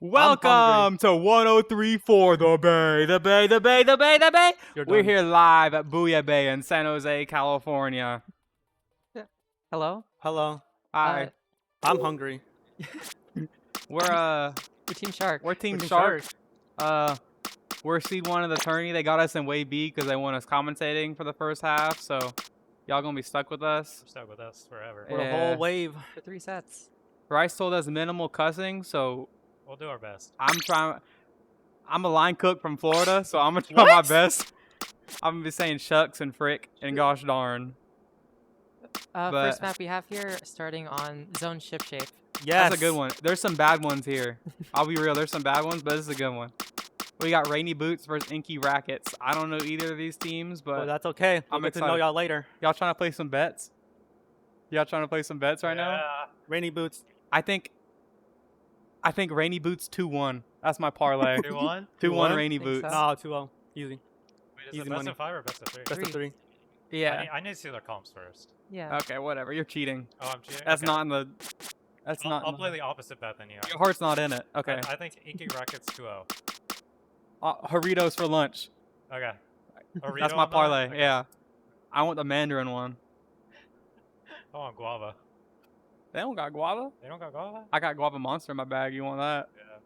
Welcome to 103.4 The Bay, The Bay, The Bay, The Bay, The Bay. We're here live at Booyah Bay in San Jose, California. Hello? Hello. Hi. I'm hungry. We're Team Shark. We're Team Shark. We're seed 1 of the tourney. They got us in Wave B because they want us commentating for the first half. So y'all gonna be stuck with us. You're stuck with us forever. For a whole wave. For 3 sets. Bryce told us minimal cussing, so We'll do our best. I'm a line cook from Florida, so I'm gonna try my best. I'm gonna be saying shucks and frick and gosh darn. First map we have here, starting on Zone Ship Shape. Yes. That's a good one. There's some bad ones here. I'll be real. There's some bad ones, but this is a good one. We got Rainy Boots versus Inky Rackets. I don't know either of these teams, but Well, that's okay. I'm We'll get to excited. know y'all later. Y'all trying to play some bets? Y'all trying to play some bets right now? Rainy boots. I think Rainy Boots 2-1. That's my parlay. 2-1? 2-1 Rainy Think Boots. so. No, 2-0. Easy. Wait, is Easy it best money. of 5 or best of 3? Best of 3. Yeah. I need to see their comps first. Yeah. Okay, whatever. You're cheating. Oh, I'm cheating? That's Okay. not in the. That's not. I'll play the opposite bet than you. Your heart's not in it. Okay. I think Inky Rackets 2-0. Doritos for lunch. Okay. Oreo That's my on that? parlay. Okay. Yeah. I want the Mandarin one. I want guava. They don't got guava. They don't got guava? I got guava monster in my bag. You want that? Yeah.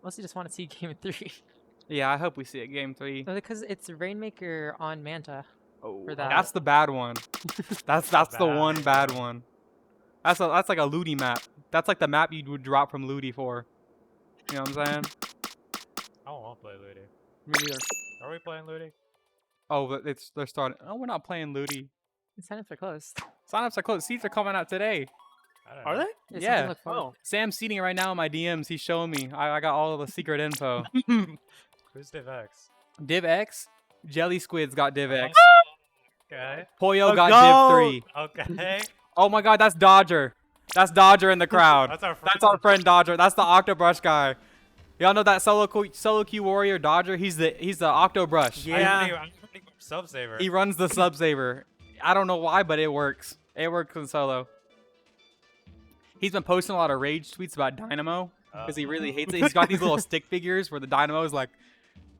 Mostly just want to see Game 3. Yeah. I hope we see it game 3. No, because it's Rainmaker on Manta. Oh, for that. that's the bad one. that's the Bad one bad one. That's like a Ludi map. That's like the map you would drop from Ludi for. You know what I'm saying? I don't want to play Ludi. Me neither. Are we playing Ludi? Oh, but they're starting. Oh, we're not playing Ludi. Sign-ups are closed. Sign-ups are closed. Seats are coming out today. I don't Are know. they? It's Yeah. something to look forward Oh. Sam's seating right now in my DMs. He's showing me. I got all of the secret info. Who's Div X? Div X. Jelly Squids got Div X. Okay. Pollo Let's got go. Div 3. Okay. Oh my god, that's Dodger. That's Dodger in the crowd. That's our friend. That's our friend Dodger. That's the Octobrush guy. Y'all know that solo queue warrior Dodger? He's the Octobrush. Yeah. I'm Sub-Saver. He runs the sub saver. I don't know why, but it works. It works in solo. He's been posting a lot of rage tweets about Dynamo because he really hates it. He's got these little stick figures where the Dynamo is like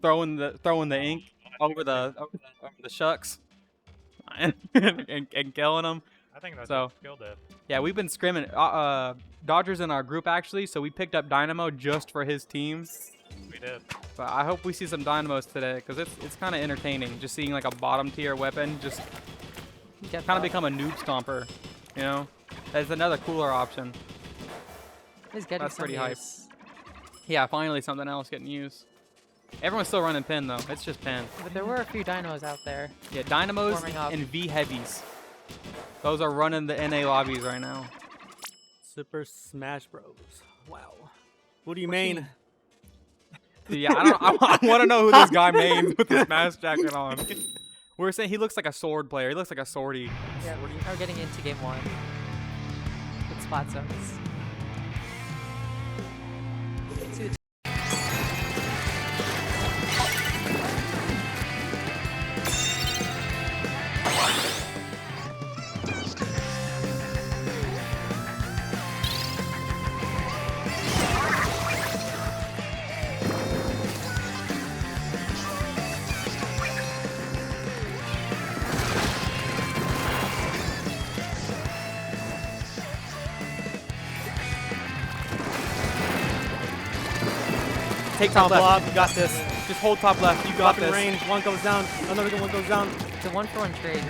throwing the ink over the shucks and killing them. I think that's So- skill div. Yeah, we've been scrimming. Dodger's in our group actually, so we picked up Dynamo just for his team. We did. But I hope we see some Dynamos today because it's kind of entertaining just seeing like a bottom tier weapon just Get kind of that. become a noob stomper, you know? That's another cooler option. It's getting that's some pretty hype. use. Yeah, finally something else getting used. Everyone's still running pin though. It's just pin. But there were a few dinos out there. Yeah, Dynamos Warming up. and V heavies. Those are running the NA lobbies right now. Super Smash Bros. Wow. Who do you main? Yeah, I want to know who this guy mains with the Smash jacket on. We were saying he looks like a sword player. He looks like a swordy. Yeah, we're getting into Game 1. With spot zones. Let's see the Take top left. block. You got this. Just hold top left. You got Block in this. range. One goes down. Another one goes down. It's a 1-for-1 trade.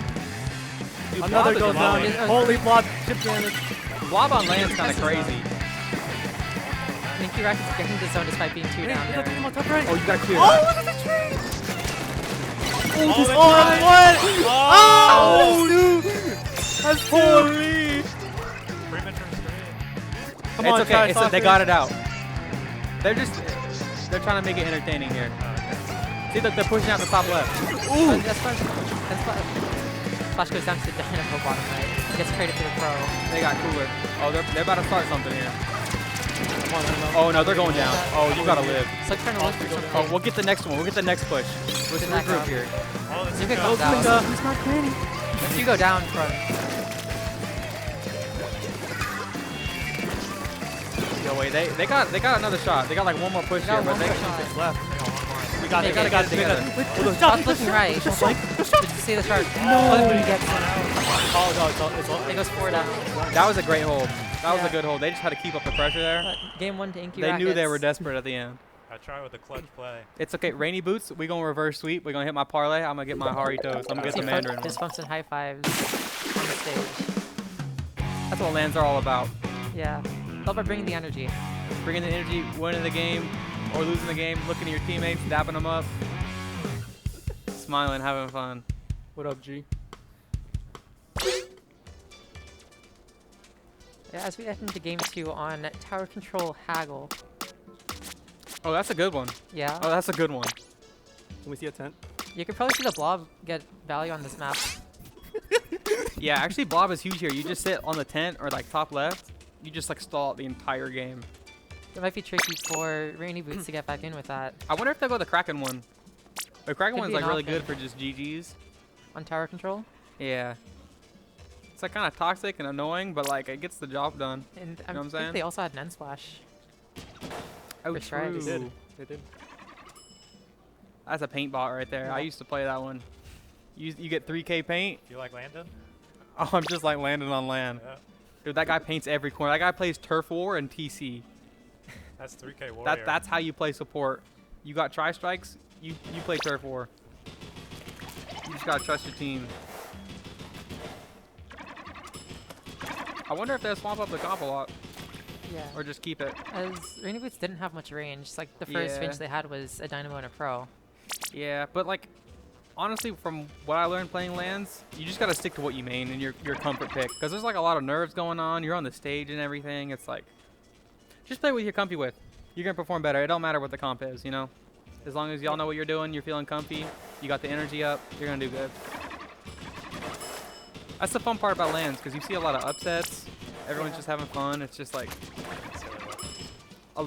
Dude, Another Blob goes is down. annoying. Holy block. Chip damage. Blob on land's kind of crazy. Minky Racket's getting the zone despite being 2 down there. Oh, you got clear. Oh, look at the tree. Oh, Oh, that's one. Oh, dude. That's holy. Premature screen. Come It's on, okay. Ty, They got it out. They're trying to make it entertaining here. See that they're pushing out the top left. Ooh. That's fun. Flash goes down to the Dynamo bottom right. Gets traded for the pro. They got cooler. Oh, they're about to start something here. Come on, Oh no, they're going down. Oh, you gotta live. It's like trying to look for something. Oh, we'll get the next one. We'll get the next push. Let's Good back regroup up. here. Oh, this You is can good. come down. He's not granny. If you go down front, Go No way. They got another shot. They got like one more push here, got but one they more shot. It's left. we got it. Make it Got it together. together. Shot's looking right. Did you see the shot? No. Look what he gets. Oh, no, it's all. It goes forward down. That was a great hold. That was Yeah. a good hold. They just had to keep up the pressure there. Game 1 to Inky They knew they were Rackets. desperate at the end. I try with a clutch play. It's okay. Rainy boots. We gonna reverse sweep. We gonna hit my parlay. I'm gonna get my Haritos. I'm gonna get See the Mandarin. fist bumps and high fives on the stage. That's what lands are all about. Yeah. All about bringing the energy. Bringing the energy, winning the game or losing the game, looking at your teammates, dapping them up, smiling, having fun. What up, G? Yeah, as we head into game 2 on Tower Control Haggle. Oh, that's a good one. Yeah. Oh, that's a good one. Can we see a tent? You could probably see the blob get value on this map. Yeah, actually, blob is huge here. You just sit on the tent or like top left. You just like stall out the entire game. It might be tricky for Rainy Boots to get back in with that I wonder if they'll go the Kraken one. The Kraken Could one's be like an really option. good for just GGs. on Tower Control. Yeah. It's like kind of toxic and annoying, but like it gets the job done. And what I'm I think saying? they also had an end splash. Oh, For sure. They did. They did. That's a paint bot right there. I Yeah. used to play that one. You get 3K paint. Do you like Landon? Oh, I'm just like landing on land. Yeah. Dude, that guy paints every corner. That guy plays Turf War and TC. That's 3K Warrior. That's how you play support. You got tri-strikes, you play Turf War. You just gotta trust your team. I wonder if they'll swamp up the comp a lot, Yeah. or just keep it. As Rainy Boots didn't have much range. It's like the first Yeah. range they had was a Dynamo and a Pro. Yeah, but like, honestly, from what I learned playing lands, you just gotta stick to what you main and your comfort pick. Because there's like a lot of nerves going on. You're on the stage and everything. It's like, just play what you're comfy with. You're gonna perform better. It don't matter what the comp is, you know. As long as y'all know what you're doing, you're feeling comfy, you got the energy up, you're gonna do good. That's the fun part about lands, because you see a lot of upsets. Everyone's just having fun. It's just like,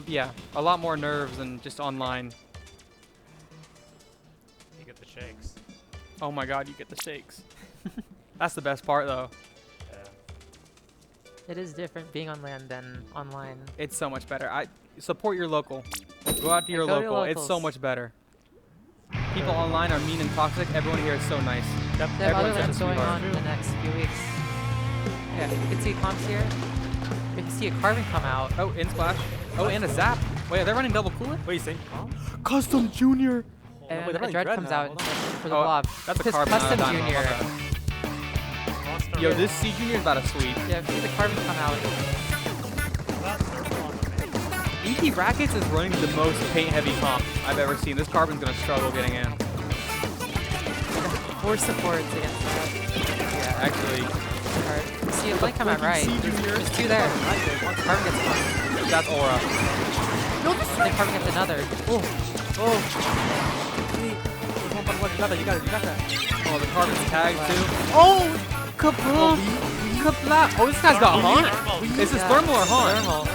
yeah, a lot more nerves than just online. You get the shakes. Oh my god, you get the shakes. That's the best part though. Yeah. It is different being on land than online. It's so much better. I support your local. Go out to your go to your local. It's so locals. much better. People online are mean and toxic. Everyone here is so nice. Yep. They have other Everyone's lands such a going sweetheart. on in the next few weeks. Yeah, you can see comps here. You can see a Carbon come out. Oh, in splash. Oh, and a zap. Wait, are they running double cooler? What do you think? Custom Junior. And wait, they're a running Dread Dread comes now. out Hold on. for the Oh, blob. that's a His carbon. Custom not a Junior. Dynamo. Monster Yo, Roll. this C Junior is about a sweep. Yeah, see the Carbon come out. That's circle on the main. ET Rackets is running the most paint-heavy comp I've ever seen. This carbon's gonna struggle getting in. 4 supports against that. Yeah, actually, Alright, see a Blink come out right. There's 2 there. Carbon gets one. that's Aura. And then Carbon gets another. Oh. Wait. You got that. You got it. You got that. Oh, the carbon's tagged too. Oh. Kabla! Kabla! Oh, this guy's got Haunt. Thermal. Is this Yeah. Thermal or Haunt? Thermal.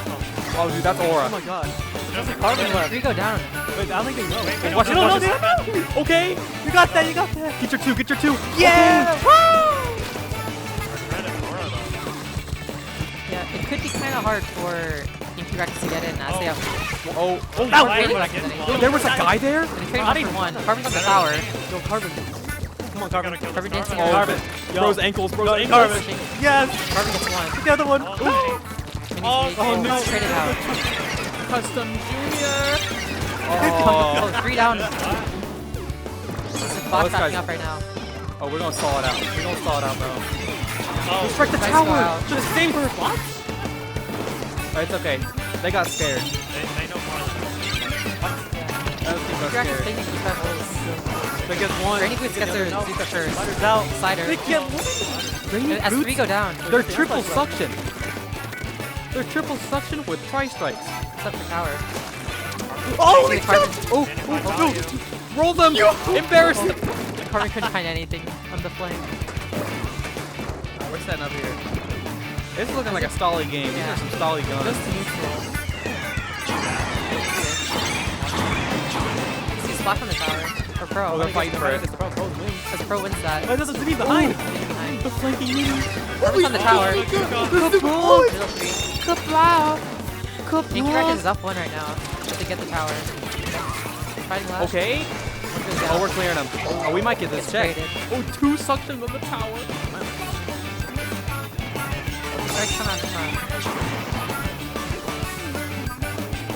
Oh, dude, that's Oh Aura. my god. There's a Carbon carbon left. 3 go down. Wait, I don't think they know. Wait, Watch they it, don't watch know. it. They don't know. Okay. You got that. You got that. Get your 2, get your 2. Yeah. Red and Aura though. Yeah, it could be kind of hard for Inky Rex to get in as they have. Oh, That Rainy was Boots Yo, in it. there was a guy there? And he traded 1 for 1. Carbon's on the tower. Yo, Carbon. Come on, Carbon. Gotta kill Carbon this dancing Carbon. around. Carbon. Yo. Bro's ankles, bro's Yo, ankles. Carbon. Pushing. Yes. Carbon gets 1. The other one. Oh, And Oh, he's oh, no. traded out. Custom Junior. Oh, Oh. 3 down. This is Oh, box this backing guy's- up right now. Oh, we're gonna stall it out. We're gonna stall it out, bro. oh. Strike the Nice tower. go out. To the same for what? Oh, it's okay. They got scared. They know more. Those teams got Inky Rex is scared. taking the careful. They get one. Rainy Boots gets their Zuka first. Slider's out. Slider. They get one. Rainy As Boots, 3 go down. they're triple suction. They're triple suction with tri-strikes. It's up the tower. Oh, See they the Carbon. Oh, roll them! Embarrass them! Carbon couldn't find anything on the flank. We're setting up here. This is looking like a stolly game. These Yeah. are some stolly Goes guns. to neutral. See Splash on the tower. Or Pro. Oh, they're fighting for it. As Pro wins that. Oh, there's a Zimmy behind. Behind. The flanking mini. Carbon's on the tower. Oh, Middle 3. Inky Racket is up 1 right now. To get the tower. Fighting left. Okay. One goes down. Oh, we're clearing them. Oh, we might get this Gets check. traded. Oh, 2 suctions on the tower. Strikes come out in front.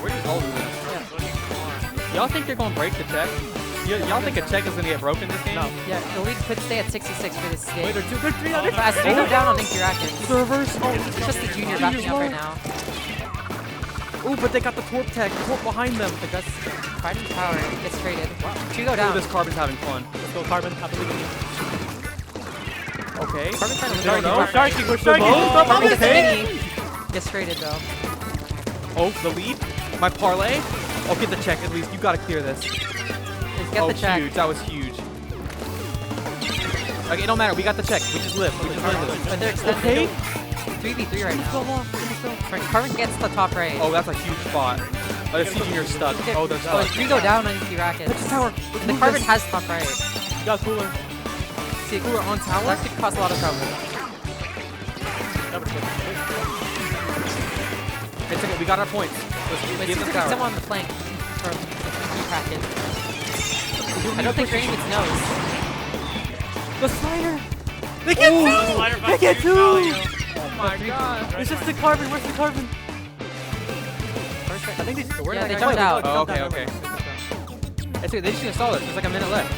We're just holding this. Yeah. Y'all think they're gonna break the check? Y'all think a check is gonna get broken this game? No. Yeah, the lead could stay at 66 for this game. Wait, they're 2, they're 3 on But as they go down on Inky Racket, The reverse. it's just the junior backing up right now. Oh, but they got the torp tech. Torp behind them. The Gus fighting tower gets traded. 2 go Oh, down. this Carbon's having fun. Let's go, Carbon. I believe in you. Okay. Carbon trying to They don't know. Carbon We're sharking. Carbon gets Okay. mini. Gets traded though. Oh, the lead. My parlay. Oh, get the check at least. You gotta clear this. Get Oh, the check. huge. That was huge. Okay, it don't matter. We got the check. We just live. We just live. But they're extended. 3v3 right now. Carbon gets the top right. Oh, that's a huge spot. Oh, they're seeing you're stuck. Okay, Oh, they're so stuck. 3 go down on Inky Racket. Touch the tower. And the Carbon has top right. You got cooler. See, Cooler on tower? that could cause a lot of trouble. It's okay. We got our points. Let's But give seems the like someone tower. on the flank from Inky Racket. I don't think Rain gets nose. The slider. They get They get 2. Oh my god. It's just the Carbon. Where's the Carbon? First I think they. Where Yeah, did they go? jumped out. Oh, okay, okay. It's okay. They just gonna stall it. There's like a minute left.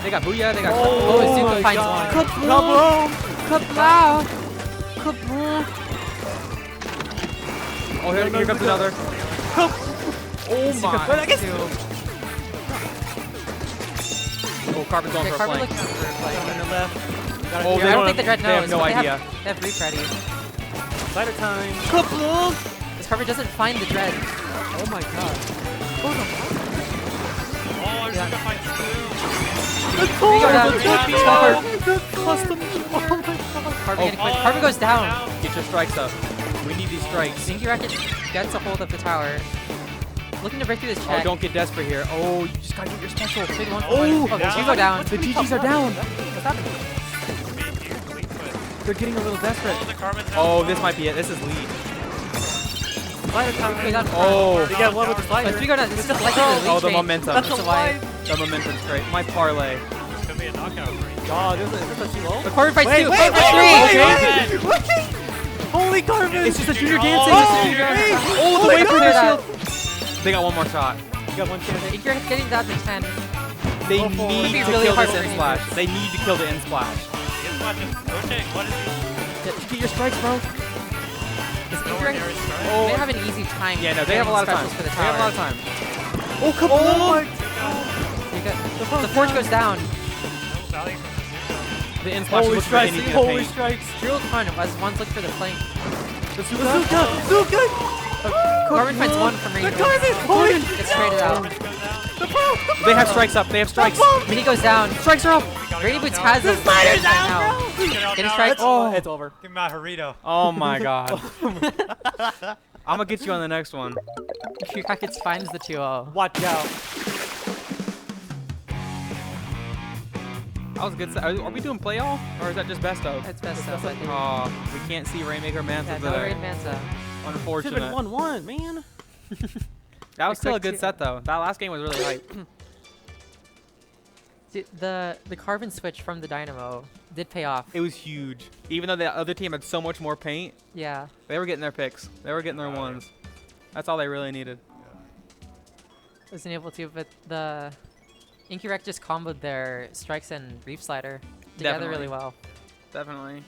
They got Booyah. They got. Oh, my Zuka finds God. one. Kaboom! Oh, here comes another. Oh my. Oh, Carbon's going Okay, for a Carbon flank. looking for a flank. On the left. Got Oh, I don't think the Dread they have knows. no but idea. They have Reef ready. Slider time. This Carbon doesn't find the Dread. Oh my god. Oh, I'm just gonna find Splatoon. Three go down. Custom. Oh my god. Carbon getting quick. Carbon goes down. Get your strikes up. We need these strikes. Inky Racket gets a hold of the tower. Looking to break through this Oh, check. don't get desperate here. Oh, you just gotta get your special. Big one. Oh, Oh, 2 go down. the GGs are down. What's happening? They're getting a little desperate. Oh, the Carbon's Oh, down. this might be it. This is lead. Slider time. Way down. Oh, They got one with the But slider. 3 go down. This is like oh, the momentum. That's That's a why. line. The momentum's great. My parlay. This could be a knockout for you. Oh, is this a too low? The Carbon fights Wait, 2. wait, Carbon wait, fights 3. Holy Carbon! It's just a junior Oh, dancing. oh, It's a junior hey. dancing. Oh, the Wait, way for clear the that. shield. They got one more shot. You got one chance. Inky Racket getting down to 10. They Go for it. need It'd be to really kill hard this for end me. splash. They need to kill the end splash. It's not just pushing. What is he? Get your strikes, bro. This Inky Nowhere Racket near his strike. Oh. they have an easy time. Yeah, no, they have a lot of time. specials for the They have a lot of tower. time. Oh, come on! The Forge goes down. No value from the The end splash Holy looks for strikes! anything to Holy paint. strikes! Drill front as one's look for the flank. Zuka! Zuka! Carbon finds one from range. Holy! Gets traded out. Carbon goes down. They have strikes up. They have strikes. Mini goes down. Strikes are up. Rainy Boots has the slider's right now. Get out Getting now. strikes. Oh, it's over. Give me my Harito. Oh my god. I'm gonna get you on the next one. Rackets finds the 2-0. Watch out. That was a good. Are we doing play all, or is that just best of? That's best stuff, I think. Oh, we can't see Rainmaker Manta Yeah, no today. Raid Manta. Should've Unfortunate. been 1-1, man. That was still a quick good set though. That last game was really hype. See, the Carbon switch from the Dynamo did pay off. It was huge. Even though the other team had so much more paint, Yeah. they were getting their picks. They were getting their ones. That's all they really needed. Wasn't able to, but the Inky Rec just comboed their strikes and Reef Slider together Definitely. really well. Definitely.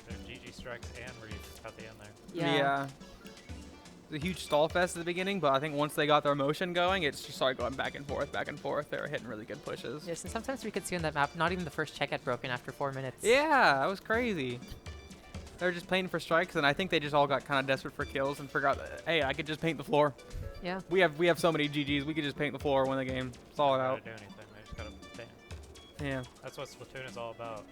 There's GG strikes and Reef at the end there. Yeah. It was a huge stall fest at the beginning, but I think once they got their motion going, it just started going back and forth, back and forth. They were hitting really good pushes. Yes, and sometimes we could see on that map, not even the first check had broken after 4 minutes. Yeah, that was crazy. They were just playing for strikes, and I think they just all got kind of desperate for kills and forgot that, hey, I could just paint the floor. Yeah. We have so many GGs, we could just paint the floor, win the game, stall it They out. don't gotta do anything. They just gotta paint. Yeah. That's what Splatoon is all about.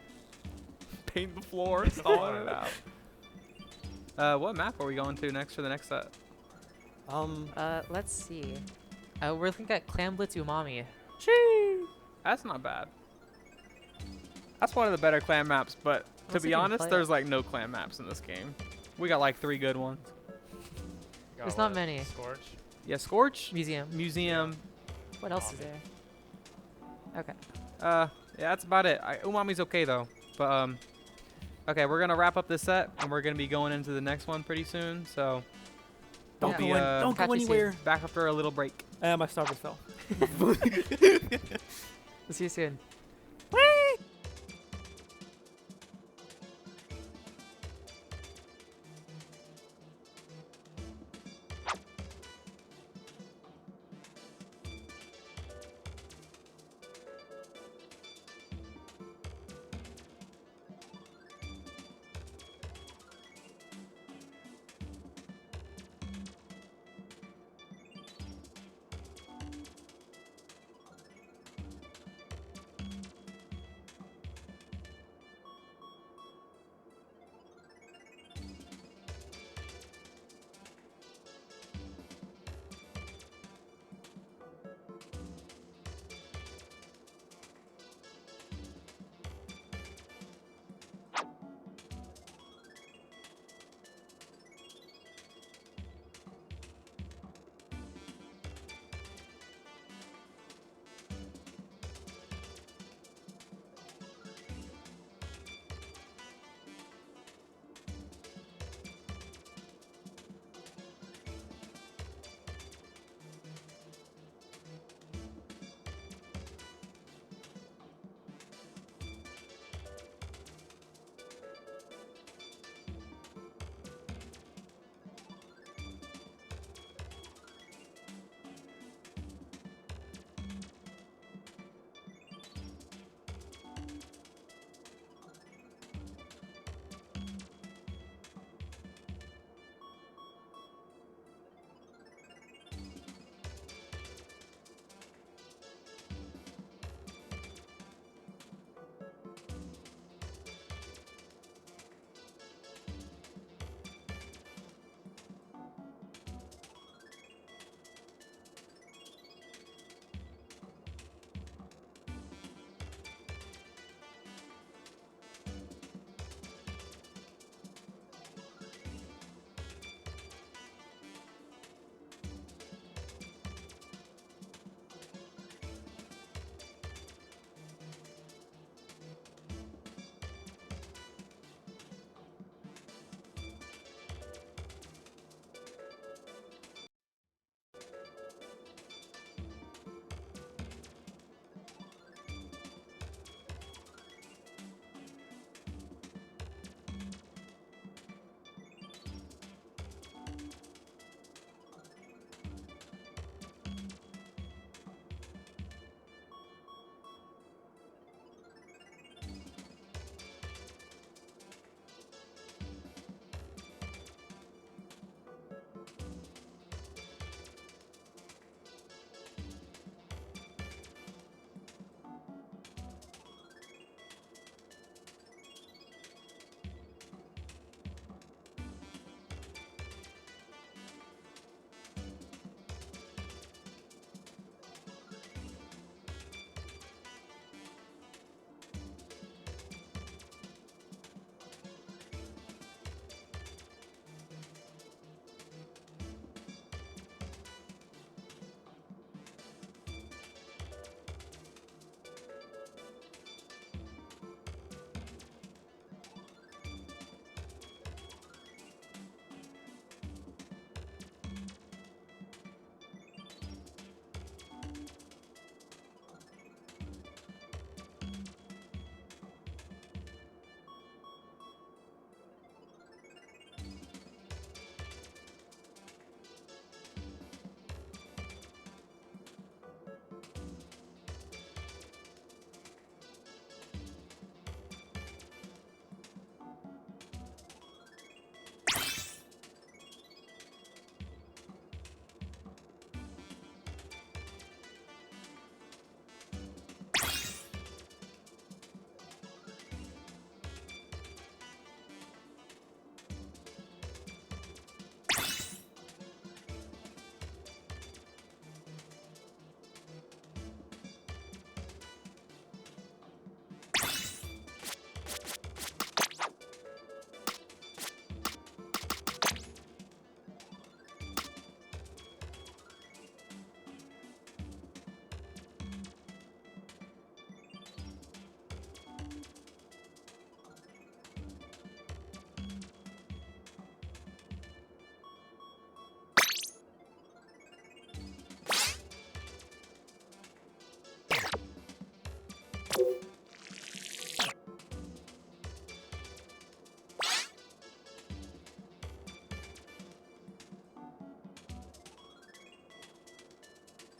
Paint the floor, stalling it out. What map are we going to next for the next set? Let's see. We're looking at Clan Blitz Umami. That's not bad. That's one of the better clan maps, but to Let's be see if we can honest, play there's like no clan maps in this game. We got like 3 good ones. Got There's not what? many. Scorch. Yeah, Scorch, Museum. Museum. What else is Umami. there? Okay. Yeah, that's about it. Umami's okay though, but okay, we're gonna wrap up this set, and we're gonna be going into the next one pretty soon. So Don't Yeah. go be, in. Don't Catch go you soon. anywhere. back after a little break. My starter fell. We'll see you soon.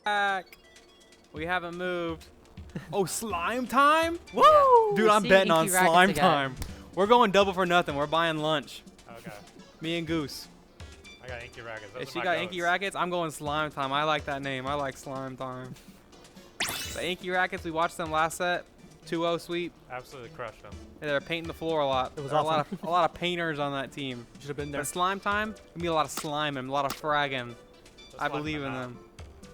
back. We haven't moved. Oh, slime time? Woo! Dude, I'm betting on slime time. We're going double for nothing. We're buying lunch. Okay. Me and Goose. I got inky rackets. If she got inky rackets, I'm going slime time. I like that name. I like slime time. The inky rackets, we watched them last set. 2-0 sweep. Absolutely crushed them. Yeah, they were painting the floor a lot. It was There were awesome. a lot of painters on that team. Should have been there. But slime time, gonna be a lot of slime and a lot of fragging. Just I like believe in that. them.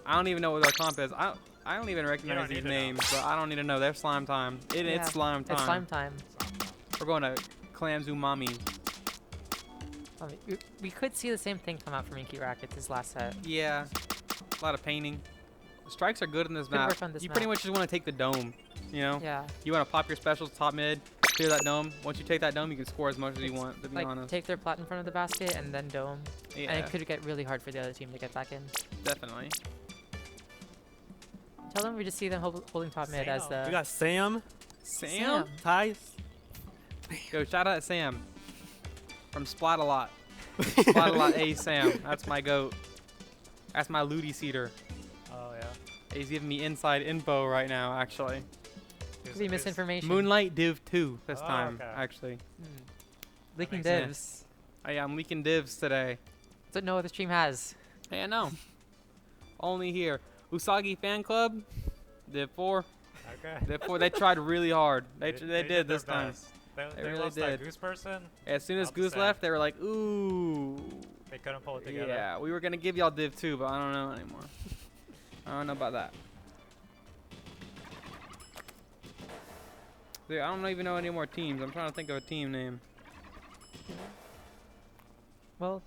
I don't even know what their comp is. I don't even recognize need these to know. names, but I don't need to know. They're slime time. Yeah, It's slime time. It's slime time. We're going to Clams Umami. We could see the same thing come out from Inky Rackets this last set. Yeah, a lot of painting. The strikes are good in this Could map. work on this You pretty map. much just want to take the dome, you know? Yeah. You want to pop your specials top mid, clear that dome. Once you take that dome, you can score as much as you want, to be Like honest. take their plat in front of the basket and then dome. Yeah, And it could get really hard for the other team to get back in. definitely. Tell them we just see them holding top mid as Sam. the We got Sam, Sam? Ty. Go, shout out Sam. From Splat a Lot. Splat a Lot A Sam. That's my goat. That's my Looty Seeder. Oh yeah. He's giving me inside info right now, actually. could be misinformation. Moonlight Div 2 this Oh, time, okay. actually. Leaking makes divs. sense. Oh, yeah, I'm leaking divs today. That's what no other stream has. Hey, I know. Only here. Usagi Fan Club, Div 4. Okay. Div 4, they tried really hard. They did their this time. best. They really lost did. that goose person. As soon as Not the Goose same. left, they were like, ooh. They couldn't pull it together. Yeah, we were going to give y'all Div 2, but I don't know anymore. I don't know about that. Dude, I don't even know any more teams. I'm trying to think of a team name. Well,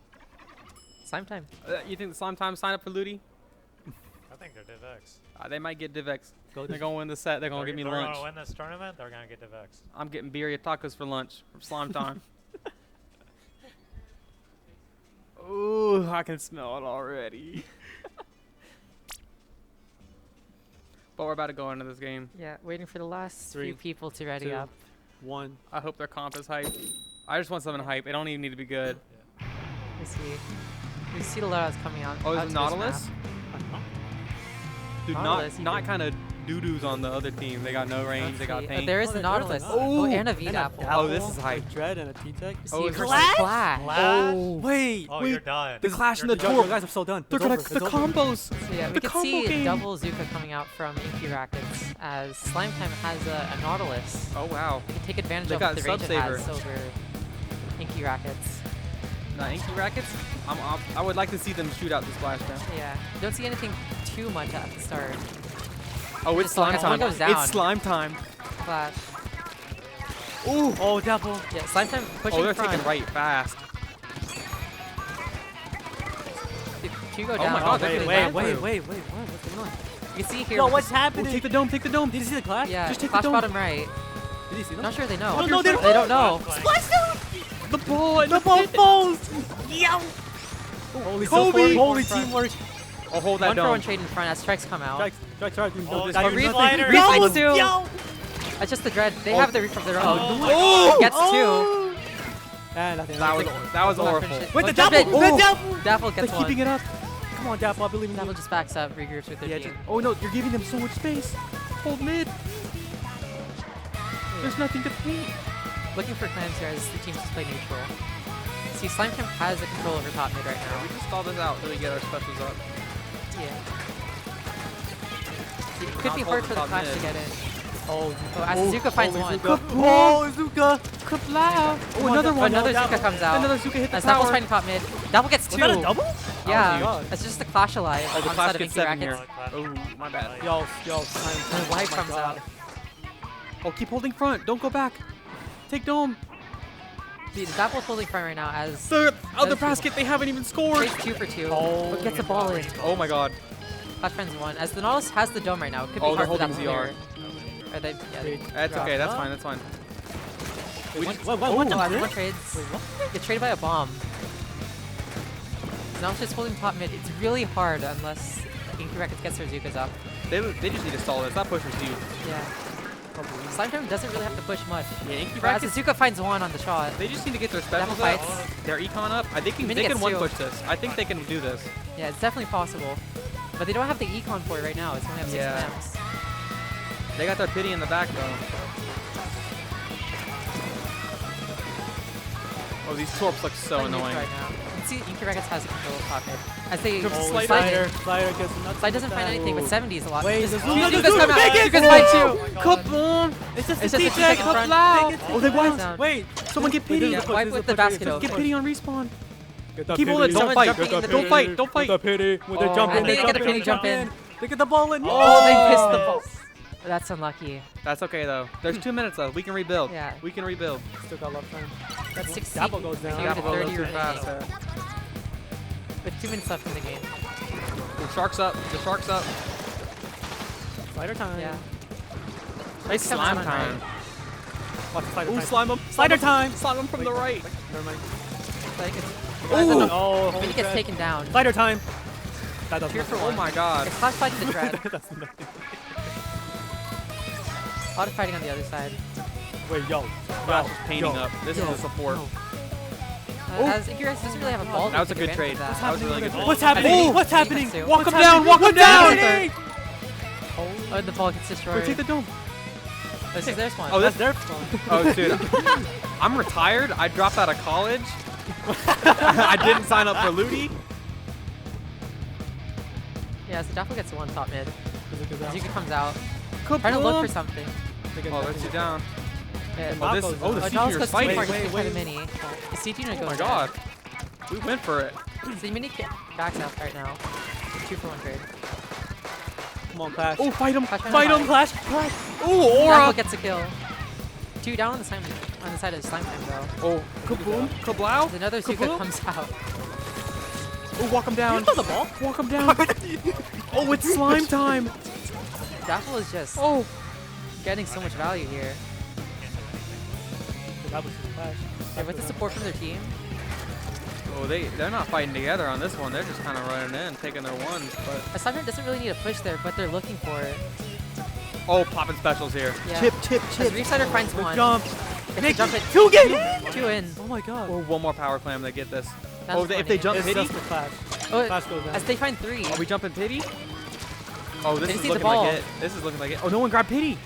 slime time. You think the Slime Time sign up for Looty? I think they're Div X. They might get Div X. Go They're going to win the set. They're going to give me They're lunch. gonna win this tournament. They're gonna get Div X. I'm getting birria tacos for lunch from Slime Time. Ooh, I can smell it already. But we're about to go into this game. Yeah, waiting for the last Three, few people to ready 2, up. 1. I hope their comp is hype. I just want something hype. It don't even need to be good. We see. We see the loadouts coming out. Oh, out is it to this Nautilus? map. Dude, Nautilus, you not can- kind of doo-doos on the other team. They got no range. They got Let's see. paint. There is Oh, the there's a Nautilus. Nautilus. Oh, and a And V-Dapple. Oh, this is hype. A Dread and a T-Tech. See it's versus Clash? Clash. Clash? Wait, Oh, wait. you're done. The Clash and the Yo, Torp. guys, I'm so done. They're It's gonna over, the it's over. combos. So yeah, The we could combo see game. double Zuka coming out from Inky Rackets as Slime Time has a Nautilus. Oh wow. We can take advantage They of got the range it Sub-Saber. has over Inky Rackets. Inky Rackets. I would like to see them shoot out the splash down. Yeah, don't see anything too much at the start. Oh, it's Just like slime as one time. goes down. It's slime time. Clash. Ooh. Oh, Dapple. Yeah, Slime Time pushing Oh, they're front. taking right fast. Two go Oh down. my God, they're really getting down. Wait, what? What's going on? You can see here. Yo, with what's the- happening? Take the dome. Take the dome. Did you see the Clash? Yeah, Just take the Clash dome. bottom right. Did you see them? Not sure they know. Oh, no, they don't They don't know. The ball. The ball falls! Yo! Holy Kobe! Holy front. teamwork! Oh, hold that One for dome. one trade in front as strikes come out. Strike. Oh, This it's is a nothing. slider. Reflex two. Yo! That's just the dread. They have the reef of their own. Oh my Oh! Gets two. Nothing. That was Hold on, horrible. finish it. Wait, the Oh, jump Dapple! it. The Dapple! Dapple They're gets one. keeping it up. Come on, Dapple, I believe in you. Dapple just backs up, regroups with their Yeah, team. oh no, you're giving them so much space. Hold mid. There's nothing to paint. Looking for clans here as the teams just play neutral. See, Slime Camp has the control over top mid right We now. just stall this out until we get our specials up. Yeah. See, it could Not be hard holding for the top Clash mid. to get in. Oh, Oh, as Zuka finds holy one. Zuka. Oh, Zuka! Kablow. Oh, on, another Dapple. one. Another Dapple. Zuka comes out. Another Zuka hit the As Dapple's tower. fighting top mid. Dapple gets two. Was that a double? Yeah, God. that's just the Clash alive Oh, the on Clash side of gets Inky 7 here. Rackets. Oh, my bad. Yo, And Live my comes God. out. Oh, keep holding front. Don't go back. Take dome. See, the Dapple's holding front right now as The other Those basket, they haven't even scored. plays 2 for 2. Oh, But gets a ball in. Oh my god. Clash finds one. As the Nautilus has the dome right now. It could be Oh, they're hard for holding them to ZR. clear. Or they, yeah, they That's okay. That's fine. That's fine. one trades. Get traded by a bomb. Now it's just holding top mid. It's really hard unless Inky Rackets gets their Zukas up. They just need to stall this. That push was huge. Yeah. Slime Time doesn't really have to push much. Yeah, Inky But as Rackets, Zuka finds one on the shot. they just need to get their specials Dapple up. fights. Their econ up. They Mini can gets one two. push this. I think they can do this. Yeah, it's definitely possible. But But they don't have the econ for it right now. It's only have 6 Yeah. lamps. They got their pity in the back though. Oh, these torps look so Playing annoying. right now. You see, Incorrectus has control of pocket. As they Just Oh, slide slider. in. Slider gets nuts. Slide doesn't find anything, but Ooh. 70 is a lot. Wait, Just- there's you another guys dude. come out. Make it! You guys find Oh two. my God. Kaboom! It's just a It's just a T-check. two-second front. Make it. Oh, they won. Down. Wait. Someone get pity. Yeah, wipe with the basket over. Get pity on respawn. Get the Keep pity. holding it. Don't Someone fight. jumping in the Don't pity. fight. Don't fight. With the pity. With the Oh. jump in. And they the get a jump pity in, jump in. They get the ball in. Oh, they missed the ball. That's unlucky. That's okay though. There's 2 minutes though. We can rebuild. Yeah. We can rebuild. Still got a lot of time. That's 16. Dapple goes down. Here to Dapple 30 goes remaining. fast. With 2 minutes left in the game. Oh, sharks up. The sharks up. Slider time. Yeah. It's Come slime on, time. Watch the slider Ooh, time. slime him. Slider time. Slime him from the right. Never mind. Like it's, Ooh. Oh, when he holy gets crap. taken down. Slider time. That does Cheer for Oh one. my god. It's clash fighting the dread. That's nothing. A lot of fighting on the other side. Wait, yo. Flash is painting up. This is Yo. the support. As Incorrectus doesn't really have a ball. That was to a take good advantage trade. of That was a really good What's trade. What's happening? Ooh. What's happening? Too. Walk him What's down. happening? Walk him What's down. happening? Oh, the ball gets Go destroyed. take the dome. This is their spawn. Oh, That's this. their phone. Oh, dude. I'm retired. I dropped out of college. I didn't sign up for Ludi. Yeah, so Daffo gets the one top mid. Kaboom. Zuka comes out. Trying to look for something. Oh, let's you down. Yeah. Oh, this. Oh, the Oh, C Dallas junior's goes too fighting. far Wait, to wait, pick by the wait. mini. The C junior Oh goes my down. god. We went for it. So the mini backs out right now. 2 for 1 trade. Come on, Clash. Oh, fight him. Clash Fight him. Clash. Clash. Oh, Daffo aura. gets a kill. 2 down on the side of the slime time though. Oh, kaboom. Kablow. As another Zuka Kaboom. comes out. Oh, walk him down. Throw the ball. Walk him down. Oh, it's slime time. Daffo is just Oh. getting so much value here. That was Clash. Yeah, with the support from their team. Oh, they're not fighting together on this one. They're just kind of running in, taking their ones. But A Slimer doesn't really need a push there, but they're looking for it. oh, popping specials here. Yeah. chip. As Reefsider finds one. Jump. If they jump it, Two get. 2 in. Oh my god. Oh, one more power clam. They get this. That's Oh, if they funny. jump It's pity. just the Clash. Oh, Clash goes down. as they find 3. Are we jumping pity? Oh, this They is see the looking ball. like it. This is looking like it. Oh, no one grabbed pity.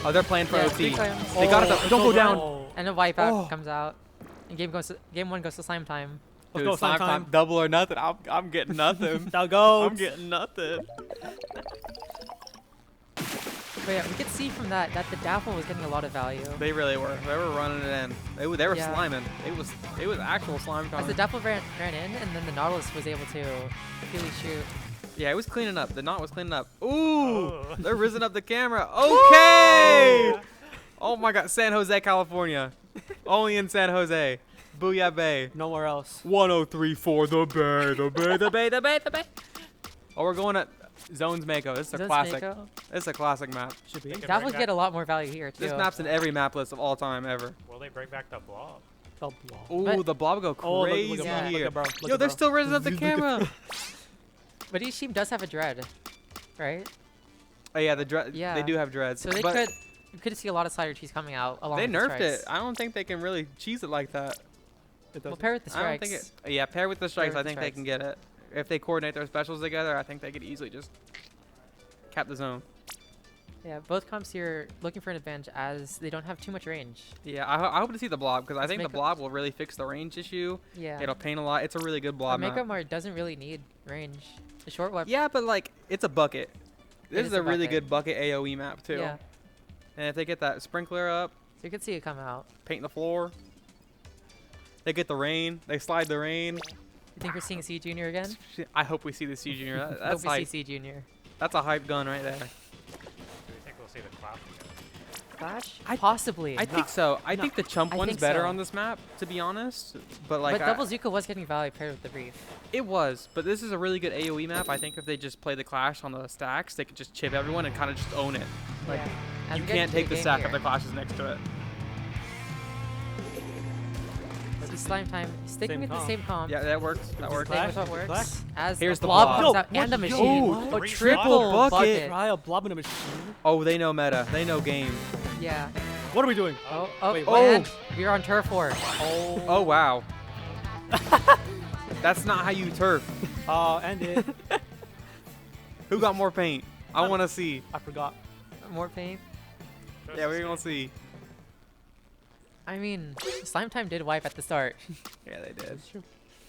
Oh, they're playing for Yeah, OT. 3 clams. They got it. Oh, Don't go down. oh. And a wipeout Oh. comes out. And game 1 goes to slime time. Let's go, slime time. Double or nothing. I'm getting nothing. Down goes. I'm getting nothing. But yeah, we could see from that the Daffo was getting a lot of value. They really were. They were running it in. They were Yeah. sliming. It was actual slime As the time. Daffo ran in, and then the Nautilus was able to really shoot. Yeah, it was cleaning up. The knot was cleaning up. Ooh, Oh. they're rizzing up the camera. Okay. Oh my God, San Jose, California. Only in San Jose. Booyah Bay. Nowhere else. 103.4 the Bay, the Bay, the Bay, the Bay, the Bay. Oh, we're going at Zones Mako. This is a Zones classic. Mako. This is a classic map. Should be. They can Daffos bring get back- a lot more value here too. This map's in every map list of all time ever. Will they bring back the blob? The blob. Ooh, But- the blob go Oh, crazy look at Yeah. bro. here. Look at bro. Look Yo, at they're bro. still rizzing up the Look at- camera. But each team does have a dread, right? Oh yeah, the dread. Yeah. They do have dreads. So they but you could see a lot of slider cheese coming out along they with the nerfed strikes. it. I don't think they can really cheese it like that. It Well, doesn't. pair with the I don't strikes. think it. Yeah, pair with the strikes. with I the think they strikes. can get it. If they coordinate their specials together, I think they could easily just cap the zone. Yeah, both comps here looking for an advantage as they don't have too much range. Yeah, I hope to see the blob because I think the make a- blob will really fix the range issue. Yeah. It'll paint a lot. It's a really good blob Mako map. Mart doesn't really need range. The short weapon. Yeah, but like it's a bucket. This It is is a a really bucket. good bucket AOE map too. Yeah. And if they get that sprinkler up, So you can see it come out. paint the floor. They get the rain. They slide the rain. You think we're seeing C Junior again? I hope we see the C Junior. Hope That's we see hype. C Junior. That's a hype gun right there. Do you think we'll see the cloud together? Flash? Possibly. I think so. I think the chump I one's think better so. on this map, to be honest. But like, but Double Zuka was getting value paired with the Reef. it was. But this is a really good AOE map. I think if they just play the clash on the stacks, they could just chip everyone and kind of just own it. Like, Yeah. As you we get can't into take the game stack here, if the clash is next to it. see slime time. Sticking Same with the comp. same comp. Yeah, that works. That works. Staying with Clash? what Clash? works. As Here's the the blob blob. comes Yo, out and the what? machine. Yo, A what? triple bucket. bucket. Try a blob in a machine. Oh, they know meta. They know game. Yeah. What are we doing? Oh, Wait, and we're on turf war. Oh wow. That's not how you turf. Oh, end it. Who got more paint? I want to see. I forgot. More paint. Yeah, we're gonna see. I mean, Slime Time did wipe at the start. Yeah, they did. That's true.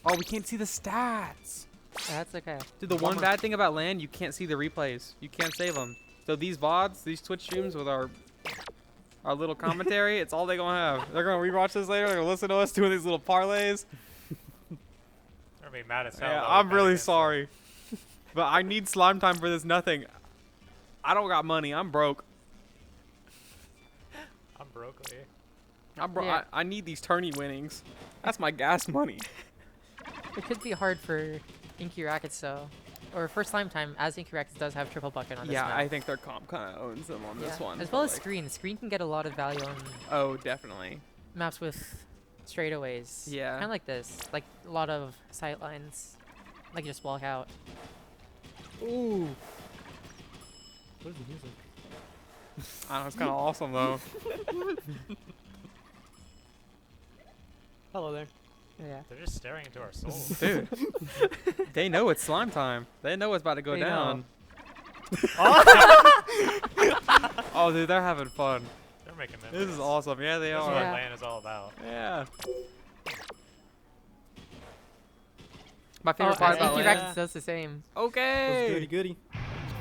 Oh, we can't see the stats. That's okay. Dude, the one bad thing about LAN, you can't see the replays. You can't save them. So these VODs, these Twitch streams with our little commentary, it's all they gonna have. They're gonna rewatch this later. They're gonna listen to us doing these little parlays. They're gonna be mad as hell. Yeah, though, I'm we're really betting sorry. But I need Slime Time for this nothing. I don't got money. I'm broke. against them. I'm broke. Yeah. I need these tourney winnings. That's my gas money. It could be hard for Inky Rackets though. Or for Slime Time, as Inky Rackets does have triple bucket on this Yeah, map. I think their comp kind of owns them on this one. As well but, as like- Screen. Screen can get a lot of value on Oh, definitely. maps with straightaways. Yeah. Kind of like this. Like a lot of sight lines. Like you just walk out. Ooh. What is the music? I know, it's kind of awesome though. Hello there. Yeah. They're just staring into our souls. Dude, they know it's slime time. They know it's about to go They down. know. Oh, dude, they're having fun. They're making memories. This is awesome. Yeah, they This is are. what Yeah. LAN is all about. Yeah. My favorite Oh, part as about Inky LAN. Rackets does the same. Goody Okay. goody.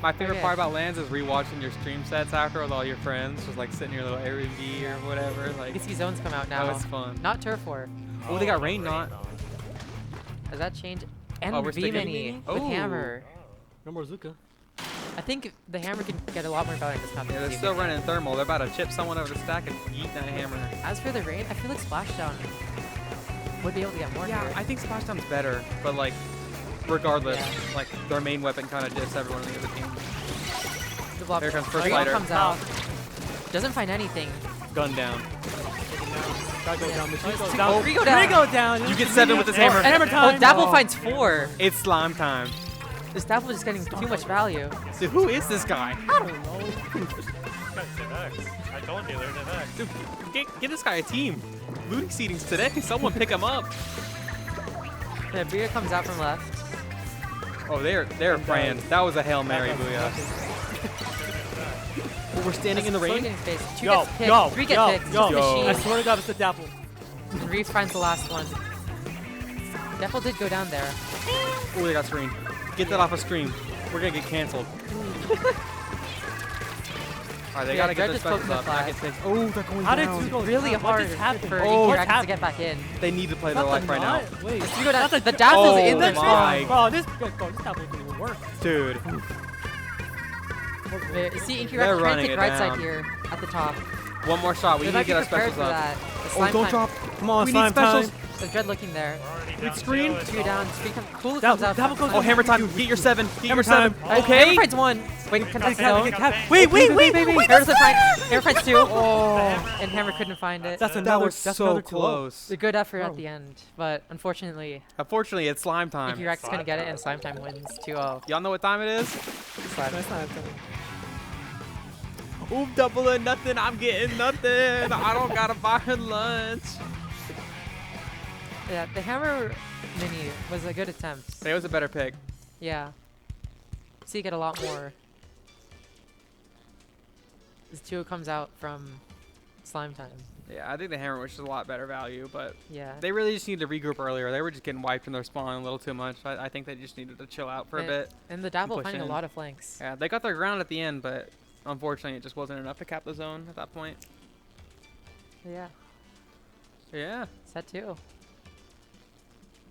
My favorite Okay. part about LANs is rewatching your stream sets after with all your friends, just like sitting in your little Airbnb or whatever. You Like, can see zones come out now. oh, it's fun. Not turf war. Oh, they got the rain knot. Has that changed? And Oh, we're sticking- V-Mini with Oh. hammer. No more Zuka. I think the hammer can get a lot more value in this map. Yeah, than they're the still V-Mini. running thermal. They're about to chip someone over the stack and eat that hammer. As for the rain, I feel like Splashdown would be able to get more Yeah, here. I think Splashdown's better, but like, regardless, Yeah. like their main weapon kind of dips everyone in the other team. The blob Here comes first Rigo fighter. comes out. Doesn't find anything. Gun down. Gotta go Yeah. down. Machine goes Oh, down. Rigo down. Rigo down. You get 7 with this hammer. Hammer Oh, time. Dapple Oh. finds 4. It's slime time. This Dapple is getting too much value. Dude, who is this guy? I don't know. Guys, DivX. I told you they're DivX. Dude, get this guy a team. Looting seedings today. Someone pick him up. Yeah, Booyah comes out from left. Oh, they're praying. That was a Hail Mary, Booyah. Oh, we're standing in the Slowly rain. getting spaced. 2 Yo, gets picked, yo, 3 get yo, picked. yo. Just Yo. I machine. swear to God, it's the Dapple. And Reeves finds the last one. Dapple did go down there. Oh, they got screen. Get that off a stream. We're gonna get canceled. Alright, they Yeah, gotta get Dredge their is poking specials the up. flag. Not get picked. Oh, they're going How did down. you go Really down? What hard just happened? for Oh, Inky what's Rackets to get back in. They need to play their Not life the right now. knot. Wait. Let's go down. Not The the- Dapple's Oh in the my. trap. Bro, this Dapple didn't even work. Dude. You see Inky They're Rackets trying to running take it right down. side here at the top. One more shot. We They need to might be get our prepared specials for up. that. The Oh, slime don't time. drop. Come on, We need slime specials. time. The Dread looking there. We're already Wait, down screen? 2. 2 down. Cool Dapple- comes out. Dapple from- goes Oh, hammer time. Get your 7. Get Hammer your 7. time. Okay. Hammer finds 1. Wait, can I Get no? cap. Wait, wait. Hammer doesn't find. Hammer finds 2. Oh, and Hammer couldn't find it. That's That another. was That's so another 2-0. close. A good effort Bro. at the end, but unfortunately, Unfortunately, it's slime time. Inky Rackets gonna get it, and Slime Time wins 2-0. Y'all know what time it is? Slime. That's not happening. Ooh, double or nothing. I'm getting nothing. I don't gotta buy her lunch. Yeah, the Hammer mini was a good attempt. It was a better pick. Yeah. So you get a lot more. This 2 comes out from Slime Time. Yeah, I think the hammer was just a lot better value, but Yeah. they really just needed to regroup earlier. They were just getting wiped in their spawn a little too much. I think they just needed to chill out for a bit. And the Dapple push finding a in. lot of flanks. Yeah, they got their ground at the end, but unfortunately, it just wasn't enough to cap the zone at that point. Yeah. Yeah. Set 2.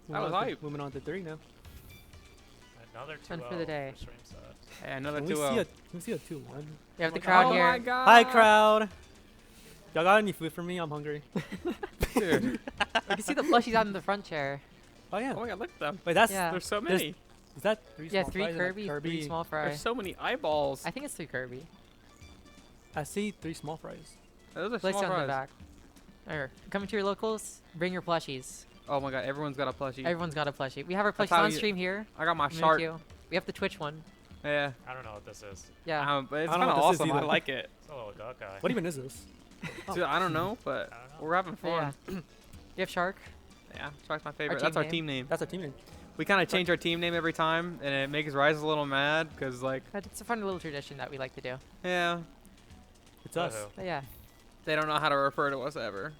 That was hype. Moving on to 3 now. Another 2 Fun for the day. stream set. Yeah, another Can we 2-0. see a 2-1? You have the Oh crowd Oh here. my god. Hi, crowd. Y'all got any food for me? I'm hungry. Dude. You can see the plushies out in the front chair. Oh yeah. Oh my god, look at them. Wait, that's Yeah. There's so There's- many. is that 3 Yeah, small 3 fries and a Kirby, 3 small fry. There's so many eyeballs. I think it's 3 Kirby. I see 3 small fries. Those are Place small it on the fries. back. Or coming to your locals, bring your plushies. Oh my god, everyone's got a plushie. Everyone's got a plushie. We have our That's plushies how on you- stream here. I got my Thank shark. you. We have the Twitch one. Yeah. I don't know what this is. Yeah. But it's I kind don't of know what this is awesome. I either. like it. It's a little duck guy. What even is this? Dude, I don't know, but I don't know. we're having Yeah. fun. You have Shark. Yeah, Shark's my favorite. team That's our name. team name. That's a team name. We kind of change our team name every time, and it makes Rise a little mad because, like, But it's a fun little tradition that we like to do. yeah, It's us. Woohoo. But yeah, they don't know how to refer to us ever.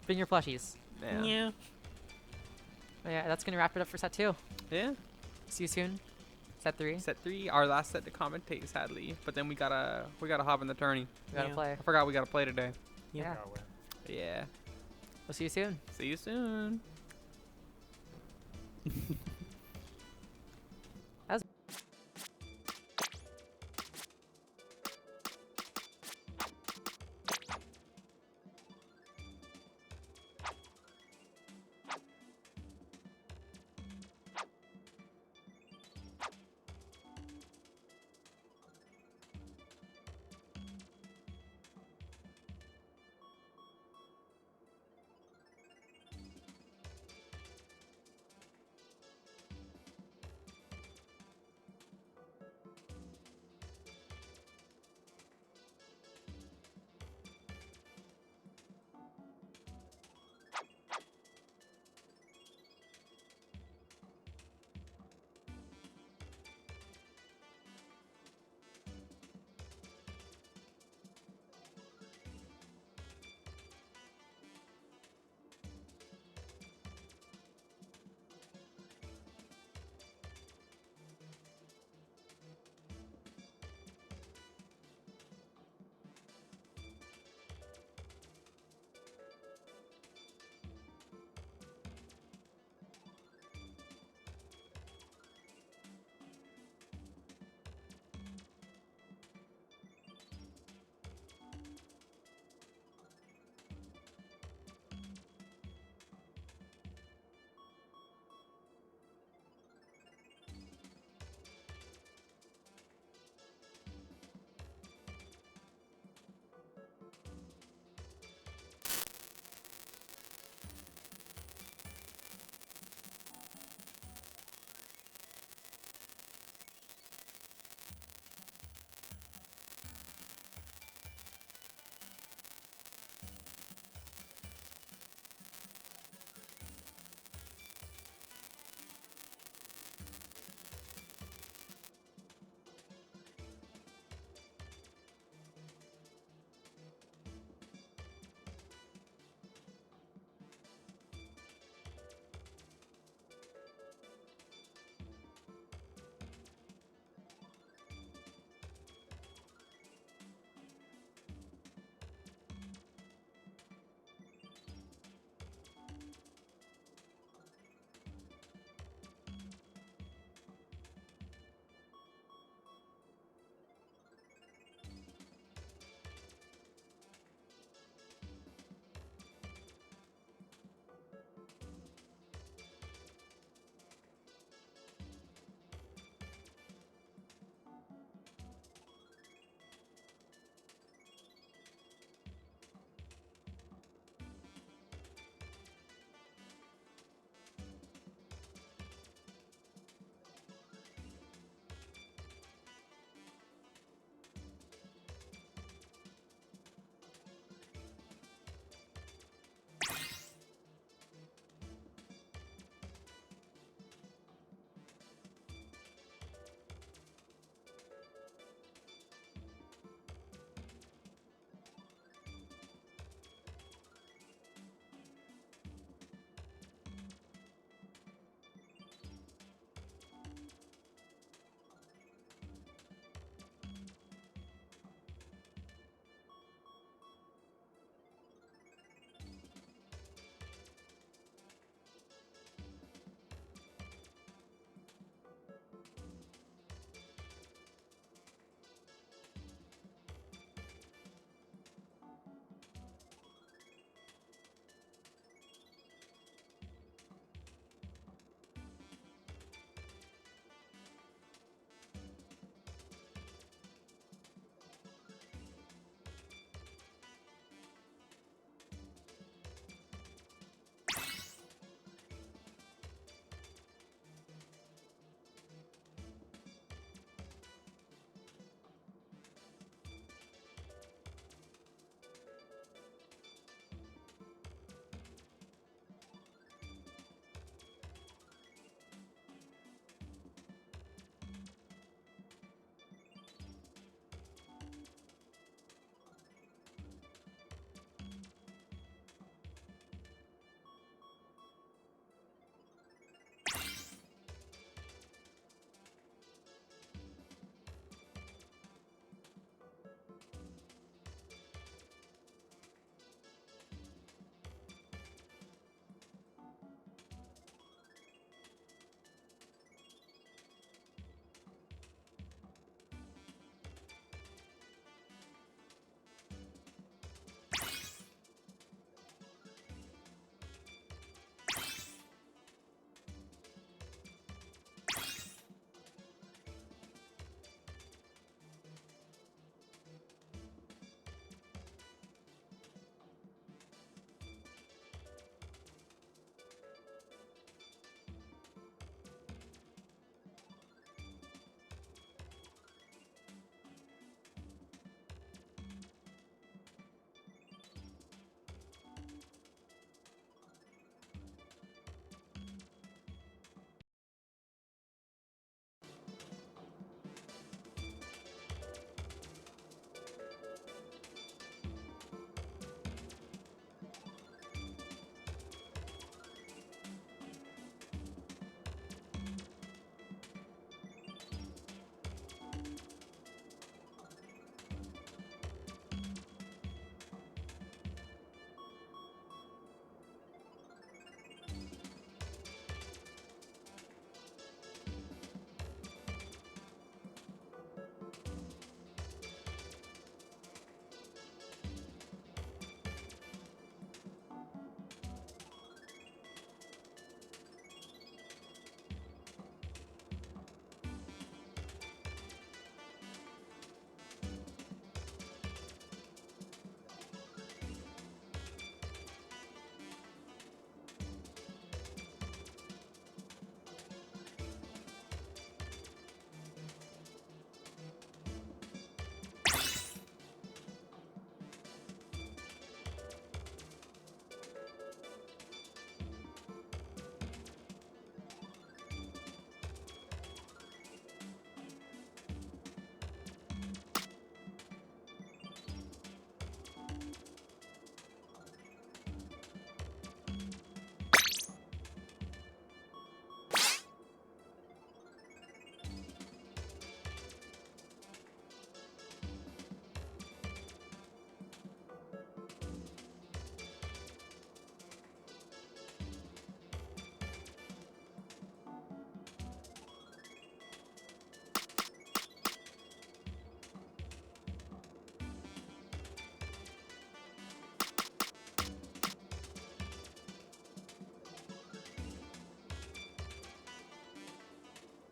bring your plushies. Yeah. But yeah, that's gonna wrap it up for set 2. Yeah. See you soon. Set 3. Set 3, our last set to commentate, sadly. But then we gotta hop in the tourney. We gotta Yeah. play. I forgot we gotta play today. Yeah. Gotta win. Yeah. We'll see you soon. See you soon.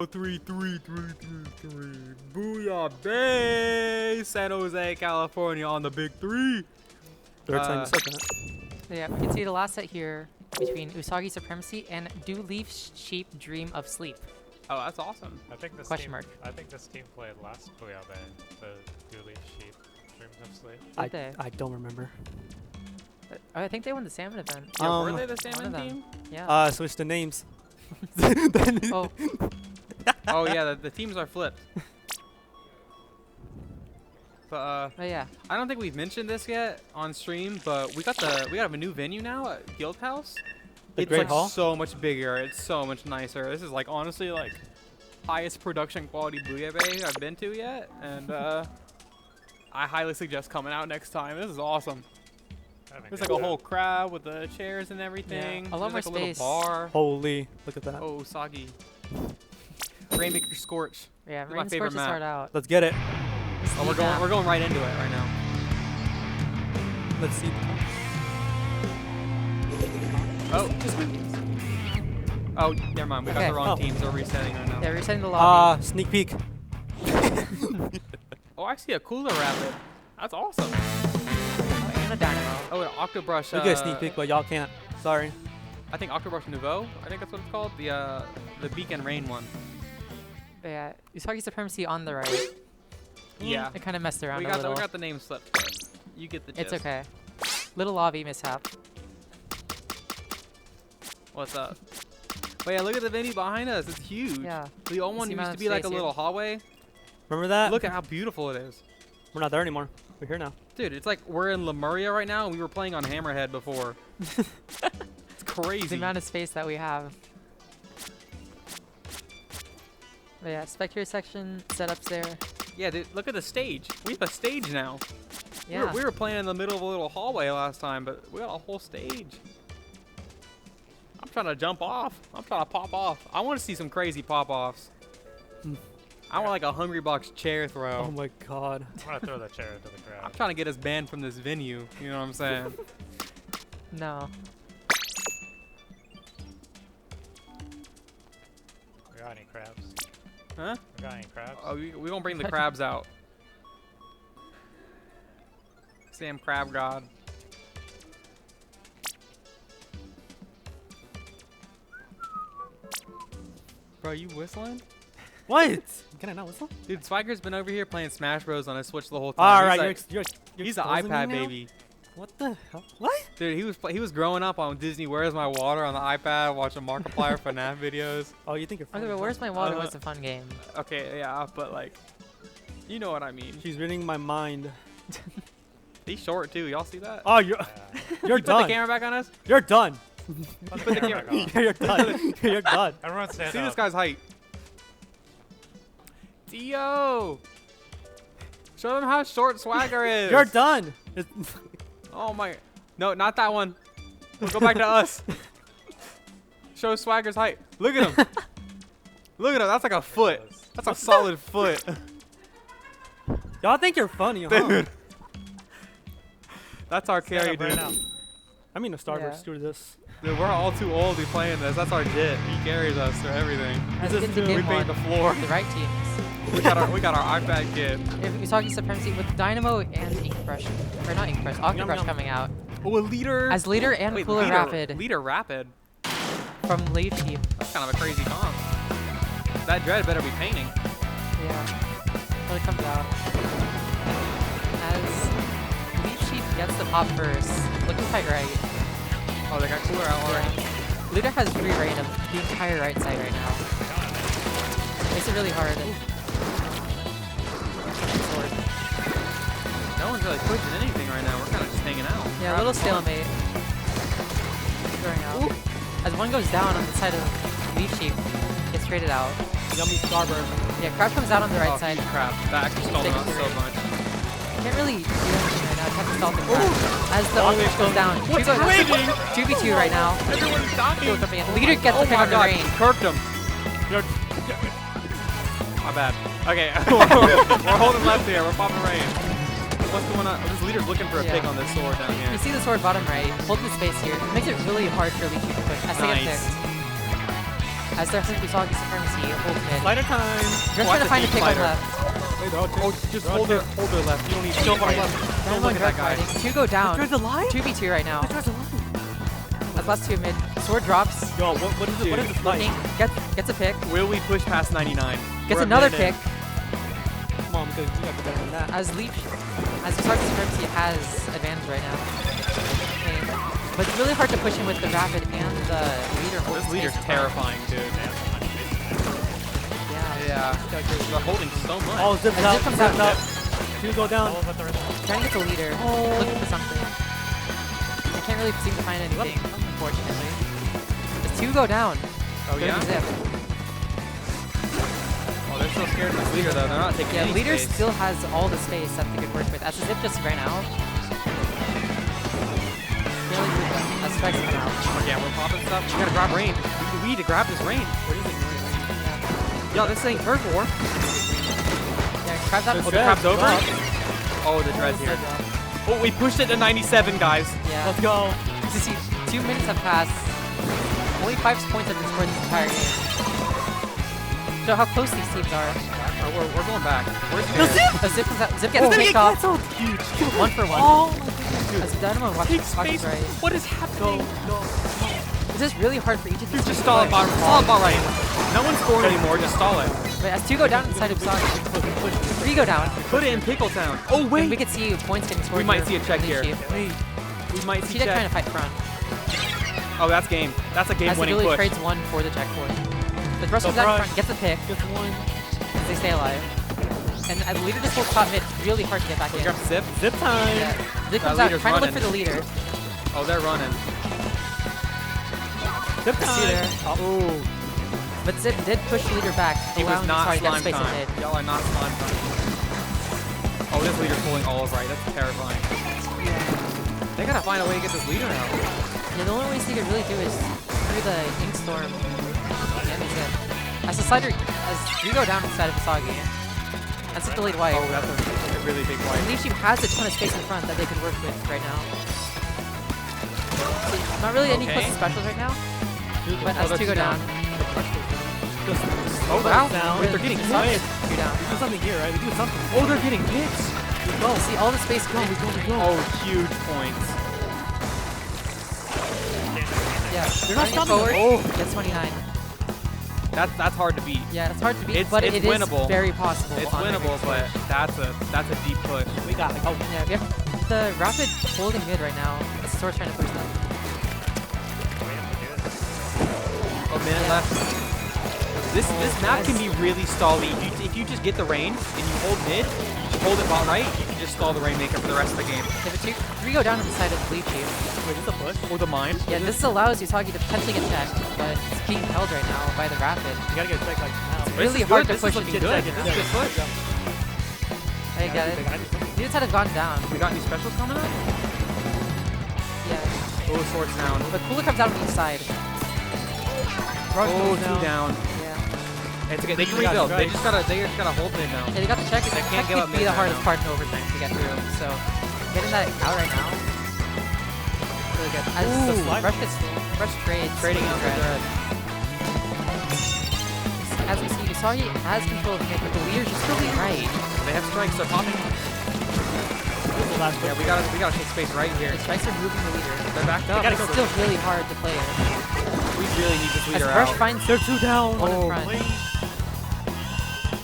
3, 3, 3, 3, 3. Booyah Bay, San Jose, California on the big 3. Third time you said that. So yeah, we can see the last set here between Usagi Supremacy and Do Leaf Sheep Dream of Sleep. Oh, that's awesome. I think this Question team, mark. I think this team played last Booyah Bay, the Dooley Sheep, Dreams of Sleep. I, Did they? I don't remember. I think they won the salmon event. Yeah, were Um, they the one salmon of them. team? Yeah. Switch the names. Oh, Oh yeah, the teams are flipped. But oh yeah. I don't think we've mentioned this yet on stream, but we got a new venue now at Guildhouse. The It's Great like Hall? so much bigger. It's so much nicer. This is like honestly like highest production quality Booyah Bay I've been to yet, and I highly suggest coming out next time. This is awesome. There's like a whole crowd with the chairs and everything. I love There's my like a little space. bar. Holy, look at that. Oh, Usagi. Rainmaker Scorch. Yeah, This is my Marine favorite Scorch is map. hard out. Let's get it. Oh, we're going right into it right now. Let's see. Oh. Oh, never mind. We got Okay. the wrong Oh. teams. They're resetting right now. Yeah, resetting the lobby. Sneak peek. Oh, I see a cooler rapid. That's awesome. And a dynamo. Oh, an Octobrush. We get a sneak peek, but y'all can't. Sorry. I think Octobrush Nouveau. I think that's what it's called. The Beacon Rain one. But yeah, Usagi Supremacy on the right. Yeah. I kind of messed around We a got little. we got the name slipped. But you get the gist. It's okay. Little lobby mishap. What's up? But yeah, look at the venue behind us. It's huge. Yeah. The old one the used amount to of be like a space here. little hallway. Remember that? Look at how beautiful it is. We're not there anymore. We're here now. Dude, it's like we're in Lemuria right now and we were playing on Hammerhead before. It's crazy. The amount of space that we have. But yeah, spectator section, setups there. Yeah, dude, look at the stage. We have a stage now. Yeah. We were playing in the middle of a little hallway last time, but we got a whole stage. I'm trying to jump off. I'm trying to pop off. I want to see some crazy pop-offs. I want like a Hungry Box chair throw. Oh my god. I'm gonna throw that chair into the crowd. I'm trying to get us banned from this venue. You know what I'm saying? No. We got any crabs? Huh? We got any crabs? Oh, we gonna bring the crabs out. Sam Crab God. Bro, you whistling? What? Can I not whistle? Dude, Swagger's been over here playing Smash Bros on his Switch the whole time. All He's right, like- you're he's an exposing me iPad now? baby. What the hell? What? Dude, he was growing up on Disney Where's My Water on the iPad, watching Markiplier FNAF videos. Oh, you think you're funny? Okay, but Where's My Water Uh, was a fun game. Okay, yeah, but like, you know what I mean. She's reading my mind. He's short too. Y'all see that? Oh, you're you're Put the done. camera back on us. You're done. Put the camera back on. You're done. You're done. Everyone stand See up. this guy's height. Dio! Show them how short Swagger is. You're done. Oh my. No, not that one. We'll go back to us. Show Swagger's height. Look at him. Look at him. That's like a foot. That's a solid foot. Y'all think you're funny, huh? Dude. That's our Stand carry, up right dude. now. I mean, a Starburst. Yeah. Do this. Dude, we're all too old to be playing this. That's our jit. He carries us through everything. Let's is get into true. We game paint one. the floor. The right teams. We got our iPad kid. If Usagi Supremacy with Dynamo and Ink Brush. Or not Ink Brush, Octobrush yum. coming out. Oh, a leader. As leader and Wait, Cooler leader, Rapid Leader Rapid. from Leaf Team. That's kind of a crazy comp. That Dread better be painting. Yeah. When it comes out. As Leaf Sheep gets the pop first. Looking tight right. Oh, they got Cooler out already. Yeah. Leader has free reign of the entire right side right now. Makes it really hard. Sword. No one's really pushing anything right now. We're kind of just hanging out. Yeah, a little stalemate. Throwing out. As one goes down on the side of Leaf Sheep, gets traded out. Yummy Starburst. Yeah, Crab comes out on the right side. Crap. That actually stalled him out so Victory. much. Can't really do anything right now. Have to stall the Crab. As the Octopus goes down. What's happening? 2v2 right now. Everyone's dying. Goes up again. Leader gets Oh the pick my on the god, rain. Kirked him. You're My bad. Okay, we're holding left here. We're popping rain. What's going on? This leader's looking for a Yeah. pick on this sword down You here. see the sword bottom right. Holding the space here. It makes it really hard for Leaf Sheep to push. As they get Nice. picked. As their Usagi supremacy hold mid. Slider time. They're trying to find a pick on left. Wait, they're all Oh, just hold their left. You don't need to go far left. Don't look at that guy. Two go down. This guy's alive? 2v2 right now. This guy's alive. That's last two mid. Sword drops. Yo, what is it? What is this like? Looking. Gets a pick. Will we push past 99? Gets We're a another minute in. pick. Come on, because you got to better than that. As Usagi supremacy has advantage right now. Okay. But it's really hard to push him with the rapid and the leader. This leader's terrifying, dude. Yeah. Yeah. They're holding so much. Oh, zips As out. Zip comes Zips out. out. Two go down. Trying to get the leader. Oh. Looking for something. I can't really seem to find anything, unfortunately. As two go down. Oh, yeah? Zip. Oh, they're so scared of this leader, though. They're not taking Yeah, any leader space. still has all the space that they could work with. As the Zip just ran out. Really good though. As Specs come out. Oh, yeah, we're popping stuff. We gotta grab rain. We need to grab this rain. What is it? Yo, this ain't turf war. Yeah, crab's out. Oh, the crab's over? Oh, the dread's here. Oh, we pushed it to 97, guys. Yeah. Let's go. You see, 2 minutes have passed. Only 5 points have been scored this entire game. Show how close these teams are. We're going back. Where's Zip comes out. Zip gets picked off. 1 for 1. Oh my goodness. As Dynamo watches right. What is happening? This is really hard for each of these Dude, teams just to stall it, play. bottom right. No one's scoring anymore. Just stall it. Wait, as 2 go down inside of Usagi. 3 go down. Put it in Pickletown. Oh, And wait. we could see points getting scored. We might here see a check from here. Leaf Chief. Wait. We might see Cheetah trying check. to fight front. Oh, that's game. That's a As the game-winning Billy push. trades 1 for the checkpoint. The Brush Go comes out in brush. front, gets a pick Just one. as they stay alive. And the leader just holds top mid. Really hard to get back in. Grab Zip. Zip time. Yeah. Zip comes That out leader's trying to look running. for the leader. Oh, they're running. Zip I see there. time. Oh. But Zip did push the leader back, He was allowing not Usagi to get slime space in time. mid. Y'all are not slime time. Oh, this leader's pulling all right. That's terrifying. They gotta find a way to get this leader out. Yeah, the only ways he could really do is through the Ink Storm and Zip. As the slider, as you go down inside of Usagi. That's a delayed wipe. Oh, that's a really big And wipe. Leaf Chief has a ton of space in front that they could work with right now. So, not really any Okay. close specials right now, but Oh, as they're 2 go down. Oh, wow. Down. Wait, they're getting Usagi, hits. 2 down. We do something here, right? We do something. Oh, they're getting hits. Go. See all the space going. Oh, huge points. Yeah, They're not running stopping forward. them. Oh, gets 29. That's hard to beat. Yeah, it's hard to beat, It's- but it's it is winnable. very possible. It's on the winnable, next but push. that's a deep push. We got it. Oh. Yeah, we have the Rapid holding mid right now. Source trying to push them. A minute Yeah. left. This map can be really stally. If you just get the rain and you hold mid, you just hold it ball right, you can just stall the Rainmaker for the rest of the game. Yeah, but 3 go down on the side of the Leaf Chief. Wait, is this a push? Or the mine. Yeah, this allows Usagi to potentially get checked, but it's being held right now by the Rapid. You gotta get a check like now. This really is hard good. to push This if is you looking get good. checked. This is a good push. I get it. Dudes had have gone down. We got any specials coming up? Yeah. Oh, swords down. But Cooler comes out on each side. Oh, two down. Yeah. It's okay. They can We got rebuild. They strike. just gotta hold mid now. Yeah, they got the check. They can't Check give up could be mid the right hardest now. part in overtime to get through. So getting that out right now, really good. As Ooh. the rush trades. Trading out the dread. As we see, Usagi has control of the mid, but the leader's just really right. They have strikes. They're popping. This is the last Yeah, push. we gotta take space right here. The strikes are moving the leader. They're backed up. gotta It's go. still really hard to play it. We really need this As leader Rush out. finds They're two down. one in front.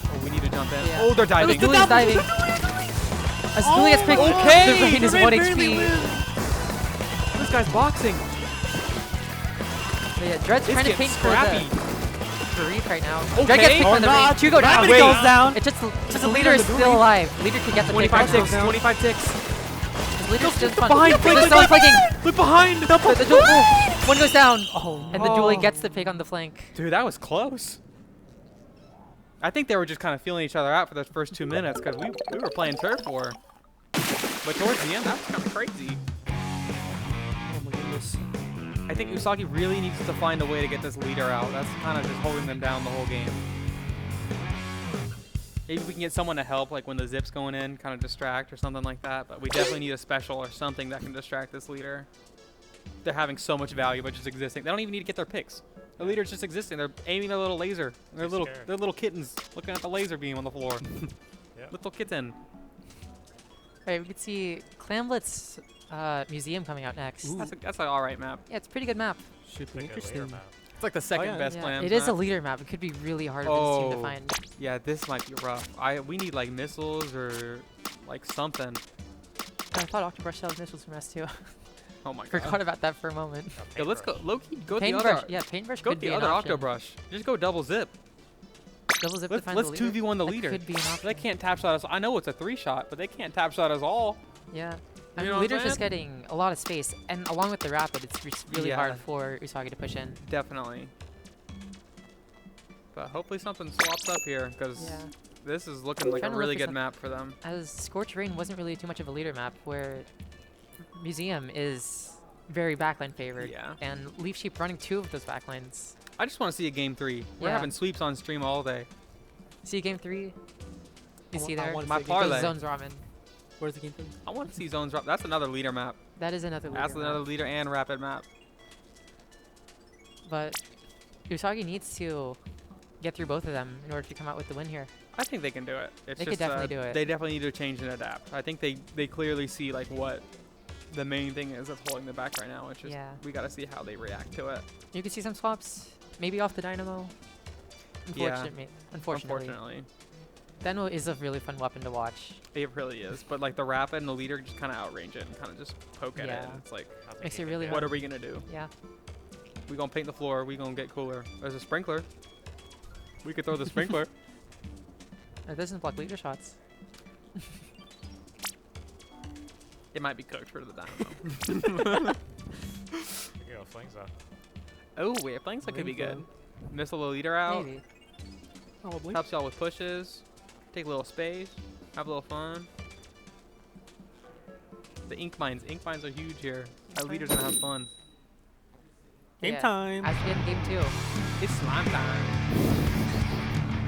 Oh, we need to jump in. Yeah. Oh, they're diving. Dooley's diving. As Dooley gets picked, okay. the rain is The 1 rain barely HP. wins. This guy's boxing. But yeah, Dread's This trying to gets ping for scrappy. the Reef right now. Okay. Dread gets picked Or from the not. Reef. 2 go down. Rapid Wait. goes down. It's just Just the a leader leader is on the still Dooley. alive. Leader can get the pick 25 right ticks. now. 25 ticks. The leader's still fun. Behind. They're still flanking. Look behind. The duel. One goes down. Oh, And the Dooley gets the pick on the flank. Dude, that was close. I think they were just kind of feeling each other out for those first 2 minutes because we were playing turf war. But towards the end, that was kind of crazy. Oh my goodness. I think Usagi really needs to find a way to get this leader out. That's kind of just holding them down the whole game. Maybe we can get someone to help, like when the zip's going in, kind of distract or something like that. But we definitely need a special or something that can distract this leader. They're having so much value by just existing. They don't even need to get their picks. The leader's just existing. They're aiming their little laser. They're little, scared. they're little kittens looking at the laser beam on the floor. Yeah. Little kitten. Alright, we can see Clamlet's museum coming out next. That's an alright map. Yeah, it's a pretty good map. Should be Like a layer interesting. map. It's like the second yeah. best Yeah, clams it is a map. leader map. It could be really hard for this team to Oh. find. Yeah, this might be rough. We need like missiles or like something. I thought Octobrush sells missiles from S2. Oh my god. Forgot about that for a moment. Yeah, let's go. Loki, go the Paintbrush, other. yeah, Paintbrush Go could the be other an option. Octobrush. Just go double zip. Double zip to Let's find let's the leader. 2v1 the That leader. could be an option. They can't tap shot us. I know it's a 3-shot, but they can't tap shot us all. Yeah. I You mean, know what I'm leader's just saying? getting a lot of space, and along with the rapid, it's really Yeah. hard for Usagi to push in. Definitely. But hopefully something swaps up here, because Yeah. this is looking like a Trying to look really for good some- map for them. As Scorch Rain wasn't really too much of a leader map, where Museum is very backline favored, Yeah. and Leaf Sheep running 2 of those backlines. I just want to see a game 3. We're Yeah. having sweeps on stream all day. See game 3? You see I there? wanna My see a game parlay. Zones Ramen. Where's the game thing? I want to see zones drop. That's another leader map. That is another leader That's another map. leader and rapid map. But Usagi needs to get through both of them in order to come out with the win here. I think they can do it. It's They could just, definitely do it. They definitely need to change and adapt. I think they clearly see like what the main thing is that's holding them back right now. It's just Yeah. we got to see how they react to it. You can see some swaps, maybe off the Dynamo. Yeah. Unfortunately. Dynamo is a really fun weapon to watch. It really is. But like the rapid and the leader just kind of outrange it and kind of just poke at it. Yeah. And it's like, Nothing Makes you it can really do. what are we gonna do? Yeah. We gonna paint the floor? We gonna get cooler? There's a sprinkler. We could throw the sprinkler. It doesn't block leader shots. It might be cooked for the dynamo. You go flings up. Oh, wait, flanks that could be good. Flamethrower. Missile the leader out. Maybe. Probably. Helps y'all with pushes. Take a little space. Have a little fun. The ink mines. Ink mines are huge here. Our leader's gonna have fun. Game Yeah. time. As we get in game 2, It's slime time.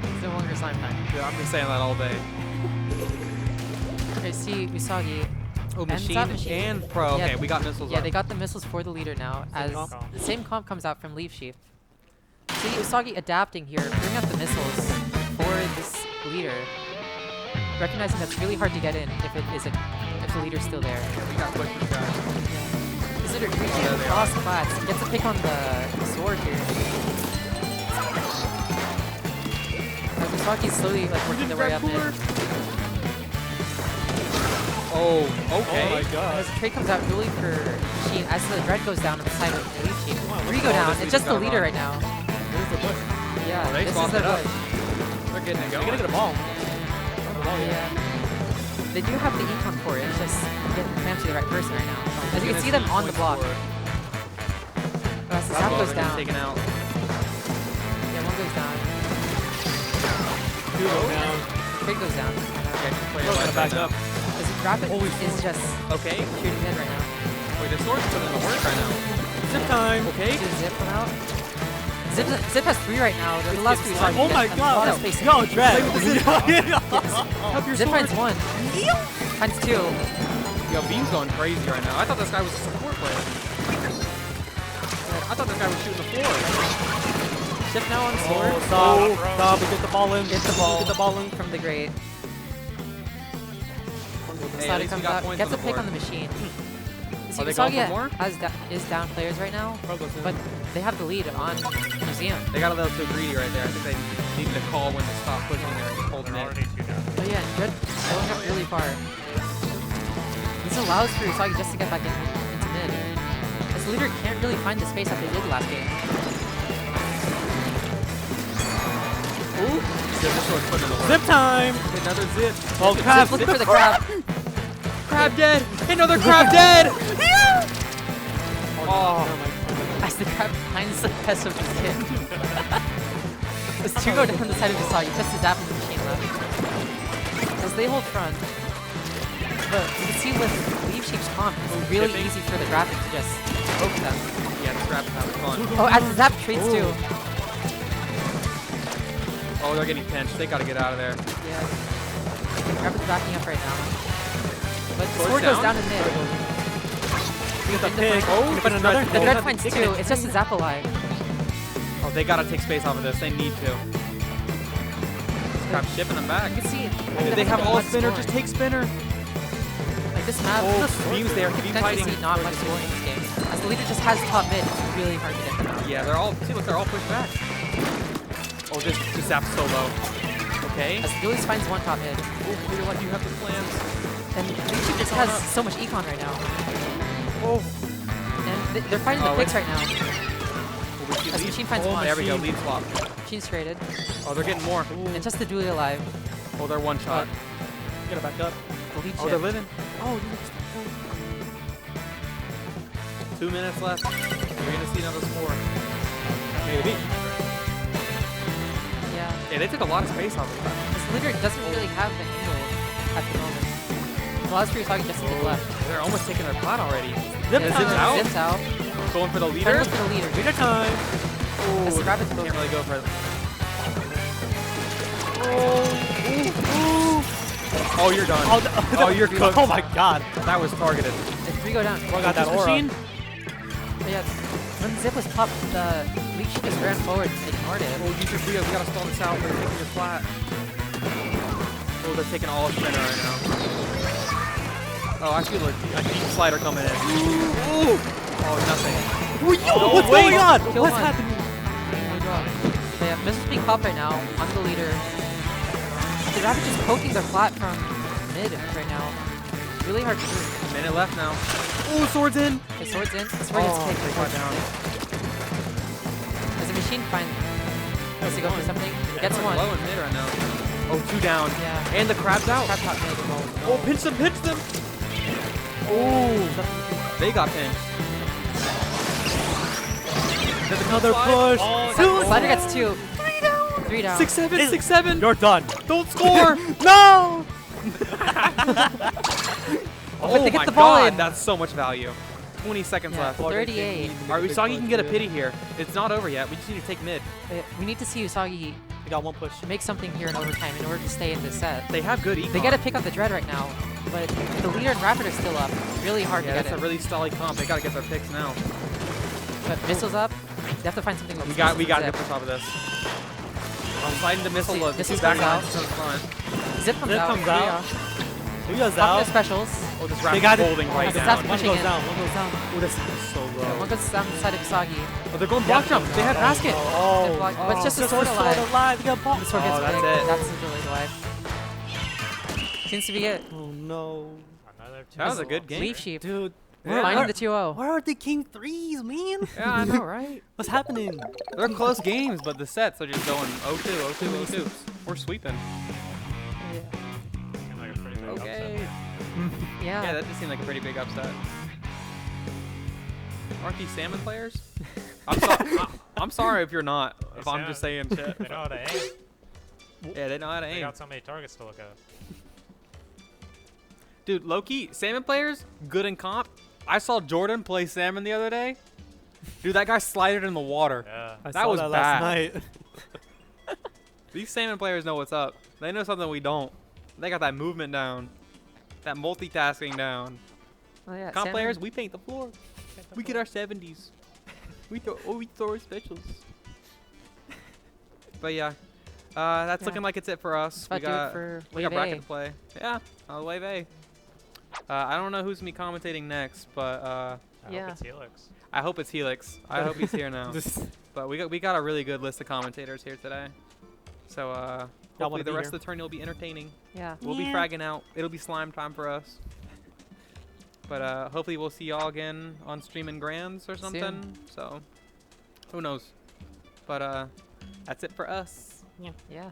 it's no longer slime time. Yeah, I've been saying that all day. I see Usagi. Oh, And machine, submachine. and pro. Yeah, Okay, we got missiles Yeah, up. they got the missiles for the leader now. As comp. the same comp comes out from Leaf Sheep. See Usagi adapting here, bring out the missiles for this leader, recognizing that's really hard to get in if if the leader's still there. We got pushes, guys. This leader reaching there they across the flats, gets a pick on the sword here. As Usagi's slowly like working their way up mid. Oh, Oh okay. my god. As the trade comes out really for Machine, as the red goes down on the side of the Leaf Sheep. Wow, Three look go at all down, this it's just the leader's leader got right now. Where's the bush? Yeah, Oh, they this is swapped the it up. push. They're getting it They're going. gonna get a ball. The ball, yeah. Yeah. They do have the econ for it, it's just getting clamps to the right person right now. As you can see them on the block. Oh, as the zap goes down. Taken out. Yeah, one goes down. Two go down. Trade goes down. Yeah, just play Throw it gonna right back now. up. As Rapid Holy is sword. just Okay. shooting in right now. Wait, the sword's putting in the work right now. Zip time. Okay. See the Zip come out. Zip has 3 right now. The last 3 Oh my a lot of god. space. Yo, Dredd. Help your Zip finds 1. Finds 2. Yo, Beam's going crazy right now. I thought this guy was a support player. I thought this guy was shooting the floor. Zip now on sword. Oh, stop. Stop. Get the ball in. Get the ball. Get the ball in. From the grate. Hey, at Slide least we comes got out, points gets on a the pick board. on the machine. See, Are they going Usagi for more? is down players right now, but they have the lead on Museum. They got a little too greedy right there. I think they needed to call when to stop pushing there and just holding They're it. already 2 down. Oh yeah, Judd going up really far. This allows for Usagi just to get back into mid. As the leader can't really find the space that they did last game. Ooh. Zip sword putting in the work. Zip time. Another zip. Oh, crap. Zip looking for the crab. Crab dead. Another crab dead. Oh. As the crab finds the best of his kit. As 2 go down the side of Usagi, just as happened to the machine left. As they hold front. But you can see with Leaf Sheep's comp, it's really Dipping. easy for the graphic to just poke them. Yeah, the crab's having fun. Oh, as the zap trades too. Oh, they're getting pinched. They gotta get out of there. Yeah. Rapid's backing up right now. But the Sword sword goes down? down in mid. Get the Into pick. front. Oh, you find another. The red finds 2. It's just a zap alive. Oh, Oh, they gotta take space off of this. They need to. Crap, shipping them back. You can see it. They have all spinner. scoring. Just take spinner. Like this map, Oh, the Beam's there. you Beam can actually fighting. see not much scoring in this game. As the leader just has top mid, it's really hard to get them out. Yeah, they're all. See, look, they're all pushed back. Oh, this zap's so low. Okay. As the duelist finds one top mid. Oh, you're lucky you have the plans. And Leadership just has so much econ right now. Oh. And they're fighting the picks right now. As Machine finds one. There we go. Lead swap. Machine's traded. Oh, they're getting more. And just the duelie alive. Oh, they're one shot. Gotta back up. The lead Oh, they're shift. living. Oh, 2 minutes left. We're gonna see another score. Maybe. Yeah. Yeah, they took a lot of space off of that. This leader doesn't really have the angle at the moment. The last three talking just to the left. They're almost taking their pot already. Zip Yeah, Zips out. Zips out. Going for the Trying leader. to look for the leader. leader time. As the rabbit's Can't moving. really go for it. Oh, you're done. Oh, you're cooked. Oh my god. That was targeted. If three go down. I got that This aura. machine? But yeah, when Zip was popped, the leech just ran forward and ignored it. Oh, use your Booyah. We gotta stall this out. They're taking your flat. Oh, they're taking all of spinner right now. Oh, I feel a deep slider coming in. Ooh. Oh, nothing. Yo, what's going on? Kill What's one. happening? But yeah, Missile's being popped right now on the leader. The rabbit just poking their flat from mid right now. Really hard to do. Minute left now. Oh, swords in. Okay, swords in. The sword gets Oh, kicked. they got down. As the machine has to go for something. Gets Everyone's one. low in mid right now. Oh, 2 down. Yeah. And the crab's out. Crab top mid. Oh, pinch them, pinch them. Oh, they got pinched. There's Another slide. push. Oh, Slider gets two. Three down. 6-7, 6-7. You're done. Don't score. No! Oh they get my the ball god, in. that's so much value. 20 seconds Yeah, left. 38. Alright, Usagi can get a pity here. It's not over yet. We just need to take mid. We need to see Usagi I got one push. make something here in overtime in order to stay in this set. They have good econ. They gotta pick up the Dread right now, but the leader and Rapid are still up. Really hard Yeah, to that's get a it. really stolly comp. They gotta get their picks now. But Missile's up. They have to find something. We gotta get on top of this. I'm sliding the missile. See, The missile two back comes out. lines to the front. Zip comes Zip out. comes out. He goes Pop their out. specials. Oh, this They rapid's got it. holding right As the down. staff's One pushing goes in. down. One goes down. Oh, this is so One low. goes down the side of Usagi. Oh, they're going block jump. They have basket. They Oh, block- but it's just a the sword alive. alive. You got The sword gets Oh, that's big. it. That's the delayed alive. Seems to be it. Oh no. Another That was a two good game. Leaf Sheep. Dude. Yeah. Finding the 2-0. Where are the king threes, man? Yeah, I know, right? What's happening? They're close games, but the sets are just going 0-2, 0-2, 0-2. We're sweeping. Seemed like a pretty big Okay. Yeah. Yeah, that just seemed like a pretty big upset. Aren't these salmon players? I'm sorry if you're not. If I'm just saying shit. upset. They know how to aim. Yeah, they know how to They aim. got so many targets to look at. Dude, low-key, salmon players, good in comp. I saw Jordan play salmon the other day. Dude, that guy slided in the water. Yeah. I That saw was that bad. last night. These salmon players know what's up. They know something we don't. They got that movement down. That multitasking down. Oh, yeah. Comp Salmon- players, we paint the floor. We get our 70s. We throw our specials. But yeah, that's Yeah. looking like it's it for us. That's about to do it for we got Wave A. bracket to play. Yeah, Wave A. I don't know who's gonna be commentating next, but I Yeah. hope it's Helix. I hope it's Helix. I hope he's here now. But we got a really good list of commentators here today. So hopefully wanna the be rest here? of the turn will be entertaining. Yeah. We'll be fragging out. It'll be slime time for us. But hopefully we'll see y'all again on stream in Grands or something. So who knows? But that's it for us. Yeah.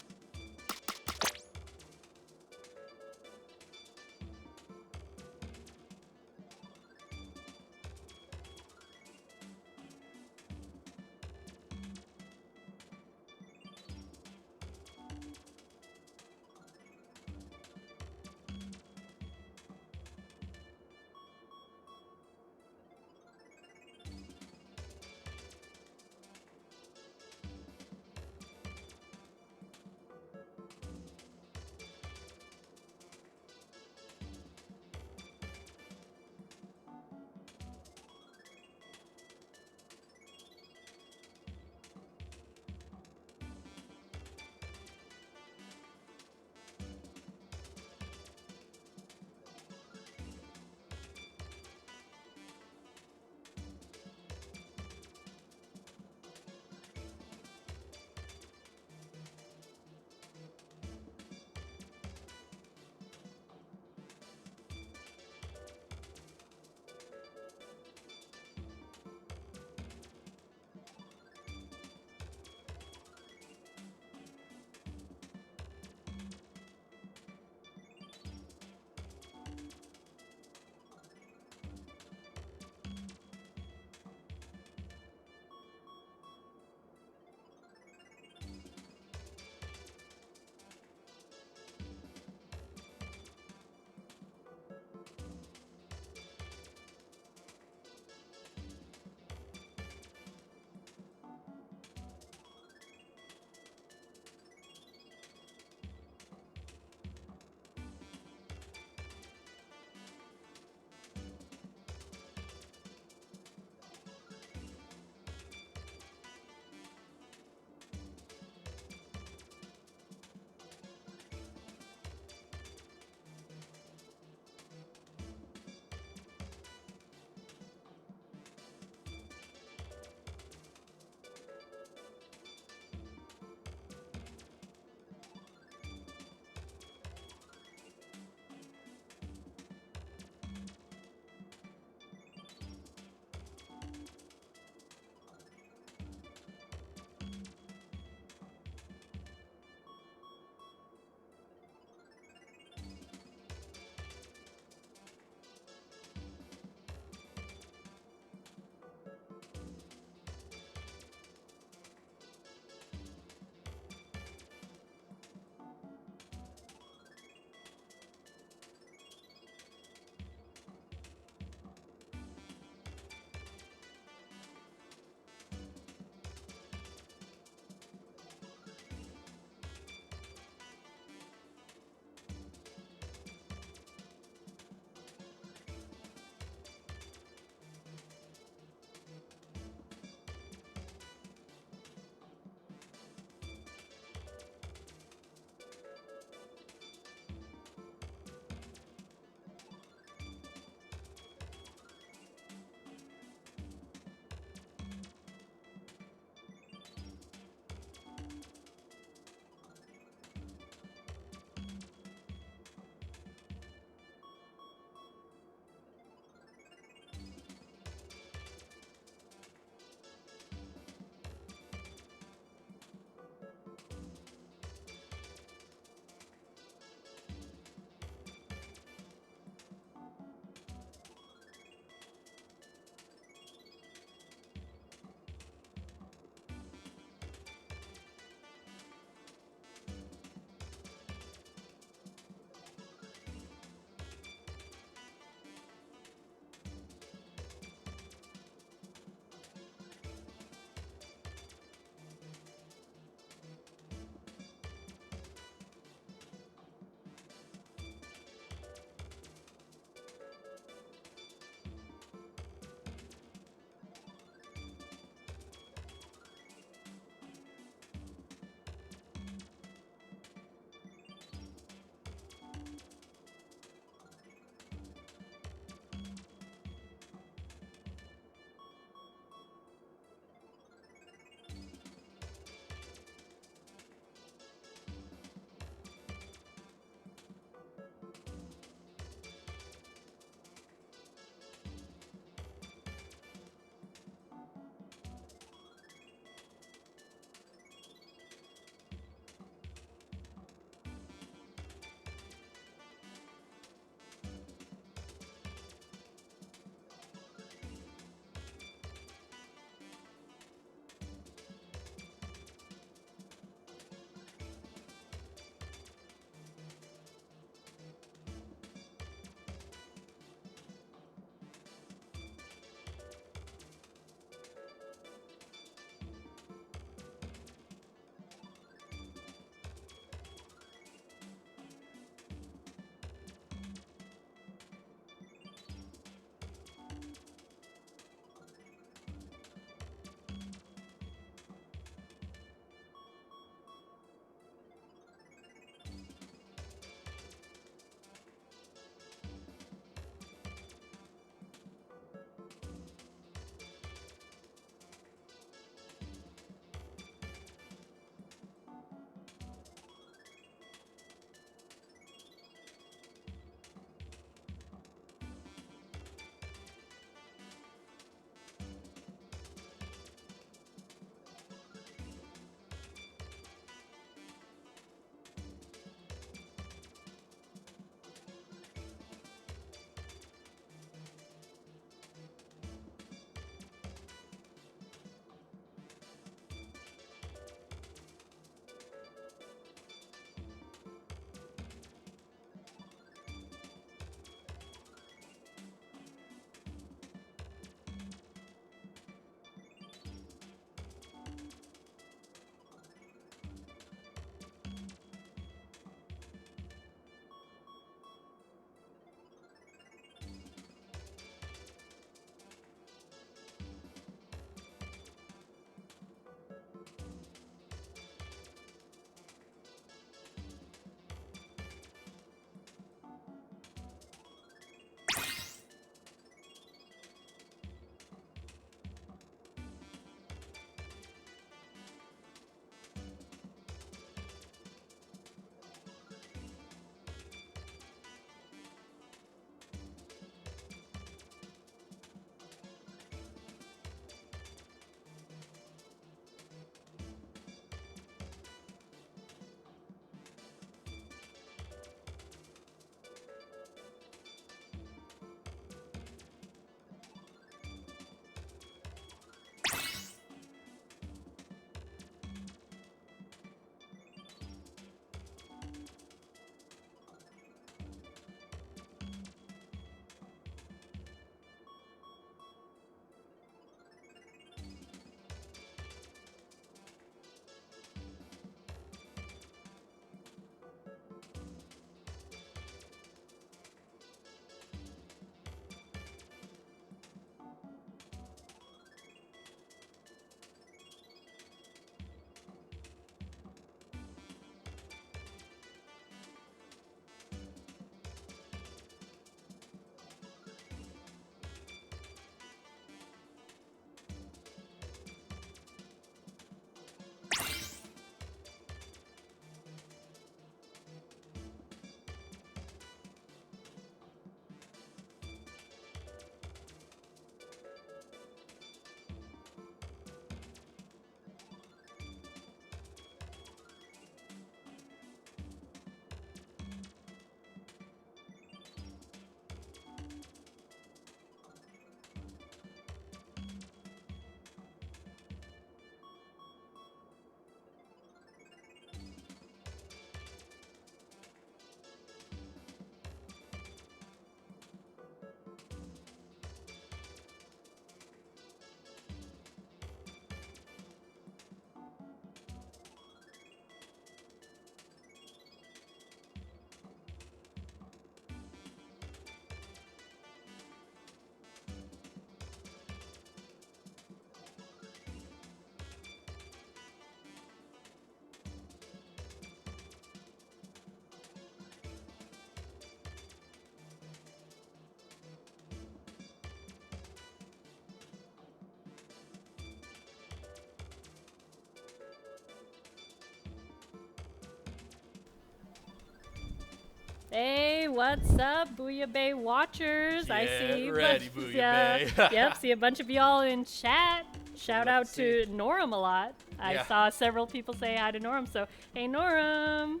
Hey, what's up, Booyah Bay watchers? I see a ready, bunch- Booyah yeah, Bay. yep, see a bunch of y'all in chat. Shout out Let's to Norum a lot. I Yeah. saw several people say hi to Norum, so hey Norum.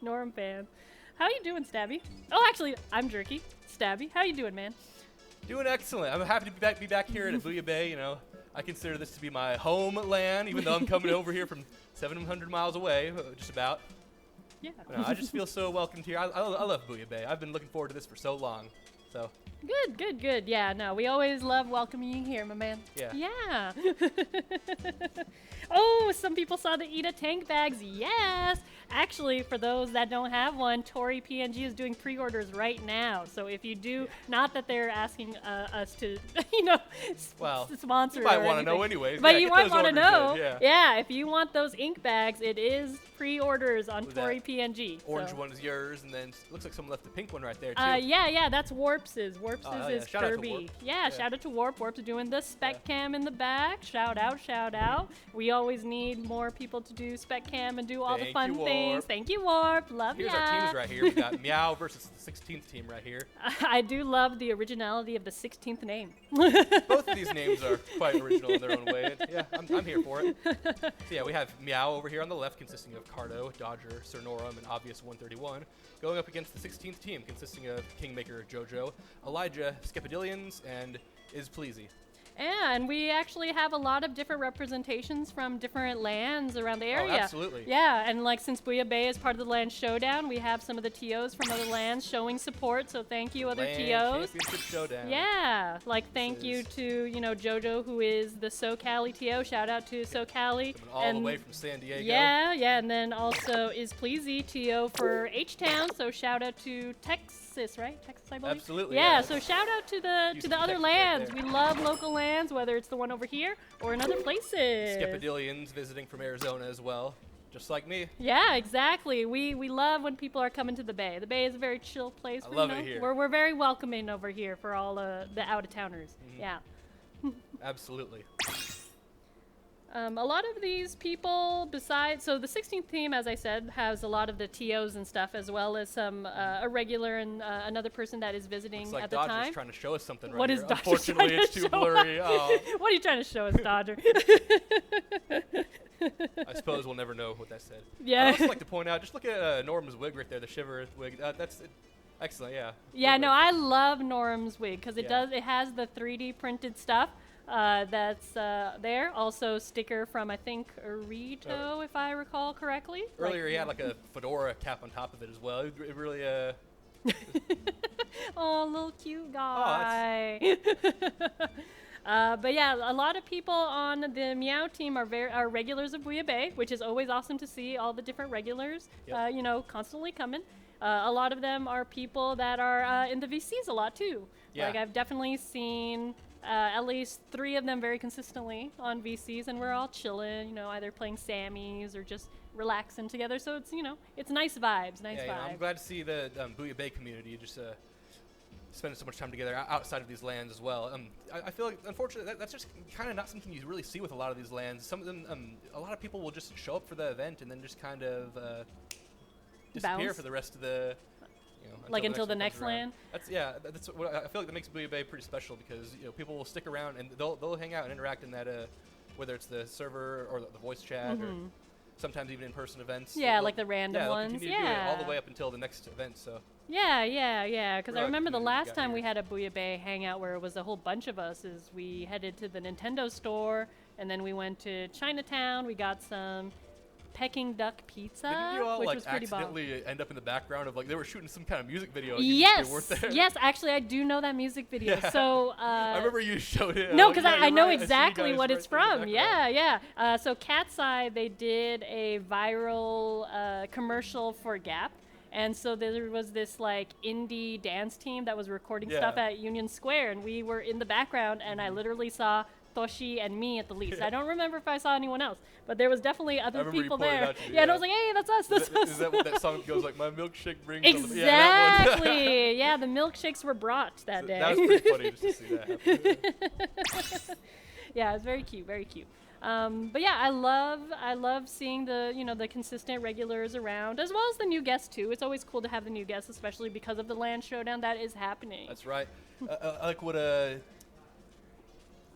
Norum fan. How you doing, Stabby? Oh, actually, I'm Jerky. Stabby, how you doing, man? Doing excellent. I'm happy to be back here at Booyah Bay. You know, I consider this to be my homeland, even though I'm coming over here from 700 miles away, just about. Yeah. You know, I just feel so welcomed here. I love Booyah Bay. I've been looking forward to this for so long. So Good, good, good. Yeah, no, we always love welcoming you here, my man. Yeah. Yeah. Oh, some people saw the Ida tank bags. Yes. Actually, for those that don't have one, Tori PNG is doing pre-orders right now. So if you do, not that they're asking us to, Well, sponsor. you might or want to know anything. anyways. But Yeah, you get might those want to orders know. in, yeah. If you want those ink bags, it is pre-orders on With that Tori PNG. Orange so. one is yours, and then looks like someone left the pink one right there too. Yeah, that's Warps's. Warps's Oh, yeah. is Shout out to Kirby. Warp. Yeah, Yeah. shout out to Warp. Warp's doing the spec cam in the back. Shout out, shout out. We always need more people to do spec cam and do all the Thank fun you, things. Warp. Thank you, Warp. Love Here's ya. our teams right here. We got Meow versus the 16th team right here. I do love the originality of the 16th name. Both of these names are quite original in their own way. And yeah, I'm here for it. So yeah, we have Meow over here on the left, consisting of Cardo, Dodger, Cernorum, and Obvious 131, going up against the 16th team, consisting of Kingmaker, Jojo, Elijah, Skepidillions, and Is Pleasy. Yeah, and we actually have a lot of different representations from different lands around the area. absolutely. Yeah, and like since Booyah Bay is part of the Land Showdown, we have some of the TOs from other lands showing support, so thank you, other Land TOs. Championship Showdown. Yeah, like thank This you is- to, Jojo, who is the SoCali TO. Shout out to SoCali. Coming all the way from San Diego. Yeah, and then also is Pleasy TO for H-Town, so shout out to Texas, right? Texas, I believe. Absolutely, Yeah, yeah. so shout out to the Houston, other Texas right lands. there. We love local lands, whether it's the one over here or in other places. Skepidillions visiting from Arizona as well, just like me. Yeah, exactly. We love when people are coming to the Bay. The Bay is a very chill place. I love it here. We're very welcoming over here for all the out-of-towners. Mm-hmm. Yeah. Absolutely. A lot of these people, besides, so the 16th team, as I said, has a lot of the TOs and stuff, as well as some a regular and another person that is visiting Looks like at the Dodger's time. trying to show us something right What here. is Dodger Unfortunately, trying it's to too show blurry. us? Oh, What are you trying to show us, Dodger? I suppose we'll never know what that said. Yeah. I'd also like to point out, just look at Norm's wig right there, the Shiver wig. That's excellent, yeah. Yeah, Wig no, wig. I love Norm's wig because Yeah. it has the 3D printed stuff that's there. Also sticker from, I think, Arito, if I recall correctly. Earlier, he had like a fedora cap on top of it as well. It really, Oh, little cute Oh, guy. But yeah, a lot of people on the Meow team are regulars of Booyah Bay, which is always awesome to see all the different regulars, Yep. constantly coming. A lot of them are people that are in the VCs a lot too. Yeah. Like I've definitely seen at least 3 of them very consistently on VCs, and we're all chilling, either playing Sammys or just relaxing together. So it's, it's nice vibes, nice yeah, vibes. I'm glad to see the Booyah Bay community just spending so much time together outside of these lands as well. I feel like, unfortunately, that's just kind of not something you really see with a lot of these lands. Some of them, a lot of people will just show up for the event and then just kind of disappear Bounce? for the rest of the, Until the one next comes around. land? That's what I feel like that makes Booyah Bay pretty special, because people will stick around and they'll hang out and interact in that whether it's the server or the voice chat or sometimes even in-person events. Mm-hmm. Yeah, They'll- like the random they'll ones. continue to do it all the Yeah. way up until the next event. So Yeah. Because I Really remember the community last got time here. we had a Booyah Bay hangout where it was a whole bunch of us. Is we headed to the Nintendo store, and then we went to Chinatown. We got some Peking duck pizza, didn't you all which like was pretty bomb. accidentally end up in the background of like they were shooting some kind of music video? Yes, they weren't there. yes. Actually, I do know that music video. Yeah. So I remember you showed it. no, like, because yeah, I you're know right. I see you exactly guys what right it's there in the from. background. Yeah. So Cat's Eye, they did a viral commercial for Gap. And so there was this like indie dance team that was recording stuff Yeah. at Union Square, and we were in the background, and I literally saw Toshi and me at the least. I don't remember if I saw anyone else, but there was definitely other remember you people pointed there. out to me, Yeah, and I yeah. was like, hey, that's us, that's us. Is that what that song goes like? My milkshake brings. on the-" Yeah, that one. Exactly. Yeah, the milkshakes were brought that day. That was pretty funny just to see that happen. Yeah, it's very cute, very cute. But yeah, I love seeing the the consistent regulars around, as well as the new guests too. It's always cool to have the new guests, especially because of the land showdown that is happening. That's right. I like what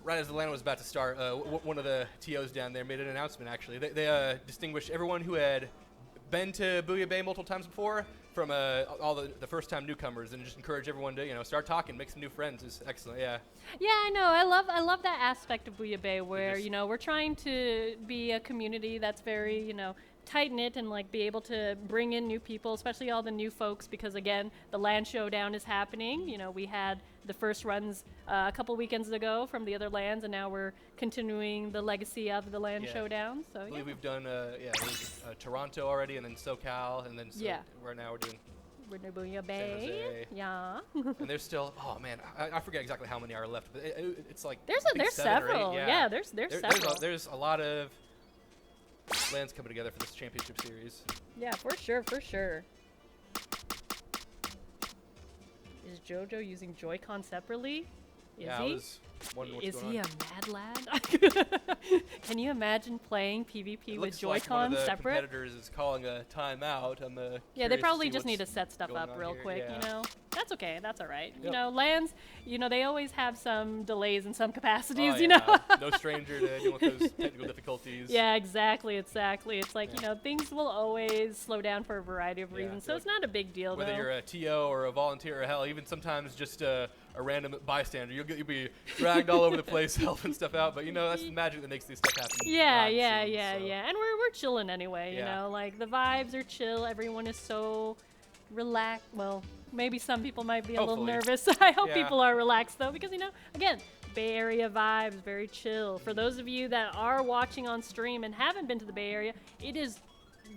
right as the land was about to start, one of the TOs down there made an announcement. Actually, they distinguished everyone who had been to Booyah Bay multiple times before from all the first-time newcomers, and just encourage everyone to start talking, make some new friends. Is excellent. Yeah. Yeah, I know. I love that aspect of Booyah Bay where we're trying to be a community that's very tight-knit and like be able to bring in new people, especially all the new folks, because again, the land showdown is happening. We had the first runs a couple weekends ago from the other lands, and now we're continuing the legacy of the land showdown. So I believe we've done Toronto already, and then SoCal, and then right now we're doing Booyah Bay. San Jose. Yeah. And there's still, oh man, I forget exactly how many are left, but it's like there's I think 7 or 8. several. Yeah, there's several. There's a lot of lands coming together for this championship series. Yeah, for sure. Is JoJo using Joy-Con separately? Is I he? was wondering what's Is going he on. a mad lad? Can you imagine playing PvP It with looks like one Joy-Con of the separate? competitors is calling a timeout. I'm Yeah, they curious probably see just need to what's set stuff going up on real here. quick, Yeah. That's okay, that's all right. Yep. Lands, they always have some delays in some capacities, Oh, yeah. No stranger to dealing with those technical difficulties. Yeah, exactly. It's like, things will always slow down for a variety of reasons, so like it's not a big deal, Whether though. you're a TO or a volunteer or hell, even sometimes just a random bystander, you'll be dragged all over the place helping stuff out. But that's the magic that makes these stuff happen. Yeah. behind the scenes, so. And we're chilling anyway, Yeah. like the vibes are chill. Everyone is so relaxed. Well, maybe some people might be a little Hopefully. nervous. I hope Yeah. people are relaxed though, because again, Bay Area vibes, very chill. For those of you that are watching on stream and haven't been to the Bay Area, it is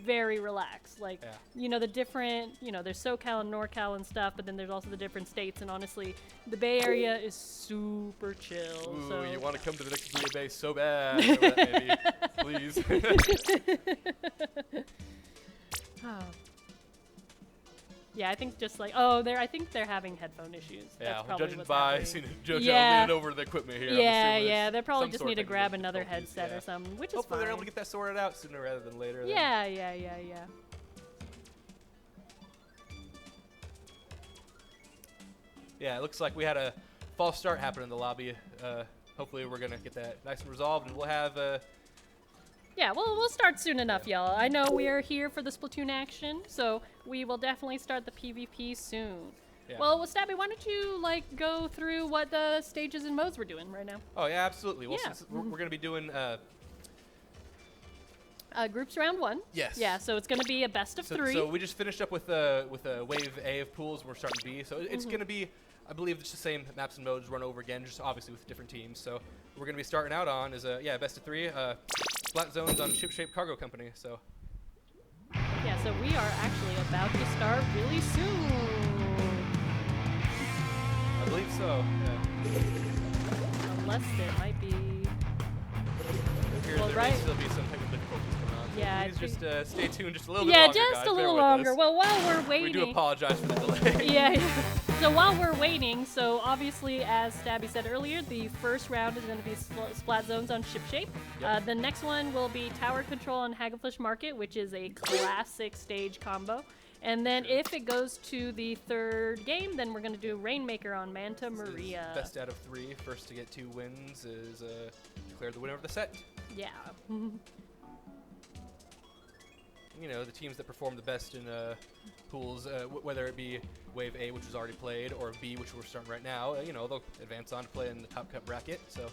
very relaxed. Like, the different, there's SoCal and NorCal and stuff, but then there's also the different states. And honestly, the Bay Area is super chill. Ooh, so you want to come to the next Booyah Bay so bad. Whatever that may be. Please. Oh. Yeah, I think just like, I think they're having headphone issues. Yeah, That's probably judging what's by happening. seeing JoJo Yeah. leaning over the equipment here. I'm Yeah, assuming they there's probably some just sort need to of grab technical another difficulties, headset yeah. or something, which is Hopefully fine. they're able to get that sorted out sooner rather than later. then. Yeah. Yeah, it looks like we had a false start happen in the lobby. Hopefully we're going to get that nice and resolved, and we'll have... Yeah, we'll start soon enough, y'all. I know we are here for the Splatoon action, so we will definitely start the PvP soon. Yeah. Well, Stabby, why don't you go through what the stages and modes we're doing right now? Oh, yeah, absolutely. Well, Yeah. since we're going to be doing... Groups round 1. Yes. Yeah, so it's going to be a best of 3. So we just finished up with a wave A of pools, and we're starting B. So it's going to be, I believe, just the same maps and modes run over again, just obviously with different teams. So we're going to be starting out on is a best of 3, flat zones on Ship Cargo Company. So Yeah, so we are actually about to start really soon. I believe so. Yeah. Unless there might be... It appears Well, there right. may still be some technical difficulties going on. So Yeah, I please just stay tuned just a little Yeah, bit longer, just guys. a Bear little with longer. us. Well, while we're waiting... We do apologize for the delay. Yeah. So while we're waiting, so obviously, as Stabby said earlier, the first round is going to be Splat Zones on Ship Shape. Yep. The next one will be Tower Control on Hagelfish Market, which is a classic stage combo. And then if it goes to the third game, then we're going to do Rainmaker on Manta This is Maria. best out of 3. First to get 2 wins is declared the winner of the set. Yeah. The teams that perform the best in pools, whether it be Wave A, which was already played, or B, which we're starting right now, they'll advance on to play in the top cut bracket. So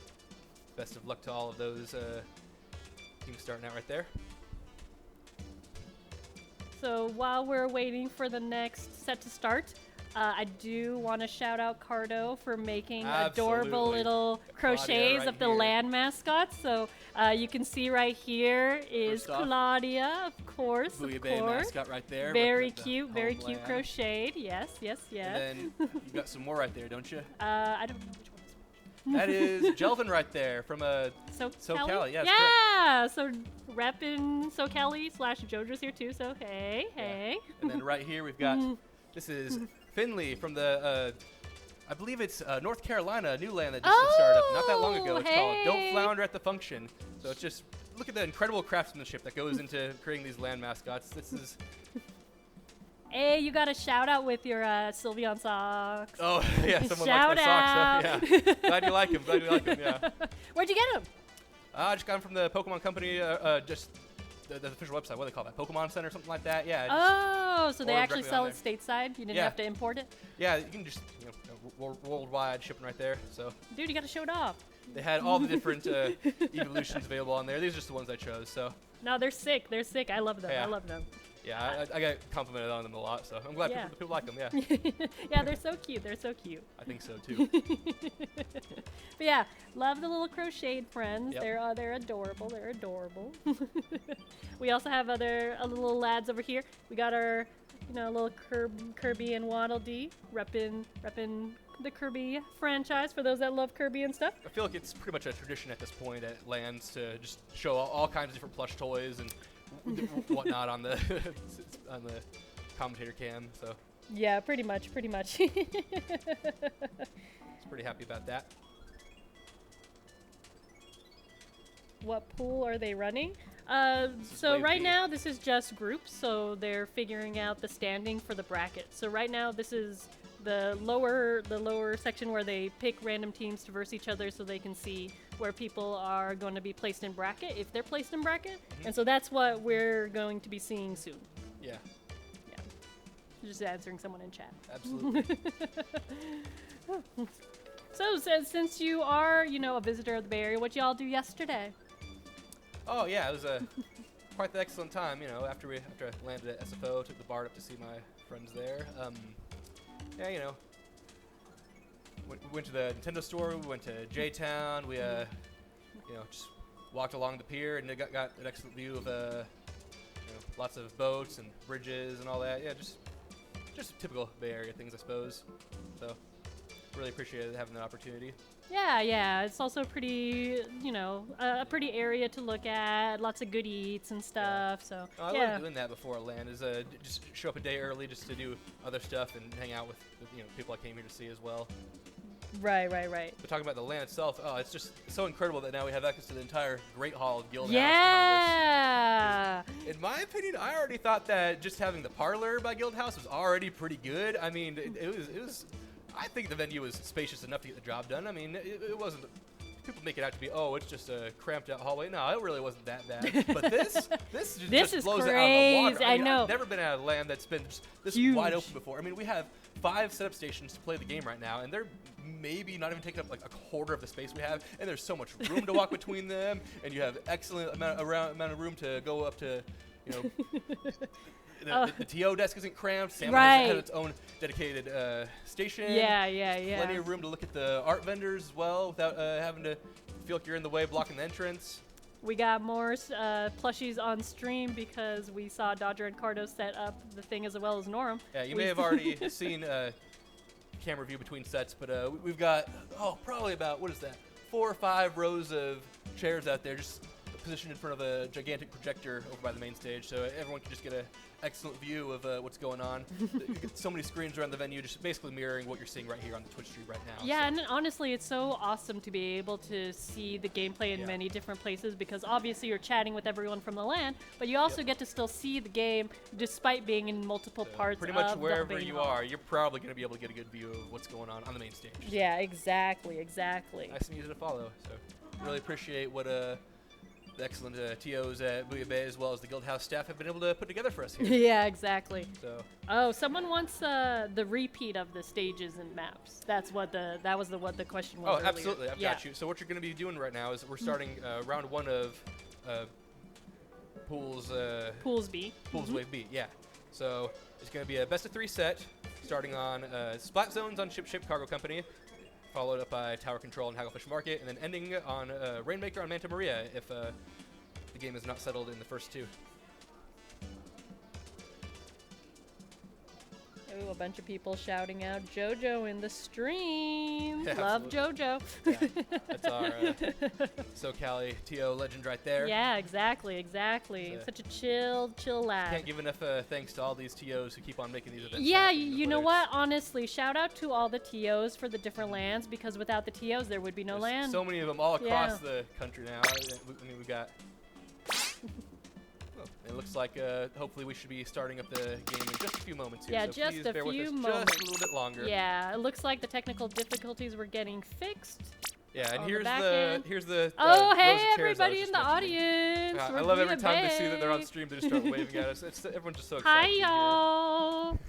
best of luck to all of those teams starting out right there. So while we're waiting for the next set to start, I do want to shout out Cardo for making adorable Absolutely. little Claudia crochets right of the here. land mascots. So you can see right here is First off, Claudia, of course. Booyah Bay mascot right there. Very with the cute, very cute homeland. crocheted. Yes, yes, yes. And then you got some more right there, don't you? I don't know which one is That is Jelvin right there from SoCal, yeah, that's yeah, so reppin' SoCali/JoJo's here too, so hey. And then right here we've got, this is Finley from the, I believe it's North Carolina, a new land that just started up not that long ago. It's called Don't hey. Flounder at the Function. So it's just look at the incredible craftsmanship that goes into creating these land mascots. This is. Hey, you got a shout out with your Sylveon socks. Oh yeah, someone Shout likes my out. socks. So, yeah, glad you like him. Glad you like him. Yeah. Where'd you get them? I just got him from the Pokemon Company. Just the official website. What do they call that? Pokemon Center, something like that. Yeah. Oh, so they order actually directly sell on it stateside? You didn't Yeah. have to import it? Yeah, you can just worldwide shipping right there. So Dude, you got to show it off. they had all the different evolutions available on there. These are just the ones I chose. So No, they're sick. They're sick. I love them. Yeah. I love them. yeah, I got complimented on them a lot. So I'm glad Yeah. people like them. Yeah, Yeah, they're so cute. They're so cute. I think so too. But yeah, love the little crocheted friends. Yep. They're adorable. They're adorable. We also have other little lads over here. We got our, little Kirby and Waddle Dee repping the Kirby franchise for those that love Kirby and stuff. I feel like it's pretty much a tradition at this point at LANs to just show all kinds of different plush toys and whatnot on the on the commentator cam. So Yeah, pretty much. it's pretty happy about that. What pool are they running? is So Wave right B. now this is just groups, so they're figuring out the standing for the bracket. So right now this is the lower section where they pick random teams to verse each other, so they can see where people are going to be placed in bracket if they're placed in bracket. And so that's what we're going to be seeing soon. Yeah, Just answering someone in chat. absolutely. So since you are, a visitor of the Bay Area, what y'all do yesterday? Oh yeah, it was quite the excellent time. After I landed at SFO, took the BART up to see my friends there. Yeah, went to the Nintendo store. We went to J-Town. We just walked along the pier and got an excellent view of lots of boats and bridges and all that. Yeah, just typical Bay Area things, I suppose. So really appreciated having that opportunity. Yeah, it's also pretty, a pretty area to look at, lots of good eats and stuff, so, I yeah. love doing that before I land. Is just show up a day early just to do other stuff and hang out with people I came here to see as well. Right. But talking about the land itself, it's just so incredible that now we have access to the entire Great Hall of Guildhouse. Yeah! In my opinion, I already thought that just having the parlor by Guildhouse was already pretty good. I mean, it was. I think the venue was spacious enough to get the job done. I mean, it wasn't. People make it out to be, it's just a cramped out hallway. No, it really wasn't that bad. But this This just is blows crazy. it out of the water. I know. I've never been at a land that's been just this Huge. wide open before. I mean, we have 5 setup stations to play the game right now, and they're maybe not even taking up like a quarter of the space we have. And there's so much room to walk between them, and you have excellent amount of room to go up to, The TO desk isn't cramped. Sam has its own dedicated station. Yeah. Plenty of room to look at the art vendors as well without having to feel like you're in the way blocking the entrance. We got more plushies on stream because we saw Dodger and Cardo set up the thing as well as Norm. Yeah, you may have already seen camera view between sets, but we've got, probably about, 4 or 5 rows of chairs out there just positioned in front of a gigantic projector over by the main stage, so everyone can just get an excellent view of what's going on. You get so many screens around the venue, just basically mirroring what you're seeing right here on the Twitch stream right now. Yeah, so. and honestly, it's so awesome to be able to see the gameplay in many different places because obviously you're chatting with everyone from the LAN, but you also get to still see the game despite being in multiple parts Pretty much of the wherever main you hall. are, you're probably going to be able to get a good view of what's going on the main stage. Yeah, exactly. Nice and easy to follow. So really appreciate what the excellent TOs at Booyah Bay as well as the Guildhouse staff have been able to put together for us here. Yeah, exactly. So Oh, someone wants the repeat of the stages and maps. That was what the question was. Oh, earlier. absolutely. I've got you. So what you're going to be doing right now is we're starting round 1 of Pools B. Wave B. Yeah. So it's going to be a best of 3 set starting on Splat Zones on Ship Cargo Company, followed up by Tower Control and Hagglefish Market, and then ending on Rainmaker on Manta Maria if the game is not settled in the first 2. Ooh, a bunch of people shouting out JoJo in the stream. Yeah, Love absolutely. JoJo. Yeah, that's our SoCal TO legend right there. Yeah, exactly, exactly. So- Such a chill lad. Can't give enough thanks to all these TOs who keep on making these events. Yeah, happen, you know whether what? it's- Honestly, shout out to all the TOs for the different lands, because without the TOs, there would be no There's land. so many of them all across Yeah. the country now. I mean, we got. Well, it looks like hopefully we should be starting up the game in just a few moments here. Yeah, so just please a bear with few us moments. just a little bit longer. Yeah, it looks like the technical difficulties were getting fixed. Yeah, and on the here's back the end. here's the. Oh, rows of hey, chairs I was everybody just in the mentioning. audience. I We're love every Booyah time they see that they're on Bay. stream, they just start waving at us. Everyone's just so excited. Hi, to be here. y'all.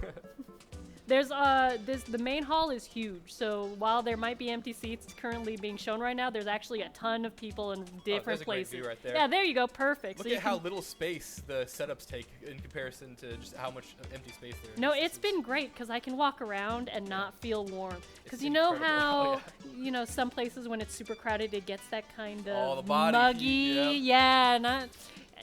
There's the main hall is huge, so while there might be empty seats currently being shown right now, there's actually a ton of people in different there's a great places. view right there. Yeah, there you go, perfect. Look so you at how can- little space the setups take in comparison to just how much empty space there is. No, This it's is- been great because I can walk around and not feel warm. Because It's you know incredible. how, Oh, you know, some places when it's super crowded, it gets that kind of Oh, the body muggy. heat, yep. Yeah, not.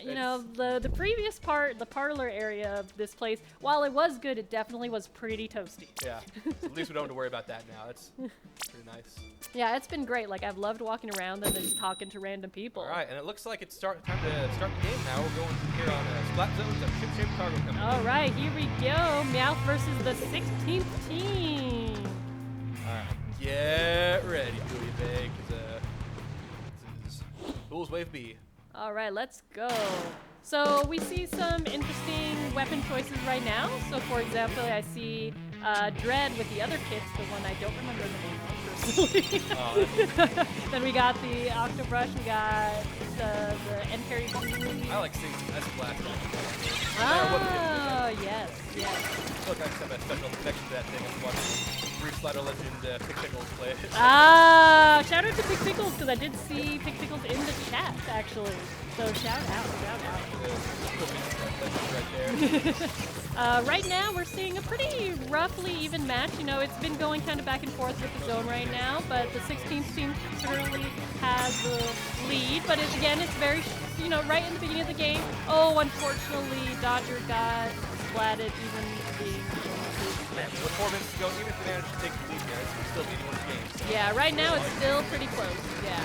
You know, the previous part, the parlor area of this place, while it was good, it definitely was pretty toasty. Yeah. So at least we don't have to worry about that now. That's pretty nice. Yeah, it's been great. Like, I've loved walking around and just talking to random people. All right, and it looks like it's time to start the game now. We're going here on Splat Zones of Ship Shape Cargo Company. All right, here we go. Meowth versus the 16th team. All right, get ready, Booyah Bay, because this is Fool's Wave B. All right, let's go. So we see some interesting weapon choices right now. So for example, I see Dread with the other kits, the one I don't remember the name of personally. Oh, Then we got the Octobrush, we got the End Parry. I like seeing as a blast. Oh, yes, yes. Look, I just have a special connection to that thing. I'm watching Bruce Slider Legend Pick Pickles play it. Ah, shout out to Pick Pickles, because I did see Pick Pickles in the chat, actually. So shout out, shout out. Right there. Right now, we're seeing a pretty roughly even match. You know, it's been going kind of back and forth with the zone right now, but the 16th team certainly has the lead. But again, it's very, you know, right in the beginning of the game. Oh, unfortunately, Dodger got splatted even being. Yeah, with 4 minutes to go, even if we manage to take the lead here, it's still leading one of the games. So. Yeah, right now it's still pretty close. Yeah.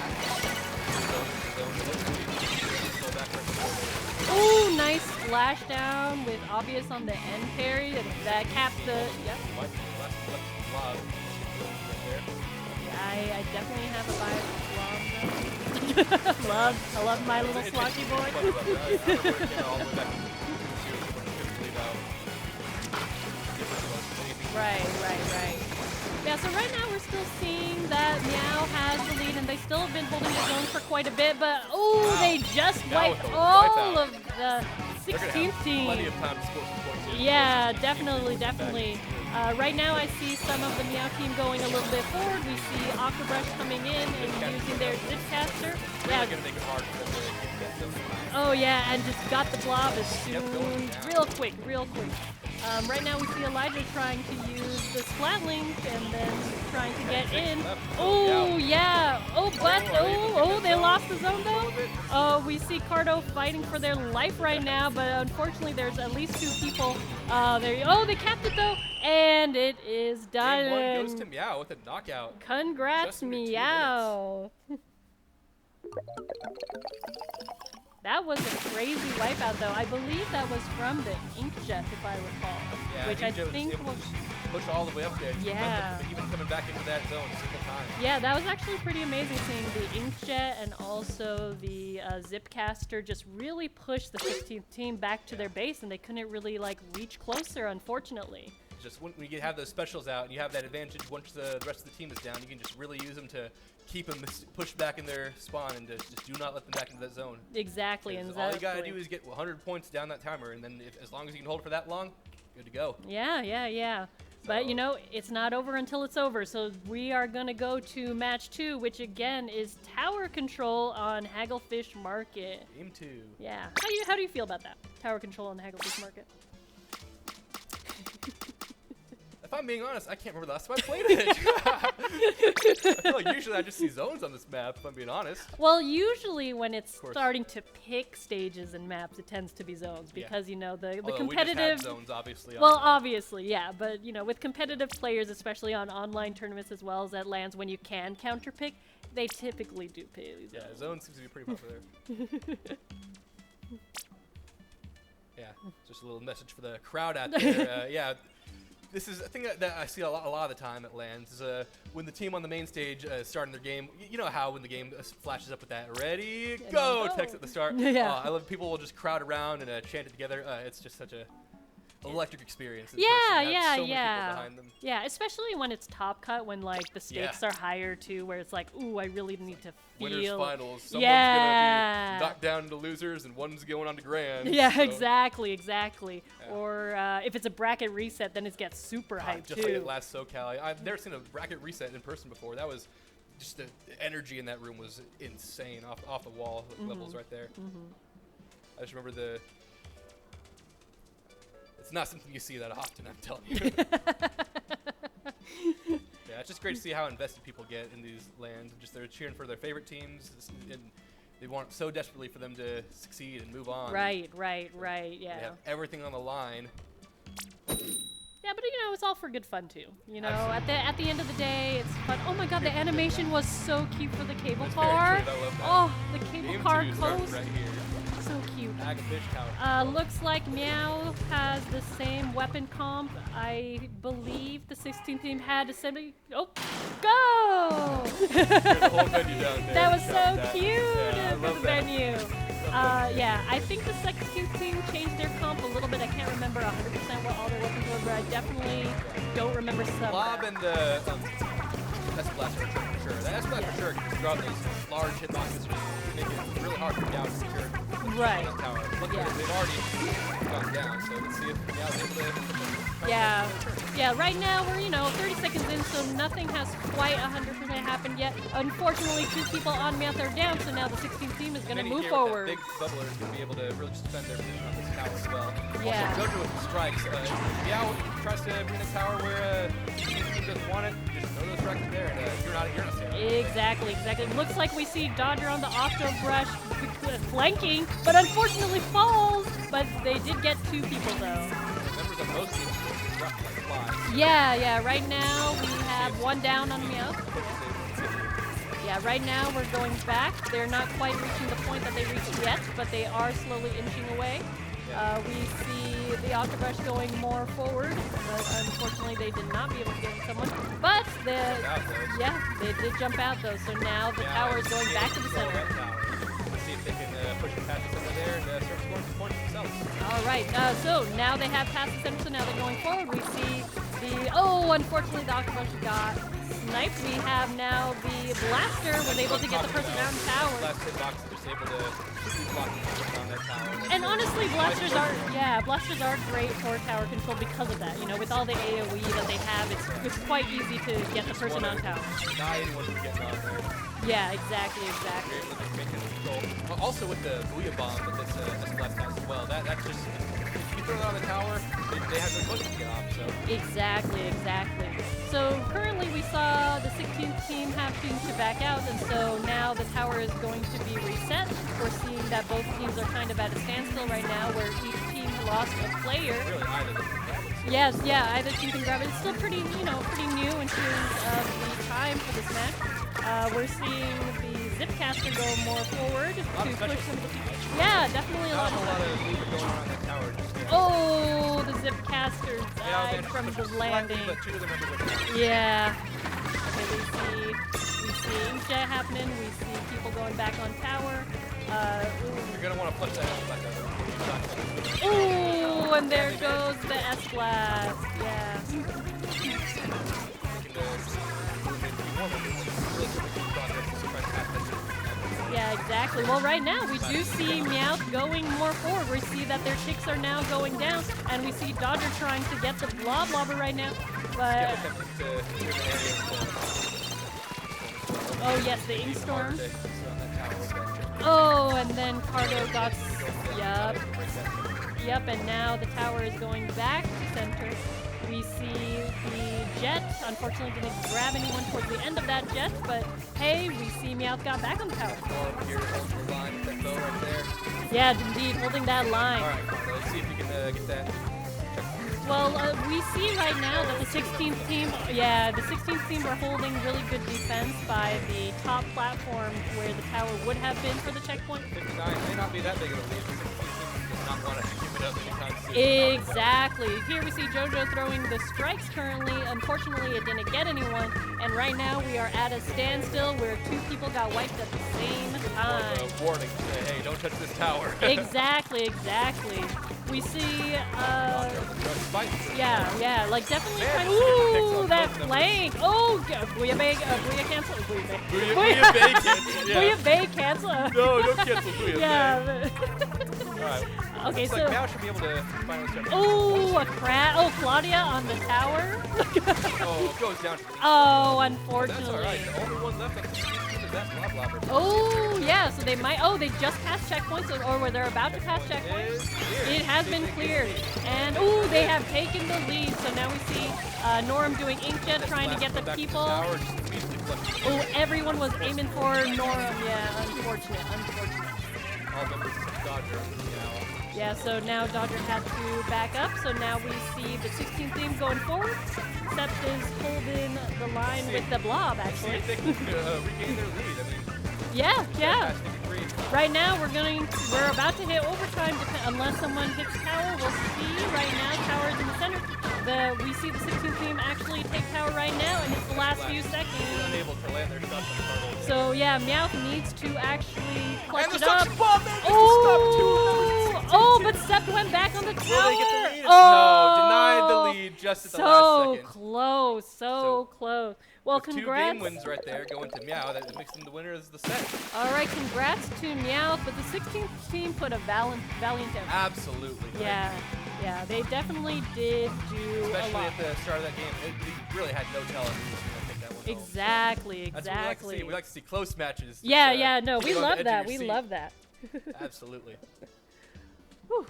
Ooh, nice splashdown with obvious on the end parry, and that capped the. Yep. Yeah, I definitely have a bias for Slom. I love my little slocky boy. Right. Yeah, so right now we're still seeing that Meow has the lead, and they still have been holding the zone for quite a bit, but Wow. they just That wiped was a all wipeout. of the 16th team. Plenty of time to score some points here. Yeah, definitely. Right now I see some of the Meow team going a little bit forward. We see Octobrush coming in and using their Zipcaster. Really Yeah. gonna make it hard for them to get them. Oh yeah, and just got the blob as soon, Yep, going down. real quick. Right now we see Elijah trying to use the splat link and then trying to get in. Oh yeah. Oh, but they lost the zone though. Oh, we see Cardo fighting for their life right now, but unfortunately there's at least 2 people. They capped it though, and it is Game 1 done. goes to Meow with a knockout. Congrats, Just under 2 Meow. That was a crazy wipeout, though. I believe that was from the Inkjet, if I recall. Yeah, which I Ninja was think able to was. push all the way up there. Yeah. Even coming back into that zone a single time. Yeah, that was actually pretty amazing seeing the Inkjet and also the Zipcaster just really push the 16th team back to their base, and they couldn't really like reach closer, unfortunately. Just when you have those specials out and you have that advantage once the rest of the team is down, you can just really use them to keep them pushed back in their spawn and just do not let them back into that zone. Exactly. 'Cause And all you gotta do is get 100 points down that timer, and then as long as you can hold it for that long, good to go. Yeah. But you know, it's not over until it's over. So we are gonna go to match 2, which again is tower control on Hagglefish Market. Game 2. Yeah. How do you feel about that? Tower control on Hagglefish Market. I'm being honest, I can't remember the last time I played it. I feel like usually I just see zones on this map, if I'm being honest. Well, usually when it's course. starting to pick stages and maps, it tends to be zones Yeah. because you know the Although competitive. we just had zones, obviously. Well, on obviously, yeah, but you know, with competitive players, especially on online tournaments as well as at LANs, when you can counterpick, they typically do pay these. yeah, zone seems to be pretty popular. Yeah, just a little message for the crowd out there. Yeah, this is a thing that I see a lot of the time at LANs. Is when the team on the main stage is starting their game. You know how when the game flashes up with that "Ready, go" text at the start. Yeah. I love people will just crowd around and chant it together. It's just such a electric experience. in Yeah, person. Have yeah, so many people yeah. behind them. Yeah, especially when it's top cut, when like the stakes are higher too, where it's like, ooh, I really need to Winners feel. finals. Someone's Yeah. gonna be knocked down to losers, and one's going on to grand. Yeah, so, exactly. Yeah. Or if it's a bracket reset, then it gets super hyped just too. like at last SoCal. I've never seen a bracket reset in person before. That was just the energy in that room was insane, off the wall levels right there. I just remember the. It's not something you see that often, I'm telling you. Yeah, it's just great to see how invested people get in these LANs. Just they're cheering for their favorite teams, and they want so desperately for them to succeed and move on. Right, yeah. They have everything on the line. Yeah, but you know, it's all for good fun too. You know, at the end of the day, it's fun. Oh my God, the animation was so cute for the cable It's very car. cute, I love that. Oh, the cable Game car 2 starts coast, right here. so cute. Bag of fish tower. Looks like Meow has the same weapon comp. I believe the 16th team had assembly. Oh, go! The whole venue down there. That was Shot so that. cute Yeah, I for the love that. venue. Yeah, I think the 16th team changed their comp a little bit. I can't remember 100% what all their weapons were, but I definitely don't remember some. Lob and the S-Blaster for sure. The S-Blaster for sure can draw those large hitboxes and just make it really hard for Meow to secure Right. the tower. Look, Yeah. they've already gone down, so let's see if Meow's able to Yeah. Yeah, right now we're, 30 seconds in, so nothing has quite 100% happened yet. Unfortunately, 2 people on Meow are down, so now the 16th team is going to move forward. Big bubbler is going to be able to really just defend their position on this tower as well. Yeah. Also, Jojo with the strikes. Meow tries to bring a tower where the team doesn't want it. Just throw those strikes there, and you're not standing. Exactly. It looks like we see Dodger on the octo brush flanking, but unfortunately falls. But they did get 2 people though. Members of most teams just drop like flies. Yeah. Right now we have 1 down on Meow. Yeah, right now we're going back. They're not quite reaching the point that they reached yet, but they are slowly inching away. We see the Octobrush going more forward, but unfortunately they did not be able to get someone. But they did jump out though, so now the tower is going back to the center. Let's see if they can push it past the center there and start scoring some points themselves. All right, so now they have passed the center, so now they're going forward. We see unfortunately the Octobrush got sniped. We have now the Blaster was able to get the person out in tower. Last hitbox is just able to keep blocking on that tower. And honestly, blasters are great for tower control because of that. With all the AoE that they have, it's quite easy to get the person on tower. Not anyone can get on there. Yeah, exactly. You're able to just make it control. Also with the Booyah bomb that this S-Blast has as well, that's just, if you throw that on the tower, they have no push to get off, so. Exactly. So currently we saw the 16th team having to back out, and so now the tower is going to be reset. We're seeing that both teams are kind of at a standstill right now, where each team lost a player. Really, either of them. Yes, either team can grab it. It's still pretty new in terms of the time for this match. We're seeing the Zipcaster go more forward to push some of the people. Yeah, definitely a lot Not a lot of movement going on that tower. Oh, the Zipcaster died from the landing. But 2 of the members are Yeah. Okay, we see Inkjet happening. We see people going back on tower. You're going to want to push that S-Blast out. Ooh, and there goes the S-Blast. Yeah. Yeah, exactly. Well, right now we do see Meowth going more forward. We see that their ticks are now going down, and we see Dodger trying to get the Blob Lobber right now. But oh yes, the Inkstorm. Oh, and then Cardo got Yup, and now the tower is going back to center. We see the jet. Unfortunately, didn't grab anyone towards the end of that jet, but hey, we see Meowth got back on the tower. Norm here holding the line with that bow right there. Yeah, indeed, holding that line. All right, Cardo, let's see if we can get that. Well, we see right now that the 16th team, the 16th team are holding really good defense by the top platform where the tower would have been for the checkpoint. 59 may not be that big of a lead. The 16th team does not want to give it up anytime soon. Exactly. Here we see JoJo throwing the strikes currently. Unfortunately, it didn't get anyone. And right now we are at a standstill where 2 people got wiped at the same time. Warning, say, hey, don't touch this tower. Exactly. We see, yeah, like definitely Man, trying. this Ooh, picks that up both flank. Oh, Booyah Bay, Booyah cancel. Booyah Bay. Booyah Bay cancel, yeah. Booyah Bay cancel. No, don't cancel Booyah Bay. Yeah. Alright. Okay, Looks so. like Meow should be able to finally start. Oh, a crab. Oh, Claudia on the tower. Oh, it goes down to the Oh, That's unfortunately. alright. The only one left on the 16th team is that Blob. Oh, yeah, so they might. Oh, they just passed checkpoints, or they're about to pass checkpoints. It has been cleared. And, ooh, they have taken the lead. So now we see Norm doing inkjet, trying to get the people. Oh, everyone was aiming for Norm. Yeah, unfortunate. All members of Dodger. Yeah, so now Dodger had to back up. So now we see the 16th team going forward. Sept is holding the line with the Blob, See actually. if they can regain their lead. I mean, Yeah. fantastic agree. Right now, we're about to hit overtime, unless someone hits tower. We'll see. Right now, tower is in the center. We see the 16th team actually take tower right now, and it's the last few seconds. Unable to land their shots on the Cardinals. So yeah, Meowth needs to actually clutch And the it up. suction bomb there gets Oh, but Sept went back on the tower. Will they get the lead? Oh, No, denied the lead just at the last so second. close, so close. Well, With congrats. 2 game wins right there going to Meow. That makes them the winner of the set. All right, congrats to Meowth, but the 16th team put a valiant effort. Absolutely. Yeah, they definitely did do a Especially lot. at the start of that game. They really had no telling who was going to take that one home. Exactly. That's what we like to see. We like to see close matches. Yeah, no, keep we you on the love edge of that. your We seat. love that. Absolutely. Whew.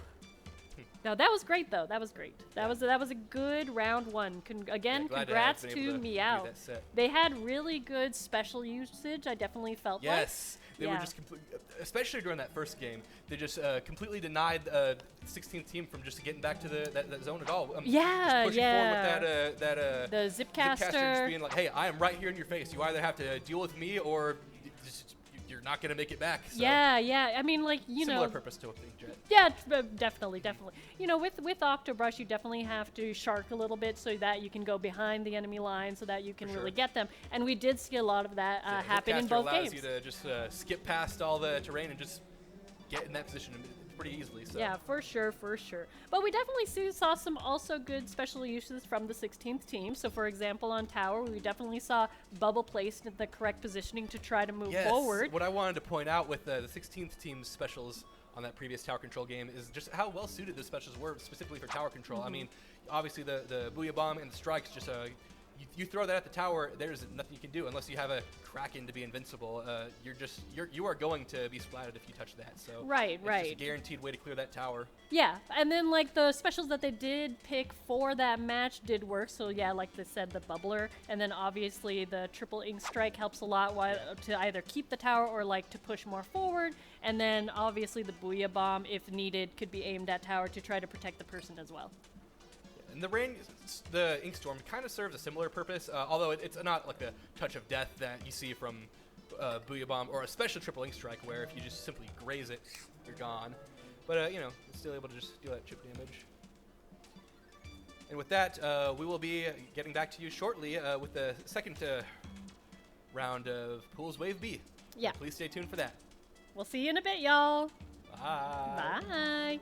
No, that was great though. That was great. That was a good round 1. Again, Glad congrats have to been able do Meow. that set. They had really good special usage. I definitely felt Yes. They were Yeah. just especially during that first game, they just completely denied the 16th team from just getting back to that zone at all. Yeah, just pushing forward with the Zipcaster Zipcaster. just being like, hey, I am right here in your face. You either have to deal with me or you're not going to make it back. So Yeah. I mean, like, similar purpose to a big jet. Yeah, definitely. With Octobrush, you definitely have to shark a little bit so that you can go behind the enemy line so that you can really get them. And we did see a lot of that happen in Zipcaster both allows games. you to just skip past all the terrain and just get in that position pretty easily. So. Yeah, for sure. But we definitely saw some also good special uses from the 16th team. So, for example, on tower, we definitely saw bubble placed in the correct positioning to try to move forward. What I wanted to point out with the 16th team's specials on that previous tower control game is just how well suited the specials were specifically for tower control. I mean, obviously the Booyah Bomb and the strikes just you throw that at the tower, there's nothing you can do unless you have a Kraken to be invincible. You are going to be splatted if you touch that. So Right. It's just a guaranteed way to clear that tower. Yeah, and then like the specials that they did pick for that match did work. So yeah, like they said, the bubbler, and then obviously the triple ink strike helps a lot to either keep the tower or like to push more forward. And then obviously the Booyah Bomb, if needed, could be aimed at tower to try to protect the person as well. And the Ink Storm kind of serves a similar purpose, although it's not like the touch of death that you see from Booyah Bomb or a special triple Ink Strike, where if you just simply graze it, you're gone. But it's still able to just do that chip damage. And with that, we will be getting back to you shortly with the second round of Pools Wave B. Yeah. So please stay tuned for that. We'll see you in a bit, y'all. Bye. Bye.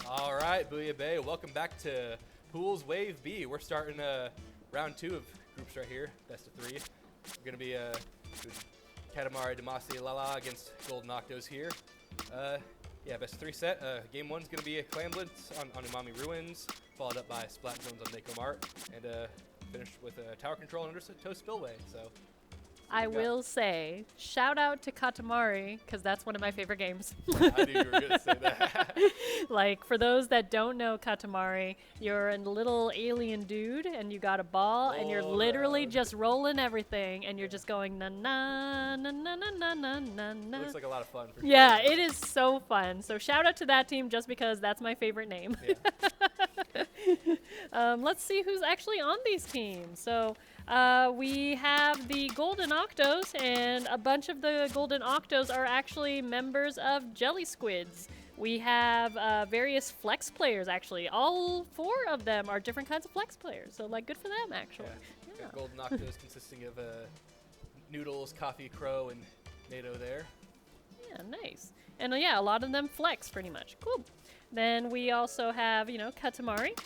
All right, Booyah Bay, welcome back to Pools Wave B. We're starting round 2 of groups right here, best of 3. We're going to be Katamari Damacy Lala against Golden Octos here. Yeah, best of 3 set. Game 1's going to be Clamblets on Umami Ruins, followed up by Splat Zones on Mako Mart, and finished with Tower Control and Undertow Spillway. So I will say, shout out to Katamari, because that's one of my favorite games. I knew you were going to say that. Like, for those that don't know Katamari, you're a little alien dude, and you got a ball, and you're literally just rolling everything, and you're just going na na na na na na na na na. It looks like a lot of fun. For Yeah, sure. it is so fun. So shout out to that team just because that's my favorite name. Yeah. Let's see who's actually on these teams. So we have the Golden Octos, and a bunch of the Golden Octos are actually members of Jelly Squids. We have various flex players, actually. All 4 of them are different kinds of flex players. So, like, good for them, actually. Yeah. Got Golden Octos consisting of Noodles, Coffee, Crow, and NATO there. Yeah, nice. And yeah, a lot of them flex pretty much. Cool. Then we also have, you know, Katamari.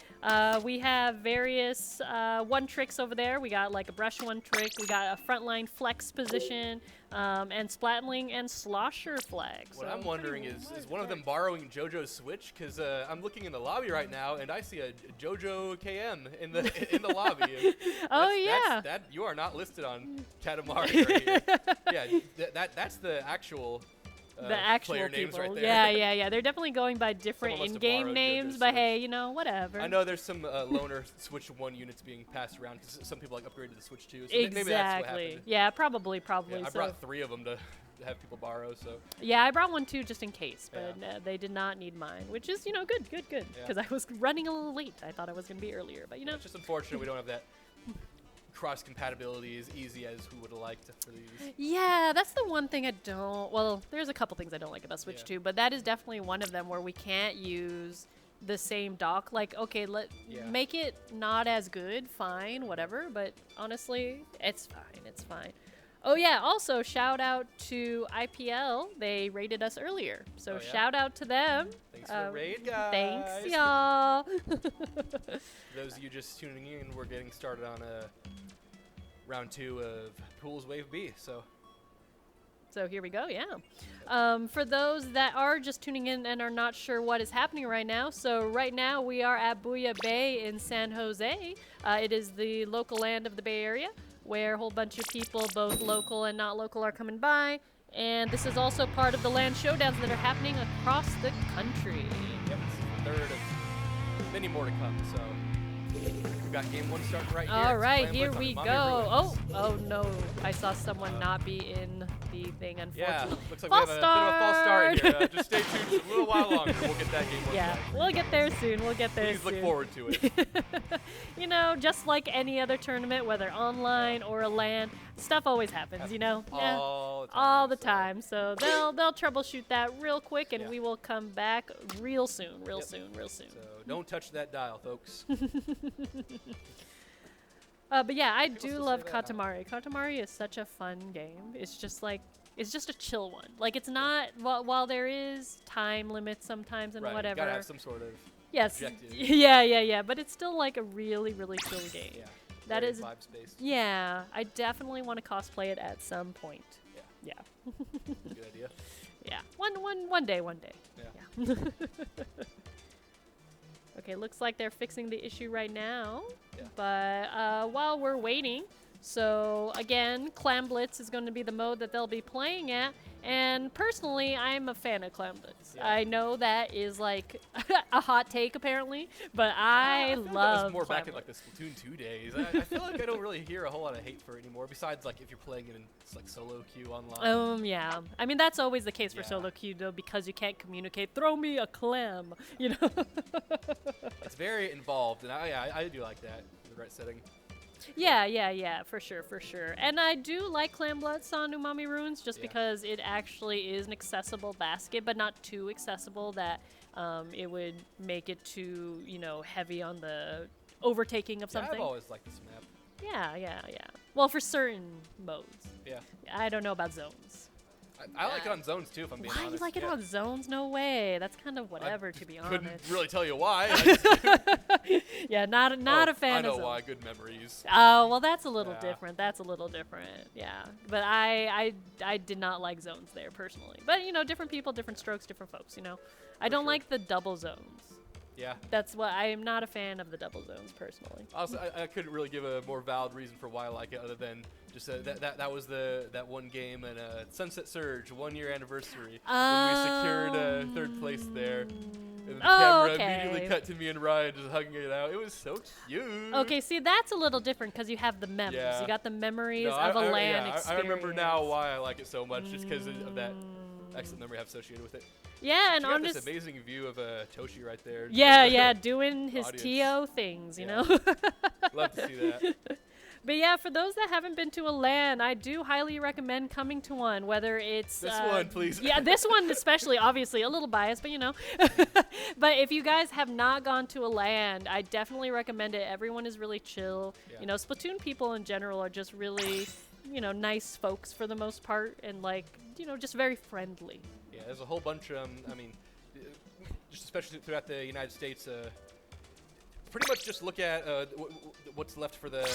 We have various one tricks over there. We got like a brush one trick. We got a frontline flex position, and Splatling and Slosher flags. What I'm wondering is one of them borrowing JoJo's Switch? Because I'm looking in the lobby right now, and I see a JoJo KM in the lobby. Oh, yeah. That you are not listed on Katamari right here. Yeah, that's the actual. The actual player people. names right there. Yeah. They're definitely going by different Someone must have in-game borrowed names, JoJo's but Switch. hey, you know, whatever. I know there's some loaner Switch 1 units being passed around because some people like upgraded the Switch 2. So maybe that's what Exactly. happened. Yeah, probably. Yeah, I So brought 3 of them to have people borrow. So yeah, I brought one too just in case, but Yeah. they did not need mine, which is, you know, good. Yeah. Because I was running a little late. I thought I was going to be earlier, but you know. it's just unfortunate we don't have that cross compatibility as easy as we would have liked for these. Yeah, that's the one thing I don't. Well, there's a couple things I don't like about Switch Yeah. 2, but that is definitely one of them where we can't use the same dock. Like, okay, Yeah. make it not as good, fine, whatever. But honestly, it's fine. It's fine. Oh yeah, also shout out to IPL. They rated us earlier, so Oh, yeah? shout out to them. Thanks for the raid, guys. Thanks, y'all. For those of you just tuning in, we're getting started on round 2 of Pools Wave B. So here we go, yeah. For those that are just tuning in and are not sure what is happening right now, so right now we are at Booyah Bay in San Jose. It is the local land of the Bay Area, where a whole bunch of people, both local and not local, are coming by. And this is also part of the land showdowns that are happening across the country. Yep, it's the 3rd of many more to come. So we've got game 1 starting right here. All It's right, Clamblets here on we Umami go. Ruins. Oh no, I saw someone not be in the thing, Yeah, unfortunately. looks like we have a bit of a false start here. Just stay tuned just a little while longer. We'll get that game 1 Yeah, started. we'll get there soon. We'll get there Please soon. look forward to it. You know, just like any other tournament, whether online or a LAN, stuff always happens, you know? Yeah, All the time. all the time. So they'll troubleshoot that real quick, and Yeah. we will come back real soon, real Yep. soon, real soon. So don't touch that dial, folks. But yeah, I People do still love say that, huh? Katamari. Katamari is such a fun game. It's just like, it's just a chill one. Like, it's not, while there is time limits sometimes and Right, whatever. You gotta have some sort of. Yes. objective. Yeah. But it's still like a really, really chill game. Yeah. That very is- vibe space. Yeah, I definitely want to cosplay it at some point. Yeah. Yeah. Good idea. Yeah. One day. Yeah. Okay, looks like they're fixing the issue right now. Yeah. But while we're waiting, so again, Clam Blitz is going to be the mode that they'll be playing at. And personally, I'm a fan of Clam Blitz. Yeah. I know that is like a hot take apparently, but I feel like that love was more Clam back in like Blitz. the Splatoon 2 days. I feel like I don't really hear a whole lot of hate for it anymore. Besides, like if you're playing it in like solo queue online. Yeah. I mean, that's always the case for Yeah. solo queue though, because you can't communicate. Throw me a clam, you know. It's very involved, and I do like that in the right setting. Yeah, for sure. And I do like Clam Blitz on Umami Ruins just Yeah. because it actually is an accessible basket, but not too accessible that it would make it too, heavy on the overtaking of Yeah, something. I've always liked this map. Yeah. Well, for certain modes. Yeah. I don't know about zones. I like it on zones too, if I'm being Why honest. you like it on zones? No way. That's kind of whatever, to be Couldn't honest. really tell you why. I just- Yeah, not a fan I of know zones. why. Good memories. Oh, well, that's a little Yeah. different. That's a little different. Yeah. But I did not like zones there personally. But, you know, different people, different strokes, different folks, you know. I don't sure. like the double zones. Yeah. That's what I am not a fan of the double zones personally. Also, I couldn't really give a more valid reason for why I like it other than just that was that one game and Sunset Surge 1 year anniversary when we secured third place there. And the camera immediately cut to me and Ryan just hugging it out. It was so cute. Okay, see, that's a little different because you have the memories. Yeah. You got the memories No, of a I, LAN yeah, experience. I remember now why I like it so much, just because of that excellent memory I have associated with it. Yeah, and You got on this this. amazing view of Toshi right there. Yeah, yeah, doing his Audience. TO things, you Yeah. know. Love to see that. But yeah, for those that haven't been to a LAN, I do highly recommend coming to one, whether it's... This one, please. Yeah, this one especially, obviously, a little biased, but you know. But if you guys have not gone to a LAN, I definitely recommend it. Everyone is really chill. Yeah. You know, Splatoon people in general are just really, you know, nice folks for the most part, and like, you know, just very friendly. Yeah, there's a whole bunch of, I mean, just especially throughout the United States, pretty much just look at what's left for the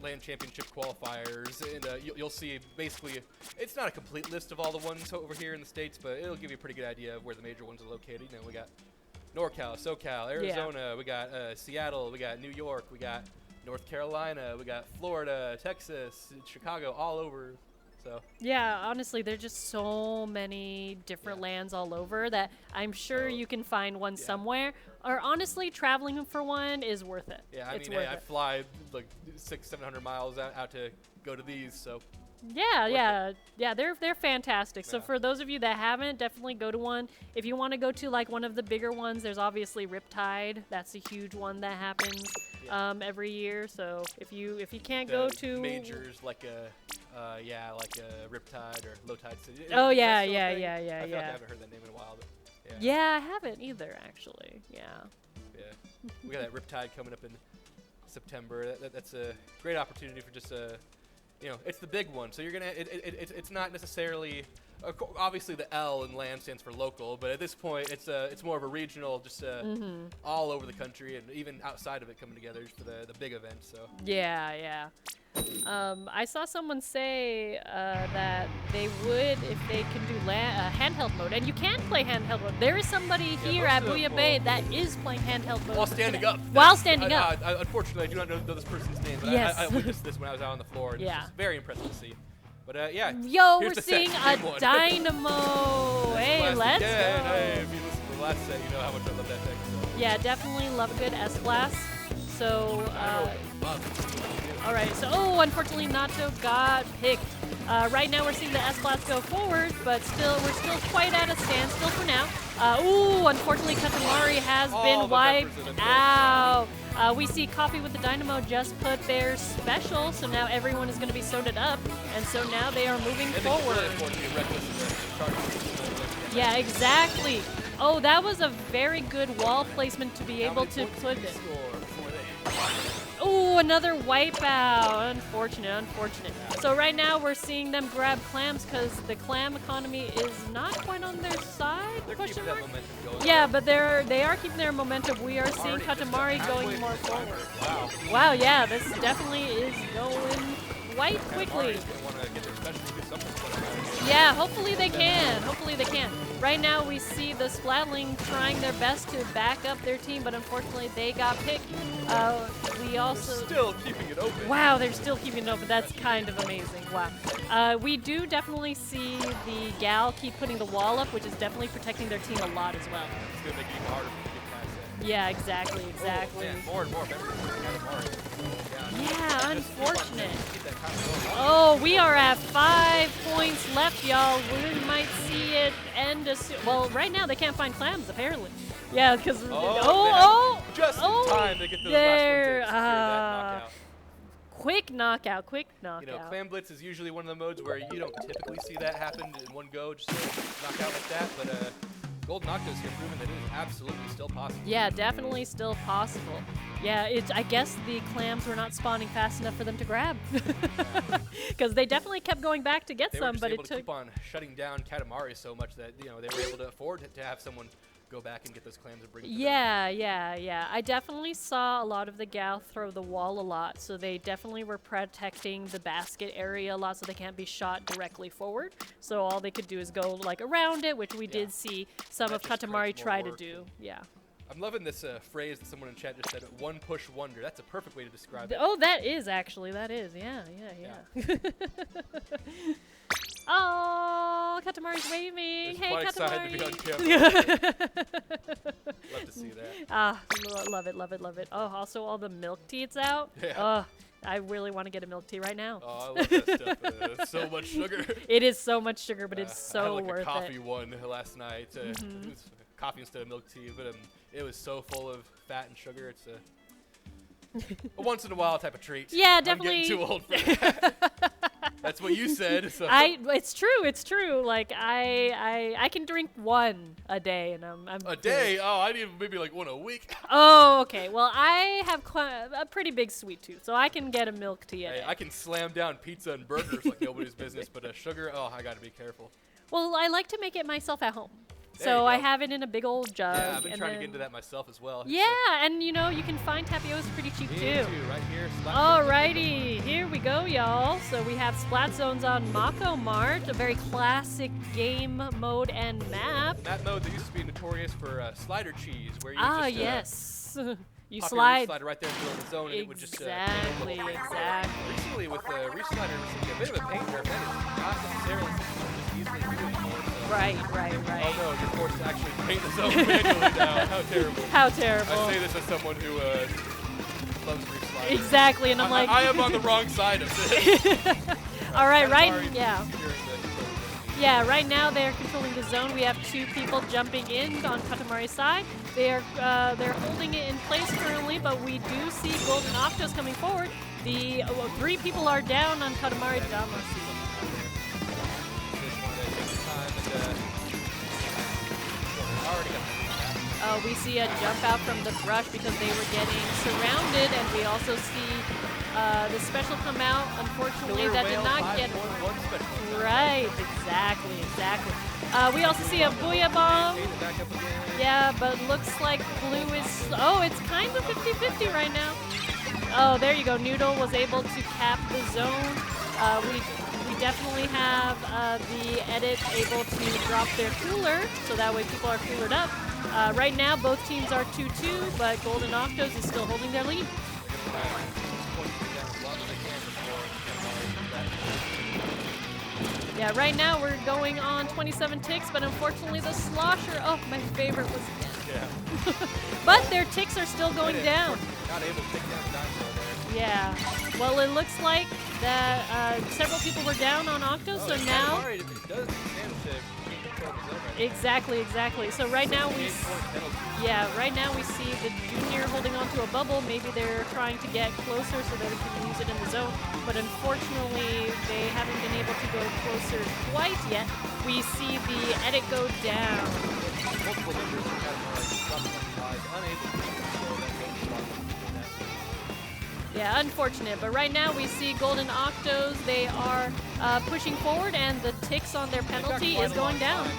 LAN championship qualifiers, and you'll see basically, it's not a complete list of all the ones over here in the States, but it'll give you a pretty good idea of where the major ones are located. You know, we got NorCal, SoCal, Arizona, we got Seattle, we got New York, we got North Carolina, we got Florida, Texas, Chicago, all over. So. Yeah, honestly, there's just so many different LANs all over that I'm sure you can find one somewhere. Or honestly, traveling for one is worth it. Yeah, I it's mean, worth I it. fly like 600-700 miles out to go to these, so. Yeah, they're fantastic. So Yeah. for those of you that haven't, definitely go to one. If you want to go to like one of the bigger ones, there's obviously Riptide. That's a huge one that happens every year. So if you can't go to majors like Riptide or Low Tide City. Oh, Is that yeah, still a yeah, thing? yeah, I yeah, feel like yeah. I haven't heard that name in a while. But yeah, I haven't either actually. Yeah. we got that Riptide coming up in September. That's a great opportunity for just you know, it's the big one. So you're gonna it's not necessarily. Obviously, the L in LAN stands for local, but at this point, it's more of a regional, just all over the country and even outside of it coming together for the big event. So Yeah. I saw someone say that they would if they can do handheld mode, and you can play handheld mode. There is somebody here at most of Booyah Bay that is playing handheld mode while standing up. While standing up. Unfortunately, I do not know this person's name, but Yes. I witnessed this when I was out on the floor. And Yeah. It's very impressive to see. But yeah. Yo, here's we're the seeing set, a game one. dynamo. Hey, Classic. let's Yeah, go. Hey, if you listen to the last set, you know how much I love that thing. So. Yeah, definitely love a good S-Class. So, alright, so, unfortunately Nacho got picked. Right now we're seeing the S-Class go forward, but we're still quite at a standstill for now. Unfortunately Katamari has been the wiped bumpers have been out. We see Coffee with the Dynamo just put their special, so now everyone is going to be sodaed up, and so now they are moving Really forward. important to get reckless in the charge. Yeah, exactly. Oh, that was a very good wall placement to be able to put it. Oh, another wipeout. Unfortunate. So right now we're seeing them grab clams because the clam economy is not quite on their side. They're Question keeping that mark? momentum going. Yeah, but they are keeping their momentum. We are seeing Katamari going more forward. Wow, yeah, this definitely is going quite quickly. Yeah, hopefully they can. Right now we see the Splatling trying their best to back up their team, but unfortunately they got picked. We also... Still keeping it open. Wow, they're still keeping it open. That's kind of amazing. Wow. We do definitely see the Gal keep putting the wall up, which is definitely protecting their team a lot as well. It's going to make it even harder for them to get past that. Yeah, exactly. Oh, man, more and more members are Katamari. Yeah, unfortunate. Keep that kind of going. Oh, we are at 5 points left, y'all. We might see it end as soon. Well, right now they can't find clams, apparently. Yeah, because Just in time to get those there. last ones in to secure that knockout. Quick knockout. You know, Clam Blitz is usually one of the modes where you don't typically see that happen in one go, just a knockout like that. But Golden Octos have proven that it is absolutely still possible. Yeah, definitely still possible. Yeah, I guess the clams were not spawning fast enough for them to grab. Because they definitely kept going back to get They some, were just but able it to took... keep on shutting down Katamari so much that they were able to afford to have someone go back and get those clams and bring it to them. Yeah. I definitely saw a lot of the gal throw the wall a lot, so they definitely were protecting the basket area a lot so they can't be shot directly forward. So all they could do is go like around it, which we did see some That of just Katamari creates more try to work do. Yeah. I'm loving this phrase that someone in chat just said, one push wonder. That's a perfect way to describe it. Oh, that is actually, yeah. Oh, Katamari's waving. It's Hey, quite Katamari. excited to be on camera. Love to see that. Love it. Oh, also all the milk tea it's out. Yeah. Oh, I really want to get a milk tea right now. Oh, I love that stuff. It's so much sugar. It is so much sugar, but it's I had so like worth a coffee it. one last night. It was coffee instead of milk tea, but it was so full of fat and sugar. It's a once in a while type of treat. Yeah, I'm definitely. getting too old for that. That's what you said. So. It's true. Like I can drink one a day, and I'm A good. day? Oh, I need maybe like one a week. Oh, okay. Well, I have a pretty big sweet tooth, so I can get a milk tea a Hey, day. I can slam down pizza and burgers like nobody's business, but sugar, oh, I gotta be careful. Well, I like to make it myself at home. There you So I go. have it in a big old jug. Yeah, I've been and trying to then- get into that myself as well. Yeah, and you can find tapioca pretty cheap Me too. too, right here. Alrighty, here we go, y'all. So we have Splat Zones on Mako Mart, a very classic game mode and map. That mode that used to be notorious for slider cheese, where you just Yes. You pop slide. your slider right there in the middle of the zone, and it would just Exactly. Recently with re-slider, we're seeing a bit of a pain curve. That is not necessarily something you just easily do anymore. So. Right. Oh no, you're forced to actually paint the zone manually now. How terrible. How terrible. I say this as someone who loves re-sliders. Exactly, and I'm like... I am on the wrong side of this. All right, Katamari yeah. securing the control. Yeah, right now they're controlling the zone. We have two people jumping in on Katamari's side. They're holding it in place currently, but we do see Golden Octos coming forward. The 3 people are down on Katamari. We see a jump out from the brush because they were getting surrounded, and we also see the special come out. Unfortunately, that did not get right. Exactly. We also see a Booyah Bomb. Yeah, but looks like blue is... Oh, it's kind of 50-50 right now. Oh, there you go. Noodle was able to cap the zone. We definitely have the edit able to drop their cooler, so that way people are coolered up. Right now, both teams are 2-2, but Golden Octos is still holding their lead. Yeah, right now we're going on 27 ticks, but unfortunately the slosher, oh, my favorite was dead. Yeah. But their ticks are still going down. Not able to take down the dinosaur there. Yeah. Well, it looks like that several people were down on Octos, so now... Katamari does manage to keep control of the zone right now. Exactly. So right now we... 8-point penalty. Yeah, right now we see the junior holding onto a bubble. Maybe they're trying to get closer so that they can use it in the zone. But unfortunately, they haven't been able to go closer quite yet. We see the edit go down. Multiple members of Katamari dropping on live, unable to control that goal spot. Yeah, unfortunate. But right now we see Golden Octos. They are pushing forward, and the ticks on their penalty is going down.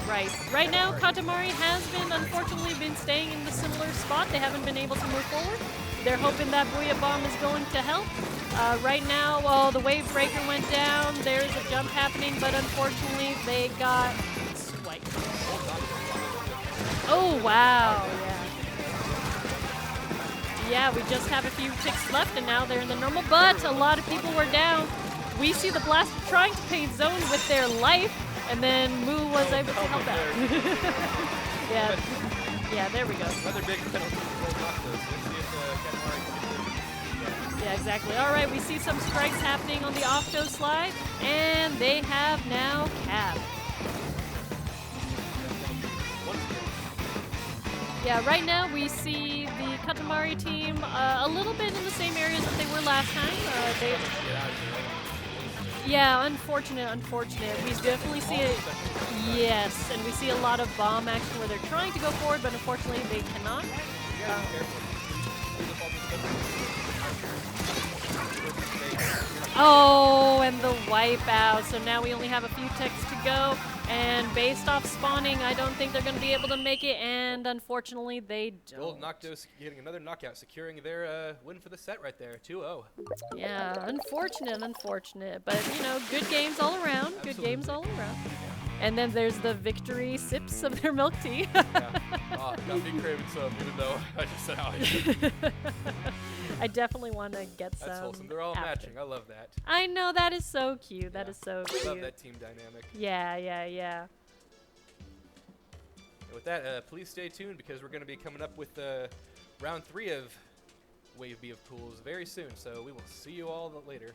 Right. Right now, Katamari has unfortunately been staying in the similar spot. They haven't been able to move forward. They're hoping that Booyah Bomb is going to help. Right now, well, the wave breaker went down. There's a jump happening, but unfortunately, they got swiped. Oh, wow. Yeah, we just have a few ticks left, and now they're in the normal, but a lot of people were down. We see the Blaster trying to paint zone with their life, and then Moo was able to help out. Yeah, there we go. Another big penalty for Golden Octos. Let's see if Katamari can get Yeah, exactly. All right, we see some strikes happening on the Octo slide, and they have now capped. Yeah, right now we see the Katamari team a little bit in the same areas that they were last time. Yeah, unfortunate. We definitely see it. Yes, and we see a lot of bomb action where they're trying to go forward, but unfortunately they cannot. Oh, and the wipeout. So now we only have a few ticks to go. And based off spawning, I don't think they're going to be able to make it. And unfortunately, they don't. Gold Noctos getting another knockout, securing their win for the set right there, 2-0. Yeah, unfortunate. But, you know, good games all around. Good games all around. And then there's the victory sips of their milk tea. Yeah. Got me craving some, even though I just said how I definitely want to get some. That's wholesome. They're all after. matching. I love that. I know, that is so cute. That Yeah. is so I cute. love that team dynamic. Yeah. And with that, please stay tuned because we're going to be coming up with round 3 of Wave B of pools very soon. So we will see you all later.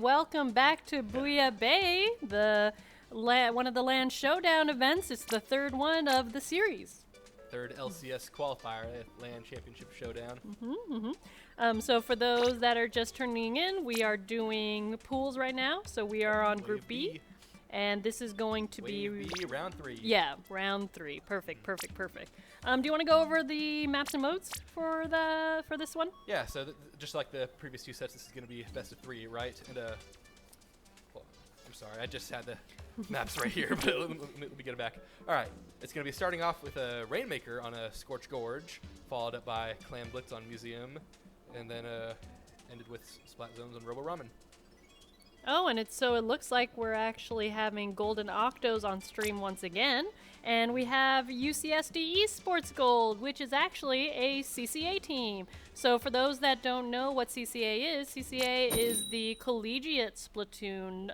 Welcome back to Booyah Bay, one of the LAN Showdown events. It's the third one of the series. Third LCS qualifier at LAN Championship Showdown. So for those that are just turning in, we are doing pools right now. So we are on Group B, and this is going to be Wave B, round 3. Yeah, round 3. Perfect. Do you want to go over the maps and modes for this one? Yeah, so just like the previous 2 sets, this is going to be best of 3, right? And well, I'm sorry, I just had the maps right here, but let me get it back. All right, it's going to be starting off with a Rainmaker on a Scorch Gorge, followed up by Clam Blitz on Museum, and then ended with Splat Zones on Robo Ramen. Oh, and it looks like we're actually having Golden Octos on stream once again. And we have UCSD Esports Gold, which is actually a CCA team. So for those that don't know what CCA is the Collegiate Splatoon.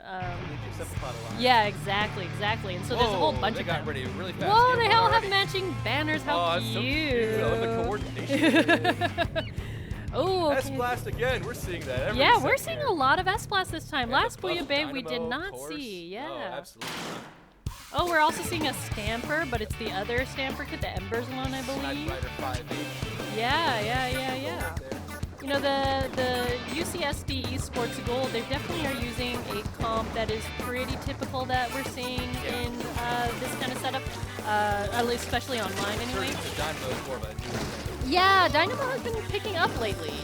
Yeah, exactly. And so there's a whole bunch they of got them. ready really fast. Whoa, they all have already. matching banners. How that's so cute. I love the coordination. Oh, okay. S-Blast again, we're seeing that every Yeah, set we're seeing here. a lot of S-Blast this time. Yeah, Last the buff Booyah Bay we did Dynamo, not of course. see. Yeah. Oh, absolutely. Oh, we're also seeing a Stamper, but it's the other Stamper kit, the Embers one, I believe. Rider 5H. Yeah. You know, the UCSD Esports Gold, they definitely are using a comp that is pretty typical that we're seeing in this kind of setup, at least especially online anyway. The Dynamo is more of a new Yeah, Dynamo has been picking up lately.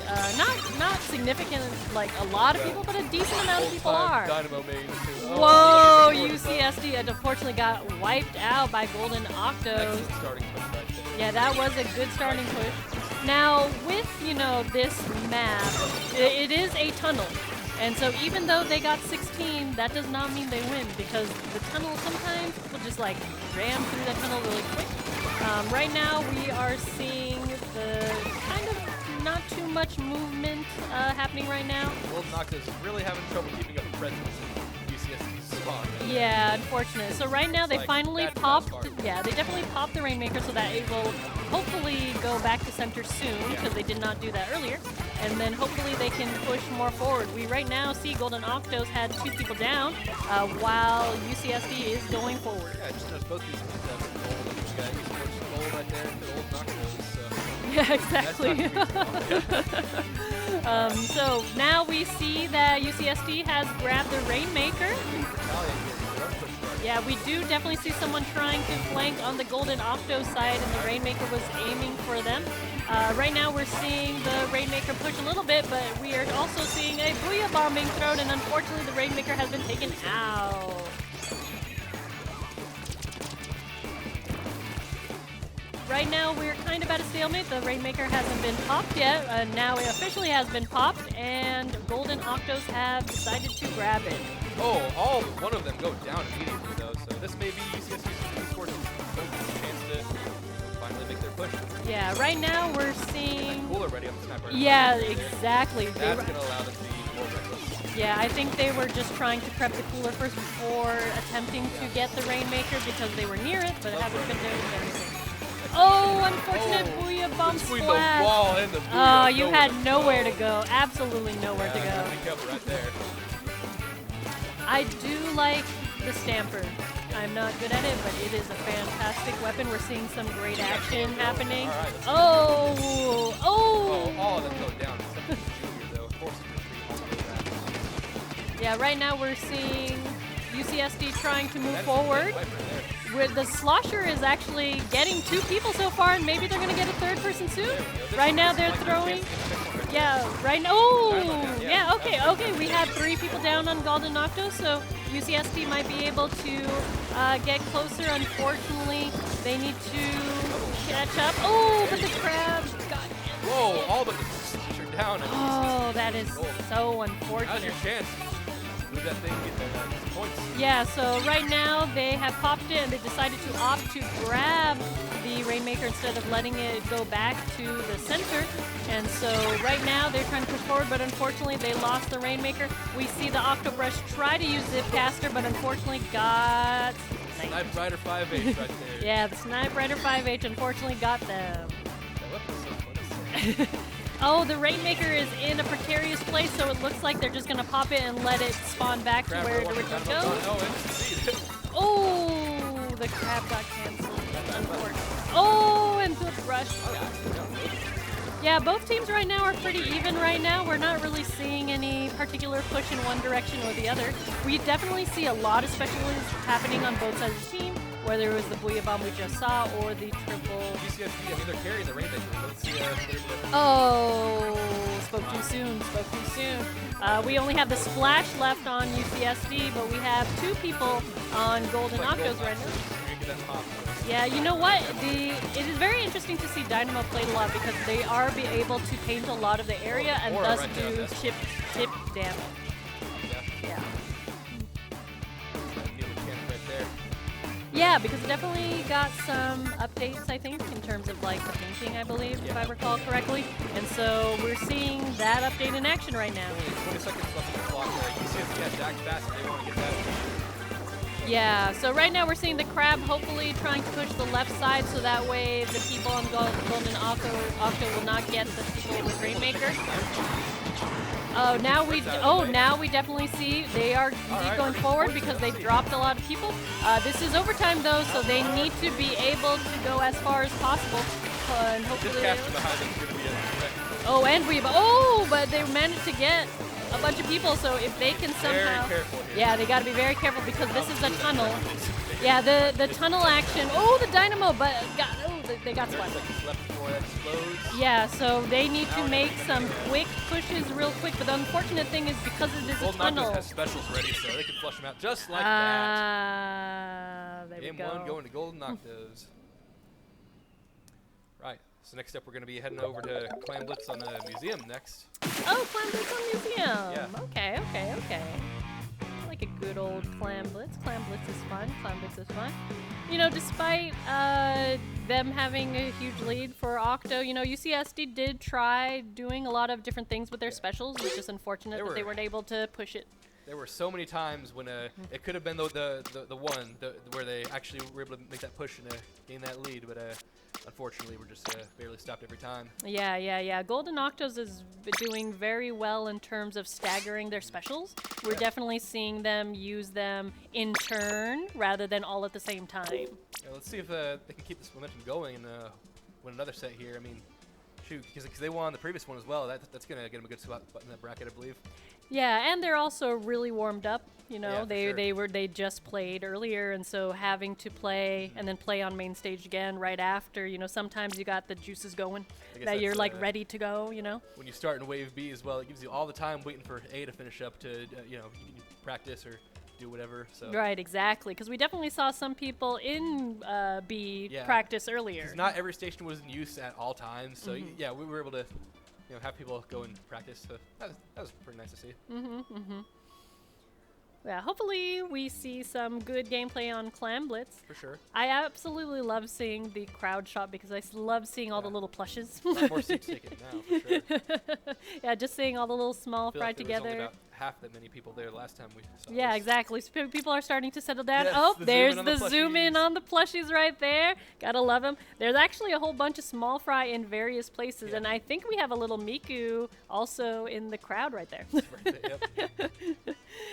Not significant, like a lot of people, but a decent amount of people old-time are. Dynamo main too. Whoa, Oh, UCSD unfortunately got wiped out by Golden Octos. excellent starting push right there. Yeah, that was a good starting push. Now, with, this map, it is a tunnel. And so even though they got 16, that does not mean they win, because the tunnel sometimes will just like ram through the tunnel really quick. Right now we are seeing the kind of not too much movement happening right now. Golden Octos really having trouble keeping up with presence in UCSD's spot. Yeah, unfortunate. So right now they Like, finally that's popped. fast start. Yeah, they definitely popped the Rainmaker so that it will hopefully go back to center soon, because they did not do that earlier. And then hopefully they can push more forward. We right now see Golden Octos had 2 people down, while UCSD is going forward. Yeah, just notice both these teams have some gold. You got Esports gold right there and Golden Octos. So Yeah, exactly. that's not too reasonable. So now we see that UCSD has grabbed the Rainmaker. Yeah, we do definitely see someone trying to flank on the Golden Octo side, and the Rainmaker was aiming for them. Right now we're seeing the Rainmaker push a little bit, but we are also seeing a Booyah Bomb being thrown, and unfortunately the Rainmaker has been taken out. Right now we're kind of at a stalemate. The Rainmaker hasn't been popped yet. Now it officially has been popped, and Golden Octos have decided to grab it. Oh, all one of them go down immediately though, so this may be UCSD's Esports' chance to finally make their push. Yeah, right now we're seeing... Cooler ready on the sniper. Yeah, exactly. That's going to allow them to be more reckless. Yeah, I think they were just trying to prep the cooler first before attempting to get the Rainmaker, because they were near it, but haven't been doing anything. Oh, unfortunate Booyah Bomb Between splash. the wall and the Booyah, Oh, you had nowhere to go. Absolutely nowhere to go. Be careful right there. I do like the Stamper. I'm not good at it, but it is a fantastic weapon. We're seeing some great action happening. All right, Oh! Oh, all of them go down. Except for the junior, though. Forced to retreat all the way back. Yeah, right now we're seeing UCSD trying to move That is a forward. good wipe right there. Where the Slosher is actually getting 2 people so far, and maybe they're going to get a 3rd person soon. Right now they're throwing... Yeah, right now... Oh! Yeah, okay. We had 3 people down on Golden Octo, so UCSD might be able to get closer. Unfortunately, they need to catch up. Oh, but the crab got him. Whoa, all but the Slosher down. Oh, that is so Now's unfortunate. your chance. Move that thing, get the points. Yeah, so right now they have popped it, and they decided to opt to grab the Rainmaker instead of letting it go back to the center. And so right now they're trying to push forward, but unfortunately they lost the Rainmaker. We see the Octobrush try to use Zipcaster, but unfortunately got... Snipe Rider 5H right there. Yeah, the Snipe Rider 5H unfortunately got them. That weapon's so fun to see. Oh, the Rainmaker is in a precarious place, so it looks like they're just gonna pop it and let it spawn back to where it originally goes. Oh, the crab got canceled. That's unfortunate. Oh, and the rush. Yeah, both teams right now are pretty even right now. We're not really seeing any particular push in one direction or the other. We definitely see a lot of specialties happening on both sides of the team, whether it was the Booyah Bomb we just saw or the triple. GCSD, I mean, they're carrying the Rainmaker. Let's see. Oh, spoke too soon, spoke too soon. We only have the Splash left on UCSD, but we have 2 people on Golden Octos right now. Yeah, you know what? It is very interesting to see Dynamo played a lot because they are able to paint a lot of the area and thus do tip damage. Yeah. Yeah, because it definitely got some updates, I think, in terms of like the painting, I believe, if I recall correctly. And so we're seeing that update in action right now. 20 seconds left on the clock. UCSD Dax fast if they want to get that. Yeah, so right now we're seeing the crab hopefully trying to push the left side so that way the people on Golden Octo will not get the people with Rainmaker. Oh, now we definitely see they are going forward because they've dropped a lot of people. This is overtime though, so they need to be able to go as far as possible. And hopefully. Oh, and but they managed to get a bunch of people, so if they can somehow, yeah, they got to be very careful because this is a tunnel. Yeah, the tunnel action. Oh, the Dynamo, but they got splashed. Yeah, so they need to make some quick pushes real quick. But the unfortunate thing is because it is a tunnel. Golden has specials ready, so they can flush them out just like that. There Game we go. 1 going to Golden Octos. Right. So next up, we're going to be heading over to Clan Blitz on the museum next. Oh, Clan Blitz on museum. Yeah. Okay. I like a good old Clan Blitz. Clan Blitz is fun. You know, despite them having a huge lead for Octo, you know, UCSD did try doing a lot of different things with their specials. It's just unfortunate that they weren't able to push it. There were so many times when it could have been the one where they actually were able to make that push and gain that lead, but unfortunately we're just barely stopped every time. Yeah. Golden Octos is doing very well in terms of staggering their specials. We're definitely seeing them use them in turn rather than all at the same time. Yeah, let's see if they can keep this momentum going and win another set here. I mean, shoot, because they won the previous one as well. That's going to get them a good spot in that bracket, I believe. Yeah, and they're also really warmed up. You know, Yeah, they just played earlier, and so having to play and then play on main stage again right after. You know, sometimes you got the juices going that you're like ready to go. You know, when you start in Wave B as well, it gives you all the time waiting for A to finish up to you know, you can practice or do whatever. So right, exactly, because we definitely saw some people in B practice earlier. 'Cause not every station was in use at all times, so yeah, we were able to, you know, have people go and practice. So that was pretty nice to see. Yeah, hopefully we see some good gameplay on Clan Blitz. For sure. I absolutely love seeing the crowd shot because I love seeing all the little plushes. A lot more seats taken now, for sure. Yeah, just seeing all the little small I feel fry like there was only together. about half that many people there last time we saw Yeah, this. exactly. So people are starting to settle down. Yes, Oh, the there's zoom in on the the zoom in plushies. on the plushies right there. Gotta love them. There's actually a whole bunch of small fry in various places, and I think we have a little Miku also in the crowd right there.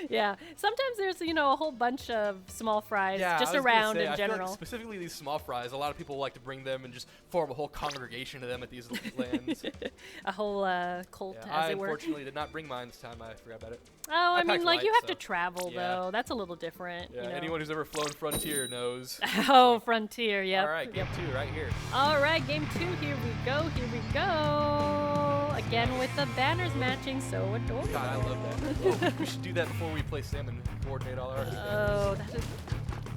Yeah, sometimes there's, you know, a whole bunch of small fries just I was gonna around say, in I feel like general. specifically these small fries, a lot of people like to bring them and just form a whole congregation of them at these lands. A whole cult, Yeah, as I it were. unfortunately did not bring mine this time. I forgot about it. Oh, I mean, packed like, you light, have to so- travel, yeah. though. That's a little different. Yeah, you know? anyone who's ever flown Frontier knows. Oh, Frontier, yep. All right, game 2 right here. All right, game 2, here we go. Again with the banners matching, so adorable. God, I love that. Oh, we should do that before we play Sim and coordinate all our. Oh, that is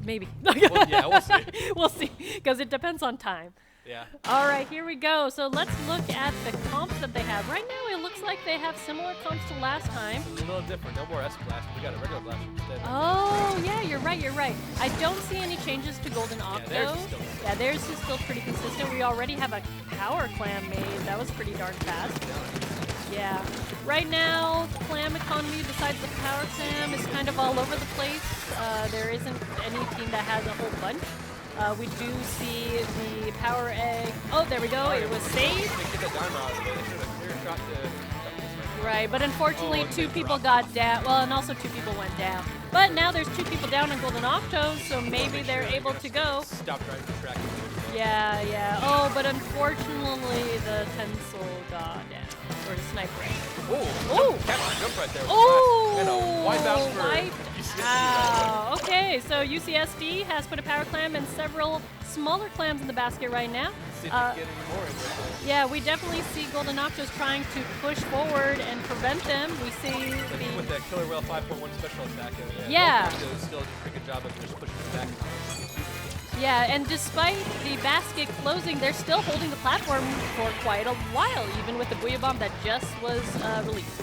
maybe. Well, yeah, we'll see. We'll see, because it depends on time. Yeah. All right, here we go. So let's look at the comps that they have. Right now, it looks like they have similar comps to last time. A little different. No more S-Blast. We got a regular blaster instead. Oh, yeah, you're right. I don't see any changes to Golden Octo. theirs is still the same. Yeah, theirs is still pretty consistent. We already have a Power Clam made. That was pretty darn fast. Yeah. Right now, the clam economy, besides the Power Clam, is kind of all over the place. There isn't any team that has a whole bunch. We do see the Power Egg. Oh, there we go. It was saved. They get that Dynamo out of the way. They should have fair shot to duck this Right, but unfortunately, Oh, two they people dropped. got down. Well, and also 2 people went down. But now there's 2 people down on Golden Octos, so maybe they're able to go. Stop driving the track. Yeah, yeah. Oh, but unfortunately, the Tencel got down. Or the sniper. Oh, catch jump right there. Oh, And a wide bounce for wiped UCSD. out. Okay, so UCSD has put a power clam and several smaller clams in the basket right now. See if they can get any more in there. Yeah, we definitely see Golden Octos trying to push forward and prevent them. We see With the that Killer Whale 5.1 special attack. Yeah. Still does a pretty good job of just pushing it back. yeah, and despite the basket closing, they're still holding the platform for quite a while, even with the Booyah Bomb that just was released.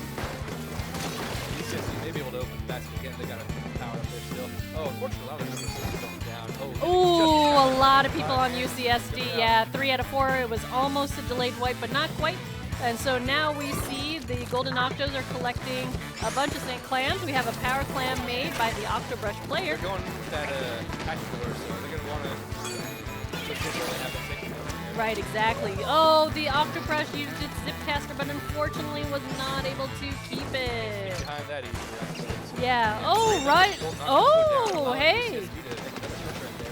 UCSD may be able to open the basket again. They got a power up there still. Oh, unfortunately, a lot of the numbers are going down. Ooh, a lot of people on UCSD. Yeah, 3 out of 4. It was almost a delayed wipe, but not quite. And so now we see the Golden Octos are collecting a bunch of St. Clams. We have a power clam made by the Octobrush player. They're going with that tactical lure, so they're going to want to really have a thing. Right, exactly. Oh, the Octobrush used its Zipcaster, but unfortunately was not able to keep it. Behind that easy. Yeah. Oh, right. Oh, hey.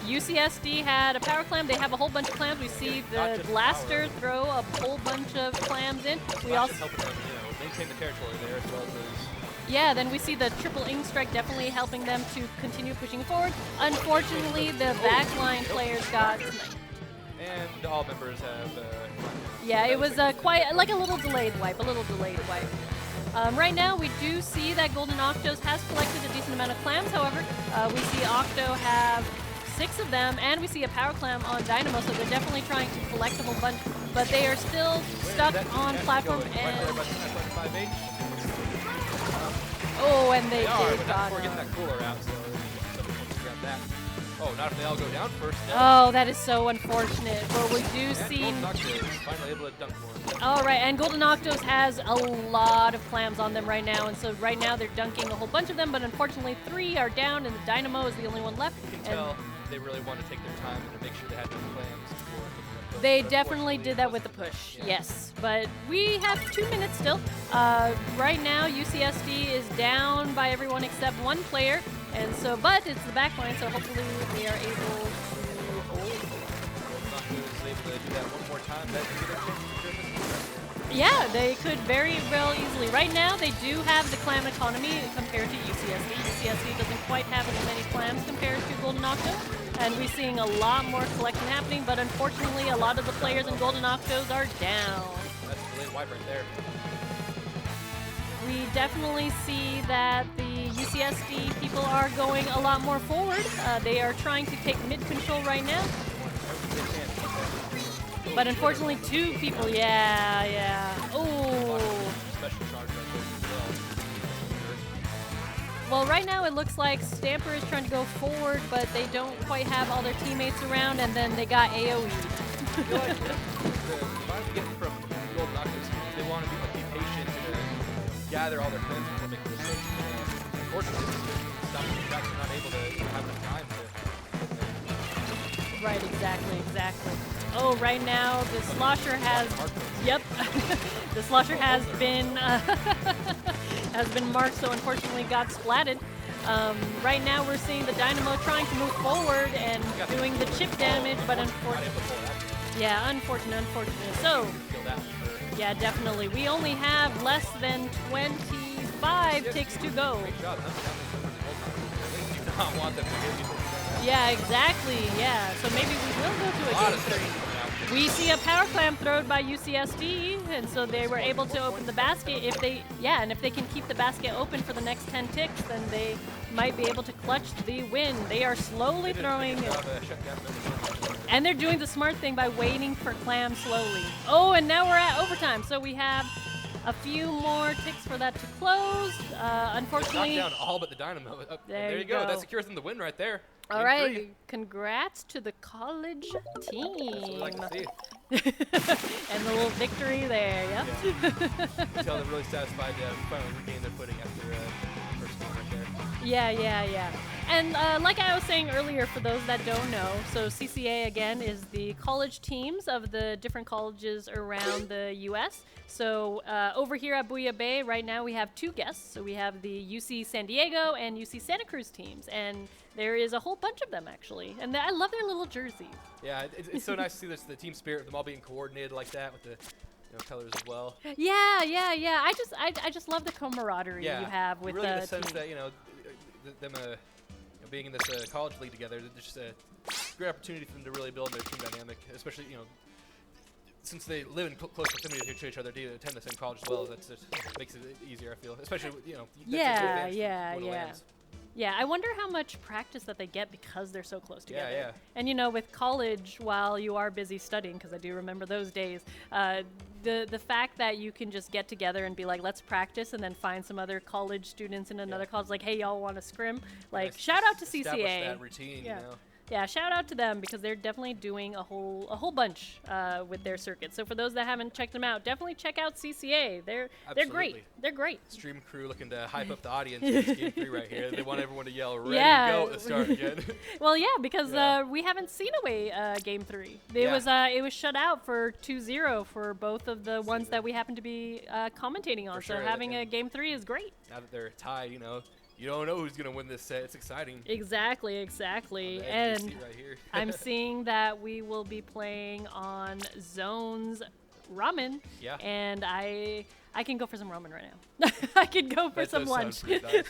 UCSD had a power clam. They have a whole bunch of clams. We see the blaster throw a whole bunch of clams in. We also helping them, maintain the territory there as well as. Yeah, then we see the triple ing strike definitely helping them to continue pushing forward. Unfortunately, the backline players got sniped. And all members have. Yeah, it was quite like a little delayed wipe. Right now, we do see that Golden Octos has collected a decent amount of clams. However, we see Octo have 6 of them, and we see a power clam on Dynamo, so they're definitely trying to collect a whole bunch, but they are still stuck on platform. And oh, and they did got before getting that cooler out, so somebody wants to grab that. Oh, not if they all go down first. Oh, that is so unfortunate. But we do And see. Golden Octos finally able to dunk more. All right, and Golden Octos has a lot of clams on them right now, and so right now they're dunking a whole bunch of them, but unfortunately 3 are down, and the Dynamo is the only one left. You can tell they really want to take their time and to make sure they had those clams before taking that push. They But definitely unfortunately, did it that with the wasn't push, enough. yes. But we have 2 minutes still. Right now, UCSD is down by everyone except 1 player, and so, but it's the backline, so hopefully we are able to hold. Golden Octos is able to do that one more time. That could get a chance to turn this around. Yeah, they could very well easily. Right now, they do have the clam economy compared to UCSD. UCSD doesn't quite have as many clams compared to Golden Octo, and we're seeing a lot more collection happening, but unfortunately, a lot of the players in Golden Octos are down. That's a delayed wipe right there. We definitely see that the UCSD people are going a lot more forward. They are trying to take mid control right now. But unfortunately, 2 people, yeah. Oh. Special charge right there as Well, right now it looks like Stamper is trying to go forward, but they don't quite have all their teammates around, and then they got AoE'd. well. The vibe we get from Golden Octos, they want to be patient and gather all their clams before making the switch. Unfortunately, this stopping the tracks are not able to have enough time to. Right, exactly. Oh, right now the Slosher has. Yep, the Slosher has been marked, so unfortunately got splatted. Right now we're seeing the Dynamo trying to move forward and doing the chip damage, but unfortunately, yeah, unfortunate. So, yeah, definitely. We only have less than 25 ticks to go. Great job. They do not want them to get people. Yeah, exactly. Yeah. So maybe we will go to A a lot game of 3. things coming out. We see a power clam thrown by UCSD, and so they were able to open the basket. If they can keep the basket open for the next 10 ticks, then they might be able to clutch the win. They are slowly throwing, and they're doing the smart thing by waiting for clam slowly. Oh, and now we're at overtime, so we have a few more ticks for that to close. Unfortunately, knocked down all but the Dynamo. There you go. go. That secures them the win right there. all Game right, 3. congrats to the college team. That's what we like to see. And the little victory there, yep. You can tell they're really satisfied to finally regain their footing after the first game right there. Yeah. And like I was saying earlier, for those that don't know, so CCA again is the college teams of the different colleges around the U.S. So over here at Booyah Bay, right now we have 2 guests. So we have the UC San Diego and UC Santa Cruz teams, and there is a whole bunch of them actually. And I love their little jerseys. Yeah, it's so nice to see this, the team spirit of them all being coordinated like that with the colors as well. Yeah. I just love the camaraderie you have with really the in the sense team. that them being in this college league together, it's just a great opportunity for them to really build their team dynamic, especially since they live in close proximity to each other, to attend the same college as well. That just makes it easier, I feel, especially Yeah, I wonder how much practice that they get because they're so close together. Yeah. And with college, while you are busy studying, because I do remember those days, the fact that you can just get together and be like, let's practice, and then find some other college students in another college, like, hey, y'all want to scrim? Like, shout out to CCA. Establish that routine, Yeah, shout out to them because they're definitely doing a whole bunch with their circuit. So for those that haven't checked them out, definitely check out CCA. They're great. They're great. Stream crew looking to hype up the audience in this game 3 right here. They want everyone to yell, ready, go, to start again. Well, yeah, because we haven't seen game 3. It was shut out for 2-0 for both of the ones that we happen to be commentating on. For sure, so having a game 3 is great. Now that they're tied, you don't know who's going to win this set. It's exciting. Exactly. And right here. I'm seeing that we will be playing on Zone's ramen. Yeah. And I can go for some ramen right now. I can go for some lunch. Nice.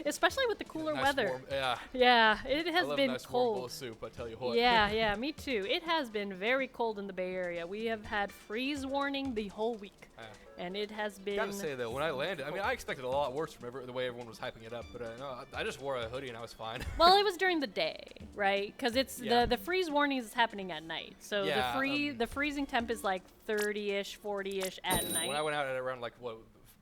Especially with the cooler nice weather. Warm, yeah. Yeah, it has I love been a nice cold. Warm bowl of soup, I tell you what. Yeah, me too. It has been very cold in the Bay Area. We have had freeze warning the whole week. And it has been. Gotta say though, when I landed, I expected a lot worse from the way everyone was hyping it up, but no, I just wore a hoodie and I was fine. Well, it was during the day, right? Because it's the freeze warning is happening at night, so the freezing temp is like 30-ish, 40-ish at night. When I went out at around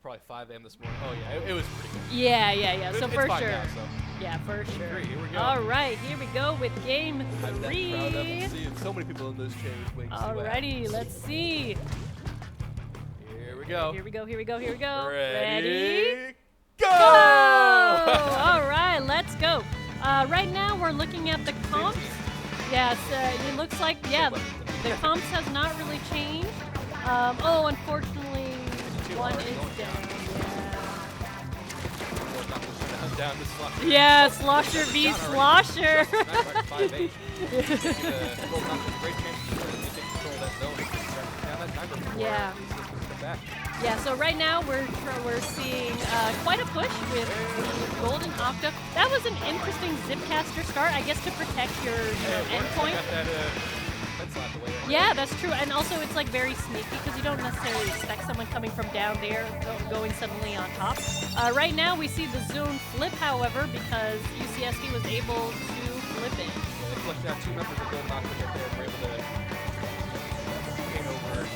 probably 5 a.m. this morning. Oh yeah, it was pretty good. Yeah. So for sure. Now, so. Yeah, for sure. Here we go. All right, here we go with game 3. I'm proud of them. Seeing so many people in those chairs waiting to see what happens. Alrighty, let's see. Go. Here we go. Ready? Go! All right, let's go. Right now we're looking at the comps. Yes, it looks like, the comps has not really changed. Unfortunately, one is down. Yeah, Slosher v. Slosher. Yeah, so right now we're seeing quite a push with the Golden Octo. That was an interesting Zipcaster start, I guess, to protect your endpoint. Yeah, that's true. And also it's like very sneaky because you don't necessarily expect someone coming from down there going suddenly on top. Right now we see the zone flip, however, because UCSD was able to flip it. Yeah, they flipped out 2 members of Golden Octo right there and were able to gain over.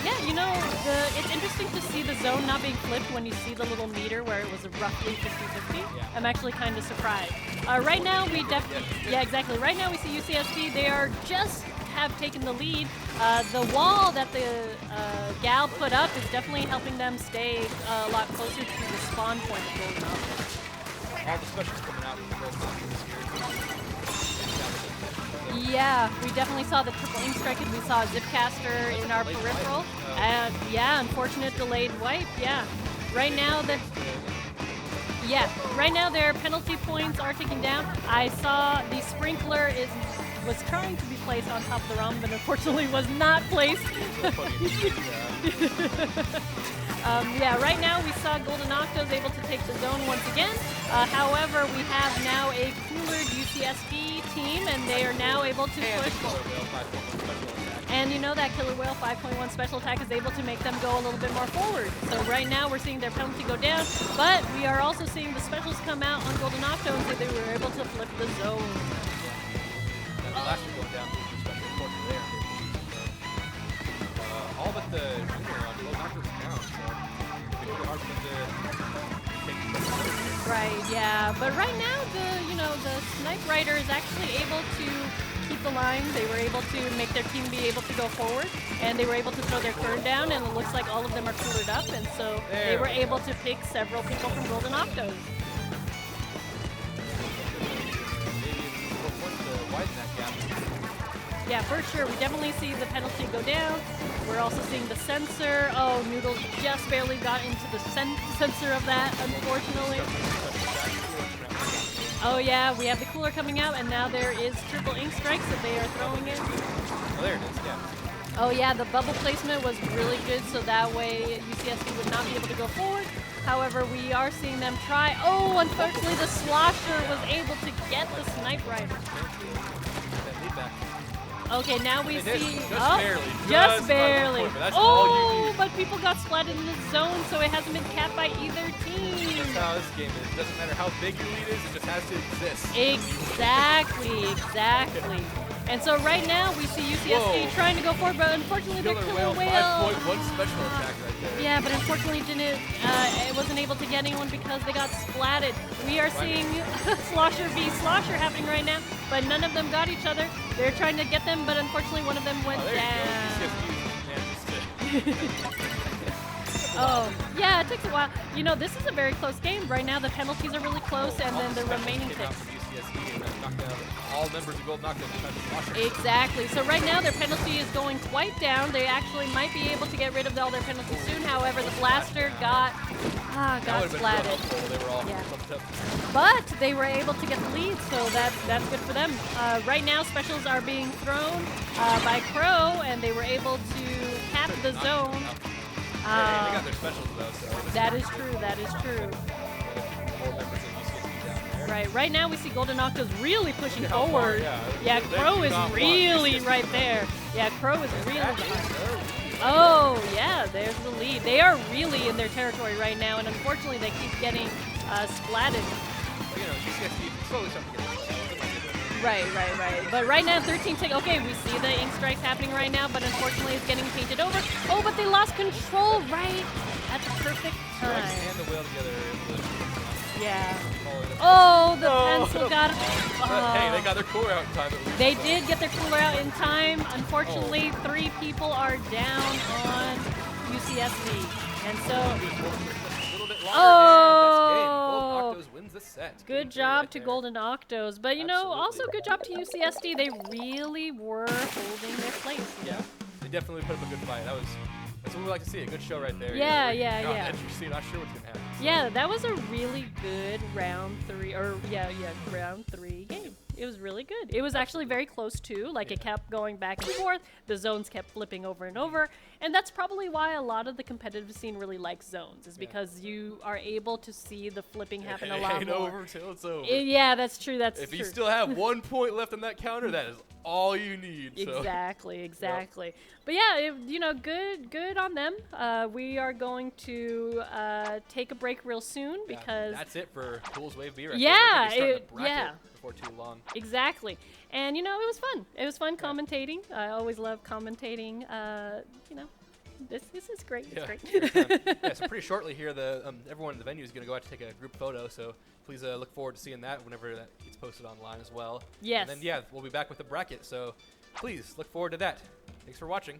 Yeah, it's interesting to see the zone not being flipped when you see the little meter where it was roughly 50-50. Yeah. I'm actually kind of surprised. Right now we exactly. Right now we see UCSD. They are just have taken the lead. The wall that the gal put up is definitely helping them stay a lot closer to the spawn point of Golden Octo. All the specials coming out with the Golden Octo this year. Yeah, we definitely saw the triple ink strike and we saw Zipcaster in our peripheral. Unfortunate delayed wipe. Yeah, right now their penalty points are ticking down. I saw the sprinkler was trying to be placed on top of the ROM, but unfortunately was not placed. Right now we saw Golden Octo's able to take the zone once again. However, we have now a cooler UCSD team, and they are now able to push. And you know that Killer Whale 5.1 special attack is able to make them go a little bit more forward. So right now we're seeing their penalty go down, but we are also seeing the specials come out on Golden Octo and say they were able to flip the zone. Last year going down special important there. All but the junior on Golden Octo's down, so it's really hard for them to take the Right, yeah. But right now the Snipe Rider is actually able to keep keep the line. They were able to make their team be able to go forward, and they were able to throw their turn down, and it looks like all of them are coolered up, and so they were able to pick several people from Golden Octos. Yeah, for sure. We definitely see the penalty go down. We're also seeing the sensor. Oh, Noodles just barely got into the sensor of that, unfortunately. Oh yeah, we have the cooler coming out, and now there is triple ink strikes that they are throwing in. Oh, there it is, yeah. Oh yeah, the bubble placement was really good, so that way UCSD would not be able to go forward. However, we are seeing them try. Oh, unfortunately, the slosher was able to get the snipe rider. Okay, now we see. Just barely. Oh, but people got splatted in the zone, so it hasn't been capped by either team. That's how this game is. It doesn't matter how big your lead is, it just has to exist. Exactly, exactly. And so right now we see UCSD trying to go forward, but unfortunately their killer whale. 5.1 special attack right there. Yeah, but unfortunately it wasn't able to get anyone because they got splatted. We are seeing Slosher v Slosher happening right now, but none of them got each other. They're trying to get them, but unfortunately one of them went down. Oh, yeah, it takes a while. You know, this is a very close game. Right now the penalties are really close, and then the remaining picks. All members of Golden Octos. Exactly. So right now their penalty is going quite down. They actually might be able to get rid of all their penalties soon. However, the blaster got splatted. But they were able to get the lead, so that's good for them. Right now specials are being thrown by Crow, and they were able to cap the zone. They got their specials though. So that is true. That is true. Right now we see Golden Octos really pushing forward. Yeah, Crow is really right there. Yeah, Crow is really behind. Oh, yeah, there's the lead. They are really in their territory right now, and unfortunately they keep getting splatted. But, you know, UCSD slowly starting to get splatted. Right. But right now 13 take. Okay, we see the ink strikes happening right now, but unfortunately it's getting painted over. Oh, but they lost control right at the perfect time. And the whale together. Yeah. Oh, the pencil got it. Hey, they got their cooler out in time at least. They did get their cooler out in time. Unfortunately, 3 people are down on UCSD. And so... Oh! Golden Octos wins the set. Good job to Golden Octos. But, you know, also good job to UCSD. They really were holding their place. Yeah, they definitely put up a good fight. That's what we like to see, a good show right there. Yeah. Interesting, not sure what's going to happen. Yeah, that was a really good round 3, round 3 game. It was really good. It was actually very close too. Like it kept going back and forth. The zones kept flipping over and over. And that's probably why a lot of the competitive scene really likes zones, is because you are able to see the flipping happen a lot more. It ain't over till it's over. Yeah, that's true. If you still have 1 point left on that counter, that is all you need. So. Exactly. Yep. But yeah, you know, good on them. We are going to take a break real soon because that's it for Cool's Wave B. Before too long. Exactly. And you know, it was fun. It was fun commentating. I always love commentating. You know, this is great. It's great. So pretty shortly here, everyone in the venue is going to go out to take a group photo. So please look forward to seeing that whenever that gets posted online as well. Yes. And then we'll be back with the bracket. So please look forward to that. Thanks for watching.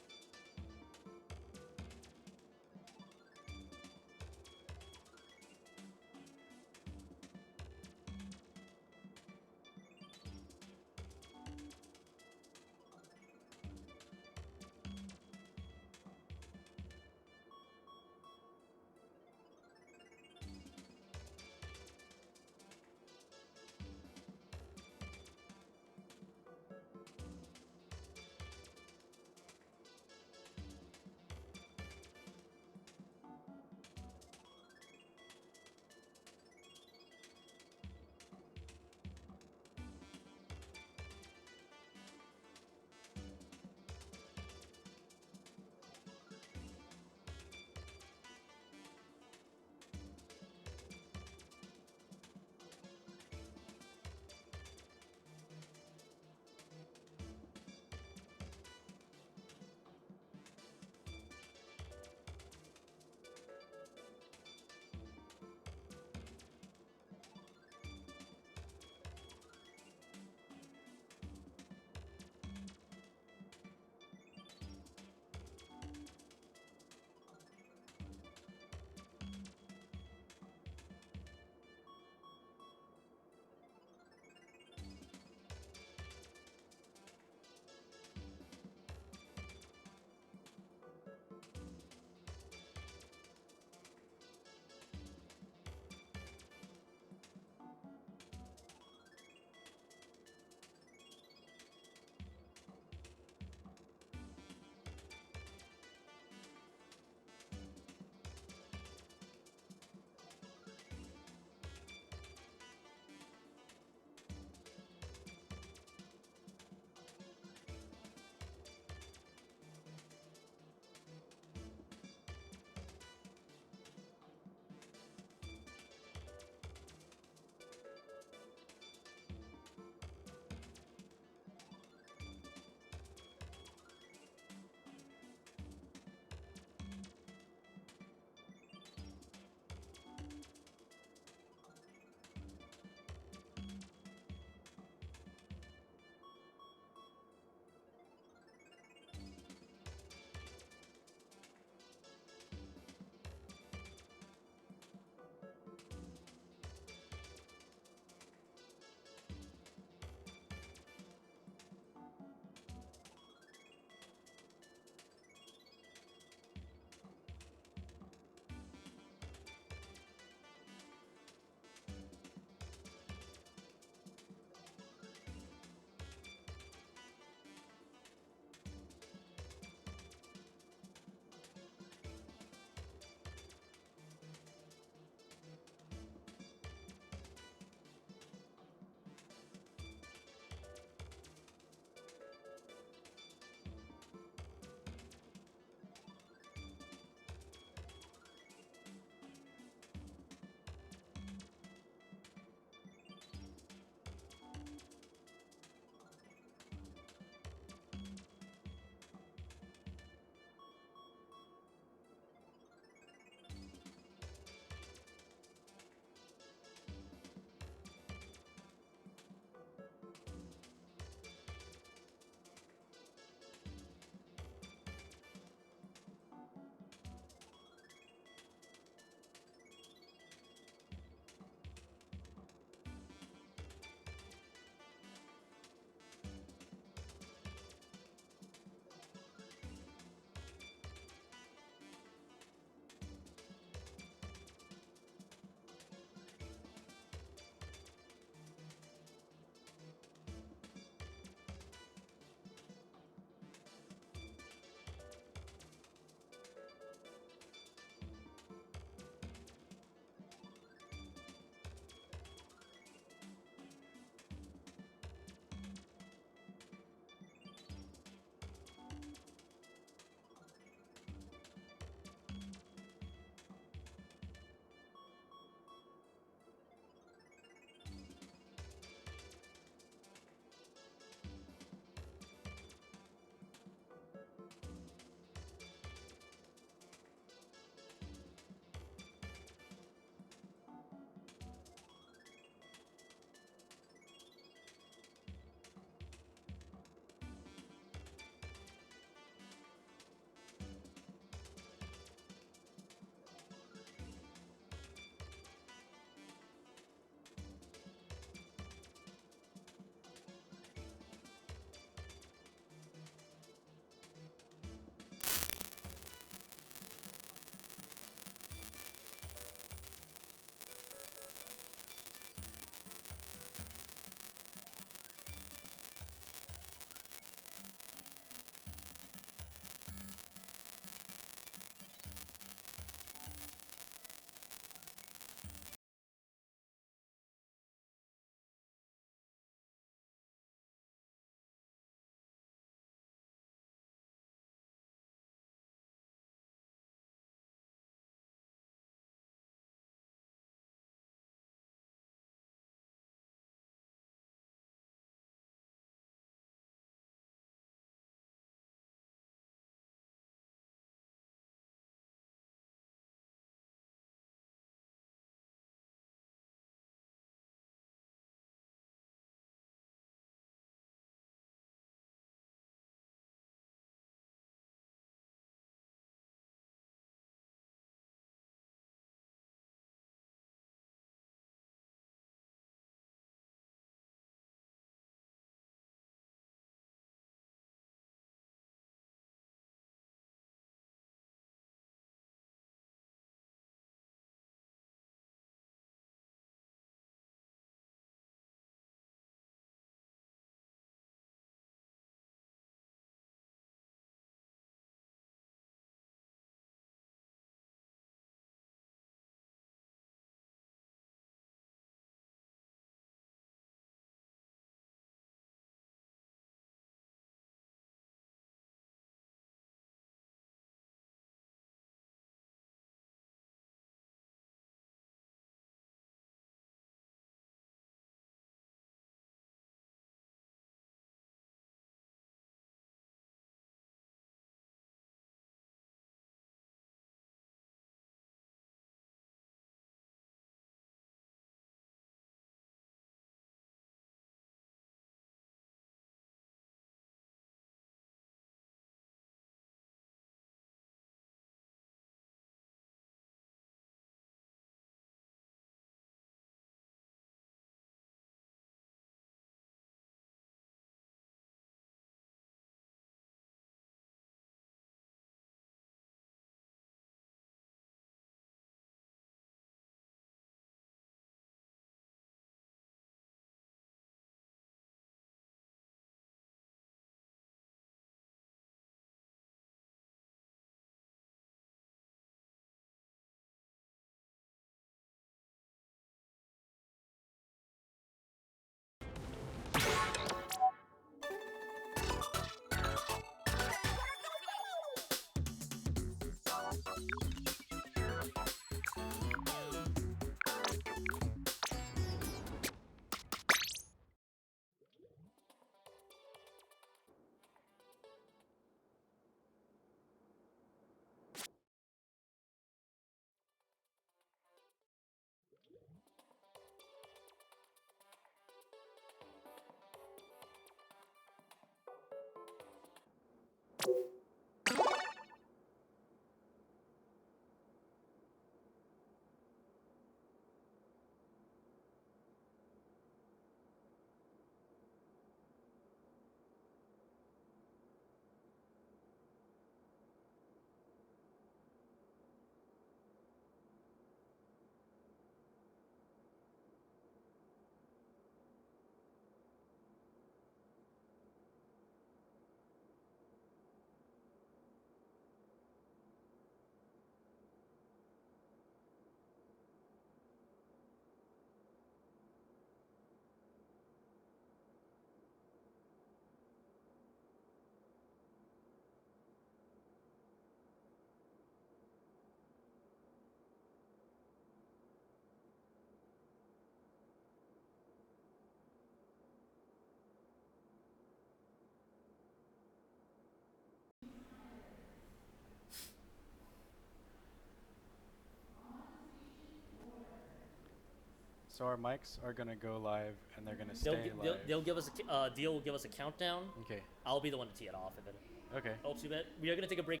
So our mics are gonna go live, and they're gonna stay live. They'll give us Deal will give us a countdown. Okay. I'll be the one to tee it off if it Okay. helps you a bit. We are gonna take a break.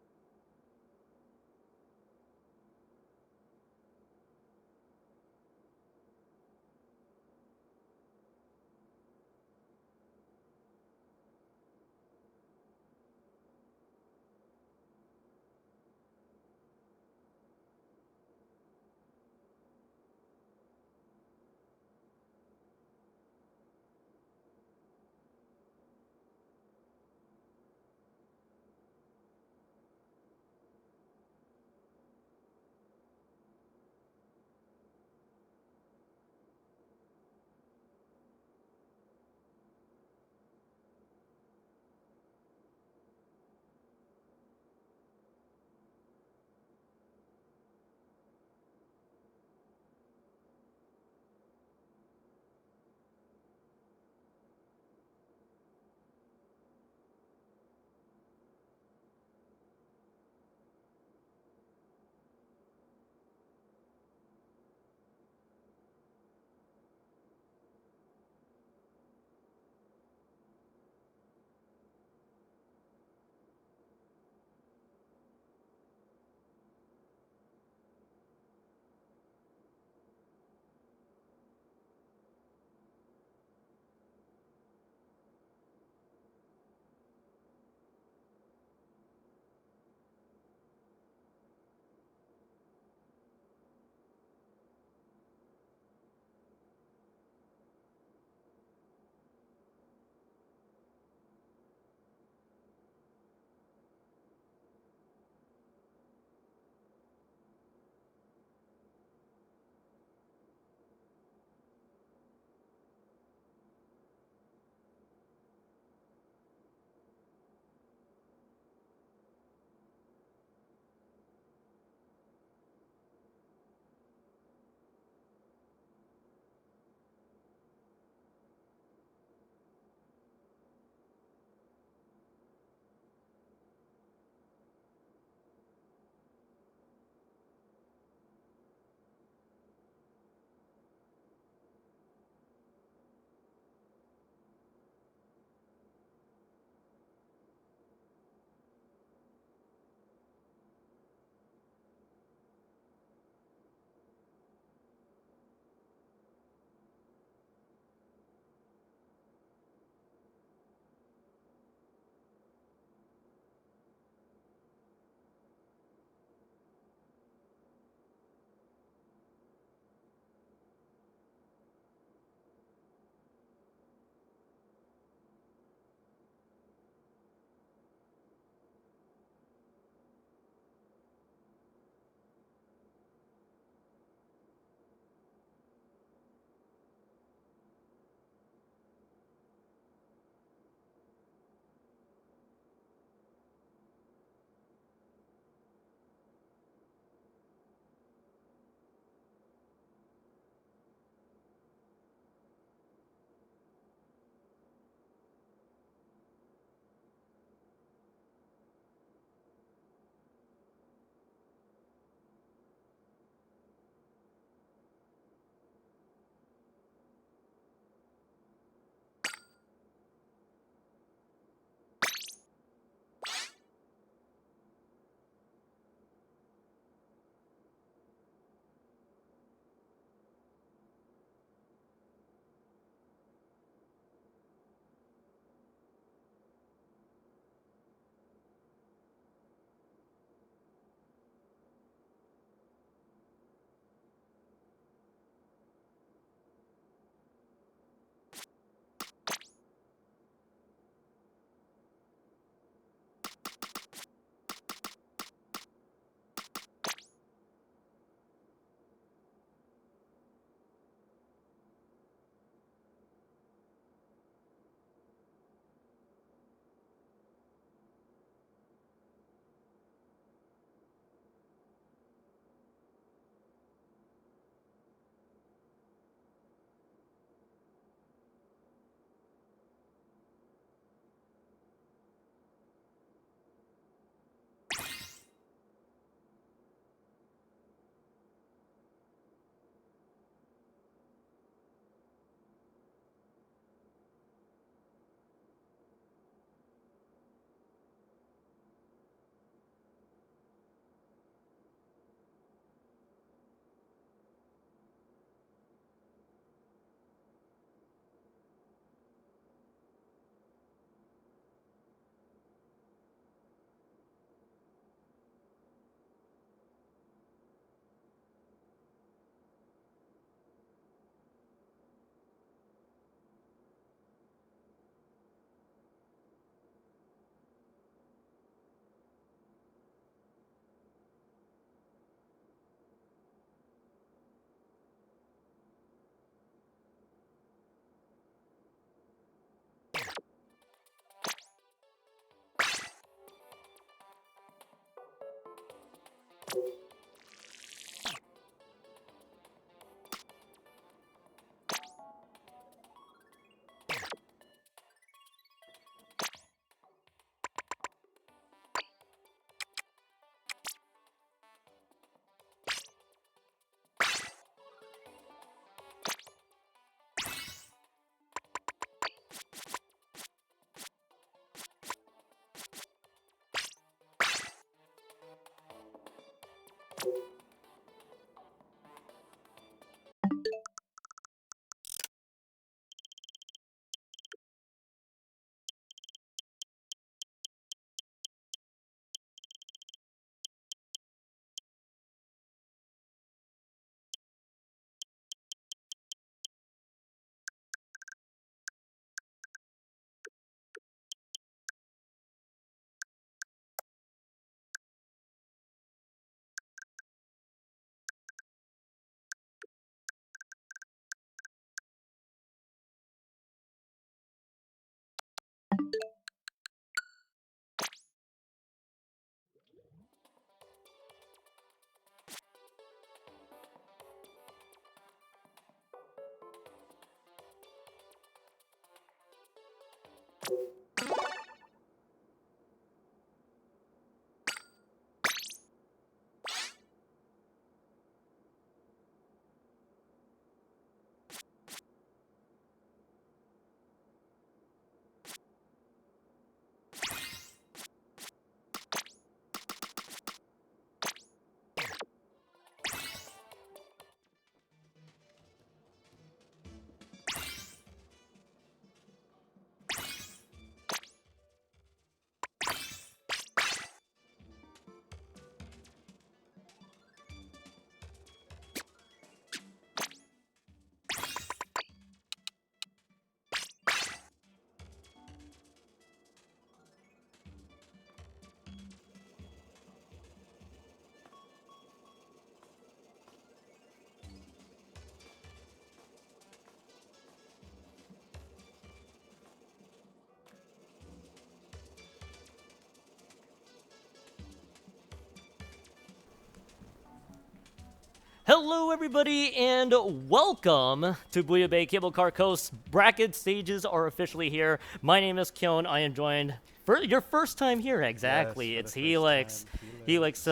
Hello, everybody, and welcome to Booyah Bay Cable Car Coast. Bracket stages are officially here. My name is Kyon. I am joined for your first time here. Exactly, Yes, it's for the first Helix. time, Helix,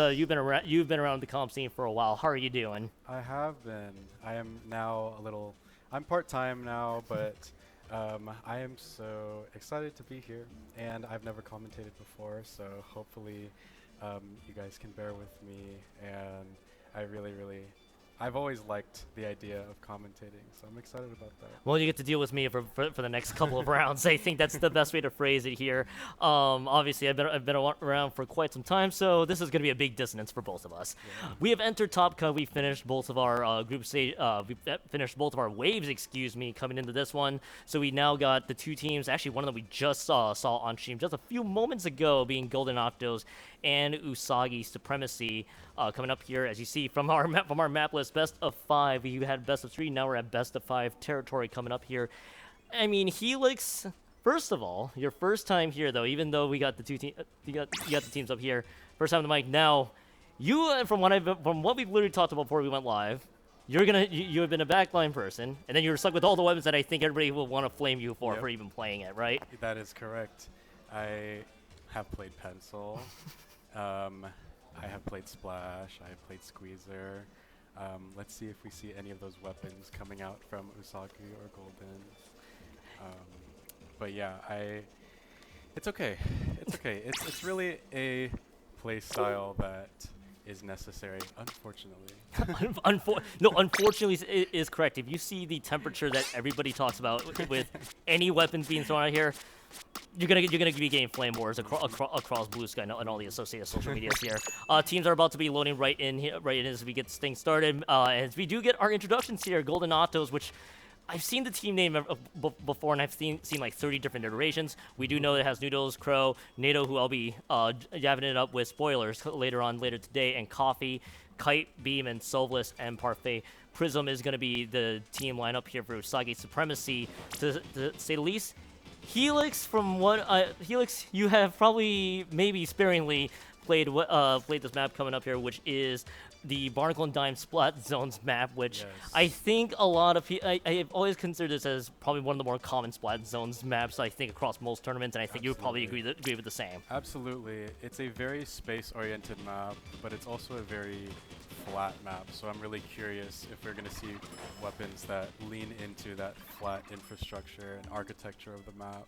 you've been around the comp scene for a while. How are you doing? I have been. I am now a little. I'm part-time now, but I am so excited to be here, and I've never commentated before, so hopefully you guys can bear with me. And I really, I've always liked the idea of commentating, so I'm excited about that. Well, you get to deal with me for the next couple of rounds. I think that's the best way to phrase it here. Obviously, I've been around for quite some time, so this is going to be a big dissonance for both of us. Yeah. We have entered Top Cut. We finished both of our group stage. We finished both of our waves, coming into this one. So we now got the two teams. Actually, one of them we just saw on stream just a few moments ago, being Golden Octos and Usagi Supremacy, coming up here. As you see from our map list, best of 5. We had best of 3. Now we're at best of 5 territory coming up here. I mean, Helix. First of all, your first time here, though. Even though we got the you got the teams up here. First time on the mic. Now, you from what we've literally talked about before we went live, you have been a backline person, and then you were stuck with all the weapons that I think everybody will want to flame you for even playing it, right? That is correct. I have played Pencil. I have played Splash. I have played Squeezer. Let's see if we see any of those weapons coming out from Usagi or Golden. But yeah, it's okay. It's okay. It's really a play style that is necessary, unfortunately. Unfortunately is correct. If you see the temperature that everybody talks about with any weapons being thrown out here, you're gonna be getting flame wars across Blue Sky and all the associated social medias here. Teams are about to be loading right in as we get this thing started. As we do get our introductions here, Golden Autos, which I've seen the team name before, and I've seen like 30 different iterations. We do know that it has Noodles, Crow, NATO, who I'll be jabbing it up with spoilers later today, and Coffee, Kite, Beam, and Sovless, and Parfait. Prism is going to be the team lineup here for Usagi Supremacy, to say the least. Helix, Helix, you have probably, maybe sparingly, played this map coming up here, which is the Barnacle and Dime Splat Zones map, which I think a lot of people, I've always considered this as probably one of the more common Splat Zones maps, I think, across most tournaments, and I think you would probably agree with the same. Absolutely. It's a very space-oriented map, but it's also a very flat map, so I'm really curious if we're going to see weapons that lean into that flat infrastructure and architecture of the map.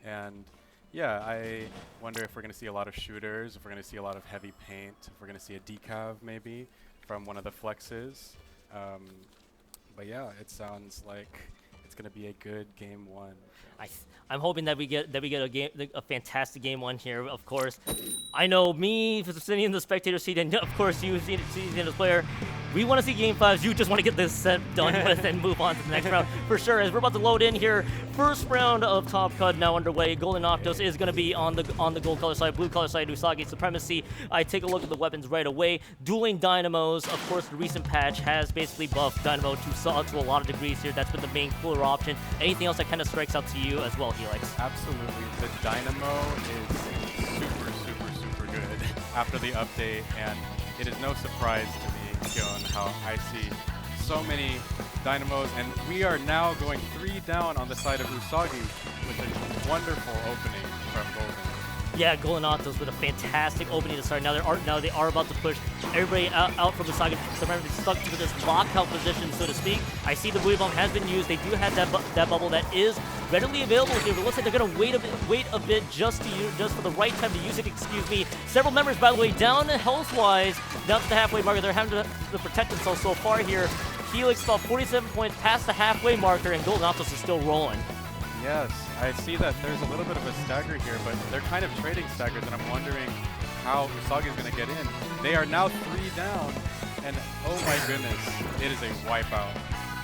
And yeah, I wonder if we're going to see a lot of shooters, if we're going to see a lot of heavy paint, if we're going to see a decav maybe from one of the flexes. But yeah, it sounds like it's going to be a good game 1. I'm hoping that we get a fantastic game 1 here. Of course, I know me sitting in the spectator seat, and of course you sitting as player. We want to see game 5s. You just want to get this set done with and move on to the next round for sure. As we're about to load in here, first round of Top Cut now underway. Golden Octos is going to be on the gold color side, blue color side. Usagi Supremacy. I take a look at the weapons right away. Dueling Dynamos. Of course, the recent patch has basically buffed Dynamo to a lot of degrees here. That's been the main cooler option. Anything else that kind of strikes out to you as well, Helix? Absolutely. The Dynamo is super good after the update, and it is no surprise to me, Kyon, how I see so many Dynamos, and we are now going 3 down on the side of Usagi with a wonderful opening from Golden. Yeah, Golden Octos with a fantastic opening to start. Now they are about to push everybody out from Usagi. Supremacy stuck to this lockout position, so to speak. I see the Booyah Bomb has been used. They do have that bubble that is readily available here, but it looks like they're going to wait a bit just for the right time to use it. Excuse me. Several members, by the way, down health-wise, down to the halfway marker. They're having to protect themselves so far here. Helix about 47 points past the halfway marker, and Golden Octos is still rolling. Yes, I see that there's a little bit of a stagger here, but they're kind of trading staggers, and I'm wondering how Usagi is going to get in. They are now 3 down, and oh my goodness, it is a wipeout.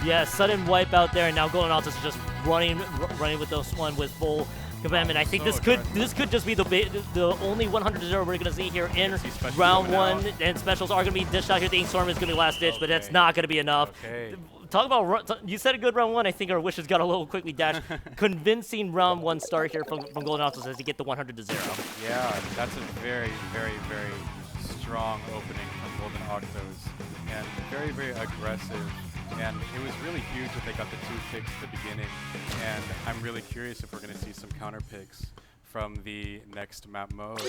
Yeah, sudden wipeout there, and now Golden Octos is just running with this one with full commandment. I think this could just be the only 100-0 we're going to see here in round 1, and specials are going to be dished out here. The Ink Storm is going to be last ditch, but that's not going to be enough. Okay. Talk about you said a good round 1. I think our wishes got a little quickly dashed. Convincing round 1 start here from Golden Octos as they get the 100-0. Yeah, that's a very strong opening from Golden Octos, and very aggressive. And it was really huge that they got the 2 picks at the beginning, and I'm really curious if we're going to see some counter picks from the next map mode.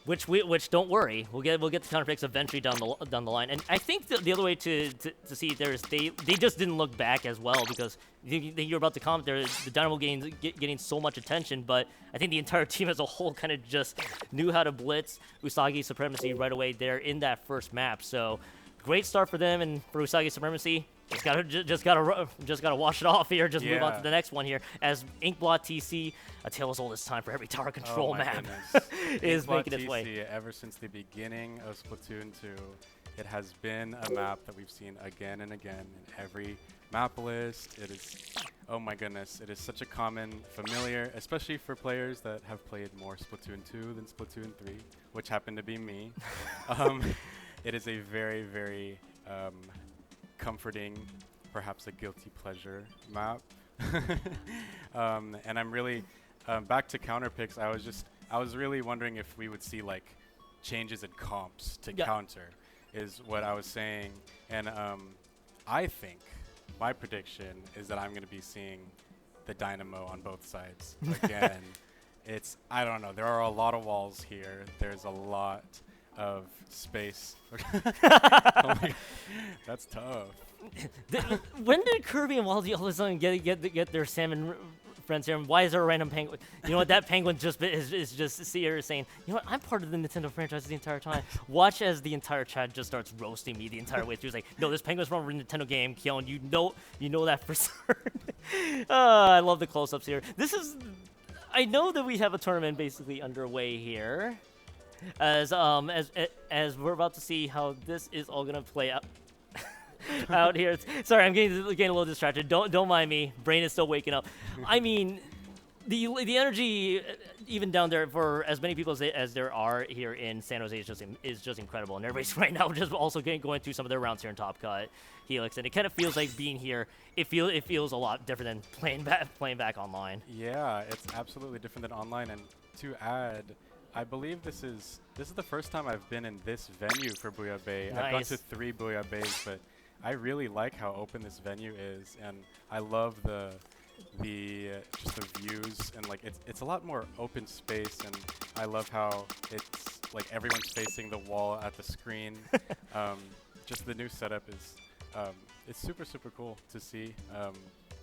Which don't worry, we'll get the counter picks eventually down the line. And I think the other way to see it there is they just didn't look back as well, because you're about to comment there, the Dynamo getting so much attention, but I think the entire team as a whole kind of just knew how to blitz Usagi Supremacy right away there in that first map. So great start for them, and for Usagi Supremacy, just gotta wash it off here. Just move on to the next one here. As Inkblot TC, a tale as old as time for every tower control map, is making its way. Ever since the beginning of Splatoon 2, it has been a map that we've seen again and again in every map list. It is, oh my goodness, it is such a common familiar, especially for players that have played more Splatoon 2 than Splatoon 3, which happened to be me. It is a very comforting, perhaps a guilty pleasure map. And I'm really back to counter picks. I was really wondering if we would see like changes in comps to counter, is what I was saying. And I think my prediction is that I'm going to be seeing the Dynamo on both sides again. I don't know. There are a lot of walls here. There's a lot of space. Oh my God. That's tough. When did Kirby and Waldy all of a sudden get their salmon friends here? And why is there a random penguin? You know what? That penguin is just here saying, you know what? I'm part of the Nintendo franchise the entire time. Watch as the entire chat just starts roasting me the entire way through. It's like, no, this penguin's from a Nintendo game, Kyon. You know that for certain. I love the close-ups here. I know that we have a tournament basically underway here. As we're about to see how this is all gonna play out out here. Sorry, I'm getting a little distracted. Don't mind me. Brain is still waking up. I mean, the energy even down there for as many people as there are here in San Jose is just incredible, and everybody's right now just also going through some of their rounds here in Top Cut, Helix, and it kind of feels like being here. It feels a lot different than playing back online. Yeah, it's absolutely different than online, and to add, I believe this is the first time I've been in this venue for Booyah Bay. I've gone to Nice. 3 Booyah Bays, but I really like how open this venue is, and I love just the views, and like it's a lot more open space, and I love how it's like everyone's facing the wall at the screen. Just the new setup is it's super cool to see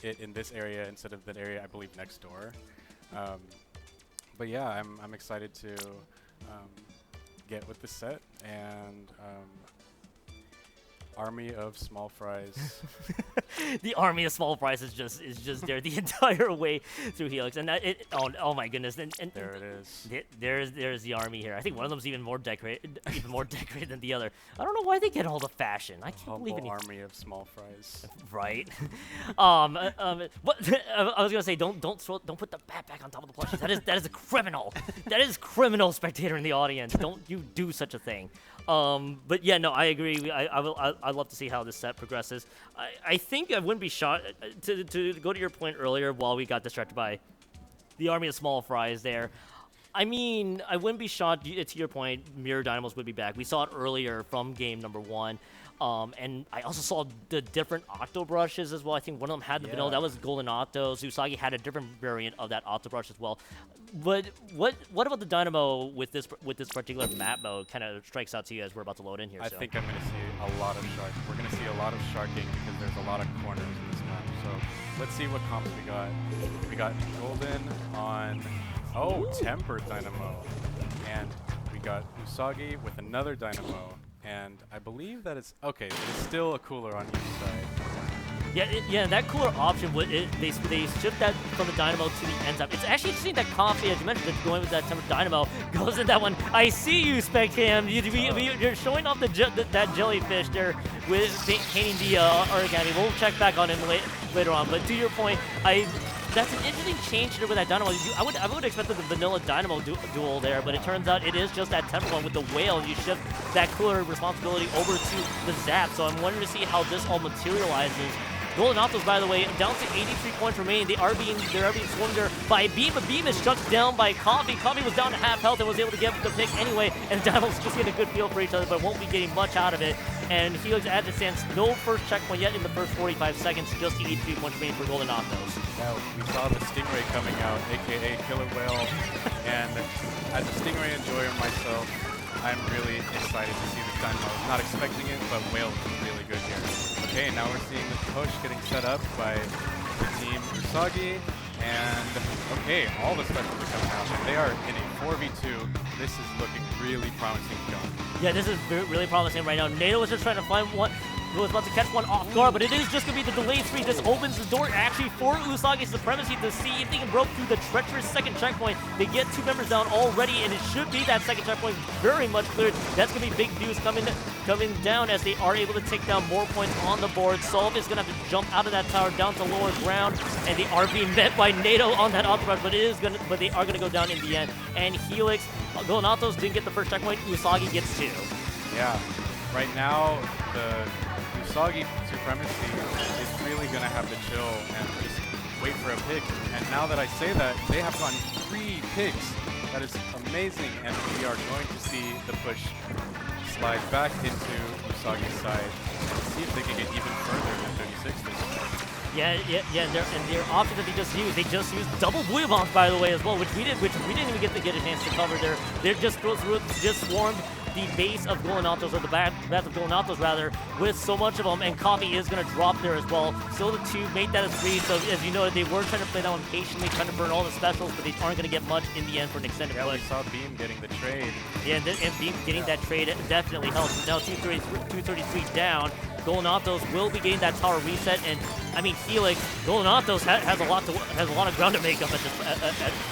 it in this area instead of the area I believe next door. But yeah, I'm excited to get with the set and army of small fries. The army of small fries is just there the entire way through Helix, and oh my goodness, and There it is. there's the army here. I think one of them's even more decorated than the other. I don't know why they get all the fashion. I can't believe Humble any. army of small fries. Right. What I was gonna say, don't put the bat back on top of the plushies. That is a criminal. That is criminal, spectator in the audience. Don't you do such a thing. But yeah, no, I agree. I'd love to see how this set progresses. I think I wouldn't be shocked to go to your point earlier while we got distracted by the army of small fries there. I mean, I wouldn't be shocked, to your point, Mirror Dynamos would be back. We saw it earlier from game number 1. And I also saw the different Octo brushes as well. I think one of them had the vanilla. That was Golden Octos. Usagi had a different variant of that Octo brush as well. But what about the Dynamo with this particular map mode kind of strikes out to you as we're about to load in here? I so. think I'm going to see a lot of shark. We're going to see a lot of sharking because there's a lot of corners in this map. So let's see what comps we got. We got Golden on, Tempered Dynamo. And we got Usagi with another Dynamo. And I believe that it's, okay, there's still a cooler on each side. Yeah, that cooler option they shift that from the Dynamo to the end zap. It's actually interesting that Coffee, as you mentioned, that's going with that Tempered Dynamo, goes in that one. I see you, Spectam. You're showing off that jellyfish there with painting the origami. We'll check back on him later on. But to your point, that's an interesting change there with that Dynamo. I would expect the vanilla Dynamo duel there, but it turns out it is just that temper one with the whale. You shift that cooler responsibility over to the Zap. So I'm wondering to see how this all materializes. Golden Octos, by the way, down to 83 points remaining. They are being swarmed there by Beam, but Beam is struck down by Coffee. Coffee was down to half health and was able to get the pick anyway, and Dynamo's just getting a good feel for each other, but won't be getting much out of it. And Helix at the stance, no first checkpoint yet in the first 45 seconds, just 83 points remaining for Golden Octos. Now, we saw the Stingray coming out, aka Killer Whale, and as a Stingray enjoyer myself, I'm really excited to see this Dynamo. Not expecting it, but Whale is really good here. Okay, now we're seeing the push getting set up by the team Usagi, and okay, all the specials are coming out, and they are in a 4v2. This is looking really promising to go. Yeah, this is really promising right now. Nato was just trying to find one. He was about to catch one off guard, but it is just going to be the delayed 3. This opens the door actually for Usagi's supremacy to see if they can broke through the treacherous second checkpoint. They get 2 members down already, and it should be that second checkpoint very much cleared. That's going to be big news coming down as they are able to take down more points on the board. Solve is going to have to jump out of that tower down to lower ground, and they are being met by Nato on that entourage, but they are going to go down in the end. And Helix, Golden Octos didn't get the first checkpoint. Usagi gets 2. Yeah, right now the Usagi supremacy is really going to have to chill and just wait for a pick. And now that I say that, they have gotten 3 picks. That is amazing, and we are going to see the push slide back into Usagi's side and see if they can get even further than 36 this time. Yeah, and their option that they just used double Booyah Bombs, by the way, as well, which we didn't even get a chance to cover there. They're just swarmed the base of Golden Octos, or the back of Golden Octos rather, with so much of them, and Coffee is going to drop there as well. Still the 2, make that a 3, so as you know, they were trying to play that one patiently, trying to burn all the specials, but they aren't going to get much in the end for an extended push. We saw Beam getting the trade. Yeah, and Beam getting that trade definitely helps. Now 233 down. Golden Octos will be getting that tower reset, and I mean Helix, Golden Octos has a lot of ground to make up at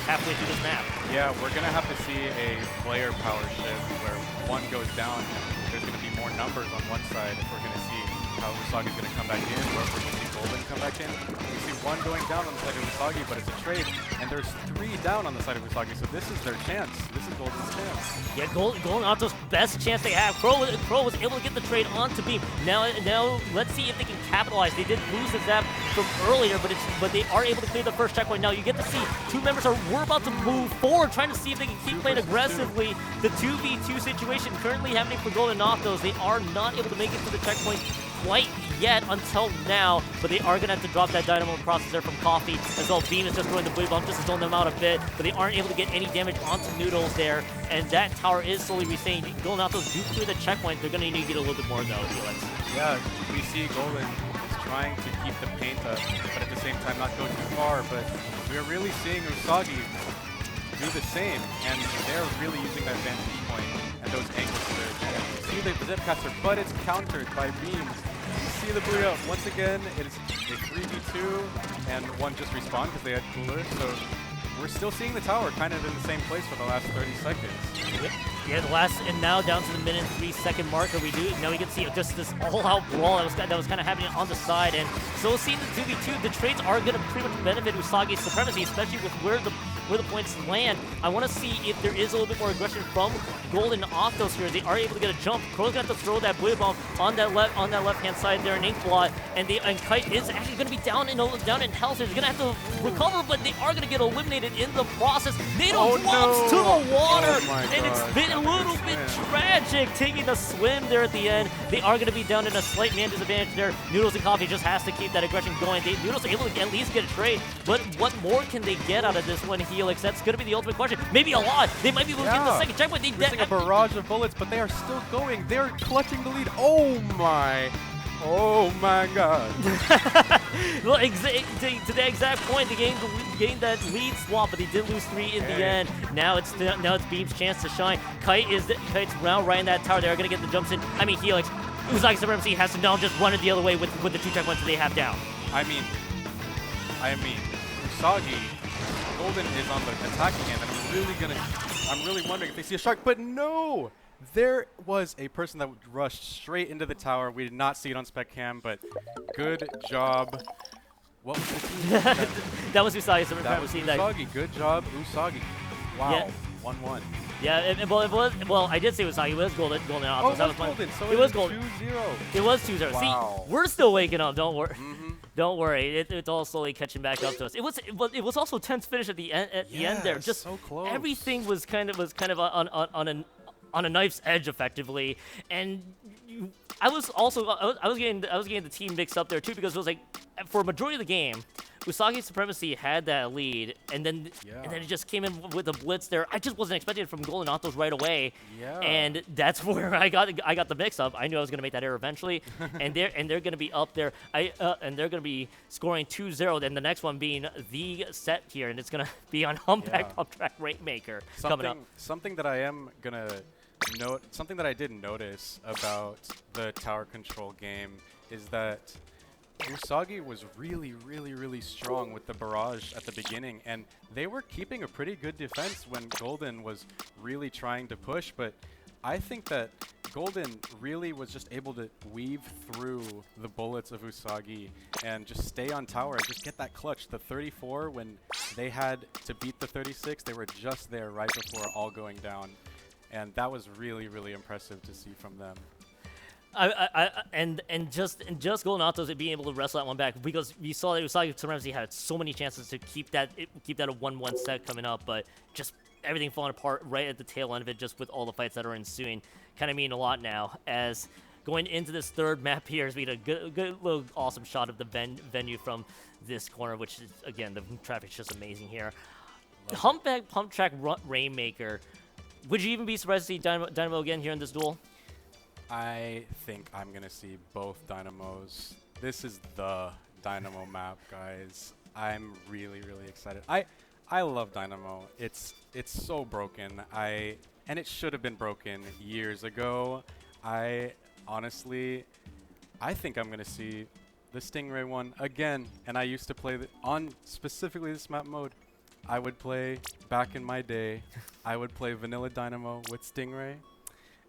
halfway through this map. Yeah, we're gonna have to see a player power shift where one goes down and there's gonna be more numbers on one side if we're gonna see how Usagi's going to come back in, or if we're going to see Golden come back in. We see one going down on the side of Usagi, but it's a trade, and there's 3 down on the side of Usagi, so this is their chance. This is Golden's chance. Yeah, Golden Octo's best chance they have. Crow was able to get the trade onto Beam. Now let's see if they can capitalize. They did lose the zap from earlier, but they are able to clear the first checkpoint. Now you get to see 2 members we're about to move forward, trying to see if they can keep playing aggressively. The 2v2 situation currently happening for Golden Octos. They are not able to make it to the checkpoint quite yet until now, but they are going to have to drop that Dynamo processor from Coffee, as well. Beam is just throwing the Booyah Bomb just to zone them out a bit, but they aren't able to get any damage onto Noodles there, and that tower is slowly resetting. Golden Octos do clear the checkpoint. They're going to need to get a little bit more though, Felix. Yeah, we see Golden is trying to keep the paint up, but at the same time not go too far, but we are really seeing Usagi do the same, and they're really using that vantage point and those angles to their advantage. You see the Zipcaster, but it's countered by Beams. You see the Booyah, once again, it is a 3v2, and one just respawned because they had cooler, so we're still seeing the tower kind of in the same place for the last 30 seconds. Yeah, the last, and now down to the minute 3-second marker. Now we can see just this all-out brawl that was kind of happening on the side, and so seeing the 2v2, the trades are going to pretty much benefit Usagi's supremacy, especially with where the points land. I want to see if there is a little bit more aggression from Golden Octos here. They are able to get a jump. Crow's going to have to throw that Booyah Bomb on that left-hand side there in Inkblot, and Kite is actually going to be down in health. They're going to have to recover, but they are going to get eliminated in the process. Nato drops to the water, and it's been a little bit tragic taking a swim there at the end. They are going to be down in a slight man disadvantage there. Noodles and Coffee just has to keep that aggression going. Noodles are able to at least get a trade, but what more can they get out of this one, Helix? That's going to be the ultimate question. Maybe a lot. They might be able to get the second checkpoint. We're seeing a barrage of bullets, but they are still going. They're clutching the lead. Oh my god. Well, to the exact point, they gained that lead swap, but they did lose 3 in the end. Now it's Beam's chance to shine. Kite's now right in that tower. They're going to get the jumps in. I mean, Helix, Usagi Supremacy has to now just run it the other way with the 2 checkpoints that they have down. I mean, Usagi, Golden is on the attacking end, and I'm really wondering if they see a shark, but no! There was a person that rushed straight into the tower. We did not see it on spec cam, but good job. What was the team? That was Usagi. That was Usagi. Good job, Usagi. Wow. Yeah. 1-1. Yeah, well, I did say Usagi. It was Golden Octos. Oh, it was Golden. So it was Golden. 2-0. It was 2-0. Wow. See, we're still waking up. Don't worry. Don't worry. It's all slowly catching back up to us. It was also tense finish at the end there. Just so close. Everything was kind of on a knife's edge, effectively, and I was getting the team mixed up there too, because it was like, for a majority of the game, Usagi Supremacy had that lead, and then it just came in with a blitz there. I just wasn't expecting it from Golden Octos right away, and that's where I got the mix up. I knew I was gonna make that error eventually, and they're gonna be up there. And they're gonna be scoring 2-0, and the next one being the set here, and it's gonna be on Humpback Pump Track Rainmaker coming up. Something that I am gonna note, something that I did notice about the tower control game is that Usagi was really strong with the barrage at the beginning, and they were keeping a pretty good defense when Golden was really trying to push, but I think that Golden really was just able to weave through the bullets of Usagi and just stay on tower and just get that clutch. The 34, when they had to beat the 36, they were just there right before all going down, and that was really impressive to see from them. And just Golden Octos being able to wrestle that one back, because we saw that Usagi Supremacy had so many chances to keep that a 1-1 set coming up, but just everything falling apart right at the tail end of it, just with all the fights that are ensuing, kind of mean a lot now. As going into this third map here, as we get a good little awesome shot of the venue from this corner, which is, again, the traffic's just amazing here. Humpback Pump Track Rainmaker. Would you even be surprised to see Dynamo again here in this duel? I think I'm going to see both Dynamos. This is the Dynamo map, guys. I'm really excited. I love Dynamo. It's so broken. And it should have been broken years ago. Honestly, I think I'm going to see the Stingray one again. And I used to play on specifically this map mode. I would play, back in my day, I would play Vanilla Dynamo with Stingray.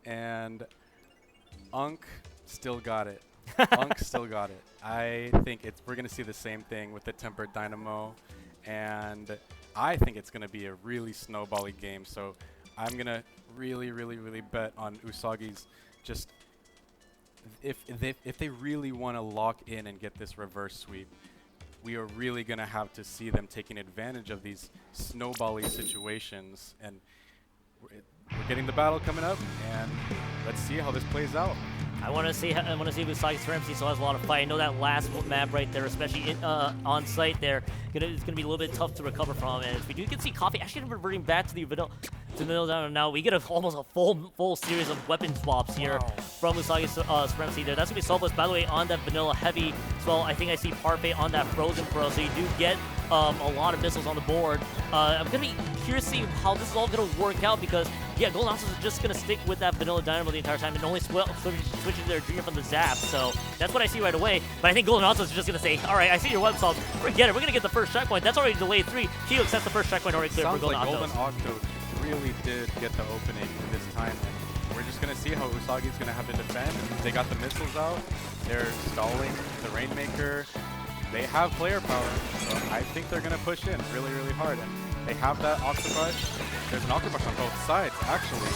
And Unk still got it. Funk still got it. I think we're going to see the same thing with the Tempered Dynamo, and I think it's going to be a really snowbally game. So I'm going to really, really, really bet on Usagi's just if they really want to lock in and get this reverse sweep, we are really going to have to see them taking advantage of these snowbally situations. And we're getting the battle coming up, and let's see how this plays out. I want to see if Usagi's Supremacy still has a lot of fight. I know that last map right there, especially on site there, it's gonna be a little bit tough to recover from. And we do can see Coffee actually reverting back to the middle down. Now we get almost a full series of weapon swaps here from Usagi's Supremacy there. That's gonna be Soulless, by the way, on that vanilla heavy as well. I think I see Parfait on that Frozen Pro, so you do get a lot of missiles on the board. I'm gonna be curious to see how this is all gonna work out, because yeah, Guildhouse is just gonna stick with that vanilla Dynamo the entire time and only switch their Junior from the Zap. So that's what I see right away. But I think Guildhouse is just gonna say, all right, I see your weapon swaps. Forget it. We're gonna get the first checkpoint. That's already delayed 3. Helix has the first checkpoint already clear for Golden Sounds like Octos. Golden Octo really did get the opening this time. And we're just gonna see how Usagi's gonna have to defend. They got the missiles out. They're stalling the Rainmaker. They have player power, so I think they're gonna push in really, really hard. And they have that Octobrush. There's an Octobrush on both sides, actually.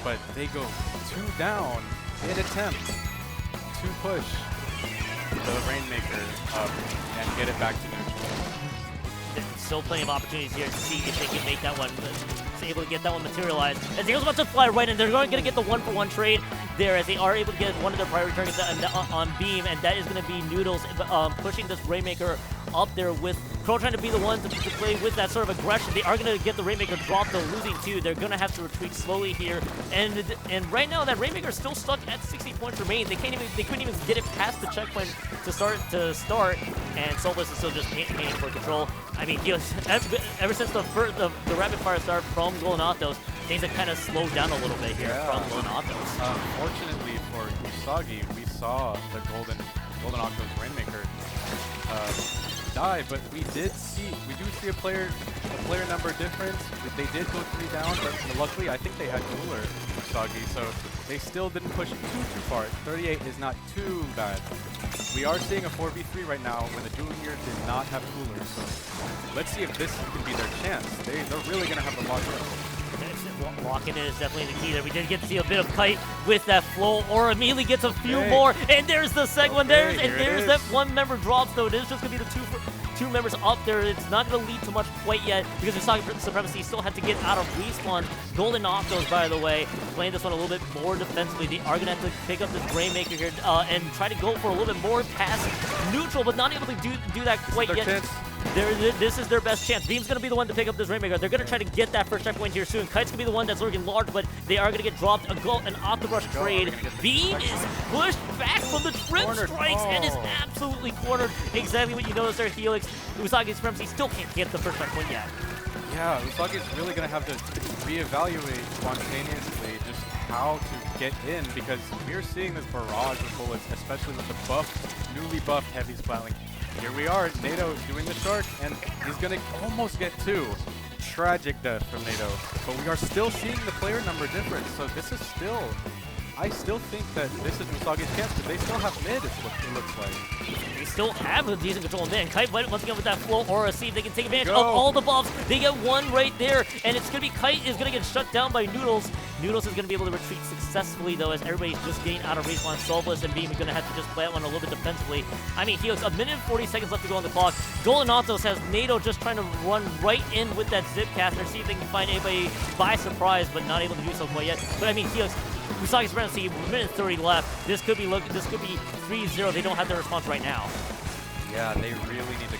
But they go 2 down in attempt to push the Rainmaker up and get it back to neutral. There's still plenty of opportunities here to see if they can make that one, able to get that one materialized. As Eagles about to fly right in, they're going to get the 1-for-1 trade there, as they are able to get one of their priority targets on beam, and that is going to be Noodles pushing this Rainmaker up there with Crow trying to be the one to play with that sort of aggression. They are going to get the Rainmaker dropped, though, losing 2. They're going to have to retreat slowly here, and right now that Rainmaker is still stuck at 60 points remaining. They couldn't even get it past the checkpoint to start, and Soulless is still just painting for control. I mean, ever since the rapid fire start from Golden Octos, things have kind of slowed down a little bit here from Golden Octos. Fortunately for Usagi, we saw the Golden Octos Rainmaker die, but we do see a player number difference. They did go 3 down, but luckily I think they had cooler Usagi, so they still didn't push too far. 38 is not too bad. We are seeing a 4v3 right now when the Junior did not have cooler, so let's see if this can be their chance. They're really going to have to lock in. Locking in is definitely the key there. We did get to see a bit of Kite with that flow, or immediately gets a few more, and there's the second one. There's that one member drops, though. It is just going to be the two members up there. It's not going to lead to much quite yet, because Usagi Supremacy still had to get out of respawn. Golden Octos, by the way, playing this one a little bit more defensively. They are going to have to pick up this Rainmaker here and try to go for a little bit more past neutral, but not able to do that quite yet. This is their best chance. Beam's going to be the one to pick up this Rainmaker. They're going to try to get that first checkpoint here soon. Kite's going to be the one that's looking large, but they are going to get dropped. An Octobrush trade. Beam is pushed back from the Trip Strikes and is absolutely cornered. Exactly what you noticed there, Helix. Usagi's Supremacy still can't get the first checkpoint yet. Yeah, Usagi's really going to have to reevaluate spontaneously just how to get in, because we're seeing this barrage of bullets, especially with the newly buffed Heavy Splatling. Here we are, NATO doing the shark, and he's going to almost get 2. Tragic death from NATO. But we are still seeing the player number difference, so this is still... I still think that this is Usagi's chance, because they still have mid, it looks like. They still have a decent control in mid. Kite once again with that flow aura, see if they can take advantage of all the buffs. They get one right there, and it's going to be Kite is going to get shut down by Noodles. Noodles is going to be able to retreat successfully, though, as everybody's just getting out of respawn. Soulless and Beam are going to have to just play that one a little bit defensively. I mean, Helix, 1 minute and 40 seconds left to go on the clock. Golden Octos has NATO just trying to run right in with that Zipcaster, see if they can find anybody by surprise, but not able to do so quite yet. But I mean, Helix, Usagi's Supremacy, 1 minute and 30 left. This could be 3-0. They don't have their response right now. Yeah, they really need to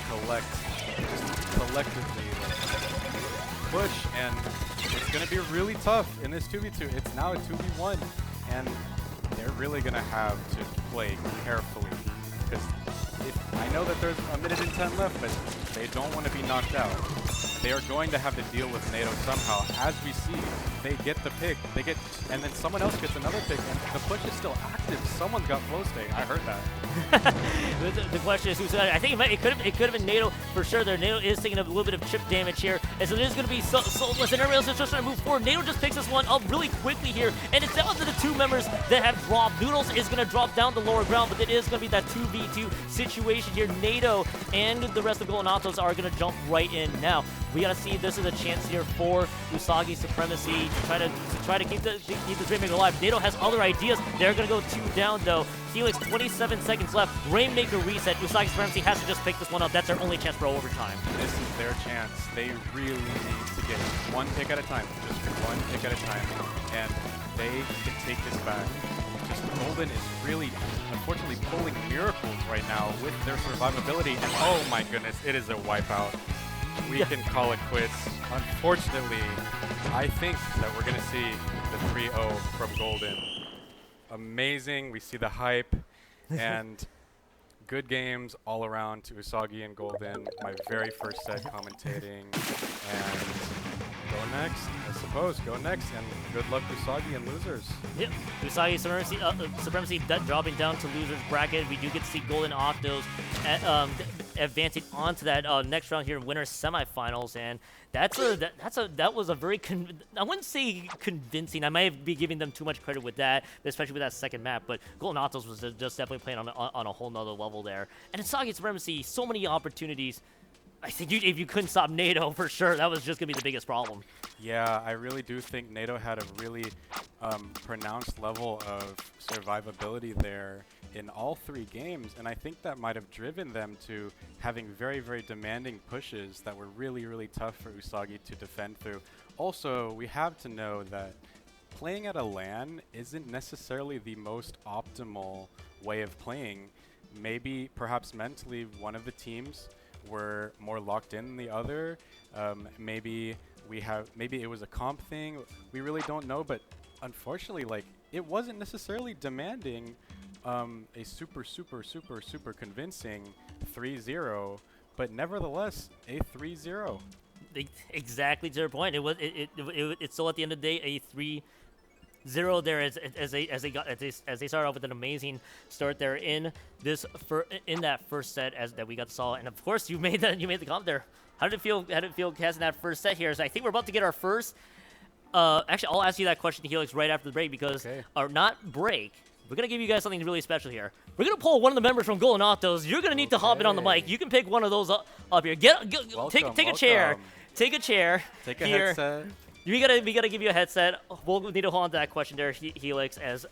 collectively push, and it's going to be really tough in this 2v2. It's now a 2v1, and they're really going to have to play carefully, because I know that there's 1 minute and 10 left, but they don't want to be knocked out. they are going to have to deal with NATO somehow. As we see, they get the pick, and then someone else gets another pick, and the push is still active. Someone's got flow state. I heard that. The question is who's gonna. I think it could have been NATO for sure. There, NATO is taking a little bit of chip damage here, and so there's gonna be Soulless, and everybody else is just trying to move forward. NATO just picks this one up really quickly here, and it's down to the 2 members that have dropped. Noodles is gonna drop down the lower ground, but it is gonna be that 2v2 situation here. NATO and the rest of Golden Autos are gonna jump right in now. We gotta see if this is a chance here for Usagi's Supremacy to try to keep the Rainmaker alive. NATO has other ideas. They're gonna go 2 down though. Helix, 27 seconds left. Rainmaker reset. Usagi's Supremacy has to just pick this one up. That's their only chance for overtime. This is their chance. They really need to get 1 pick at a time, just 1 pick at a time, and they can take this back. Just Golden is really, unfortunately, pulling miracles right now with their survivability, and oh my goodness, it is a wipeout. We can call it quits. Unfortunately, I think that we're going to see the 3-0 from Golden. Amazing. We see the hype and good games all around to Usagi and Golden. My very first set commentating. And go next, I suppose. Go next. And good luck, Usagi and losers. Yep. Usagi Supremacy dropping down to losers bracket. We do get to see Golden Octos advancing onto that next round here, winners semifinals, and that was a very I wouldn't say convincing. I might be giving them too much credit with that, especially with that second map. But Golden Octos was just definitely playing on a whole nother level there. And Usagi Supremacy, so many opportunities. I think if you couldn't stop NATO for sure, that was just gonna be the biggest problem. Yeah, I really do think NATO had a really pronounced level of survivability there in all 3 games, and I think that might have driven them to having very, very demanding pushes that were really, really tough for Usagi to defend through. Also, we have to know that playing at a LAN isn't necessarily the most optimal way of playing. Maybe, perhaps mentally, one of the teams were more locked in than the other. Maybe it was a comp thing. We really don't know, but unfortunately, like, it wasn't necessarily demanding a super convincing 3-0, but nevertheless a 3-0. Exactly to their point. It's still at the end of the day a 3-0 there as they started off with an amazing start there in that first set that we got to saw. And of course you made the comment there. How did it feel casting that first set here? So I think we're about to get our first actually I'll ask you that question, Helix, right after the break, because we're going to give you guys something really special here. We're going to pull one of the members from Golden Octos. You're going to need to hop in on the mic. You can pick one of those up here. Take a chair. Take a chair. Take a here. headset. We gotta give you a headset. We'll need to hold on to that question there, Helix, as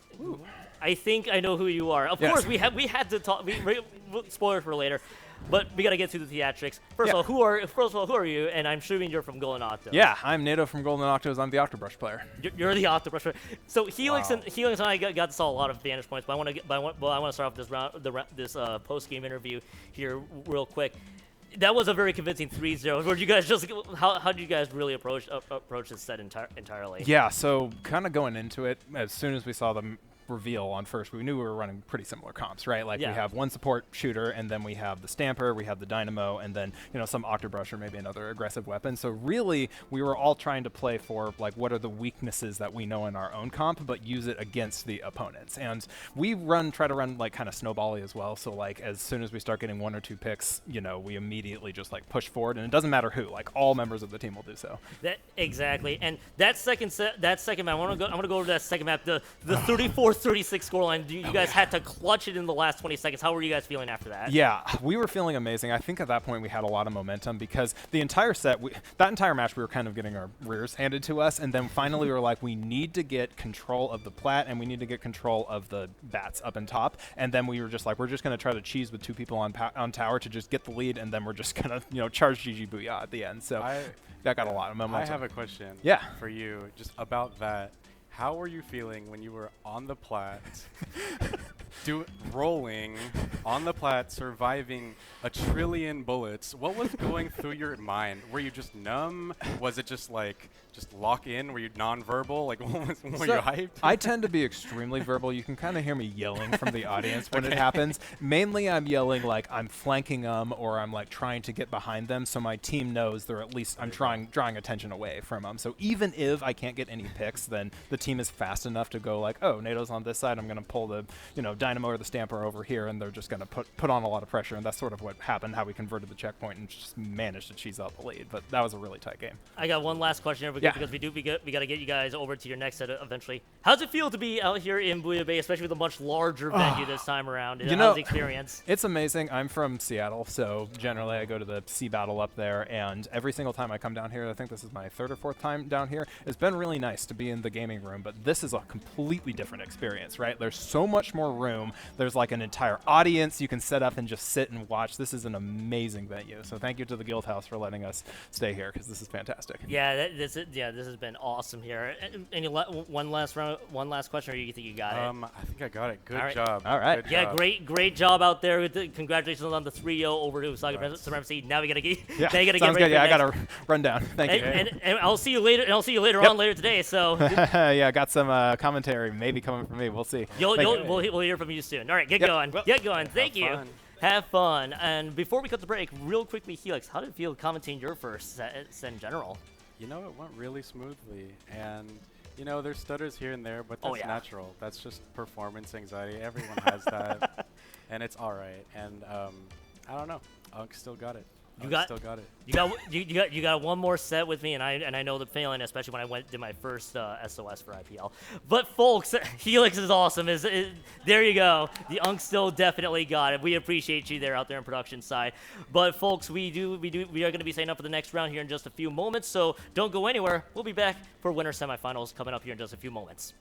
I think I know who you are. Of course, we had to talk. Spoiler for later. But we gotta get through the theatrics. First of all, who are you? And I'm assuming you're from Golden Octos. Yeah, I'm NATO from Golden Octos. I'm the Octobrush player. You're the Octobrush player. So Helix and I got to saw a lot of vantage points. But I want to start off this post game interview here real quick. That was a very convincing 3-0. Were you guys how did you guys really approach this set entirely? Yeah, so kind of going into it, as soon as we saw the reveal on first, we knew we were running pretty similar comps, right? Like we have one support shooter, and then we have the Stamper, we have the Dynamo, and then some Octobrush or maybe another aggressive weapon. So really, we were all trying to play for like what are the weaknesses that we know in our own comp, but use it against the opponents. And we try to run like kind of snowbally as well. So like as soon as we start getting 1 or 2 picks, we immediately just like push forward, and it doesn't matter who. Like all members of the team will do so. Exactly. And that second map, I want to go over that second map. The 34-36 scoreline. You guys had to clutch it in the last 20 seconds. How were you guys feeling after that? Yeah, we were feeling amazing. I think at that point we had a lot of momentum because the entire set, that entire match, we were kind of getting our rears handed to us, and then finally we were like, we need to get control of the plat and we need to get control of the bats up and top. And then we were just like, we're just going to try to cheese with 2 people on tower to just get the lead, and then we're just going to charge GG Booyah at the end. So that got a lot of momentum. I have a question for you just about that. How were you feeling when you were on the plat rolling on the plat, surviving a trillion bullets. What was going through your mind? Were you just numb? Was it just like lock in? Were you non-verbal? Like, were you hyped? I tend to be extremely verbal. You can kind of hear me yelling from the audience when it happens. Mainly, I'm yelling like I'm flanking them or I'm like trying to get behind them, so my team knows they're at least I'm drawing attention away from them. So even if I can't get any picks, then the team is fast enough to go like, oh, NATO's on this side. I'm gonna pull the Dynamo or the Stamper over here, and they're just gonna put on a lot of pressure. And that's sort of what happened. How we converted the checkpoint and just managed to cheese out the lead. But that was a really tight game. I got one last question here because we got to get you guys over to your next set eventually. How's it feel to be out here in Booyah Bay, especially with a much larger venue this time around? How's the experience? It's amazing. I'm from Seattle, so generally I go to the Sea Battle up there, and every single time I come down here, I think this is my third or fourth time down here, it's been really nice to be in the gaming room, but this is a completely different experience, right? There's so much more room. There's like an entire audience you can set up and just sit and watch. This is an amazing venue, so thank you to the Guildhouse for letting us stay here, because this is fantastic. Yeah, this has been awesome here. One last question, or you think you got it? I think I got it. Good job. All right. Good Yeah, job. great job out there. Congratulations on the 3-0 over to Saga Supremacy. Now we gotta get Yeah, now you gotta sounds get ready. good. Yeah, I for gotta run down. Thank you. And I'll see you later. And I'll see you later on later today. So Yeah, I got some commentary maybe coming from me. We'll see. we'll hear from you soon. All right, get going. Get going. Thank you. fun. Have fun. And before we cut the break, real quickly, Helix, how did it feel commenting your first set in general? You know, it went really smoothly, and there's stutters here and there, but that's natural. That's just performance anxiety. Everyone has that, and it's all right. And I don't know. Unk still got it. Still got it. You got one more set with me, and I know the feeling, especially when I did my first SOS for IPL. But folks, Helix is awesome. There you go. The Unk still definitely got it. We appreciate you there out there in production side. But folks, we are going to be setting up for the next round here in just a few moments. So don't go anywhere. We'll be back for winter semifinals coming up here in just a few moments.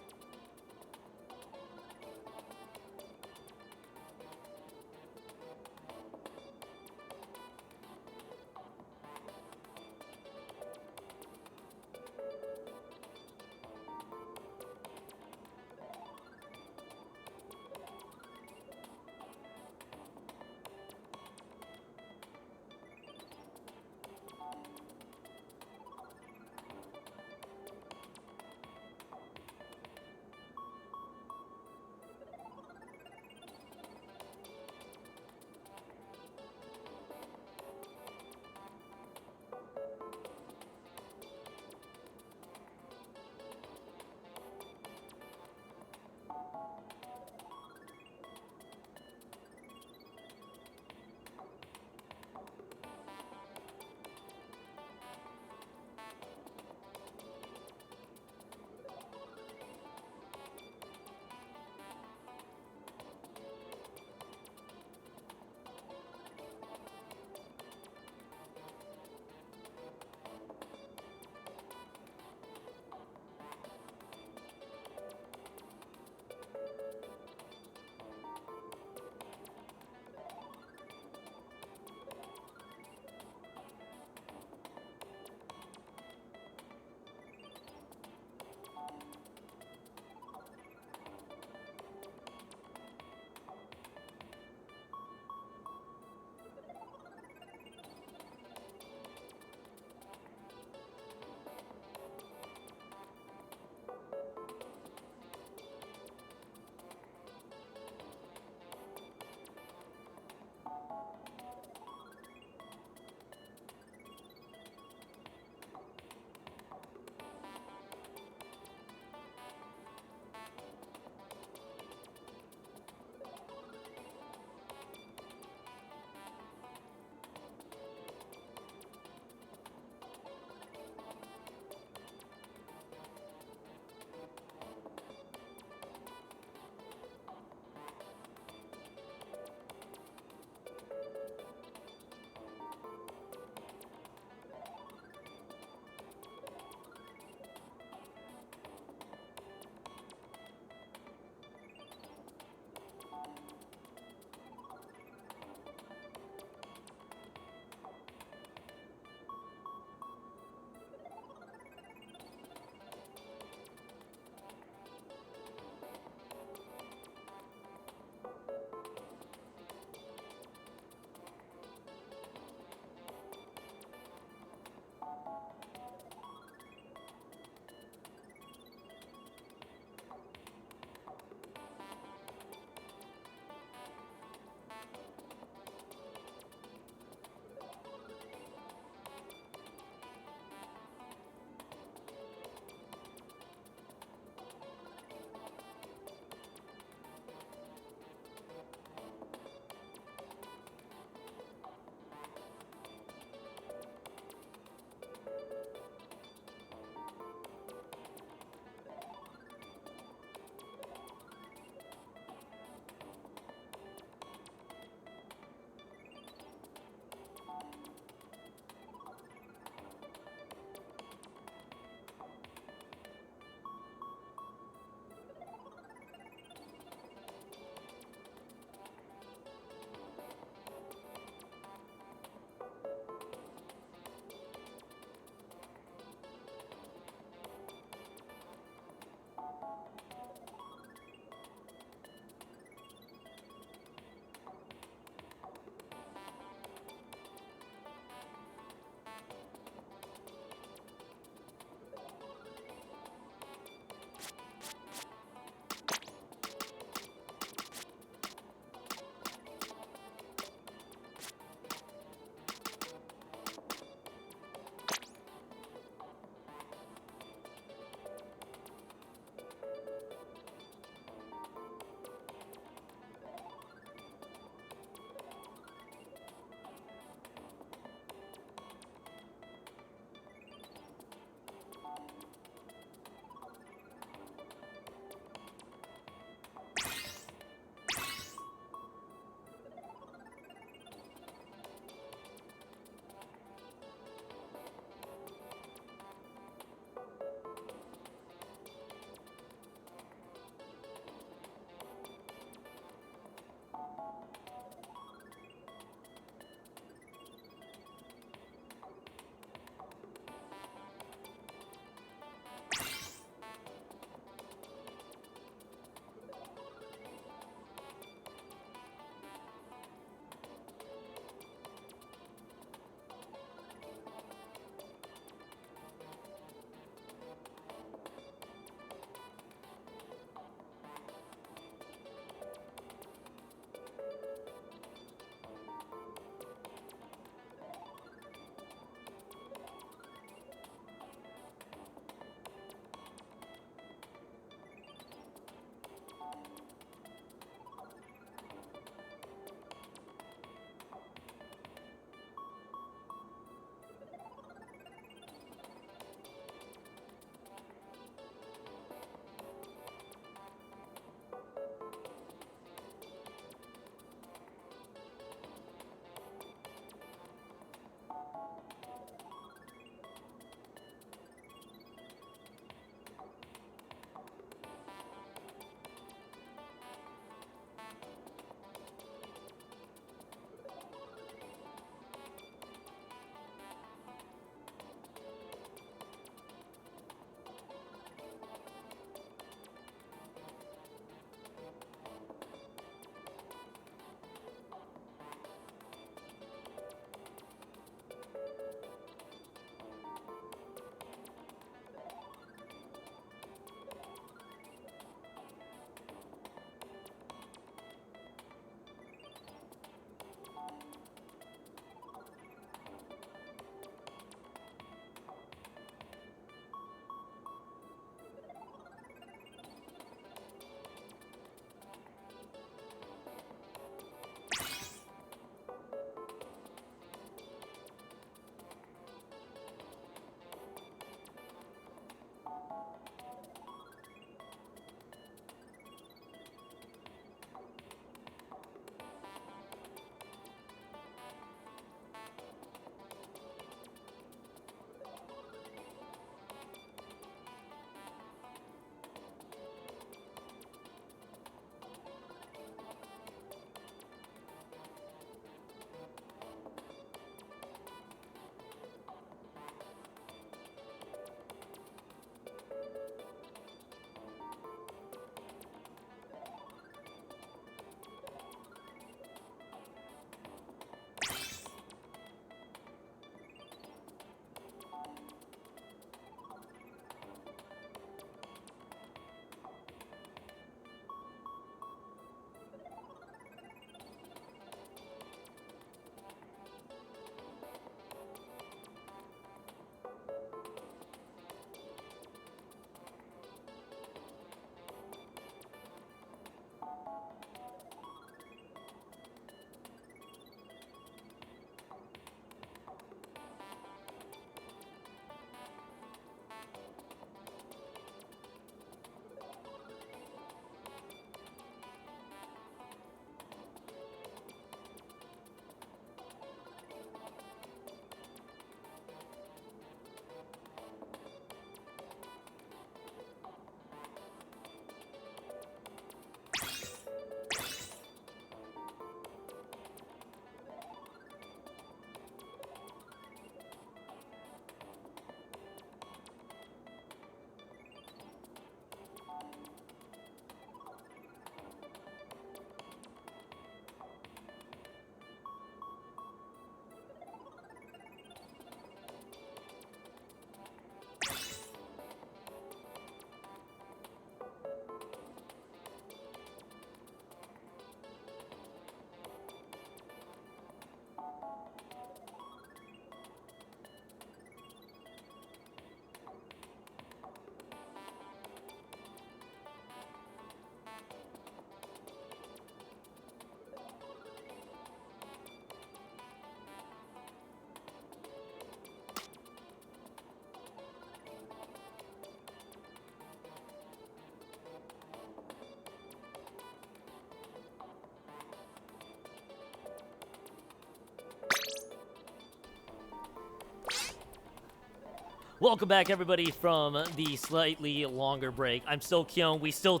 Welcome back, everybody, from the slightly longer break. I'm still Kyung. We still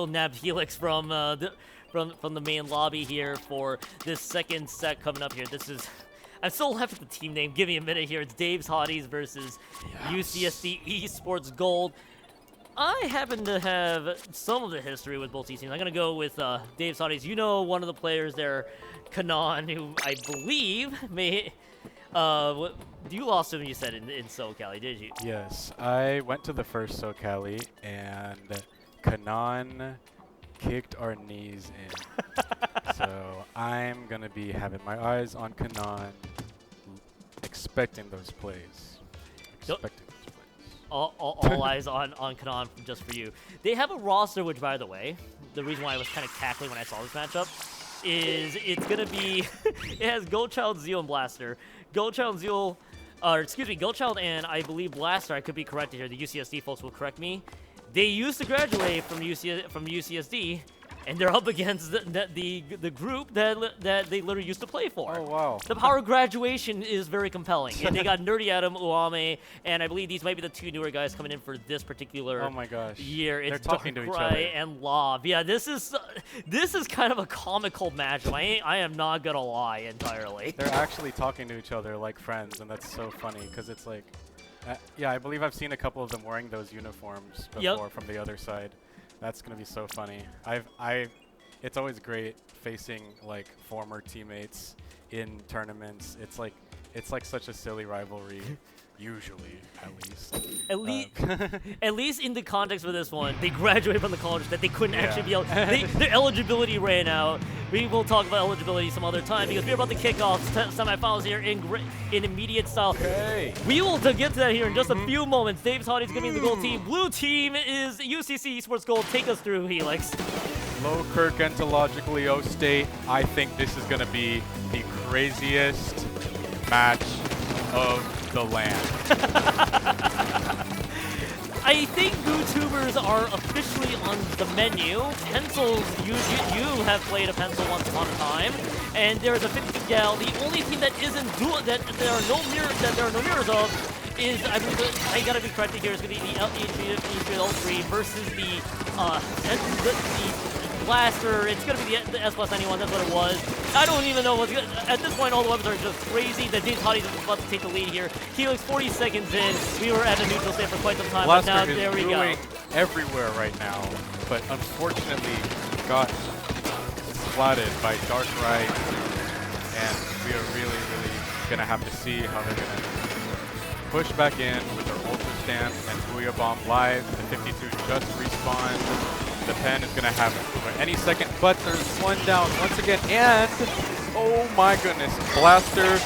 nabbed Helix from the main lobby here for this second set coming up here. I'm still left with the team name. Give me a minute here. It's Dave's Hotties versus UCSD Esports Gold. I happen to have some of the history with both these teams. I'm gonna go with Dave's Hotties. You know, one of the players there, Kanan, who I believe may. You lost him, you said, in SoCali, did you? Yes, I went to the first SoCali, and Kanan kicked our knees in. So I'm going to be having my eyes on Kanan, expecting those plays. All eyes on Kanan just for you. They have a roster, which, by the way, the reason why I was kind of cackling when I saw this matchup is it's going to be, it has Goldchild, Zeal, and Blaster. Goldchild, Zeal, Goldchild and I believe Blaster, I could be corrected here, the UCSD folks will correct me. They used to graduate from UCSD, and they're up against the group that they literally used to play for. Oh, wow. The power of graduation is very compelling. And they got Nerdy Adam, Uame, and I believe these might be the two newer guys coming in for this particular oh my gosh. year. It's They're talking to each Darkrai other. and Lob. Yeah, this is kind of a comical matchup. I am not gonna lie entirely. They're actually talking to each other like friends, and that's so funny because it's like, yeah, I believe I've seen a couple of them wearing those uniforms before from the other side. That's gonna be so funny. It's always great facing like former teammates in tournaments. It's like such a silly rivalry, usually At least in the context of this one, they graduated from the college that they couldn't actually be able. Their eligibility ran out. We will talk about eligibility some other time because we're about to kick off semifinals here in immediate style. Okay. We will get to that here in just a few moments. Dave's Hotties going to be the gold team. Blue team is UCC Esports Gold. Take us through, Helix. Lowkirk Entologically O State. I think this is going to be the craziest match of the land. I think YouTubers are officially on the menu. Pencils, you have played a pencil once upon a time, and there's a 50 gal. The only team that isn't that there are no mirrors of is, I believe, I gotta be corrected here, is gonna be the L3 versus the Blaster. It's gonna be the S+91. That's what it was. I don't even know what's good. At this point, all the weapons are just crazy. The James Hotties is about to take the lead here. Helix 40 seconds in. We were at a neutral state for quite some time, Blaster but now is there we go. everywhere right now, but unfortunately got splatted by Darkrai, and we are really gonna have to see how they're gonna push back in with their Ultra Stance and Booyah Bomb live. The 52 just respawned. The pen is going to have any second, but there's one down once again, and oh my goodness, Blaster,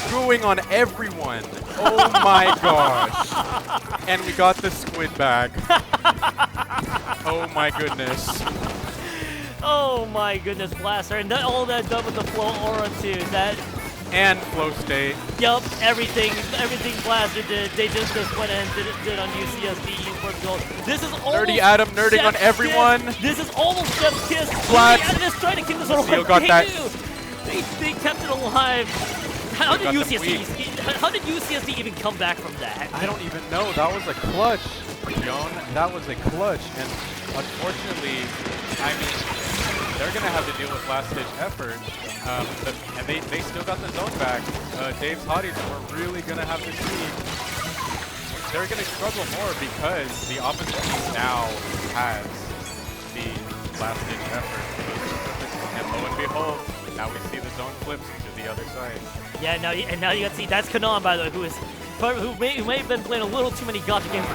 screwing on everyone. Oh my gosh. And we got the squid bag. Oh my goodness. Oh my goodness, Blaster, and all that done with the flow aura too. And flow state. Yup, everything Blaster did, they just went and did on UCSD Esports Gold. This is almost Nerdy Adam nerding on everyone. This is almost Chef's Kiss. Flat. Nerdy Adam is trying to keep this one alive. Got that. They kept it alive. How did UCSD even come back from that? I don't even know. That was a clutch, Joan. That was a clutch. And unfortunately, I mean, they're going to have to deal with last-ditch effort. And they still got the zone back. Dave's Hotties were really going to have to see. They're going to struggle more because the opposite team now has the last-ditch effort. And lo and behold, now we see the zone flips to the other side. Yeah, now you got to see, that's Kanan, by the way, who may have been playing a little too many gacha games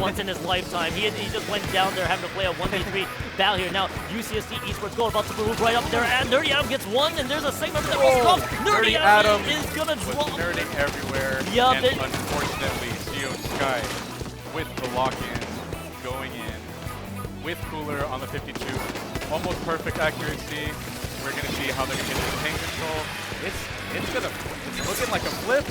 once in his lifetime. He just went down there having to play a 1v3 battle here. Now UCSD Esports Gold about to move right up there, and Nerdy Adam gets one, and there's a segment that rolls off. Nerdy Adam is gonna drop. Nerding everywhere, yup, and unfortunately, Geo Sky with the lock-in, going in with Cooler on the 52, almost perfect accuracy. We're gonna see how they're gonna get into pain control. It's looking like a flip.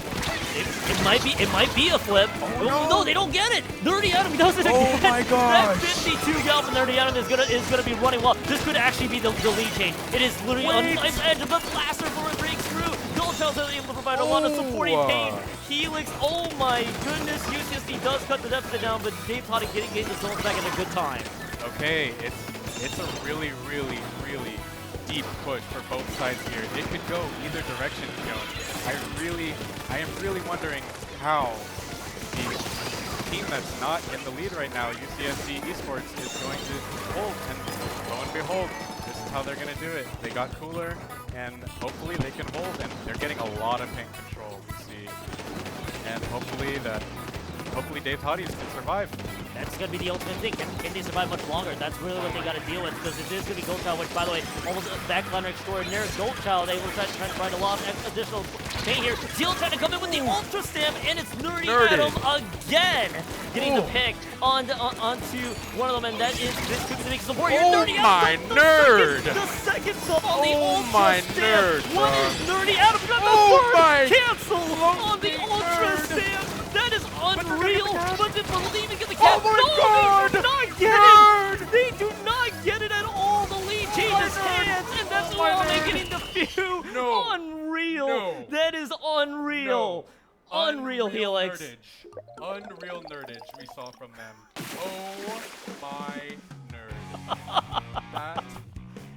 It might be a flip. Oh, no, they don't get it. Nerdy Adam does it again. Oh my gosh. That 52 gal from Nerdy Adam is gonna be running well. This could actually be the lead change. It is literally on the nice edge of the Blaster for a breaks through. Goldchild Guildhouse is able to provide a lot of supporting pain. Helix, oh my goodness, UCSD does cut the deficit down, but Dave Toddy getting the zones back at a good time. Okay, it's a really, really, really deep push for both sides here. It could go either direction, Joan. I am really wondering how the team that's not in the lead right now, UCSD Esports, is going to hold. And lo and behold, this is how they're going to do it. They got cooler, and hopefully they can hold. And they're getting a lot of paint control, we see. And hopefully Dave Toddies can survive. That's going to be the ultimate thing. Can they survive much longer? That's really what they got to deal with, because it is going to be Goldchild, which, by the way, almost a backliner extraordinaire. Goldchild able to try to find a lot of additional pain here. Teal trying to come in with the Ultra Stamp, and it's Nerdy Adam again getting the pick onto one of them, and that is this could be the big support here. Nerdy Adam, the second sub on the Ultra Stamp. What is Nerdy Adam? Got the third cancel on the Ultra Stamp. That is unreal, but they believe it get the cap. Oh my God! They do not get it! They do not get it at all! The lead changes hands, and that's all they're getting the few! No! Unreal! No! That is unreal! No. Unreal, Helix! Unreal nerdage we saw from them. Oh my nerd. That,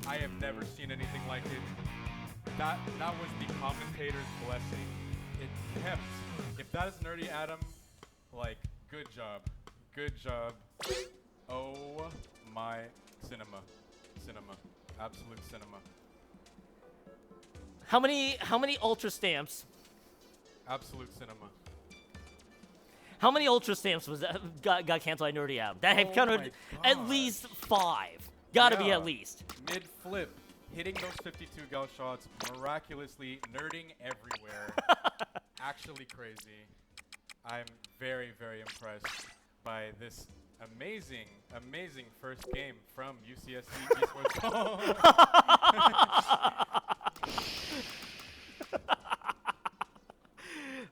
I have never seen anything like it. That was the commentator's blessing. It kept. If that is Nerdy Adam, like, good job. Good job. Oh my cinema. Cinema. Absolute cinema. How many Ultra Stamps? Absolute cinema. How many Ultra Stamps was that got canceled by Nerdy Adam? That had counted at least 5. Gotta be at least. Mid-flip, hitting those 52 gal shots, miraculously nerding everywhere. Actually crazy. I'm very, very impressed by this amazing, amazing first game from UCSD Esports.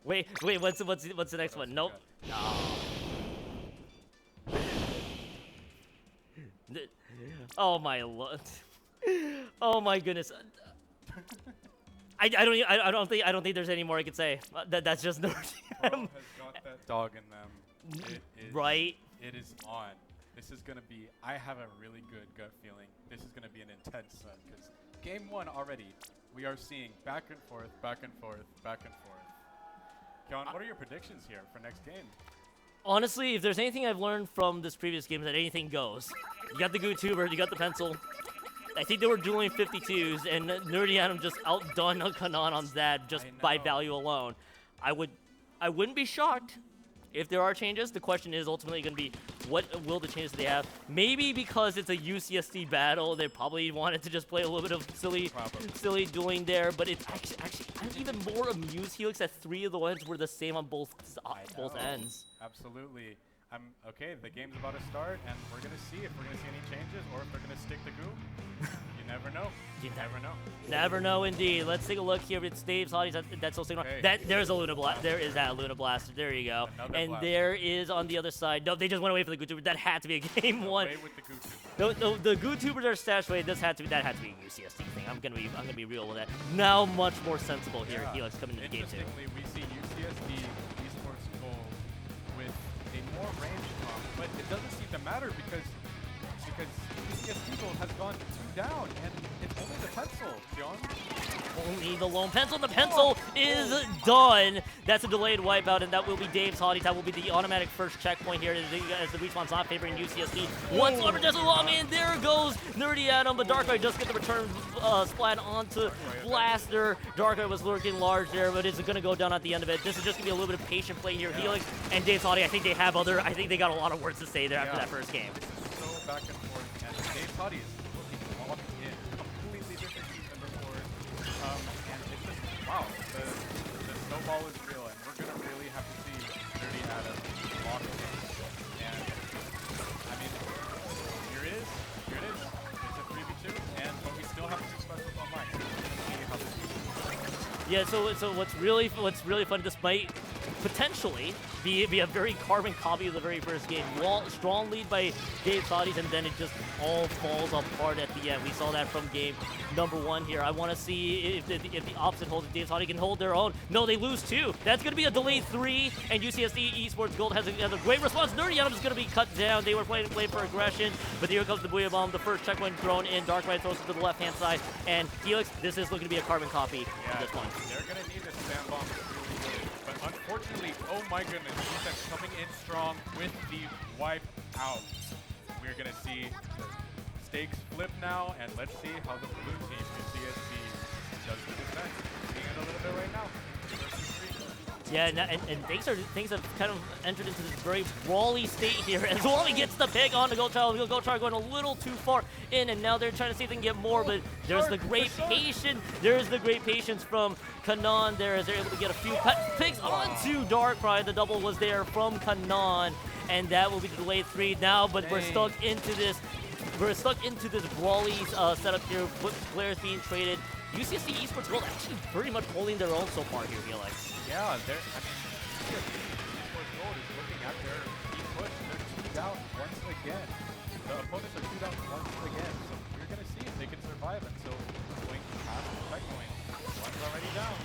Wait, what's the next one? Nope. Oh my lord. Oh my goodness. I don't think there's any more I could say. That's just Nerdy Adam. Has got that dog in them. It is, right? It is on. This is gonna be. I have a really good gut feeling. This is gonna be an intense set because game 1 already. We are seeing back and forth, back and forth, back and forth. John, what are your predictions here for next game? Honestly, if there's anything I've learned from this previous game, is that anything goes. You got the GooTuber, you got the pencil. I think they were dueling 52s, and Nerdy Adam just outdone Kanan on that just by value alone. I wouldn't be shocked if there are changes. The question is ultimately going to be, what will the changes they have? Maybe because it's a UCSD battle, they probably wanted to just play a little bit of silly dueling there. But it's actually I'm even more amused, Helix, that 3 of the ones were the same on both ends. Absolutely. Okay, the game's about to start, and we're going to see if we're going to see any changes or if they're going to stick to goo. You never know. You never know. Never know, indeed. Let's take a look here. It's Dave's Hotties. That's still sticking on. There's a Luna Blast. There is that Luna Blaster. There you go. And there is on the other side. No, they just went away for the GooTuber. That had to be a game 1. Away with the GooTuber. No, the GooTubers are stashed away. That had to be a UCSD thing. I'm gonna be real with that. Now much more sensible here. Helix coming into game 2. Interestingly, we see UCSD Esports gold with a more ranged comp, but it doesn't seem to matter because UCSD gold has gone 2 down, and it's only the pencil, John. Only the lone pencil. The pencil is done. That's a delayed wipeout, and that will be Dave's Hotties. That will be the automatic first checkpoint here as the respawn's not favoring UCSD. Once Lover does along, and there goes Nerdy Adam, but Darkrai just get the return splat onto Blaster. Darkrai was lurking large there, but it's going to go down at the end of it. This is just going to be a little bit of patient play here. Helix and Dave's Hottie, I think they got a lot of words to say there after that first game. This is so back and forth, and Dave's Hottie is looking locked in. Completely different team than before. And it's just, wow, the snowball is real, and we're going to really have to see Nerdy Adam locked in. And, I mean, here it is. It's a 3v2, but we still have to see specials online. So we're going to see how this goes. Yeah, so what's really fun, this might potentially be a very carbon copy of the very first game. Strong lead by Dave Saudis, and then it just all falls apart at the end. We saw that from game number 1 here. I want to see if the opposite holds, if Dave Saudi can hold their own. No, they lose 2. That's going to be a delayed 3, and UCSD Esports Gold has a great response. Nerdy Adam is going to be cut down. They were playing for aggression, but here comes the Booyah Bomb. The first checkpoint thrown in. Dark Ride throws it to the left-hand side, and Helix, this is looking to be a carbon copy of this one. They're going to need a spam bomb really good. But unfortunately, oh my goodness, defense coming in strong with the wipe out. We're going to see the stakes flip now, and let's see how the blue team, UCSD, does the defense. Seeing it a little bit right now. Yeah, and things have kind of entered into this very brawly state here as Wally gets the pick on the Goldchild. Goldchild going a little too far in, and now they're trying to see if they can get more, but there's the great patience. There's the great patience from Kanan there as they're able to get a few picks onto Darkrai. The double was there from Kanan, and that will be the delayed 3 now, but we're stuck into this. We're stuck into this brawly setup here with players being traded. UCSD Esports Gold actually pretty much holding their own so far here, Felix. Yeah, Esports Gold is looking at their key push. They're 2 down once again. The opponents are 2 down once again. So we're going to see if they can survive until going past the checkpoint. One's already down.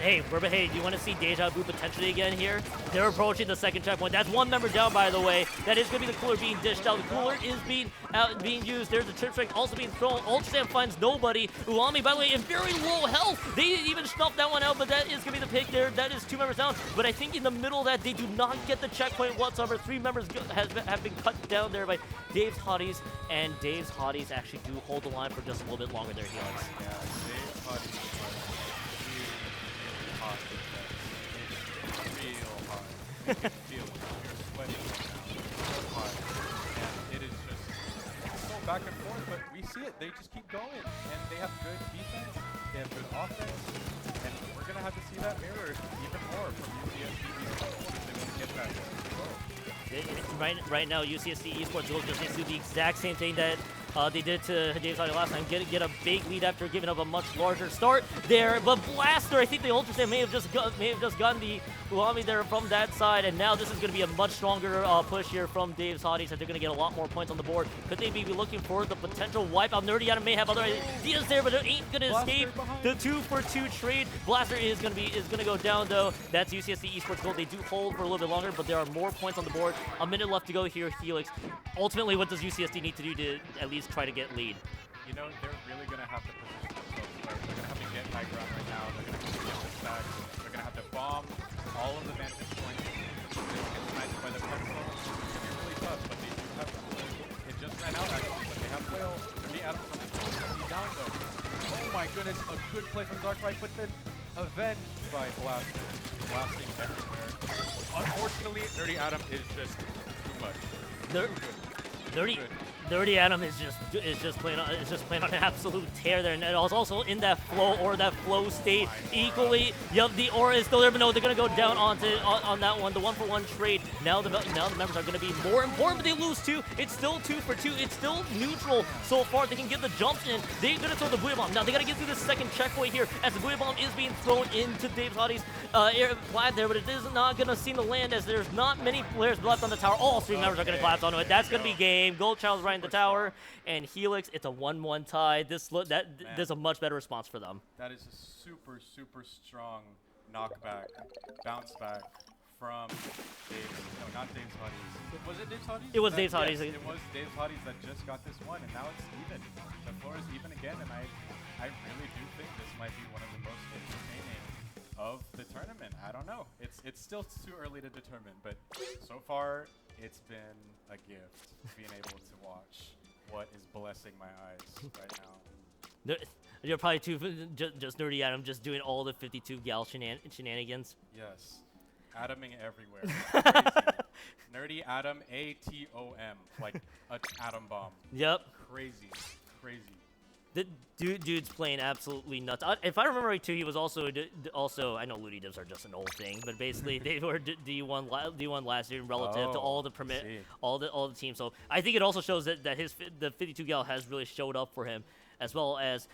Hey, do you want to see Deja Vu potentially again here? They're approaching the second checkpoint. That's 1 member down, by the way. That is going to be the cooler being dished out. The cooler is being used. There's the trip strike also being thrown. Ultra Slam finds nobody. Uami, by the way, in very low health. They even snuffed that one out, but that is going to be the pick there. That is 2 members down. But I think in the middle of that, they do not get the checkpoint whatsoever. 3 members have been cut down there by Dave's Hotties, and Dave's Hotties actually do hold the line for just a little bit longer there, Helix. Yeah, Dave's Hotties hot defense. It's real hot. You can feel it. You're sweating right now. So hot. And it is just so back and forth, but we see it. They just keep going. And they have good defense. They have good offense. And we're going to have to see that mirrored even more from UCSD Esports if they want to get that Right now, UCSD Esports Gold just needs to do the exact same thing that they did to Dave's Audio last time. Get a big lead after giving up a much larger start there. But Blaster, I think the Ultra Saiyan may have just gotten the Uami there from that side, and now this is going to be a much stronger push here from Dave's Hotties, that they're going to get a lot more points on the board. Could they be looking for the potential wipeout? Nerdy Adam may have other ideas there, but it ain't going to escape the 2-for-2 trade. Blaster is going to go down though. That's UCSD Esports Gold. They do hold for a little bit longer, but there are more points on the board. A minute left to go here, Helix. Ultimately, what does UCSD need to do to at least try to get lead? You know, they're really going to have to position themselves right. They're going to have to get high ground right now. They're going to have to get the stacks. They're going to have to bomb all of the vantage points. They get sniped by the pencil. It's going to be really tough, but they do have it just ran out actually, but they have Whale. Nerdy Adam from the he's down though. Oh my goodness, a good play from Dark Ride, but then avenged by Blaster. Blasting everywhere. Unfortunately, Nerdy Adam is just too much. Nerdy Adam is just playing on an absolute tear there, and it was also in that flow state equally. Yep, the aura is still there, but no, they're gonna go down on that one, the 1-for-1 trade. Now the members are gonna be more important, but they lose 2. It's still 2-for-2. It's still neutral so far. They can get the jumps in. They're gonna throw the Booyah Bomb. Now they gotta get through the second checkpoint here as the Booyah Bomb is being thrown into Dave's Hottie's air flat there, but it is not gonna seem to land as there's not many players left on the tower. All 3 members are gonna collapse onto it. That's gonna be game. Goldchild's right in the tower, and Helix, it's a 1-1 tie. There's a much better response for them. That is a super, super strong knockback, bounce back from not Dave's Hotties. Was it Dave's Hotties? It was Dave's Hotties. Yes, it was Dave's Hotties that just got this one, and now it's even. The floor is even again, and I really do think this might be one of the most entertaining of the tournament. I don't know. It's still too early to determine, but so far it's been a gift being able to watch what is blessing my eyes right now. You're probably just Nerdy Adam just doing all the 52 gal shenanigans. Yes. Adaming everywhere. Crazy. Nerdy Adam, ATOM, like an atom bomb. Yep. Crazy. The dude's playing absolutely nuts. If I remember right, too, he was also I know Ludi Divs are just an old thing, but basically they were D1 last year relative to all the teams. So I think it also shows that the 52 gal has really showed up for him. as well as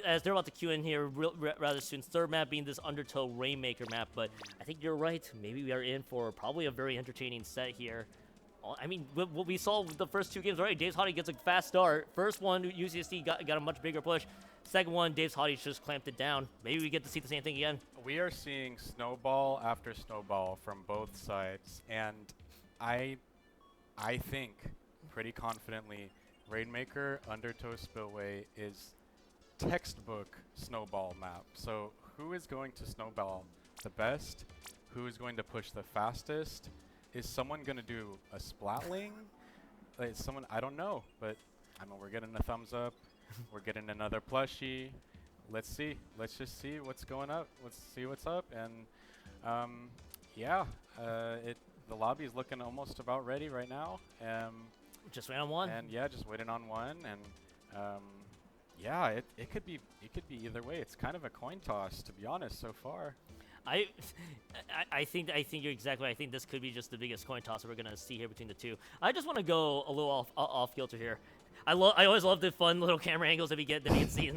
as they're about to queue in here rather soon. Third map being this Undertow Rainmaker map, but I think you're right. Maybe we are in for probably a very entertaining set here. I mean, what we saw with the first 2 games already, Dave's Hottie gets a fast start. First one, UCSD got a much bigger push. Second one, Dave's Hottie just clamped it down. Maybe we get to see the same thing again. We are seeing snowball after snowball from both sides, and I think pretty confidently Rainmaker Undertow Spillway is textbook snowball map. So who is going to snowball the best? Who is going to push the fastest? Is someone going to do a splatling? Is someone, I don't know, but I mean, we're getting a thumbs up. We're getting another plushie. Let's see. Let's just see what's going up. Let's see what's up. And yeah, the lobby is looking almost about ready right now. Just waiting on one. And yeah, just waiting on one. And yeah, it could be either way. It's kind of a coin toss, to be honest, so far. I think you're exactly right. I think this could be just the biggest coin toss we're gonna see here between the two. I just want to go a little off kilter here. I always love the fun little camera angles that we can see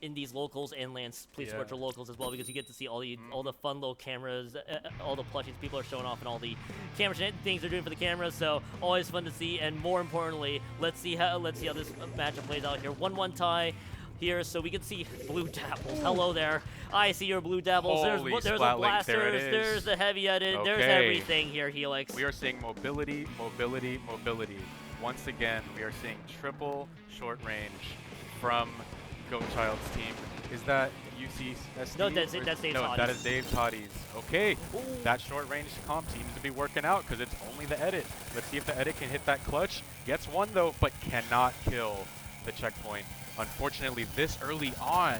in these locals and Lance Police Virtual locals as well, because you get to see all the fun little cameras, all the plushies people are showing off, and all the camera things they're doing for the cameras. So always fun to see, and more importantly, let's see how this matchup plays out here. 1-1 tie here, so we can see Blue Dapples. Hello there. I see your Blue Dapples. There's a blaster. There's the heavy edit. Okay. There's everything here, Helix. We are seeing mobility, mobility, mobility. Once again, we are seeing triple short range from Goatchild's team. Is that UCSD? No, that's Dave's Hotties. No, that is Dave's Hotties. Okay, that short range comp seems to be working out because it's only the edit. Let's see if the edit can hit that clutch. Gets one though, but cannot kill the checkpoint. Unfortunately, this early on,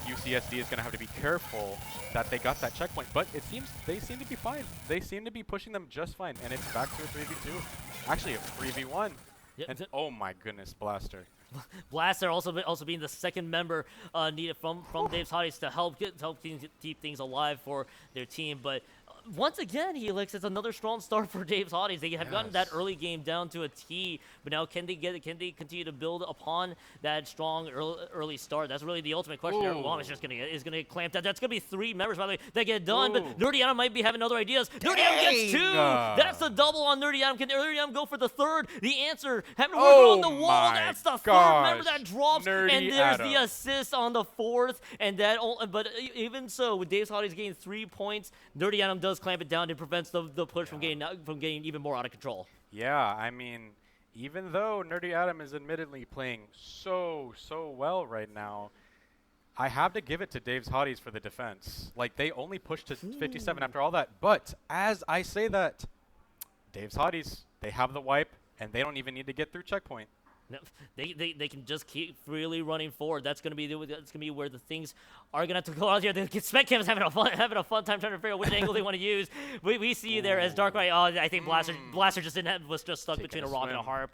UCSD is going to have to be careful that they got that checkpoint, but it seems they seem to be fine. They seem to be pushing them just fine, and it's back to a 3v2. Actually, a 3v1. Yep. And oh my goodness, Blaster. Blaster also being the second member needed from Dave's Hotties to help keep things alive for their team, but once again, Helix, it's another strong start for Dave's Hotties. They have gotten that early game down to a T, but now can they continue to build upon that strong early start? That's really the ultimate question. Ulam is gonna get clamped out. That's gonna be 3 members, by the way, that get done. But Nerdy Adam might be having other ideas. Nerdy Adam gets 2. That's the double on Nerdy Adam. Can Nerdy Adam go for the third? The answer, having to work on the wall. That's the third member that drops, Nerdy and there's Adam. the assist on the 4th. And that, but even so, with Dave's Hotties getting 3 points, Nerdy Adam does clamp it down and prevents the push from getting even more out of control. Yeah, I mean, even though Nerdy Adam is admittedly playing so well right now, I have to give it to Dave's Hotties for the defense. Like, they only pushed to 57 after all that. But as I say that, Dave's Hotties, they have the wipe, and they don't even need to get through checkpoint. No, they can just keep freely running forward. That's gonna be where the things are gonna have to go out here. The SpecCam is having a fun time trying to figure out which angle they want to use. We see you there as Dark Knight. Oh, I think Blaster just was just stuck between a rock and a hard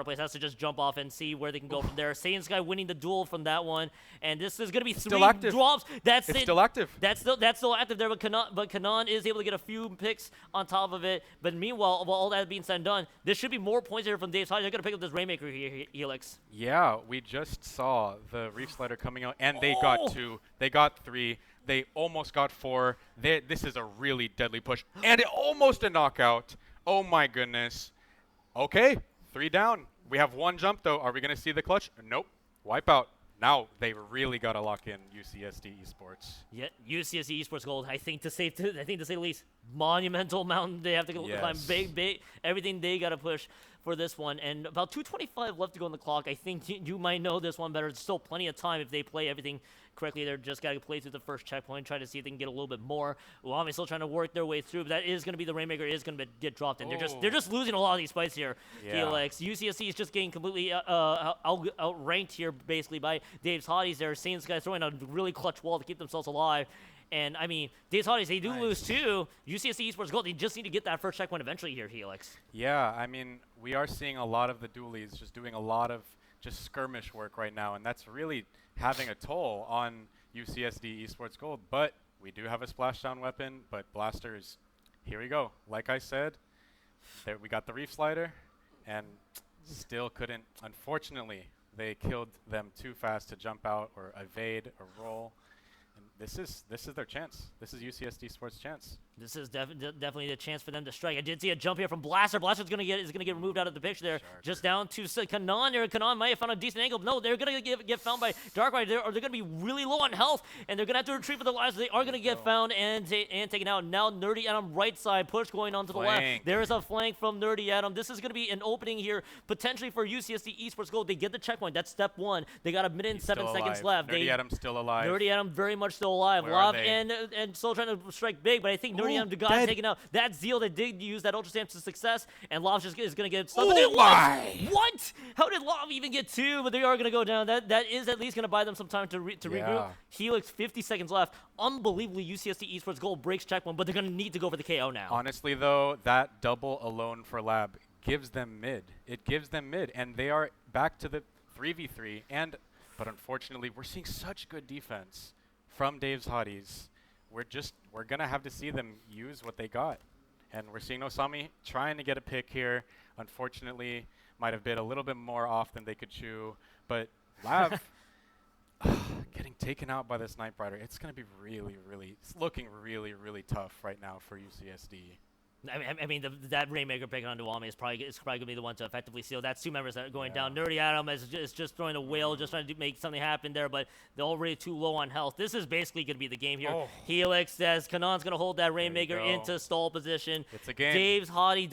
place. Has to just jump off and see where they can go from there. Saiyan Sky winning the duel from that one, and this is gonna be 3 drops. That's it. Still active. That's still active there, but Kanan is able to get a few picks on top of it. But meanwhile, while all that being said and done, there should be more points here from Dave's Hotties. They're gonna pick up this Rainmaker here, Helix. Yeah, we just saw the Reef Slider coming out, and they got 2. They got 3. They almost got 4. This is a really deadly push, and almost a knockout. Oh my goodness. Okay, 3 down. We have 1 jump though. Are we gonna see the clutch? Nope. Wipeout. Now they really gotta lock in UCSD Esports. Yeah, UCSD Esports Gold. I think to say the least, monumental mountain they have to climb. Big, everything they gotta push for this one. And about 2:25 left to go on the clock. I think you might know this one better. There's still plenty of time if they play everything correctly. They're just gotta play through the first checkpoint, try to see if they can get a little bit more. Ulam is still trying to work their way through, but that is gonna be the Rainmaker is gonna get dropped, and they're just losing a lot of these fights here. Helix. UCSD is just getting completely outranked here, basically by Dave's Hotties. There, Saiyan Sky throwing a really clutch wall to keep themselves alive. And I mean, Dave's Hotties, they do lose too. UCSD Esports Gold, they just need to get that first checkpoint eventually here, Helix. Yeah, I mean, we are seeing a lot of the dualies just doing a lot of just skirmish work right now, and that's really having a toll on UCSD Esports Gold. But we do have a splashdown weapon, but Blasters, here we go. Like I said, there we got the Reef Slider, and still couldn't. Unfortunately, they killed them too fast to jump out or evade or roll. And this is their chance. This is UCSD Sports' chance. This is definitely the chance for them to strike. I did see a jump here from Blaster. Blaster's gonna get removed out of the picture there. Shark. Just down to Kanan there. Kanan might have found a decent angle. No, they're gonna get found by Darkrai. They're gonna be really low on health, and they're gonna have to retreat for their lives. They are gonna get found and taken out. Now Nerdy Adam right side push going on to the left. There is a flank from Nerdy Adam. This is gonna be an opening here potentially for UCSD Esports Gold. They get the checkpoint. That's step 1. They got a minute and 7 seconds left. Nerdy Adam's still alive. Nerdy Adam very much still alive. Where Lav are they? and still trying to strike big, but I think Nerdy Adam got taken out. That Zeal that did use that Ultra Stamp to success, and Lav just is going to get stuck. Oh my! What? How did Lav even get 2? But they are going to go down. That is at least going to buy them some time to regroup. Helix, 50 seconds left. Unbelievably, UCSD Esports Gold breaks checkpoint, but they're going to need to go for the KO now. Honestly, though, that double alone for Lab gives them mid. It gives them mid, and they are back to the 3v3. But unfortunately, we're seeing such good defense from Dave's Hotties. We're gonna have to see them use what they got, and we're seeing Osami trying to get a pick here. Unfortunately, might have bit a little bit more off than they could chew, but Lav getting taken out by this Night Rider. It's gonna be it's looking really tough right now for UCSD. I mean, that Rainmaker pick on Duwami is probably going to be the one to effectively seal. That's 2 members that are going down. Nerdy Adam is just throwing a whale, just trying to make something happen there, but they're already too low on health. This is basically going to be the game here. Helix says Kanan's going to hold that Rainmaker into stall position. It's a game. Dave's Hottie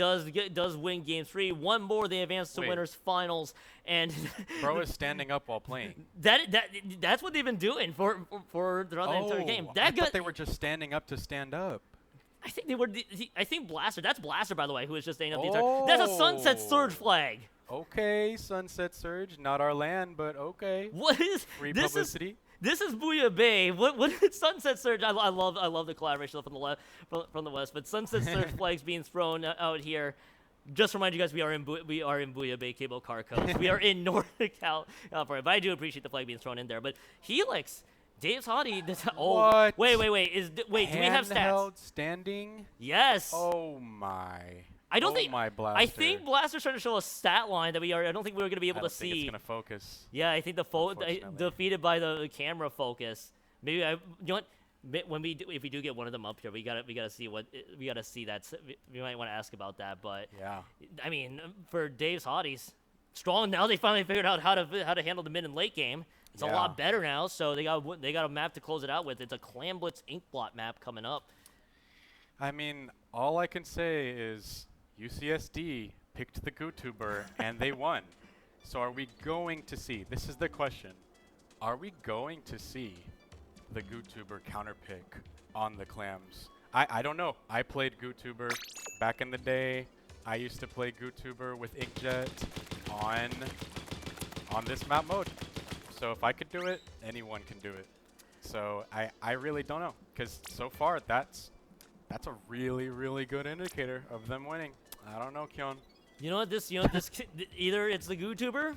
does win game 3. One more, they advance to winners finals. And Bro is standing up while playing. That's what they've been doing for throughout the entire game. I thought they were just standing up to stand up. I think they were. I think Blaster. That's Blaster, by the way, who is just staying up the entire. That's a Sunset Surge flag. Okay, Sunset Surge, not our land, but okay. What is free this publicity? This is Booyah Bay. What is Sunset Surge? I love the collaboration from the left, from the west. But Sunset Surge flags being thrown out here. Just to remind you guys, we are in Booyah Bay Cable Car Coast. We are in Northern California, but I do appreciate the flag being thrown in there. But Helix. Dave's Hottie. What? Wait. Do we have stats? Handheld standing? Yes. Oh my. I don't think. My Blaster. I think Blaster's trying to show a stat line that I don't think we were gonna be able to see. It's gonna focus. Yeah, I think defeated by the camera focus. Maybe you know what? If we do get one of them up here, we gotta see that. We might want to ask about that. But yeah, I mean, for Dave's Hotties, strong now. They finally figured out how to handle the mid and late game. It's a lot better now, so they got a map to close it out with. It's a Clan Blitz Inkblot map coming up. I mean, all I can say is UCSD picked the GooTuber and they won. So are we going to see? This is the question. Are we going to see the GooTuber counterpick on the Clams? I don't know. I played GooTuber back in the day. I used to play GooTuber with Inkjet on this map mode. So if I could do it, anyone can do it. So I really don't know, because so far that's a really good indicator of them winning. I don't know, Kyon. You know what? This either it's the GooTuber,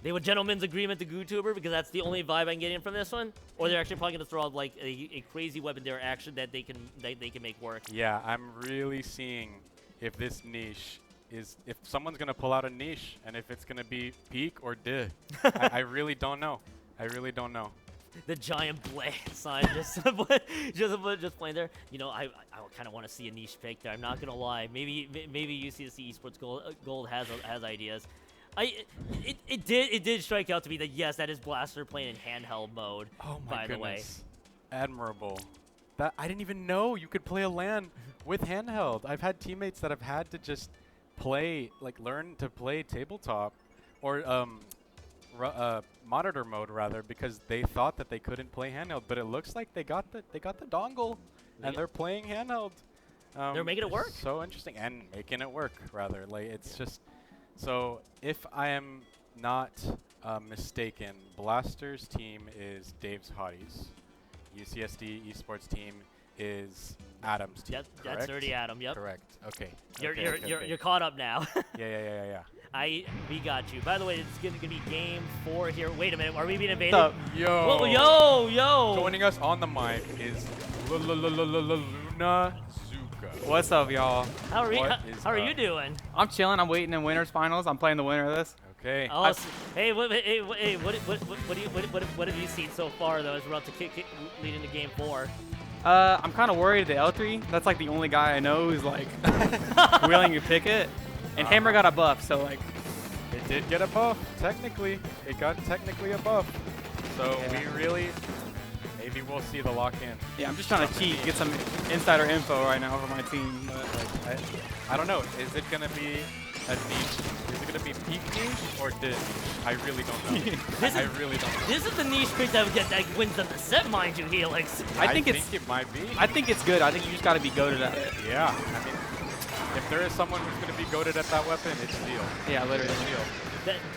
they were gentlemen's agreement to GooTuber because that's the only vibe I can get in from this one, or they're actually probably gonna throw out like a crazy weapon there action that they can make work. Yeah, I'm really seeing if this niche. If someone's going to pull out a niche and if it's going to be peak or di. I really don't know. The giant blade sign just playing there. You know, I kind of want to see a niche pick there. I'm not going to lie. Maybe UCSD Esports Gold has ideas. It did strike out to me that yes, that is Blaster playing in handheld mode. Oh my goodness. The way. Admirable. That I didn't even know you could play a LAN with handheld. I've had teammates that have had to just learn to play tabletop or monitor mode rather, because they thought that they couldn't play handheld, but it looks like they got the dongle and they're playing handheld. They're making it work. So interesting, and making it work rather. Like it's just so if I am not mistaken, Blaster's team is Dave's Hotties. UCSD Esports team is Adam's team. Yep, that's Nerdy Adam. Yep. Correct. Okay. You're caught up now. Yeah. We got you. By the way, it's gonna be game 4 here. Wait a minute, are we being invaded? What's up? Yo. Whoa, yo. Joining us on the mic is Luna Zuka. What's up, y'all? How are you? What is How are you up? doing? I'm chilling. I'm waiting in winners finals. I'm playing the winner of this. Okay. Oh, hey, what have you seen so far though? As we're about to lead into game 4. I'm kind of worried the L3. That's like the only guy I know who's like willing to pick it. And Hammer got a buff, so like. It did get a buff, technically. It got technically a buff. So we really, maybe we'll see the lock-in. Yeah, I'm just trying to cheat, get some insider info right now for my team. But Like, I don't know. Is it gonna be a niche? Is it gonna be peak niche or dish? I really don't know. I really don't know. This is the niche pick that wins them the set, mind you, Helix. I think it might be. I think it's good. I think you just got to be goated at it. Yeah. I mean, if there is someone who's gonna be goated at that weapon, it's Zeal. Yeah, literally. It's Zeal.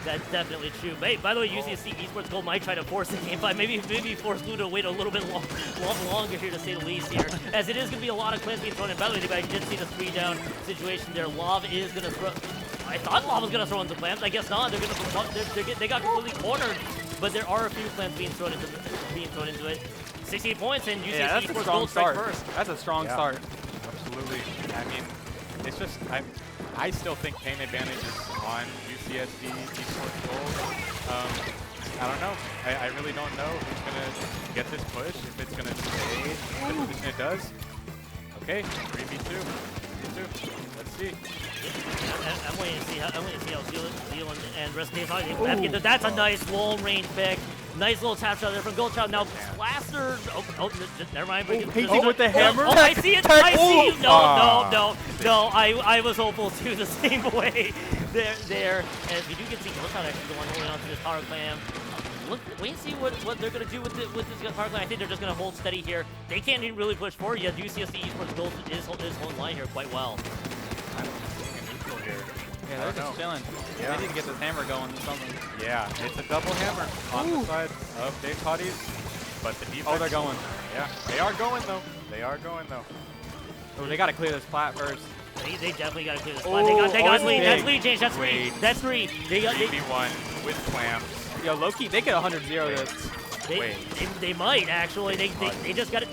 That's definitely true. Hey, by the way, UCSC Esports Gold might try to force the game 5. Maybe force Blue to wait a little bit longer here, to say the least here. As it is going to be a lot of clans being thrown in. By the way, I did see the 3-down situation there. Lava is going to throw... I thought Lava was going to throw in some clans. I guess not. They're going to... They got completely cornered. But there are a few clans being thrown into it. 68 points, and UCSC Esports Gold strike first. That's a strong start. Absolutely. I mean, it's just... I still think pain advantage is on UCSD Esports Gold. I don't know. I really don't know who's going to get this push, if it's going to stay the position it does. Okay, 3v2. 3v2. Let's see. I'm waiting to see how Zealand and rest of the team. That's a nice long range pick. Nice little tap shot there from Goldchild. Now Blaster. Never mind. Painting with the hammer. Oh, I see it. I see you. No. I was hopeful too the same way. There. And we do get to see Goldchild actually the one holding on to this power clam. Wait and see what they're gonna do with this power clam. I think they're just gonna hold steady here. They can't even really push forward yet. UCSD Esports Gold is holding line here quite well. Yeah, they're just chilling. Yeah. They need to get this hammer going or something. Yeah, it's a double hammer on the side of Dave's Hotties. But the defense... Oh, they're going. Yeah, they are going though. They are going though. Oh, they got to clear this plat first. They definitely got to clear this plat. They got lead. That's lead change. That's three. That's three. They got 3v1 with clams. Yo, low-key, they get 100-0 this. They might actually. They just got to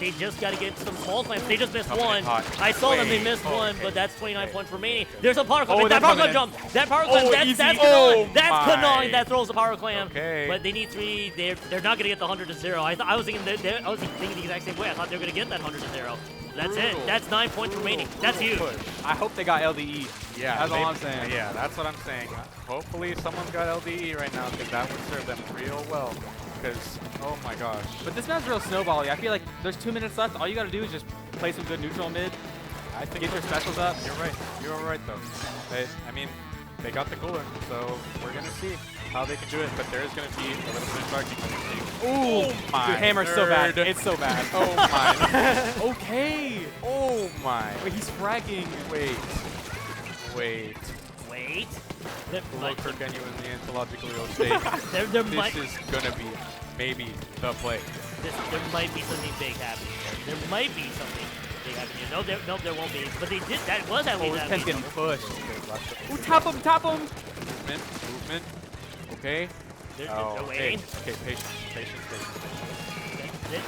get some small claims. They just missed one. Hot. I saw them. They missed one, but that's 29 points remaining. There's a power clam. Oh, that power clam in. jump. That power clam. That's Kanong. That's Kanong. That throws the power clam. Okay. But they need 3. They're not gonna get the 100-0. I was thinking the exact same way. I thought they were gonna get that 100-0. That's it. That's 9 points remaining. That's huge. I hope they got LDE. Yeah, that's all I'm saying. Yeah, that's what I'm saying. Hopefully someone's got LDE right now, because that would serve them real well. Because, oh my gosh. But this map's real snowbally. I feel like there's 2 minutes left. All you got to do is just play some good neutral mid. I think get your specials up. You're right. You're right, though. I mean, they got the cooler, so we're going to see how they can do it. But there is going to be a little bit of charging. Ooh, my dude, hammer's so bad. It's so bad. Oh my. Okay. Oh my. Wait, he's fragging. Wait. Like, Kirk genuinely anthological real estate. This is gonna be maybe the play. There might be something big happening here. There might be something big happening here. No, there won't be. But they did. That was at least. Oh, this pen's getting pushed. Okay, Ooh, top him. Movement. Okay. They're waiting. Okay, patience.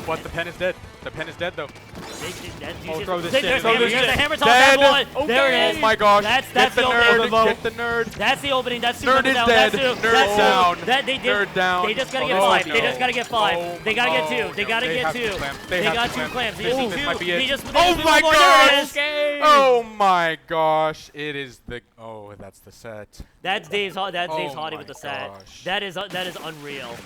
What? The pen is dead. The pen is dead though. Throw this shit. There's Throw this the shit. hammer toss. That one. Okay. There it is. Oh my gosh. That's Get the the nerd. opening. Get the nerd. That's the opening. That's two. Nerd is down. dead. That's two. Nerd That's down. Nerd down. They just gotta get Oh, 5. no. They just gotta get 5. Oh, they gotta get 2. no. They gotta They get have 2. to clamp. They They got have 2 to clamps. clamp. They This just might be need 2. it. They just Oh my more. gosh. There it is. Okay. Oh my gosh. It is the. Oh, that's the set. That's Dave's Hottie my with the set. gosh. That is unreal.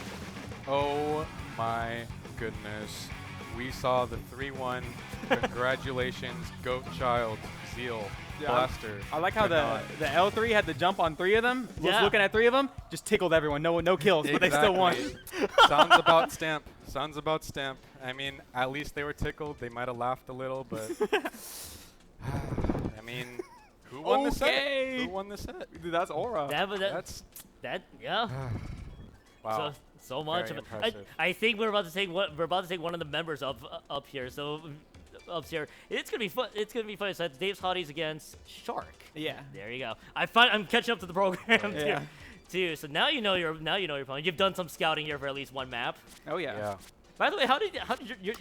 Oh my goodness. We saw the 3-1. Congratulations, Goat Child, Zeal, Blaster. I like how the L3 had the jump on 3 of them. Yeah. Looking at 3 of them, just tickled everyone. No kills, but they still won. Sounds about stamp. Sounds about stamp. I mean, at least they were tickled. They might have laughed a little, but I mean, who won the set? Who won the set? Dude, that's Aura. Yeah. Wow. So much Very of it. impressive. I think we're about to take one of the members up here. So up here, it's gonna be fun. It's gonna be fun. So that's Dave's Hotties against Shark. Yeah. There you go. I'm catching up to the program too. So now you know your opponent. You've done some scouting here for at least one map. Oh yeah. By the way, how did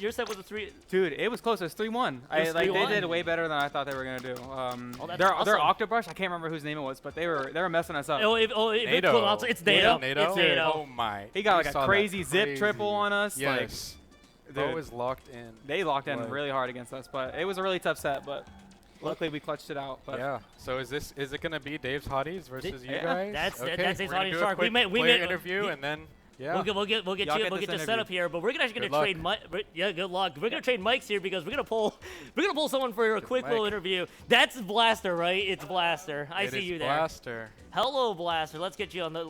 your set was a 3? Dude, it was close. It was 3-1. was They 3-1? did way better than I thought they were gonna do. that's Their awesome. Octobrush, I can't remember whose name it was, but they were messing us up. If NATO. it's NATO. NATO? It's NATO. Oh my. He got We like saw a that crazy zip crazy. triple on us. Yes. Like, Bro dude, was locked in. they locked in Like- really hard against us, but it was a really tough set. But luckily we clutched it out. But Yeah. So is it gonna be Dave's Hotties versus you Yeah. guys? That's okay. Dave's We're gonna Hotties do a Shark. We quick made player interview and then yeah. We'll get Y'all you get we'll this get you set interview. up here, but we're actually Good gonna luck. trade yeah, good luck. We're gonna trade mics here because we're gonna pull someone for a quick little mic. interview. That's Blaster, right? It's Blaster. I It see is you there. Blaster. Hello, Blaster. Let's get you on the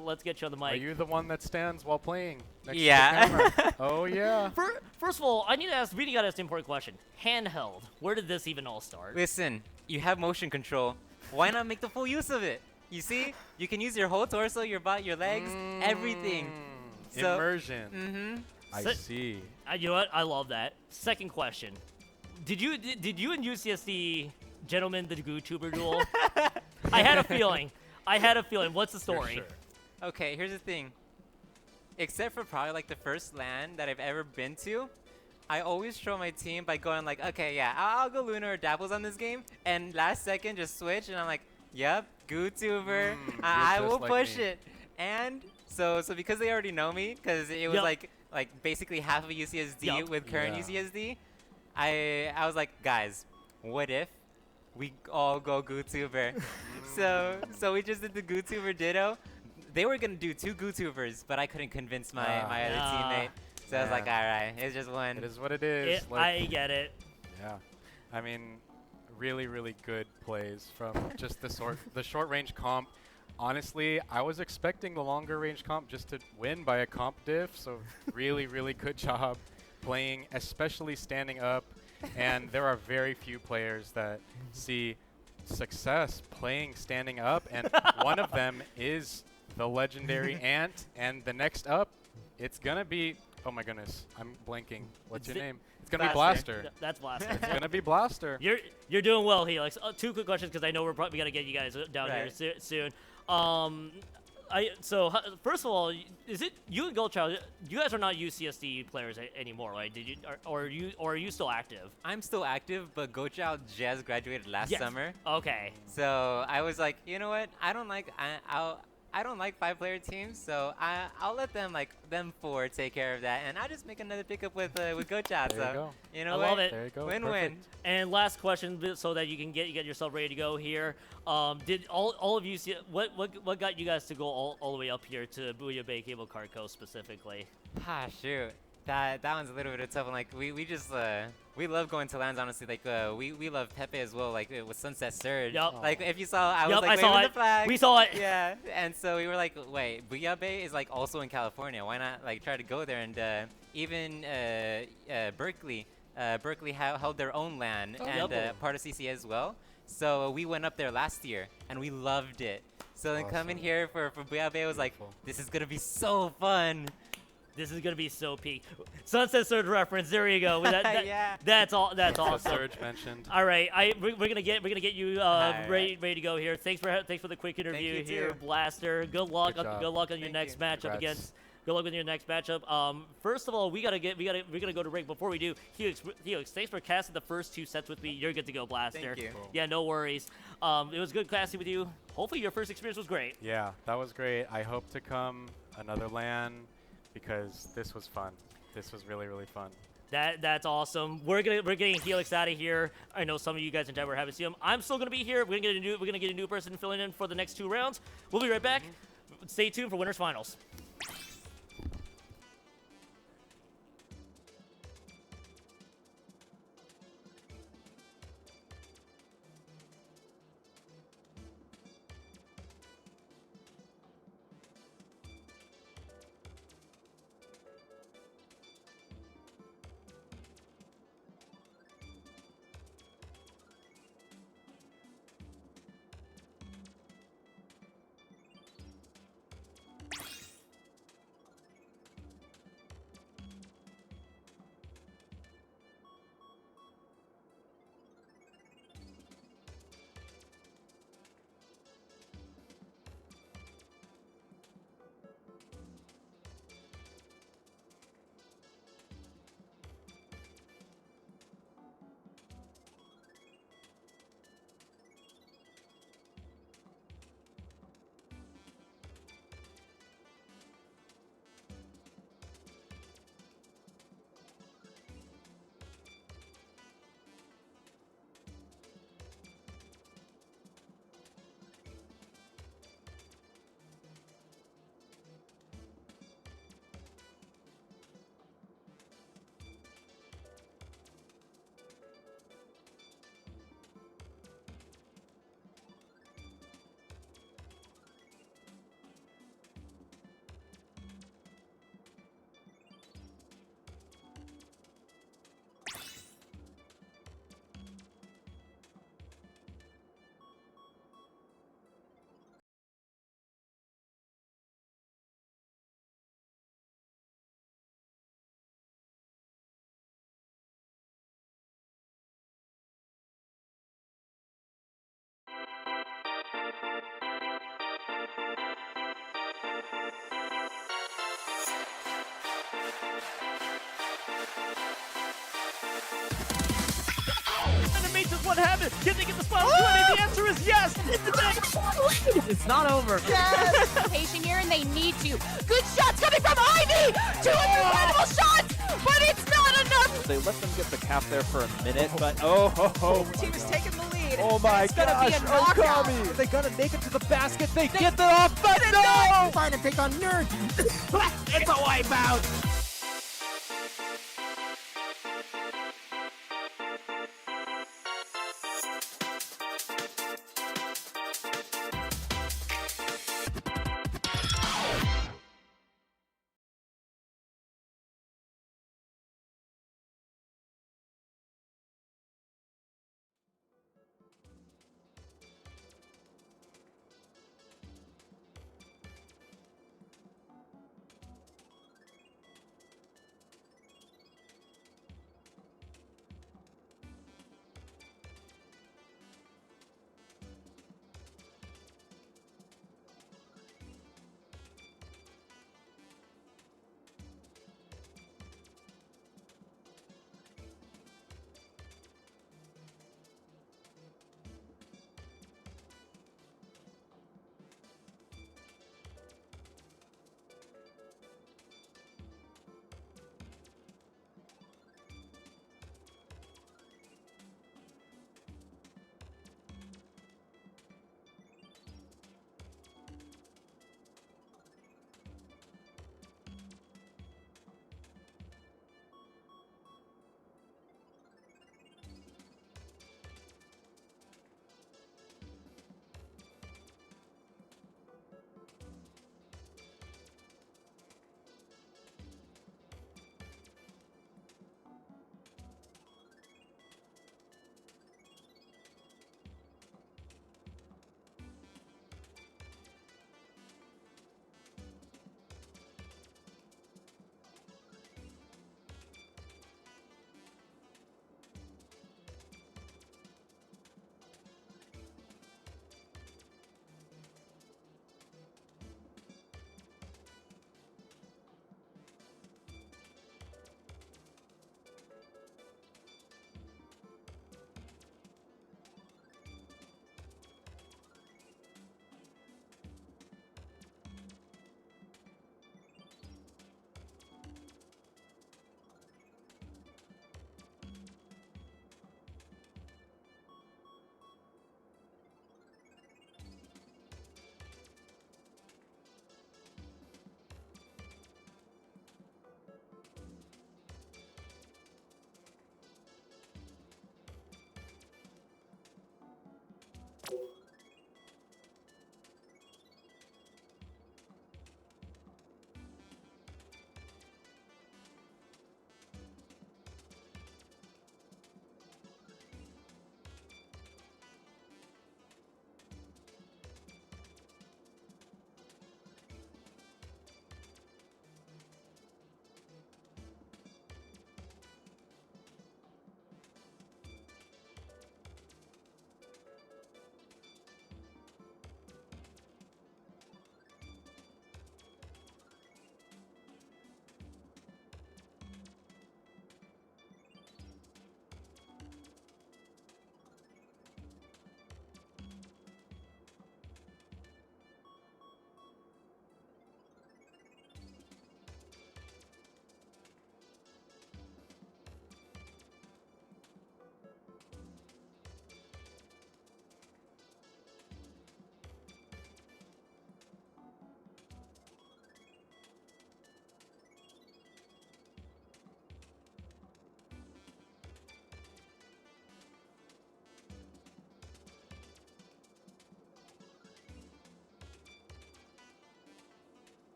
mic. Are you the one that stands while playing? Next Yeah. To the camera? Oh yeah. First of all, I need to ask. Really got to ask an important question. Handheld. Where did this even all start? Listen, you have motion control. Why not make the full use of it? You see, you can use your whole torso, your butt, your legs, everything. So, Immersion. mm-hmm. I So- see. You know what? I love that. Second question. Did you and UCSD gentlemen the GooTuber duel? I had a feeling. What's the story? Sure. Okay, here's the thing. Except for probably like the first LAN that I've ever been to, I always show my team by going like, okay, yeah, I'll go Luna or Dapples on this game, and last second just switch, and I'm like, yep, GooTuber, I you're will just like push me. it. And so because they already know me, because it was Yep. like basically half of UCSD Yup. with current Yeah. UCSD, I was like, guys, what if we all go GooTuber? so we just did the GooTuber ditto. They were gonna do 2 GooTubers, but I couldn't convince my other teammate. So I was like, all right, it's just one. It is what it is. I get it. Yeah. I mean, really, really good plays from just the short range comp. Honestly, I was expecting the longer range comp just to win by a comp diff. So really, really good job playing, especially standing up. And there are very few players that see success playing standing up, and one of them is the legendary Ant. And the next up, it's gonna be. Oh my goodness, I'm blanking. What's your name? It's gonna be Blaster. That's Blaster. It's gonna be Blaster. You're doing well, Helix. 2 quick questions because I know we're probably gonna get you guys down Right. here soon. First of all, is it you and Goldchild? You guys are not UCSD players anymore, right? Did you or are you still active? I'm still active, but Gochow just graduated last Yes. summer. Okay. So I was like, you know what? I don't like 5-player teams, so I'll let them 4 take care of that, and I'll just make another pickup with Gochow. There you go. You know I what? love it. There you go. Win-win. Perfect. And last question, so that you can get yourself ready to go here. Did all of you see what got you guys to go all the way up here to Booyah Bay Cable Car Co. specifically? Shoot. That one's a little bit of a tough one. Like we just we love going to lands, honestly. Like we love Pepe as well. Like with Sunset Surge. Yup. Like if you saw, I was Yup, like I saw waving it. the flag. We saw it. Yeah. And so we were like, wait, Booyah Bay is like also in California. Why not like try to go there? And even Berkeley held their own LAN and Yup. part of CC as well. So we went up there last year and we loved it. So then coming Awesome. here for Booyah Bay was like, Beautiful. this is gonna be so fun. This is gonna be so peak. Sunset Surge reference. There you go. Yeah. That's all. That's The awesome. Surge mentioned. All right, we're gonna get you Alright. ready to go here. Thanks for the quick interview you here, too. Blaster. Good luck. Good job. Good luck on your Thank next you. matchup Congrats. against. Good luck with your next matchup. First of all, we're gonna go to break. Before we do, Helix, thanks for casting the first 2 sets with me. You're good to go, Blaster. Thank you. Cool. Yeah, no worries. It was good casting with you. Hopefully, your first experience was great. Yeah, that was great. I hope to come another LAN because this was fun. This was really, really fun. That's awesome. We're getting Helix out of here. I know some of you guys in chat were happy to see him. I'm still gonna be here. We're gonna get a new person filling in for the next 2 rounds. We'll be right back. Stay tuned for winners finals. what happened? Can they get the spot on 20? The answer is yes. It's not over. Yes! Patient here, and they need to. Good shots coming from Ivy! Two incredible shots, but it's not enough! They let them get the cap there for a minute, but oh ho ho. Team is taking the lead. Oh my It's gonna gosh, be a knockout. Okami! Are they gonna make it to the basket? They get that off, but no! Trying to take on Nerd. It's a wipeout.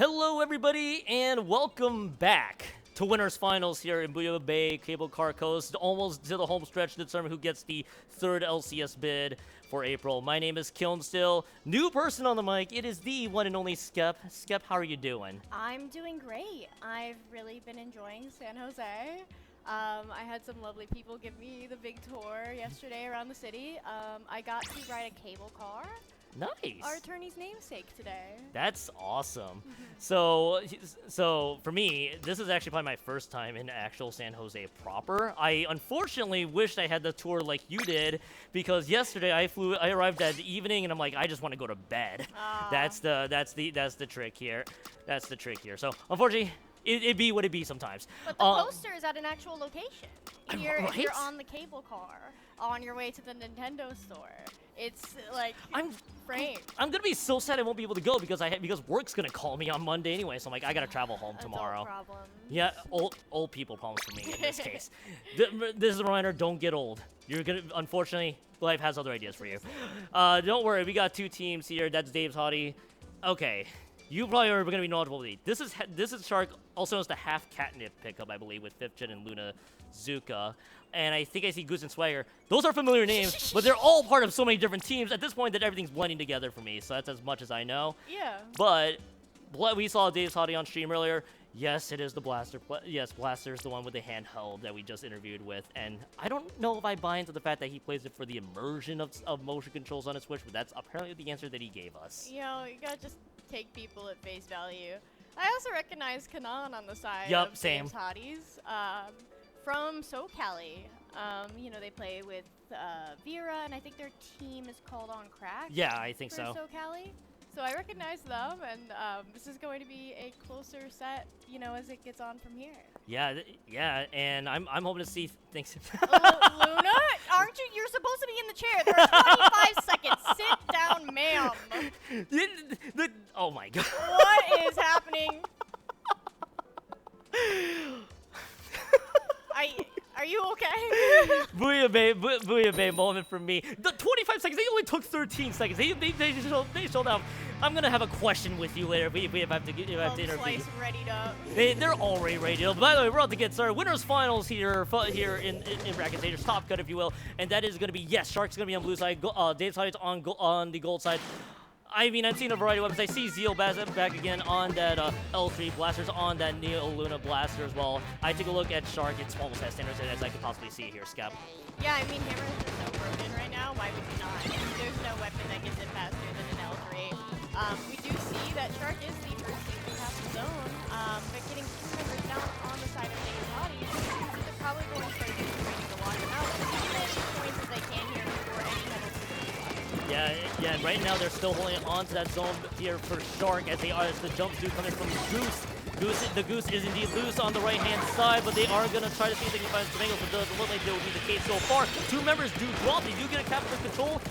Hello, everybody, and welcome back to Winners Finals here in Booyah Bay, Cable Car Coast, almost to the home stretch to determine who gets the third LCS bid for April. My name is Kiln still. New person on the mic, it is the one and only Skep. Skep, how are you doing? I'm doing great. I've really been enjoying San Jose. I had some lovely people give me the big tour yesterday around the city. I got to ride a cable car. Nice. Our attorney's namesake today. That's awesome. So for me, this is actually probably my first time in actual San Jose proper. I unfortunately wished I had the tour like you did, because yesterday I arrived at the evening and I'm like, I just want to go to bed. That's the trick here. That's the trick here. So unfortunately, it be what it be sometimes. But the poster is at an actual location. If you're right? on the cable car on your way to the Nintendo store. It's like framed. I'm gonna be so sad I won't be able to go because work's gonna call me on Monday anyway. So I'm like, I gotta travel home tomorrow. Problems. Yeah, old people problems for me in this case. This is a reminder: don't get old. You're gonna, unfortunately, life has other ideas for you. Don't worry, we got two teams here. That's Dave's Hottie. Okay, you probably are gonna be knowledgeable with these. This is Shark, also known as the half catnip pickup, I believe, with 5th Gen and Luna Zuka. And I think I see Goose and Swagger. Those are familiar names, but they're all part of so many different teams at this point that everything's blending together for me. So that's as much as I know. Yeah. But we saw Dave's Hottie on stream earlier. Yes, it is the Blaster. Yes, Blaster's the one with the handheld that we just interviewed with. And I don't know if I buy into the fact that he plays it for the immersion of motion controls on his Switch, but that's apparently the answer that he gave us. You know, you gotta just take people at face value. I also recognize Kanan on the side of same. Dave's Hotties. From SoCali. You know, they play with Vera, and I think their team is called On Crack. Yeah, I think so. SoCali. So I recognize them, and this is going to be a closer set, you know, as it gets on from here. Yeah, yeah, and I'm hoping to see things. Luna, aren't you? You're supposed to be in the chair. There are 25 seconds. Sit down, ma'am. Oh my god. What is happening? Are you okay? Booyah Bay moment for me. The 25 seconds, they only took 13 seconds. They showed up. I'm going to have a question with you later if I have to interview. Slice readied up. They're already ready up. By the way, we're about to get started. Winners Finals here in bracket stage, top cut if you will. And that is going to be, yes, Shark's going to be on the blue side. Dave's Hottie on the gold side. I mean, I've seen a variety of weapons. I see Zeal back again on that L3 Blasters, on that Neo Luna Blaster as well. I take a look at Shark. It's almost as standard as I could possibly see here, Scap. Yeah, I mean, Hammers are so broken right now. Why would you not? There's no weapon that gets it faster than an L3. We do see that Shark is the first team to pass the zone, but getting 2 members down on the side of Dave's Hottie, they're probably going to start getting ready to lock him out as many points as they can here before any penalty. Yeah, right now they're still holding on to that zone here for Shark as the jumps do coming from Goose. The Goose is indeed loose on the right-hand side, but they are going to try to see if they can find some angles, but doesn't look like that will be the case so far. 2 members do drop. They do get a capture control,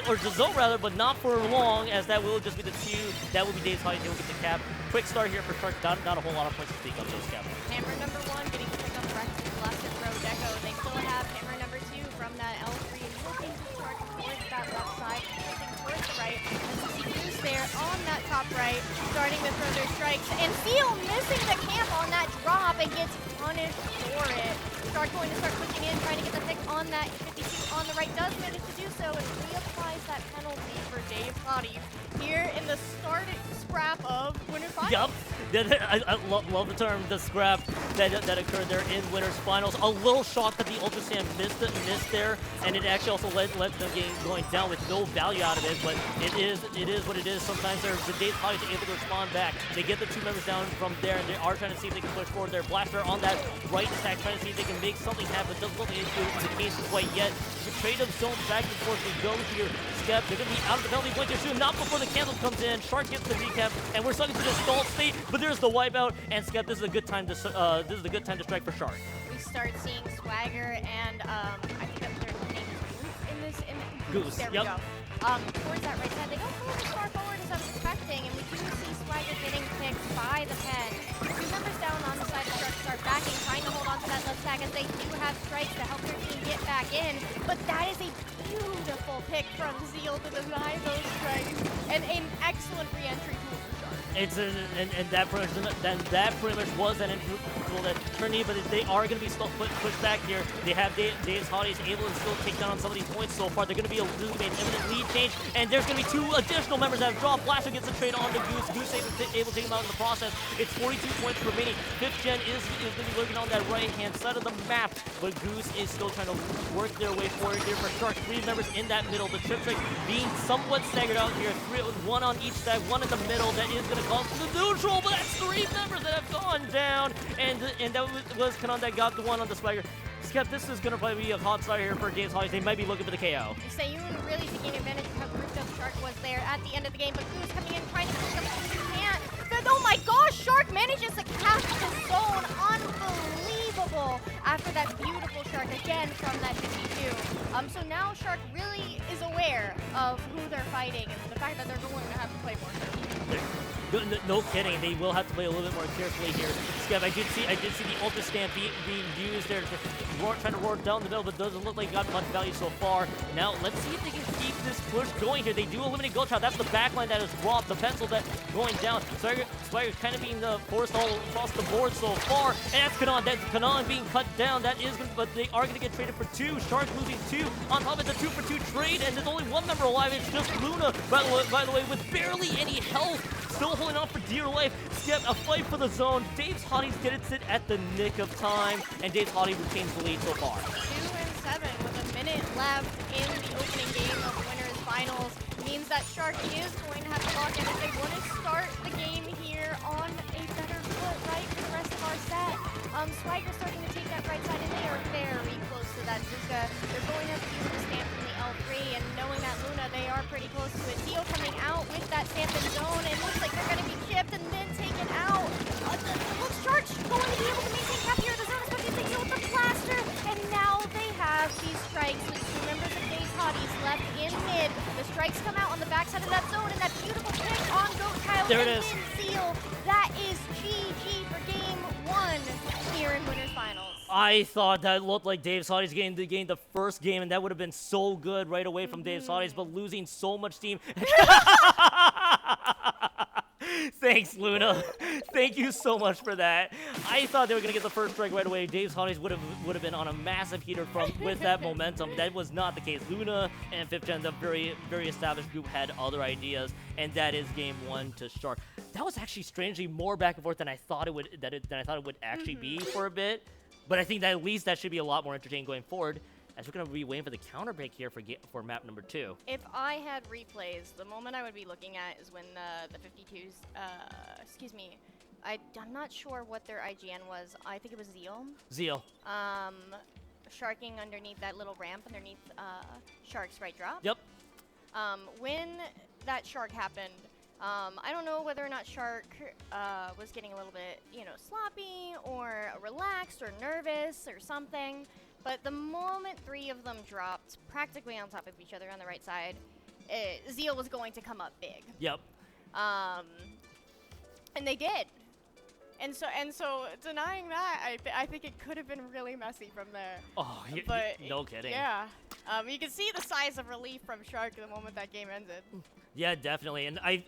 or the zone rather, but not for long, as that will just be the 2. That will be Dave's Hottie. They will get the cap. Quick start here for Shark. Not a whole lot of points to speak of those cap. Hammer number 1 getting picked up the rest of the Blaster Pro Deco. They still have Hammer number 2 from that L3 looking to start towards that left side, looking towards the right. And we see Goose there on that top right, starting to throw their strikes. And Seal missing the camp on that drop and gets punished for it. Shark going to start pushing in, trying to get the pick on that 52 on the right. Does manage to do so and reapplies that penalty for Dave Hottie here in the scrap of Winners Finals. Yup. I love the term, the scrap that occurred there in Winners Finals. A little shocked that the Ultra Saiyan missed there, and it actually also led them going down with no value out of it, but it is what it is. Sometimes the Dave Hottie is able to respond back. They get the 2 members down from there, and they are trying to see if they can push forward their Blaster on that right attack, trying to see if they can make something happen. Doesn't look like it's the case quite yet. The trade of zone back and forth we go here. Skep, they're going to be out of the penalty point here soon, not before the cancel comes in. Shark gets the recap, and we're stuck into this stalled state, but there's the wipeout, and Skep, this is a good time to strike for Shark. We start seeing Swagger and I think that's their name is Goose. There we go. Towards that right side, they go a little bit far forward as I was expecting, and we do see Swagger getting picked by the pen. 2 members down on the side of Shark start backing, trying to hold on to that left stack as they do have strikes to help their team get back in. But that is a beautiful pick from Zeal to deny those strikes, and an excellent re-entry tool for Shark. and that pretty much was an individual that Trinity, but they are going to be still pushed back here. They have Dave's Holidays able to still take down on some of these points so far. They're going to be able to make an imminent lead change, and there's going to be 2 additional members that have dropped. Blaster gets a trade on the Goose. Goose able to take him out in the process. It's 42 points remaining. 5th Gen is going to be looking on that right-hand side of the map, but Goose is still trying to work their way forward here for Shark. 3 members in that middle. The trip trick being somewhat staggered out here. 1 on each side, 1 in the middle. That is going to cause the neutral, but that's 3 members that have gone down, and that was Kanan that got the 1 on the Swagger. Skep, this is going to probably be a hot start here for Dave's Holidays. They might be looking for the KO. Sayun really taking advantage of how grouped up Shark was there at the end of the game, but Goose coming in trying to push up as he can. Oh my gosh, Shark manages to catch the zone. Unbelievable. After that beautiful Shark again from that 52. So now Shark really is aware of who they're fighting and the fact that they're going to have to play more carefully. No kidding, they will have to play a little bit more carefully here. Skev, I did see the Ultra Stamp being used there, trying to roar down the middle, but doesn't look like it got much value so far. Now, let's see if they can keep this push going here. They do eliminate Guildhouse. That's the backline that is dropped, the pencil that's going down. Swagger kind of being forced all across the board so far, and that's Kanan. That's Kanan being cut down. That is gonna, but they are going to get traded for 2. Shark losing 2. On top of it, the 2-for-2 trade, and there's only 1 member alive. It's just Luna, by the way, with barely any health. Still holding on for dear life. Skep, a fight for the zone. Dave's Hotties gets it at the nick of time, and Dave's Hottie retains the lead so far. 2-7 with a minute left in the opening game of Winners Finals means that Shark is going to have to lock in if they want to start the game here on a better foot, right, for the rest of our set. Swagger starting to take that right side, and they are very close to that Zuka. They're going to have to use the stamp from the L3, and knowing that Luna, they are pretty close to it. Zio coming out with that stamp in zone, and looks like they're going to be chipped and then taken out. Looks Shark going to be able to maintain cap here. The zone is going to deal with the blaster, and now they have these strikes with 2 members of Dave's Hotties left in mid. The strikes come out on the backside of that zone, and that beautiful pick on Goat Kyle. There it is. Seal. That is GG for game 1 here in Winners Finals. I thought that looked like Dave's Hotties getting the first game, and that would have been so good right away from Dave's Hotties, but losing so much steam. Thanks, Luna. Thank you so much for that. I thought they were gonna get the first strike right away. Dave's Hotties would have been on a massive heater with that momentum. That was not the case. Luna and 5th Gen, the very established group, had other ideas, and that is game 1 to Shark. That was actually strangely more back and forth than I thought it would actually be for a bit. But I think that at least that should be a lot more entertaining going forward, as we're going to be waiting for the counter break here for map number 2. If I had replays, the moment I would be looking at is when the 52s, excuse me, I'm not sure what their IGN was. I think it was Zeal. Sharking underneath that little ramp underneath Shark's right drop. Yep. When that Shark happened, I don't know whether or not Shark was getting a little bit, sloppy or relaxed or nervous or something. But the moment 3 of them dropped practically on top of each other on the right side, Zeal was going to come up big. Yep. And they did. And so denying that, I think it could have been really messy from there. Oh, but no kidding. Yeah. You can see the size of relief from Shark the moment that game ended. Yeah, definitely. And I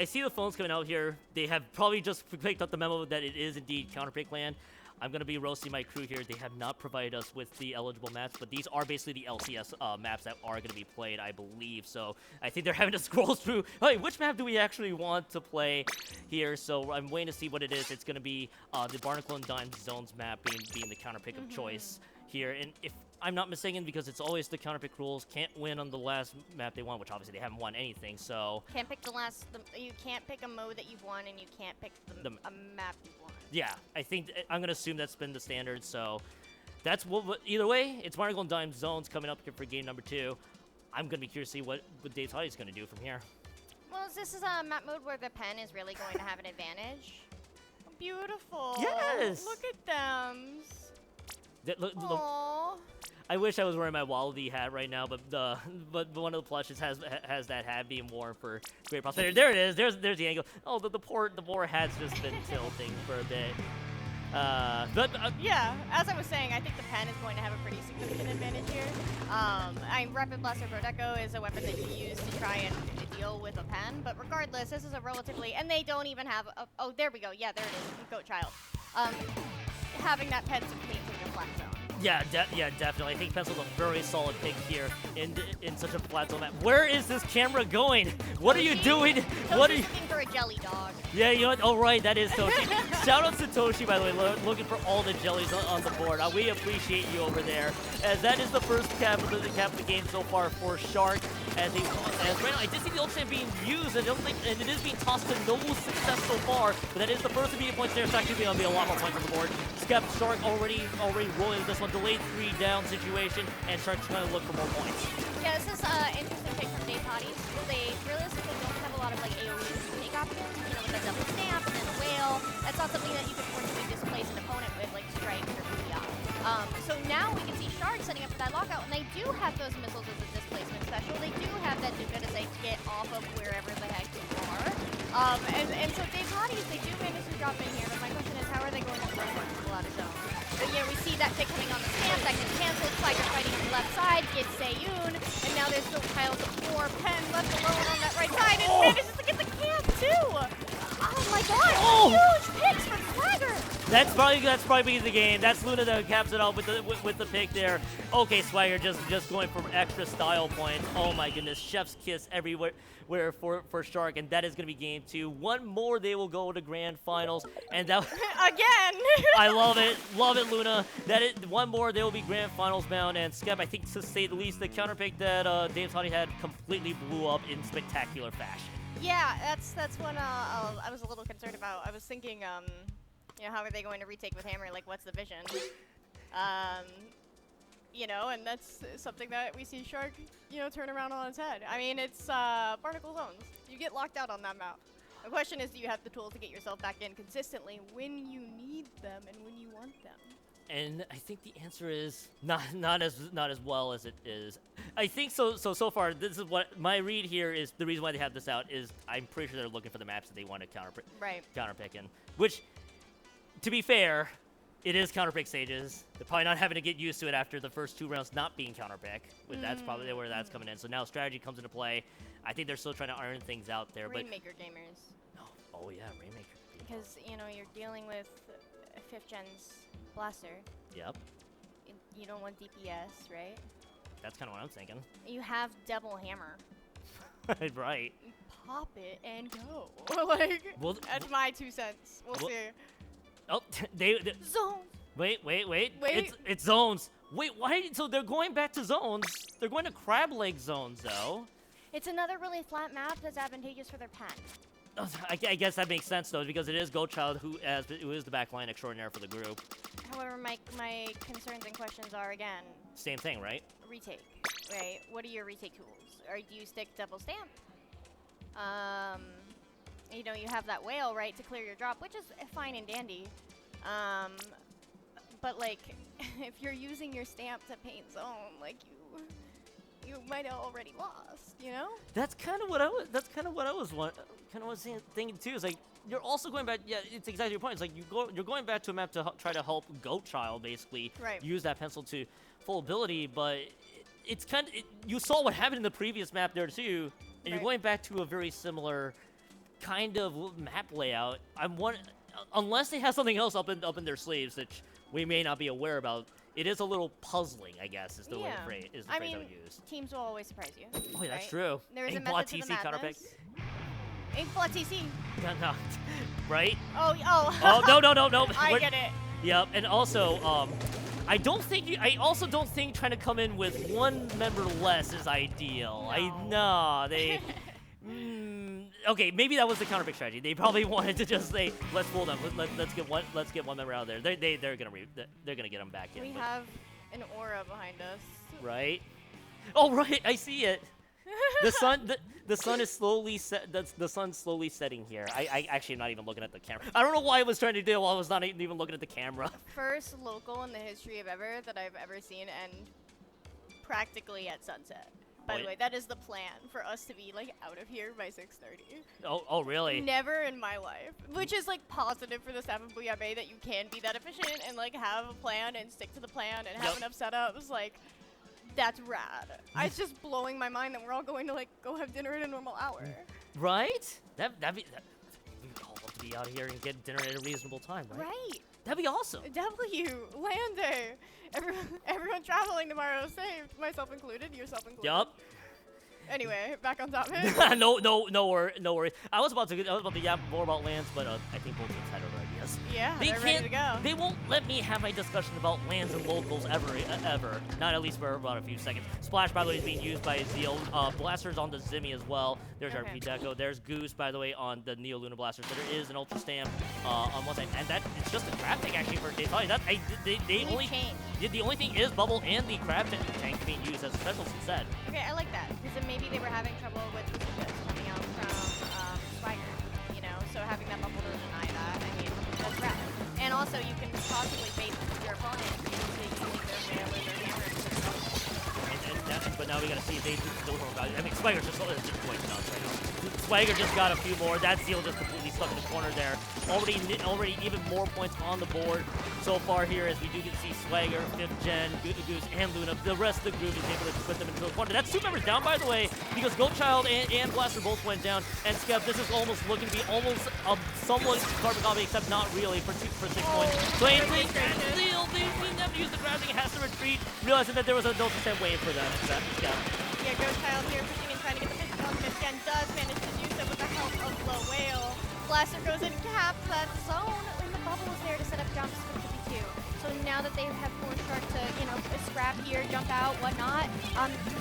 see the phones coming out here. They have probably just picked up the memo that it is indeed counter pick land. I'm going to be roasting my crew here. They have not provided us with the eligible maps, but these are basically the LCS maps that are going to be played, I believe. So I think they're having to scroll through, hey, which map do we actually want to play here? So I'm waiting to see what it is. It's going to be the Barnacle and Dime Zones map being the counter pick of choice here. And if I'm not mistaken, because it's always the counter pick rules, can't win on the last map they won, which obviously they haven't won anything, so... Can't pick you can't pick a mode that you've won, and you can't pick a map you've won. Yeah, I think, I'm going to assume that's been the standard, so... That's what, either way, it's Barnacle and Dime Zones coming up here for game number 2. I'm going to be curious to see what Dave's Hottie is going to do from here. Well, this is a map mode where the pen is really going to have an advantage. Beautiful. Yes! Look at them. Look, I wish I was wearing my Wallaby hat right now, but one of the plushes has that hat being worn for great prosperity. There it is. There's the angle. Oh, the poor hat's just been tilting for a bit. Yeah, as I was saying, I think the pen is going to have a pretty significant advantage here. Rapid Blaster Brodeco is a weapon that you use to try and deal with a pen, but regardless, this is a relatively, and they don't even have a, oh, there we go, yeah, there it is, Goat Child. Having that pen some cleans in your flat zone. Yeah, definitely. I think Pencil's a very solid pick here in such a flat zone map. Where is this camera going? What are you doing? What are you looking for a jelly dog? Yeah, you know what? Oh, right, that is Toshi. Shout out to Toshi, by the way, looking for all the jellies on the board. We appreciate you over there, as that is the first cap of the game so far for Shark. As right now, I did see the ult champ being used, and it is being tossed to no success so far. But that is the first immediate points there. It's actually going to be a lot more points on the board. Skep, Shark already rolling this one. Delayed 3 down situation, and Shark's trying to look for more points. Yeah, this is interesting pick from Dave Hotties. They realistically don't have a lot of like AoE take options, you know, with the double stamp and then the whale. That's not something that you can forcibly displace an opponent with, like Strike or Booyah. So now we can see Shark setting up for that lockout, and they do have those missiles as a displacement special. They do have that Duga to say get off of wherever the heck you are. And so Dave Hotties, they do manage to drop in here, but my question is, how are they going to throw more people out of zone? But yeah, we see that pick coming on the stamp, that gets canceled, Swagger fighting on the left side, gets Sayun, and now there's still piles of 4 pen left alone on that right side, and manages to get the camp too! Oh my god, huge picks from Swagger! That's probably the game. That's Luna that caps it off with the pick there. Okay, Swagger just going for extra style points. Oh my goodness, chef's kiss everywhere for Shark, and that is going to be game 2. One more, they will go to grand finals, and that again. I love it, Luna. That is one more, they will be grand finals bound. And Skep, I think to say the least, the counter pick that Dave Toddy had completely blew up in spectacular fashion. Yeah, that's one I was a little concerned about. I was thinking, you know, how are they going to retake with Hammer? Like, what's the vision? You know, and that's something that we see Shark, you know, turn around on its head. I mean, it's barnacle zones. You get locked out on that map. The question is, do you have the tools to get yourself back in consistently when you need them and when you want them? And I think the answer is not as well as it is. I think so far, this is what my read here is. The reason why they have this out is I'm pretty sure they're looking for the maps that they want to counter pick in. Which, to be fair, it is counter pick stages. They're probably not having to get used to it after the first 2 rounds not being counter pick. That's probably where that's coming in. So now strategy comes into play. I think they're still trying to iron things out there. Rainmaker gamers. Oh yeah, Rainmaker. Because, you know, you're dealing with a 5th gen's blaster. Yep. You don't want DPS, right? That's kind of what I'm thinking. You have double hammer. Right. Pop it and go. Like, that's my 2 cents. We'll see. Oh, zones. Wait. It's zones. Wait, why? So they're going back to zones. They're going to crab leg zones, though. It's another really flat map that's advantageous for their pen. I guess that makes sense, though, because it is Goldchild who is the backline extraordinaire for the group. However, my concerns and questions are, again... Same thing, right? Retake, right? What are your retake tools? Or do you stick double stamp? You know, you have that whale, right, to clear your drop, which is fine and dandy. But, like, if you're using your stamp to paint zone, like, you might have already lost, you know? That's kind of what I was thinking too. Is like you're also going back. Yeah, it's exactly your point. It's like you're going back to a map to try to help Goatchild basically use that pencil to full ability. But it's kind of you saw what happened in the previous map there too, and you're going back to a very similar kind of map layout. Unless they have something else up in their sleeves, which we may not be aware about. It is a little puzzling, I guess, is the way the phrase I would use. Teams will always surprise you. Oh, yeah, that's true. There is a method to the madness. Inkblot TC. No, right? Oh, no. I get it. Yep, and also, I also don't think trying to come in with 1 member less is ideal. They... okay, maybe that was the counter pick strategy. They probably wanted to just say, "Let's fool them. Let's get one member out there." They're gonna get them back in. We have an aura behind us. Right. Oh right, I see it. The sun is slowly the sun's slowly setting here. I actually am not even looking at the camera. I don't know why I was trying to do it while I was not even looking at the camera. First local in the history of ever that I've ever seen, and practically at sunset. By the way, that is the plan for us to be like out of here by 6:30. Oh, really? Never in my life. Which is like positive for the staff of Booyah Bay that you can be that efficient and like have a plan and stick to the plan and have enough setups. Like, that's rad. It's just blowing my mind that we're all going to like go have dinner at a normal hour. Right? We'd all love to be out here and get dinner at a reasonable time, right? Right. That'd be awesome. Land day. Everyone traveling tomorrow is saved, myself included, yourself included. Yup. Anyway, back on topic. no worry. I was about to yap more about lands, but I think both teams had other ideas. Yeah, they're ready to go. They won't let me have my discussion about lands and locals ever. Not at least for about a few seconds. Splash, by the way, is being used by Zeal. Blaster's on the Zimmy as well. There's our Deco. There's Goose, by the way, on the Neo Luna Blaster. So there is an Ultra Stamp on one side, and that it's just a crab tank actually for Daytali. The only thing is Bubble and the crab tank being used as specials instead. Okay, I like that because then maybe they were having trouble with Lucas coming out from Swagger, you know, so having that bubble to deny that, I mean, that's rad. And also, you can possibly bait your opponent using their veil or their hammer. But now we gotta see if they do more value. I mean, Swagger just points out right now. Swagger just got a few more. That Zeal just completely stuck in the corner there. Already even more points on the board so far here as we do get to see Swagger, 5th Gen, Goose, and Luna. The rest of the group is able to put them into the corner. That's 2 members down, by the way, because Goldchild and Blaster both went down. And Skep, this is almost looking to be almost a somewhat carbon copy, except not really for 6 points. So Zeal, they never use the grabbing, has to retreat, realizing that there was a no percent wave for them. Skep. Yeah, Goldchild here pushing and trying to get the 5th on 5th Gen, does manage to do so with the help of Low Whale. Blaster goes in, caps that zone, and the bubble is there to set up jumps for 52. So now that they have forced Shark to, you know, scrap here, jump out, whatnot,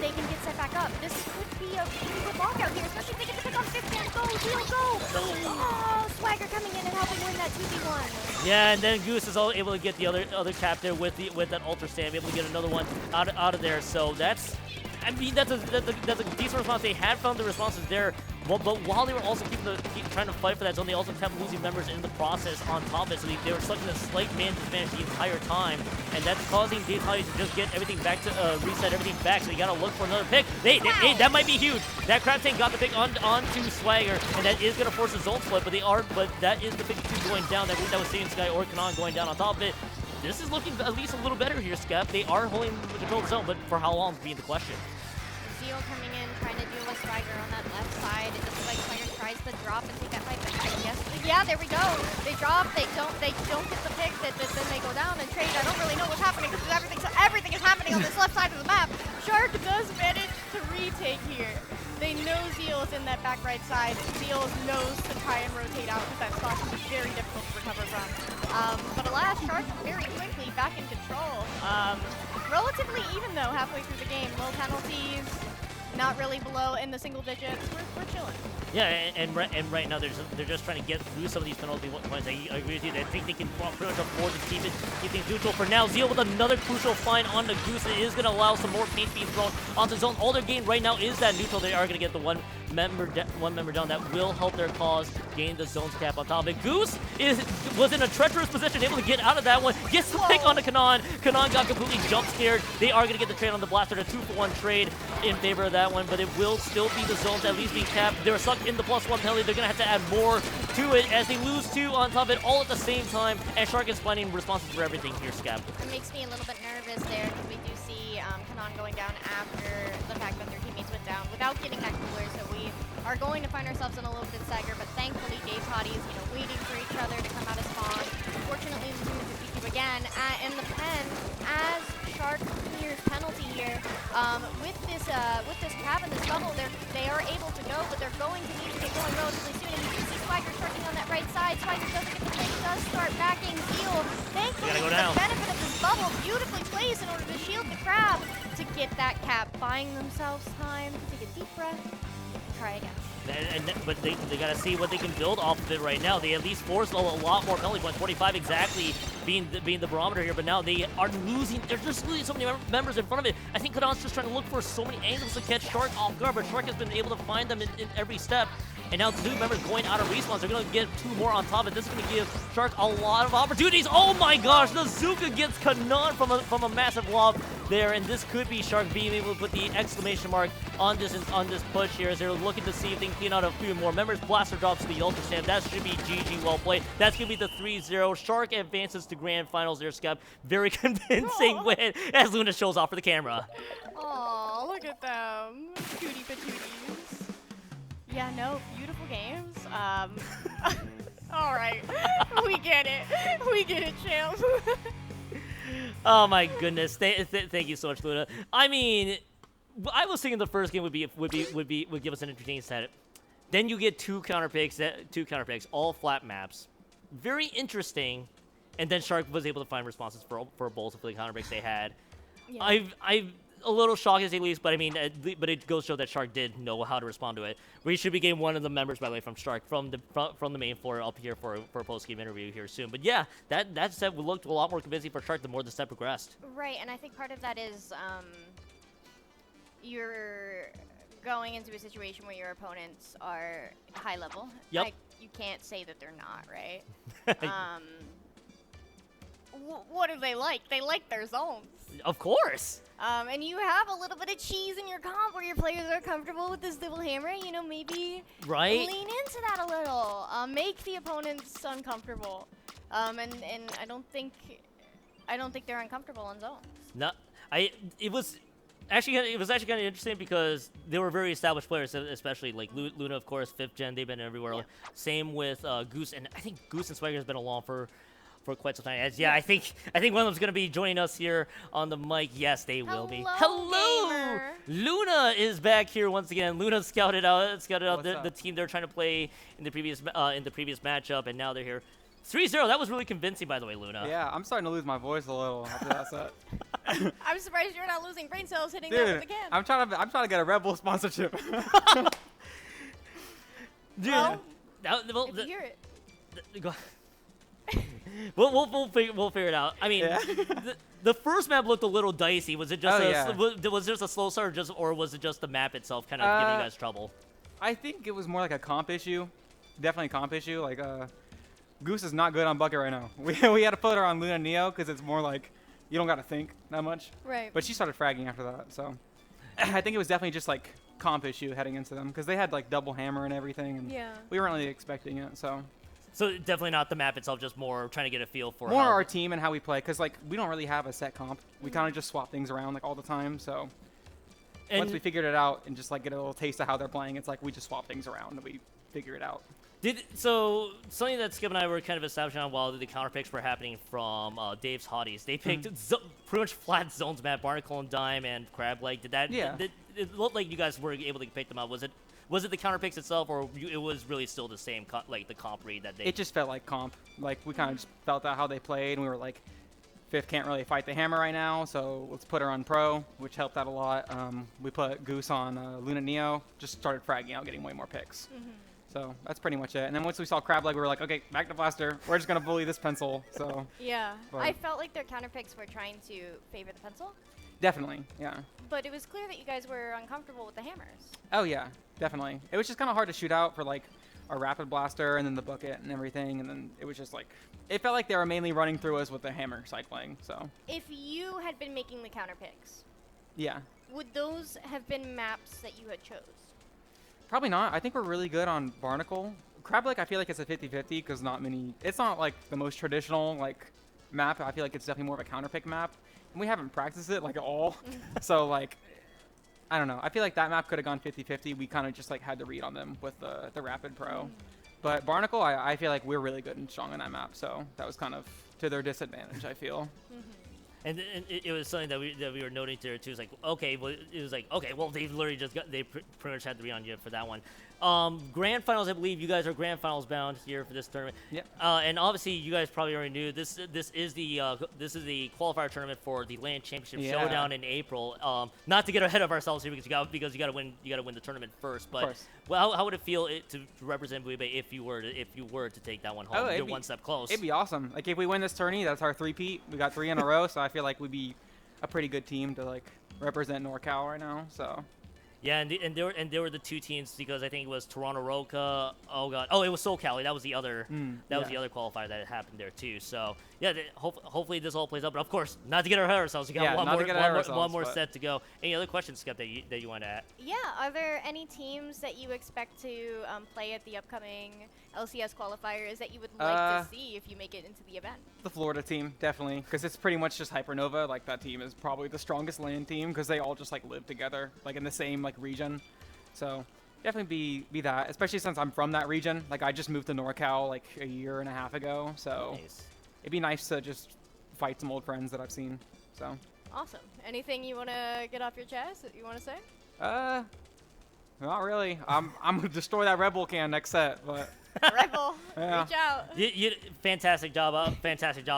they can get set back up. This could be a pretty good lockout here, especially if they get to pick on 5th Gen. Go, Zeal, go! Oh, Swagger coming in and helping win that 2v1. Yeah, and then Goose is able to get the other captain with that Ultra Stamp, able to get another one out of there. So that's a decent response. They had found the responses there, but while they were also trying to fight for that zone, they also kept losing members in the process on top of it. So they were stuck in a slight man disadvantage the entire time, and that's causing Daytali to just get everything back to reset everything back. So they gotta look for another pick. That might be huge. That crab tank got the pick onto Swagger, and that is gonna force a zone split. But that is the pick 2 going down. That was Saiyan Sky or Kanan going down on top of it. This is looking at least a little better here, Skep. They are holding the control of the zone, but for how long being the question. Zeal coming in, trying to deal with Swagger on that left side. It looks like Swagger tries to drop and take that fight, but I guess, yeah, there we go. They drop, they don't get the pick, then they go down and trade. I don't really know what's happening because everything is happening on this left side of the map. Shark does manage to retake here. They know Zeal is in that back right side. Zeal knows to try and rotate out because that spot can be very difficult to recover from. But alas, Shark very quickly back in control. Relatively even though halfway through the game. Low penalties, not really below in the single digits. We're chilling. Yeah, and right now they're just trying to get through some of these penalty points. I agree with you. I think they can pretty much afford to keep things neutral for now. Zeal with another crucial find on the Goose. It is going to allow some more paint being thrown onto the zone. All they're gaining right now is that neutral. They are going to get the one member down. That will help their cause gain the zone's cap on top of it. Goose was in a treacherous position, able to get out of that one. Gets the pick onto Kanan. Kanan got completely jump scared. They are going to get the trade on the Blaster, a 2-for-1 trade in favor of that one, but it will still be the zones at least being capped. They're stuck in the +1 penalty. They're going to have to add more to it as they lose 2 on top of it all at the same time, and Shark is finding responses for everything here, Scab. It makes me a little bit nervous there because we do see Kanan going down after the fact that their teammates went down without getting that cooler, so we are going to find ourselves in a little bit stagger, but thankfully Daytali is, waiting for each other to come out of spawn. Fortunately, the team is 52 again in the pen as Shark clears penalty here. With this crab and this bubble, they are able to go, but they're going to need to get going relatively soon. And you can see Swagger shorting on that right side. Swagger doesn't get the pick, does start backing Zeal. Thankfully, the benefit of this bubble beautifully placed in order to shield the crab to get that cap, buying themselves time to take a deep breath and try again. But they gotta see what they can build off of it right now. They at least forced a lot more penalty points, 45 exactly being the barometer here, but now they are losing. They're just losing so many members in front of it. I think Kadan's just trying to look for so many angles to catch Shark off guard, but Shark has been able to find them in every step. And now two members going out of respawns. They're going to get 2 more on top of it. This is going to give Shark a lot of opportunities. Oh my gosh, the Zuka gets Kanon from a massive lob there, and this could be Shark being able to put the exclamation mark on this push here as they're looking to see if they can clean out a few more members. Blaster drops to the Ultra Stamp. That should be GG, well played. That's going to be the 3-0. Shark advances to grand finals there, Scab. Very convincing win as Luna shows off for the camera. Aw, look at them. Cutie patooties. Yeah, no, beautiful games. All right. We get it. We get it, champ. Oh my goodness! Thank you so much, Luna. I mean, I was thinking the first game would give us an entertaining set. Then you get two counter picks, all flat maps, very interesting. And then Shark was able to find responses for both of the counter picks they had. Yeah. I've a little shocked to say least, but I mean, but it goes to show that Shark did know how to respond to it. We should be getting one of the members, by the way, from Shark from the main floor up here for a post-game interview here soon. But yeah, that set looked a lot more convincing for Shark the more the set progressed. Right, and I think part of that is you're going into a situation where your opponents are high level. Yep. Like, you can't say that they're not, right? What do they like? They like their zones. Of course. And you have a little bit of cheese in your comp where your players are comfortable with this double hammer. You know, maybe lean into that a little. Make the opponents uncomfortable. And I don't think they're uncomfortable on zones. No, it was actually kind of interesting because they were very established players, especially like Luna, of course, 5th gen. They've been everywhere. Yeah. Same with Goose, and I think Goose and Swagger has been along for quite some time. Yeah, I think one of them's gonna be joining us here on the mic. Yes, they will be. Hello, gamer. Luna is back here once again. Luna scouted out the team they're trying to play in the previous matchup, and now they're here. 3-0. That was really convincing, by the way, Luna. Yeah, I'm starting to lose my voice a little after that set. I'm surprised you're not losing brain cells hitting Dude, that with the cam. I'm trying to get a Red Bull sponsorship. Dude, well, if you hear it. Go. We'll figure it out. I mean, yeah. the first map looked a little dicey. Was it just was just a slow start, or was it just the map itself kind of giving you guys trouble? I think it was more like a comp issue. Definitely a comp issue. Like Goose is not good on bucket right now. We had to put her on Luna Neo because it's more like you don't got to think that much. Right. But she started fragging after that, so I think it was definitely just like comp issue heading into them because they had like double hammer and everything, and we weren't really expecting it. So definitely not the map itself, just more trying to get a feel for more our team and how we play, because like we don't really have a set comp. We kind of just swap things around like all the time. So once we figured it out and just like get a little taste of how they're playing, it's like we just swap things around and we figure it out. So something that Skip and I were kind of establishing on while the counter picks were happening from Dave's Hotties. They picked pretty much flat zones map, Barnacle and Dime and Crab Leg. Did that? Yeah. It looked like you guys were able to pick them up. Was it the counter picks itself, or it was really still the same, like the comp read that they? It just felt like comp. Like we kind of just felt out how they played, and we were like, 5th can't really fight the hammer right now, so let's put her on pro, which helped out a lot. We put Goose on Luna Neo, just started fragging out, getting way more picks. So that's pretty much it. And then once we saw Crab Leg, we were like, okay, back to Blaster. We're just gonna bully this pencil. So yeah, I felt like their counter picks were trying to favor the pencil. Definitely, yeah. But it was clear that you guys were uncomfortable with the hammers. Oh yeah, definitely. It was just kind of hard to shoot out for like our rapid blaster and then the bucket and everything, and then it was just like it felt like they were mainly running through us with the hammer cycling. So if you had been making the counter picks, yeah, would those have been maps that you had chose? Probably not. I think we're really good on Barnacle. Crab Lake, I feel like it's a 50-50 because it's not like the most traditional like map. I feel like it's definitely more of a counter pick map. And we haven't practiced it like at all. So like, I don't know. I feel like that map could have gone 50-50. We kind of just like had to read on them with the Rapid Pro. But Barnacle, I feel like we're really good and strong on that map. So that was kind of to their disadvantage, I feel. And it was something that we were noting there too. It's like, okay, well, they've literally they pretty much had to be on you for that one. Grand finals, I believe you guys are grand finals bound here for this tournament. Yeah. And obviously you guys probably already knew this is the qualifier tournament for the LAN Championship Showdown in April. Not to get ahead of ourselves here because you got to win the tournament first. But well, how would it feel to represent Booyah Bay if you were to take that one home? You're one step close. It'd be awesome. Like if we win this tourney, that's our 3-peat. We got 3 in a row, so I feel like we'd be a pretty good team to like represent NorCal right now. So. Yeah, and there were the two teams because I think it was Toronto Roca. Oh god. Oh, it was SoCal. That was the other. That was the other qualifier that happened there too. So yeah, hopefully this all plays out. But of course, not to get ahead of ourselves. We got one more set to go. Any other questions, Skep, that you want to add? Yeah. Are there any teams that you expect to play at the upcoming LCS qualifiers that you would like to see if you make it into the event? The Florida team, definitely, because it's pretty much just Hypernova. Like, that team is probably the strongest LAN team because they all just like live together, like in the same like region. So definitely be that, especially since I'm from that region. Like, I just moved to NorCal like a year and a half ago, so it'd be nice to just fight some old friends that I've seen. So awesome. Anything you want to get off your chest that you want to say? Not really. I'm gonna destroy that Red Bull can next set, but. Red Bull, yeah. reach out. Fantastic job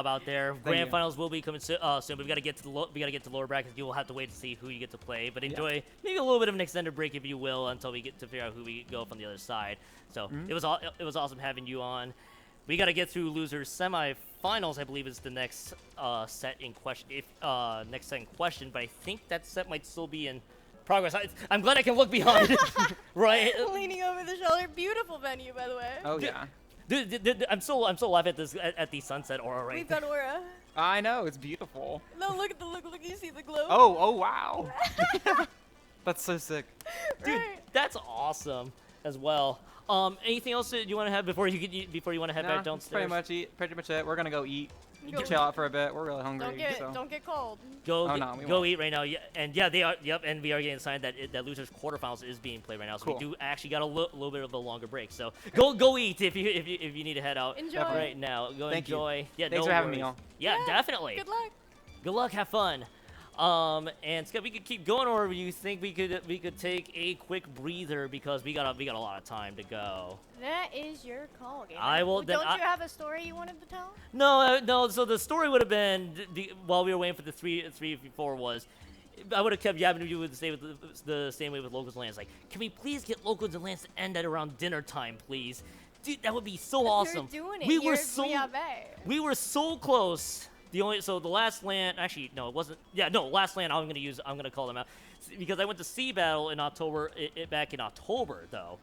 out there. Grand finals will be coming soon, but we got to get to lower brackets. You will have to wait to see who you get to play, but enjoy maybe a little bit of an extended break if you will until we get to figure out who we go from the other side. So it was awesome having you on. We got to get through losers semifinals. I believe is the next set in question. Next set in question, but I think that set might still be in progress. I'm glad I can look behind. Right. Leaning over the shoulder. Beautiful venue, by the way. Oh yeah. Dude, I'm so laughing at the sunset aura right We've there. got aura. I know, it's beautiful. No, look at the look. You see the glow? Oh wow. That's so sick. Dude, Right. that's awesome as well. Anything else that you want to have before you want to head back downstairs? Pretty much it. We're gonna go eat. Go Chill out for a bit. We're really hungry. Don't get cold. Go eat right now. Yeah, and yeah, they are. Yep, and we are getting signed that losers quarterfinals is being played right now. So Cool. we do actually got a little bit of a longer break. So go eat if you need to head out Enjoy. right now. Go Thank you. enjoy. Yeah, Thanks no for having me worries. on. Yeah, definitely. Good luck. Good luck. Have fun. And Scott, we could keep going, or do you think we could take a quick breather because we got a lot of time to go? That is your call, Gamer. I will. Don't you have a story you wanted to tell? No. So the story would have been while we were waiting for the 3v4 was. I would have kept yapping to you with the same way with Locals and Lands. Like, can we please get Locals and Lands to end at around dinner time, please? Dude, that would be so awesome. You're doing it. We You're were so Booyah Bay. we were so close. The last land, actually no, it wasn't. Yeah, no, last land I'm gonna call them out because I went to Sea Battle in October. Back in October though,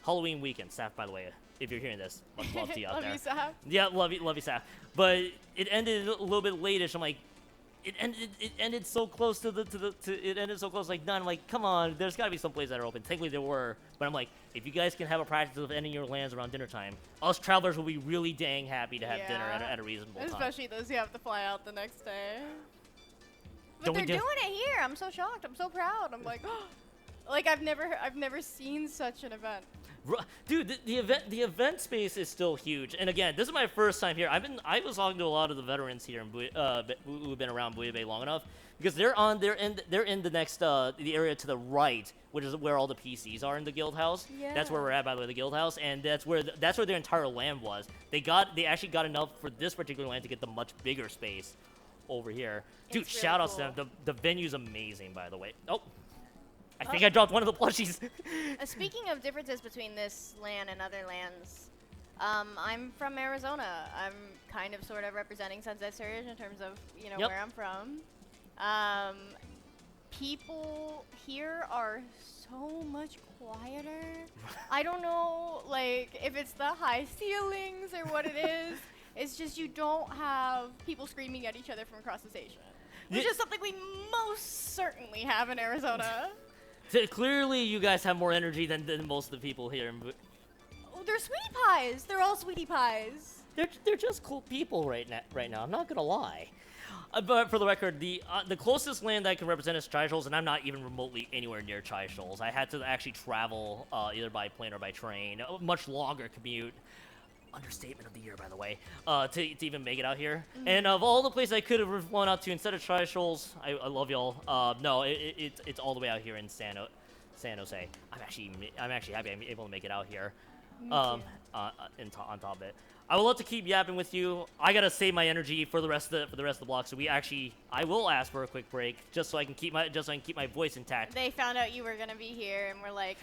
Halloween weekend. Saf, by the way, if you're hearing this, much love to you out Love there. you, Saf. Yeah, love you, Saf. But it ended a little bit late-ish. I'm like, it ended so close to it ended so close like 9. I'm like, come on, there's got to be some places that are open. Thankfully there were, but I'm like, if you guys can have a practice of ending your lands around dinner time, us travelers will be really dang happy to have dinner at a reasonable time. Especially those who have to fly out the next day. But Don't we they're do- doing it here. I'm so shocked. I'm so proud. I'm like, like I've never seen such an event. Dude, the event space is still huge. And again, this is my first time here. I was talking to a lot of the veterans here who've been around Booyah Bay long enough because they're in the next the area to the right, which is where all the PCs are in the Guildhouse. Yeah. That's where we're at, by the way, the Guildhouse, and that's where their entire land was. They actually got enough for this particular land to get the much bigger space over here. Dude, It's really shout outs to cool. them. The venue's amazing, by the way. Oh. I think I dropped one of the plushies. Speaking of differences between this land and other lands, I'm from Arizona. I'm kind of sort of representing Sunset Surge in terms of where I'm from. People here are so much quieter. I don't know, like if it's the high ceilings or what it is. It's just you don't have people screaming at each other from across the station, which is something we most certainly have in Arizona. So clearly, you guys have more energy than most of the people here. Oh, they're sweetie pies. They're all sweetie pies. They're just cool people right now. I'm not gonna lie. But for the record, the closest land I can represent is Chai Shoals, and I'm not even remotely anywhere near Chai Shoals. I had to actually travel either by plane or by train, a much longer commute. Understatement of the year, by the way, to even make it out here. Mm-hmm. And of all the places I could have flown out to instead of Chai Shoals, I love y'all. No, it's all the way out here in San Jose. I'm actually happy I'm able to make it out here. On top of it, I would love to keep yapping with you. I gotta save my energy for the rest of the block. So I will ask for a quick break just so I can keep my voice intact. They found out you were gonna be here, and we're like,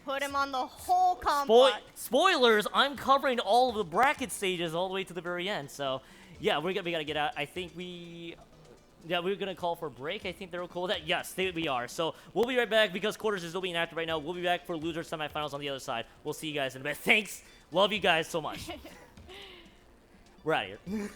put him on the whole combo. Spoilers! I'm covering all of the bracket stages all the way to the very end. So, yeah, we gotta get out. I think Yeah, we're gonna call for a break. I think they're cool with that. Yes, we are. So we'll be right back because quarters is still being active right now. We'll be back for loser semifinals on the other side. We'll see you guys in a bit. Thanks. Love you guys so much. We're out of here.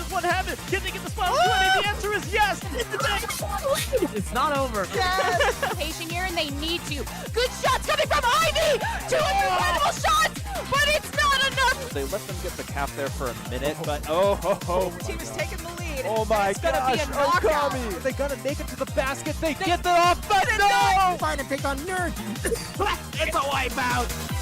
What happened? Can they get the spot 20? The answer is yes. It's not over. Patient here, and they need to. Good shots coming from Ivy. Two incredible shots, but it's not enough. They let them get the cap there for a minute, but oh. Team is taking the lead. Oh my It's gonna be a gosh, knockout. Okami! Are they gonna make it to the basket? They get it off, but no! Trying to pick on Nerd. It's a wipeout.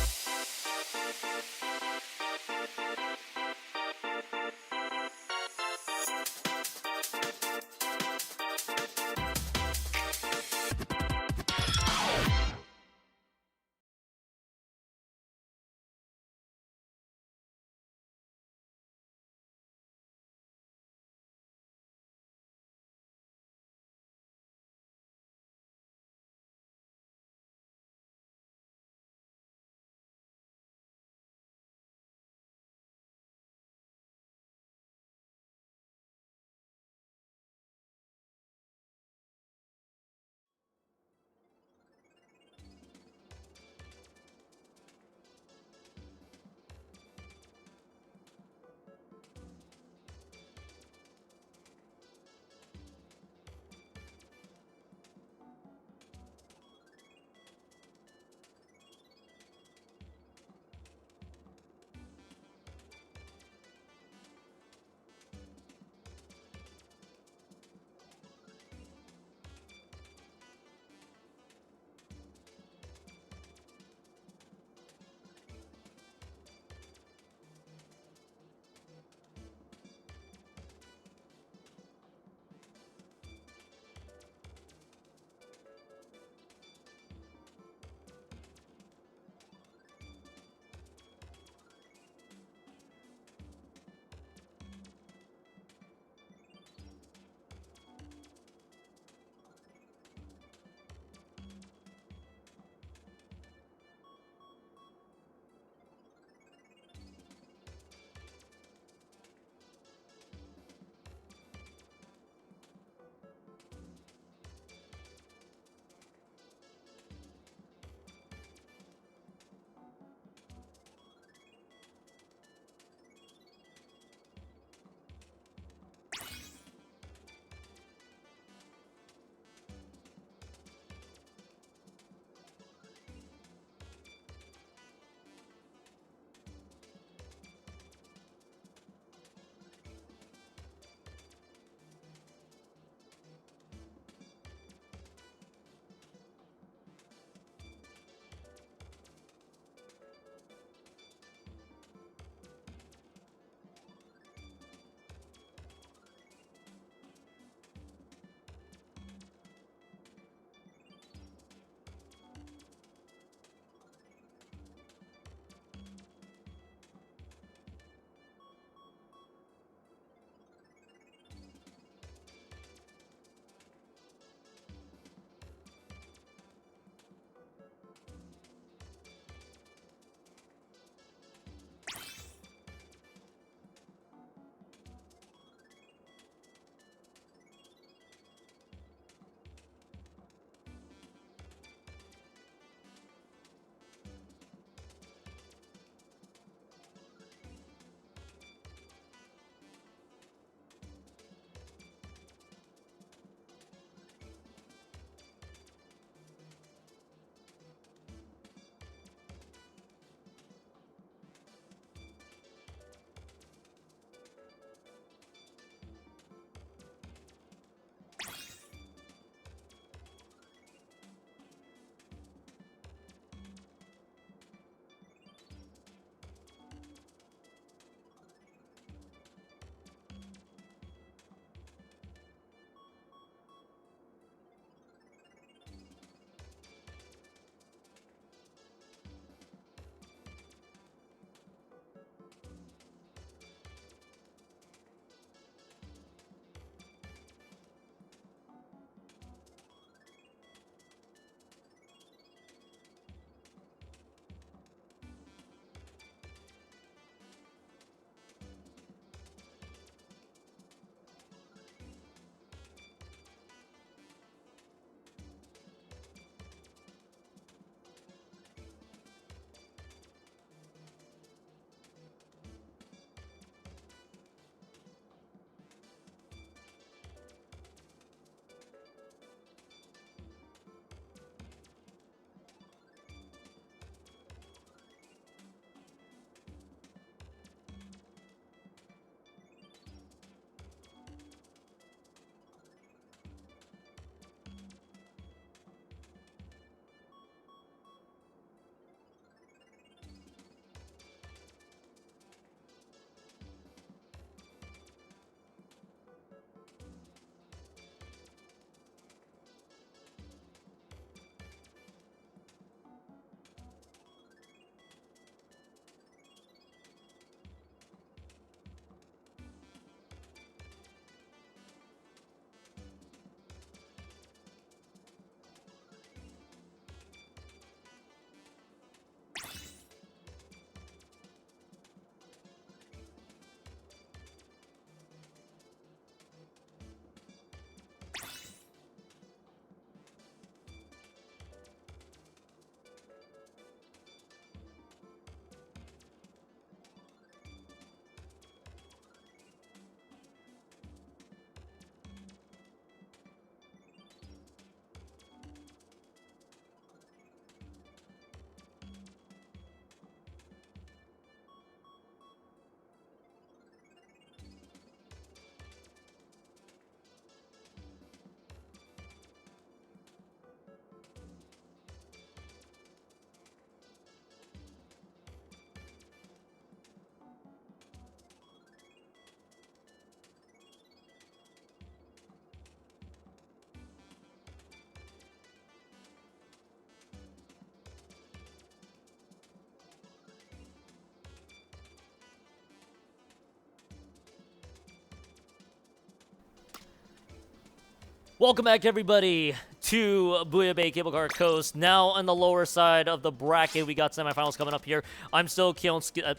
Welcome back, everybody, to Booyah Bay Cable Car Coast. Now on the lower side of the bracket, we got semifinals coming up here. I'm still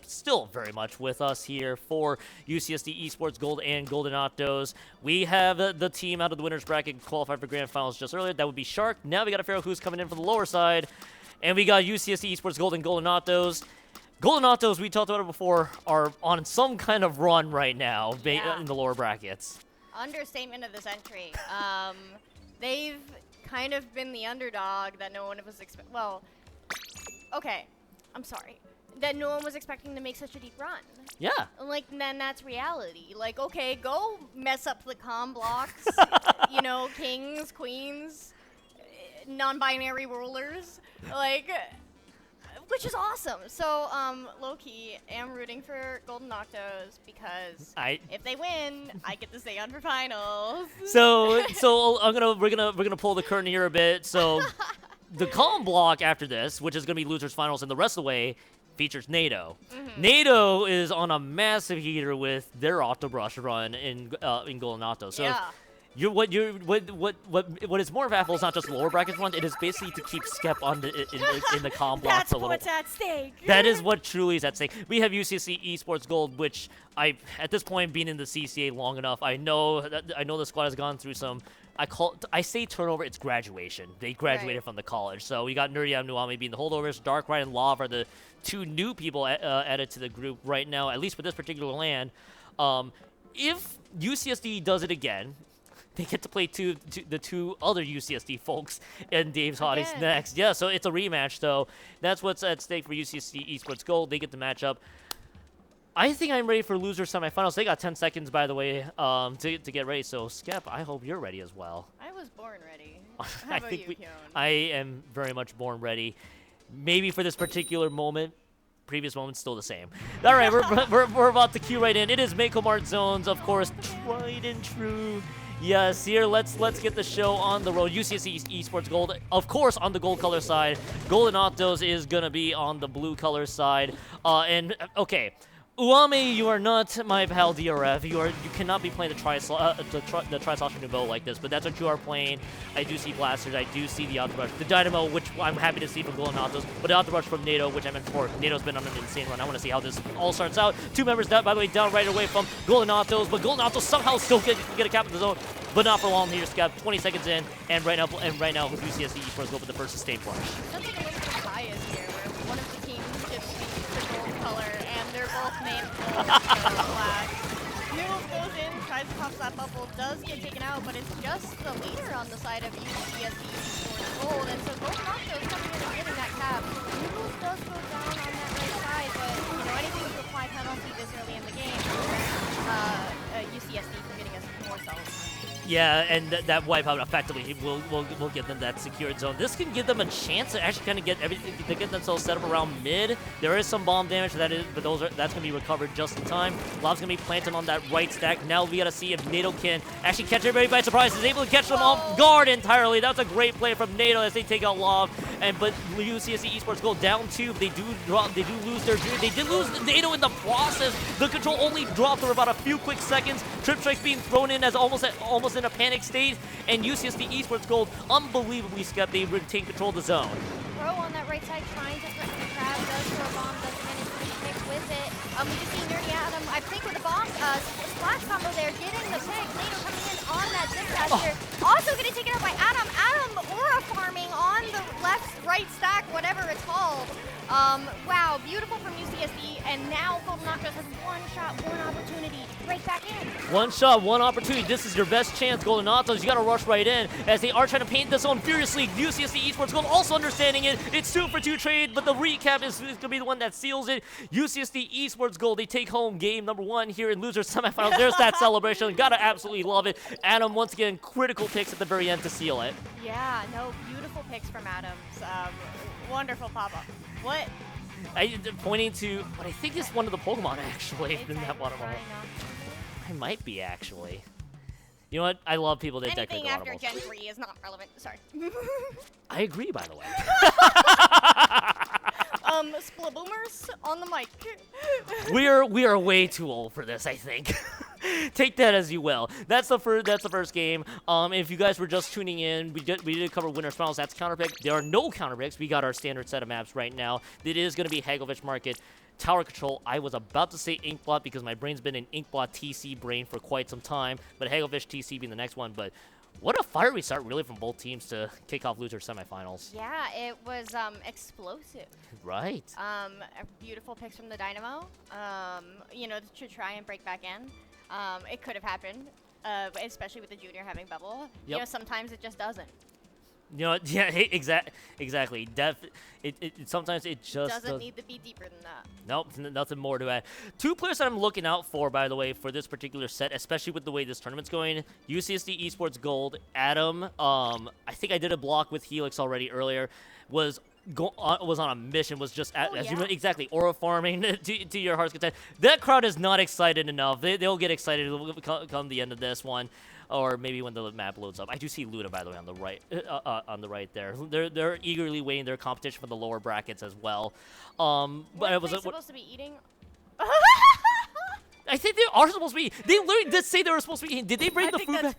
still very much with us here for UCSD Esports Gold and Golden Octos. We have the team out of the winners bracket qualified for grand finals just earlier. That would be Shark. Now we got to figure out who's coming in from the lower side, and we got UCSD Esports Gold and Golden Octos. Golden Octos, we talked about it before, are on some kind of run right now in the lower brackets. Understatement of the century. They've kind of been the underdog that no one was expecting. Well, okay, I'm sorry. That no one was expecting to make such a deep run. Yeah. Like, then that's reality. Like, okay, go mess up the comm blocks. You know, kings, queens, non-binary rulers. Like, which is awesome. So, low-key, am rooting for Golden Octos because if they win, I get to stay on for finals. So we're gonna pull the curtain here a bit. So the comm block after this, which is gonna be losers finals, and the rest of the way features NATO. NATO is on a massive heater with their Octobrush run in Golden Octos. So. Yeah. What is more impactful is not just lower bracket run, it is basically to keep Skep on in the comm blocks a little. That's what's at stake. That is what truly is at stake. We have UCSC Esports Gold, which at this point, being in the CCA long enough, I know the squad has gone through some. I say turnover, it's graduation. They graduated from the college. So we got Nuriam Nuami being the holdovers. Darkrai and Lav are the two new people added to the group right now, at least for this particular land. If UCSD does it again, they get to play the two other UCSD folks and Dave's Hotties next. Yeah, so it's a rematch, though. That's what's at stake for UCSD Esports Gold. They get the match up. I think I'm ready for loser semifinals. They got 10 seconds, by the way, to get ready. So, Skep, I hope you're ready as well. I was born ready. How about you, Kyone? I am very much born ready. Maybe for this particular moment. Previous moment's still the same. All right, we're about to cue right in. It is Mako Mart Zones, of course, tried and true. Yes, here, let's get the show on the road. UCSC Esports Gold, of course, on the gold color side. Golden Octos is going to be on the blue color side. Okay, Uame, you are not my pal DRF. You cannot be playing the Tri-Saucer Nouveau like this, but that's what you are playing. I do see Blasters. I do see the Octobrush. The Dynamo, which I'm happy to see from Golden Octos, but the Octobrush from NATO, which I meant before. NATO's been on an insane run. I want to see how this all starts out. Two members, by the way, down right away from Golden Octos, but Golden Octos somehow still get a cap in the zone, but not for long here. Scott, 20 seconds in, and right now with UCSD Esports go for the first sustained flush. Something a little bit of bias here, where one of the teams gets the gold color, and they're both named gold black. Noob goes in, tries to pop that bubble, does get taken out, but it's just the leader on the side of UCSD Esports Gold, and so Golden Octos coming in and getting that cap. Noob does go down on that right side, but anything to apply penalty this early in the game, UCSD for getting us more cells. Yeah, and that wipeout effectively will get them that secured zone. This can give them a chance to actually kind of get everything, to get themselves set up around mid. There is some bomb damage, but that's going to be recovered just in time. Lav's going to be planted on that right stack. Now we got to see if NATO can actually catch everybody by surprise. Is able to catch them off guard entirely. That was a great play from NATO as they take out Lav. But UCSD Esports go down 2. They do lose their dream. They did lose NATO in the process. The control only dropped for about a few quick seconds. Trip strikes being thrown in as almost in a panic state, and UCSD Esports Gold, unbelievably Skep, they retain control of the zone. Pro on that right side trying to threaten the crowd, does throw a bomb, doesn't manage to pick with it. We just see Nerdy Adam, I think with the bomb, splash combo there, getting the pick. NATO coming in on that Zipcaster. Also getting taken out by Adam. Adam aura farming on the right stack, whatever it's called. Wow, beautiful from UCSD, and now Golden Octos has one shot, one opportunity, right back in. One shot, one opportunity. This is your best chance, Golden Octos. You got to rush right in as they are trying to paint the zone furiously. UCSD Esports Gold also understanding it. It's 2-for-2 trade, but the recap is going to be the one that seals it. UCSD Esports Gold, they take home game number 1 here in losers semifinals. There's that celebration. Got to absolutely love it. Adam, once again, critical picks at the very end to seal it. Yeah, no, beautiful picks from Adams. Wonderful pop-up. What? Pointing to what I think is one of the Pokemon, actually, in that waterfall. I might be, actually. You know what? I love people that decorate the Anything after Gen 3 is not relevant. Sorry. I agree, by the way. Splaboomers on the mic. We are way too old for this, I think. Take that as you will. That's the first game. If you guys were just tuning in, we did cover winners finals. That's counterpick. There are no counterpicks. We got our standard set of maps right now. It is going to be Hagelfish Market. Tower Control, I was about to say Inkblot because my brain's been an Inkblot TC brain for quite some time, but Hagelfish TC being the next one. But what a fiery start, really, from both teams to kick off loser semifinals. Yeah, it was explosive. Right. Beautiful picks from the Dynamo, you know, to try and break back in. It could have happened, especially with the junior having bubble. Yep. You know, sometimes it just doesn't. You know, yeah, exactly. Sometimes it just doesn't need to be deeper than that. Nope, nothing more to add. Two players that I'm looking out for, by the way, for this particular set, especially with the way this tournament's going. UCSD Esports Gold, Adam. I think I did a block with Helix already earlier. Was on a mission. Was just as you exactly aura farming to your heart's content. That crowd is not excited enough. They'll get excited come the end of this one. Or maybe when the map loads up. I do see Luna, by the way, on the right there. They're eagerly waiting their competition for the lower brackets as well. But Are they supposed to be eating? I think they are supposed to be. They literally did say they were supposed to be eating. Did they bring the food back?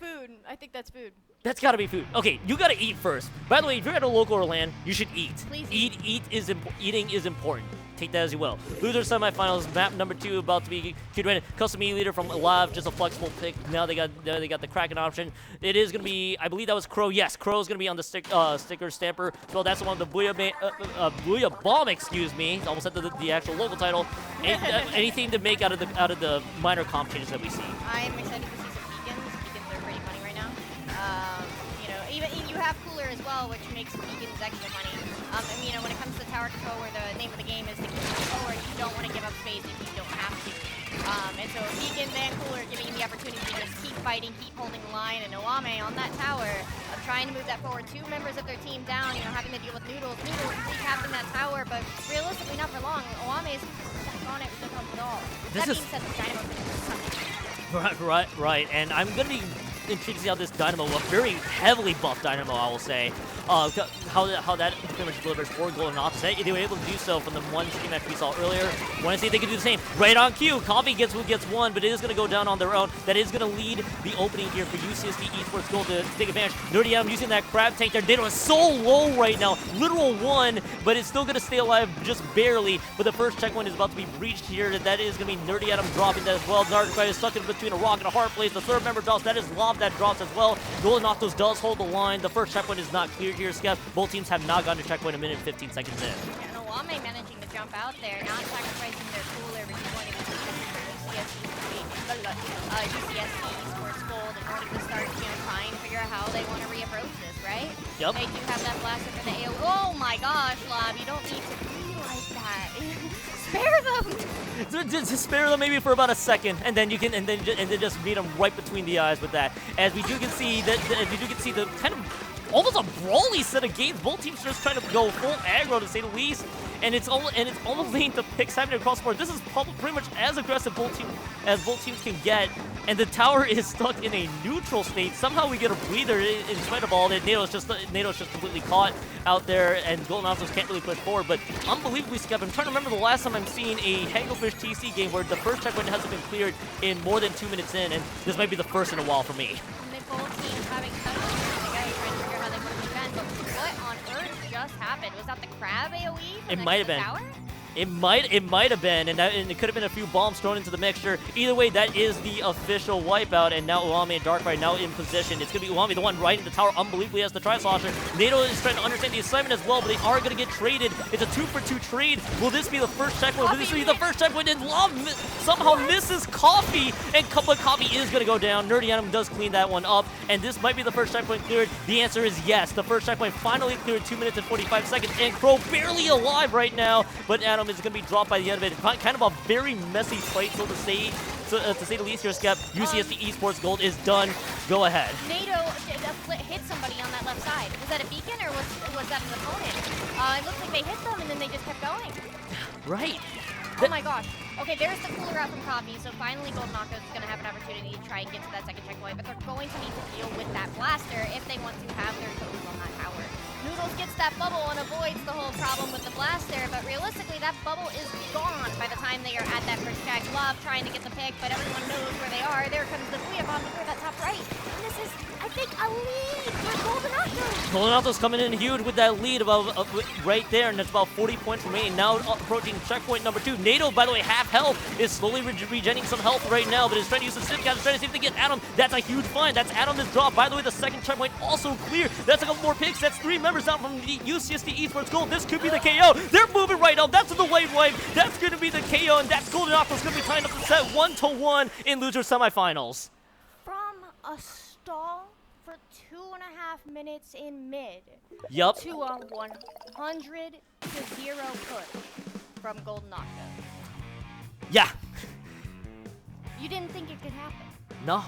I think that's food. That's gotta be food. Okay, you gotta eat first. By the way, if you're at a local or land, you should eat. Please Eating is important. Take that as you will. Loser semifinals, map number 2 about to be Q2. Custom E leader from Live, just a flexible pick. Now they got the Kraken option. It is gonna be, I believe that was Crow. Yes, Crow's gonna be on the sticker stamper. So that's the one, the Booyah Bomb. Excuse me. Almost said the actual local title. Anything to make out of the minor comp changes that we see. I am excited to see some beacons. Beacons are pretty funny right now. You know, even you have Cooler as well, which makes beacons extra funny. And you know, when it comes to Tower Control, where the name of the game is to keep it forward, you don't want to give up space if you don't have to. And so Beacons and Cooler giving you the opportunity to just keep fighting, keep holding the line, and Owame on that tower, trying to move that forward. 2 members of their team down, you know, having to deal with Noodles. Noodles recapping that tower, but realistically not for long. Owame is back on it with no problem at all. That being said, the Dynamo's going to be something. Right. And I'm going to be intrigued to see how this Dynamo, a very heavily buffed Dynamo, I will say, how that pretty much delivers 4 golden ops. They were able to do so from the one team match we saw earlier. Want to see if they can do the same. Right on cue. Coffee gets one, but it is going to go down on their own. That is going to lead the opening here for UCSD Esports Gold to take advantage. Nerdy Adam using that crab tank there. Data is so low right now. Literal 1, but it's still going to stay alive just barely. But the first checkpoint is about to be breached here. That is going to be Nerdy Adam dropping that as well. Narcotic is stuck in between a rock and a hard place. The third member drops. That is Lob that drops as well. Golden Octos does hold the line. The first checkpoint is not cleared here, Skep. Both teams have not gotten to checkpoint a minute and 15 seconds in. Yeah, and Owame managing to jump out there, not sacrificing their Cooler, but just wanting to UCSD Esports Gold in order to start, you know, trying to figure out how they want to reapproach this, right? Yep. They do have that blaster for the AO. Oh my gosh, Lob, you don't need to be like that. Spare them. Just spare them maybe for about a second, and then you can, and then just beat them right between the eyes with that. As we do get see the kind of almost a brawly set of games. Both teams just trying to go full aggro to say the least, and it's almost leading to picks happening across the board. This is probably pretty much as aggressive both teams can get, and the tower is stuck in a neutral state. Somehow we get a breather in spite of all that. NATO's just completely caught out there, and Golden Octos can't really push forward. But unbelievably, Skep, I'm trying to remember the last time I'm seeing a Hagelfish TC game where the first checkpoint hasn't been cleared in more than 2 minutes in, and this might be the first in a while for me. And both teams having such a together trying to figure out how they want to defend, but what on earth just happened? Was that the crab AoE? It might have been. Tower? It might have been, and it could have been a few bombs thrown into the mixture. Either way, that is the official wipeout, and now Owame and Darkrai now in position. It's going to be Owame, the one riding the tower unbelievably as the Tri-Slosher. NATO is trying to understand the assignment as well, but they are going to get traded. It's a 2-for-2 trade. Will this be the first checkpoint? Will this be the first checkpoint? And Lob somehow misses Coffee, but Coffee is going to go down. Nerdy Adam does clean that one up, and this might be the first checkpoint cleared. The answer is yes. The first checkpoint finally cleared 2 minutes and 45 seconds, and Crow barely alive right now, but Adam is going to be dropped by the end of it. Kind of a very messy fight, so to say the least here, Skep. UCSD Esports Gold is done. Go ahead. NATO hit somebody on that left side. Was that a beacon or was that an opponent? It looks like they hit them and then they just kept going. Right. Oh my gosh. Okay, there's the cooler out from Coffee, so finally Golden Octos is going to have an opportunity to try and get to that second checkpoint, but they're going to need to deal with that blaster if they want to have their toes on that tower. Noodles gets that bubble and avoids the whole problem with the blast there, but realistically, that bubble is gone by the time they are at that first track. Love trying to get the pick, but everyone knows where they are. There comes the Booyah bomb to clear that top right. And this is, I think, a lead for Golden Octos. Golden Octos coming in huge with that lead of right there, and that's about 40 points remaining. Now approaching checkpoint number 2. NATO, by the way, half health, is slowly regenerating some health right now, but is trying to use the Sip Cat, trying to see if they get Adam. That's a huge find. That's Adam that's dropped. By the way, the second checkpoint also clear. That's a couple more picks. That's 3 members out from the UCSD Esports Gold. This could be the KO. They're moving right up. That's the delayed wipe. That's going to be the KO, and that's Golden Octos going to be tying up the set 1-1 in loser semifinals. From a stall for 2.5 minutes in mid. Yup. To a 100-0 push from Golden Octos. Yeah. You didn't think it could happen. No.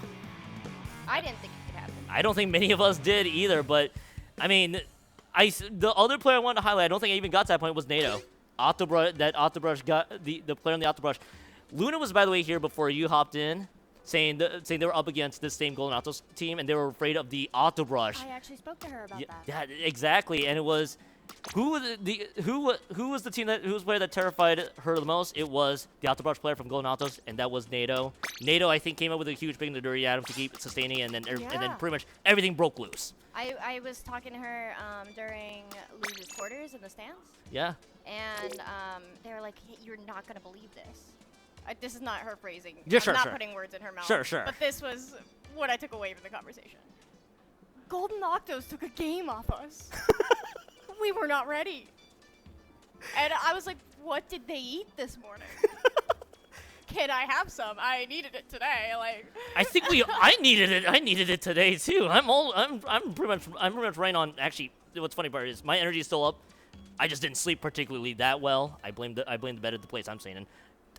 I didn't think it could happen. I don't think many of us did either, but I mean, the other player I wanted to highlight, I don't think I even got to that point, was NATO. Octobrush got the player on the Octobrush. Luna was, by the way, here before you hopped in, saying they were up against this same Golden Octos team, and they were afraid of the Octobrush. I actually spoke to her about that. Yeah, exactly, and it was who was the team who was the player that terrified her the most? It was the Octobrush player from Golden Octos, and that was NATO. NATO, I think, came up with a huge pick in the Dirty Atom to keep sustaining, and then pretty much everything broke loose. I was talking to her during Luge's quarters in the stands. Yeah. And they were like, hey, "You're not gonna believe this." This is not her phrasing. Yeah, I'm sure, not sure. putting words in her mouth. Sure. But this was what I took away from the conversation. Golden Octos took a game off us. We were not ready. And I was like, "What did they eat this morning? Can I have some? I needed it today." Like. I think I needed it. I needed it today too. I'm pretty much right on. Actually, what's funny part is my energy is still up. I just didn't sleep particularly that well. I blame the bed at the place I'm staying in.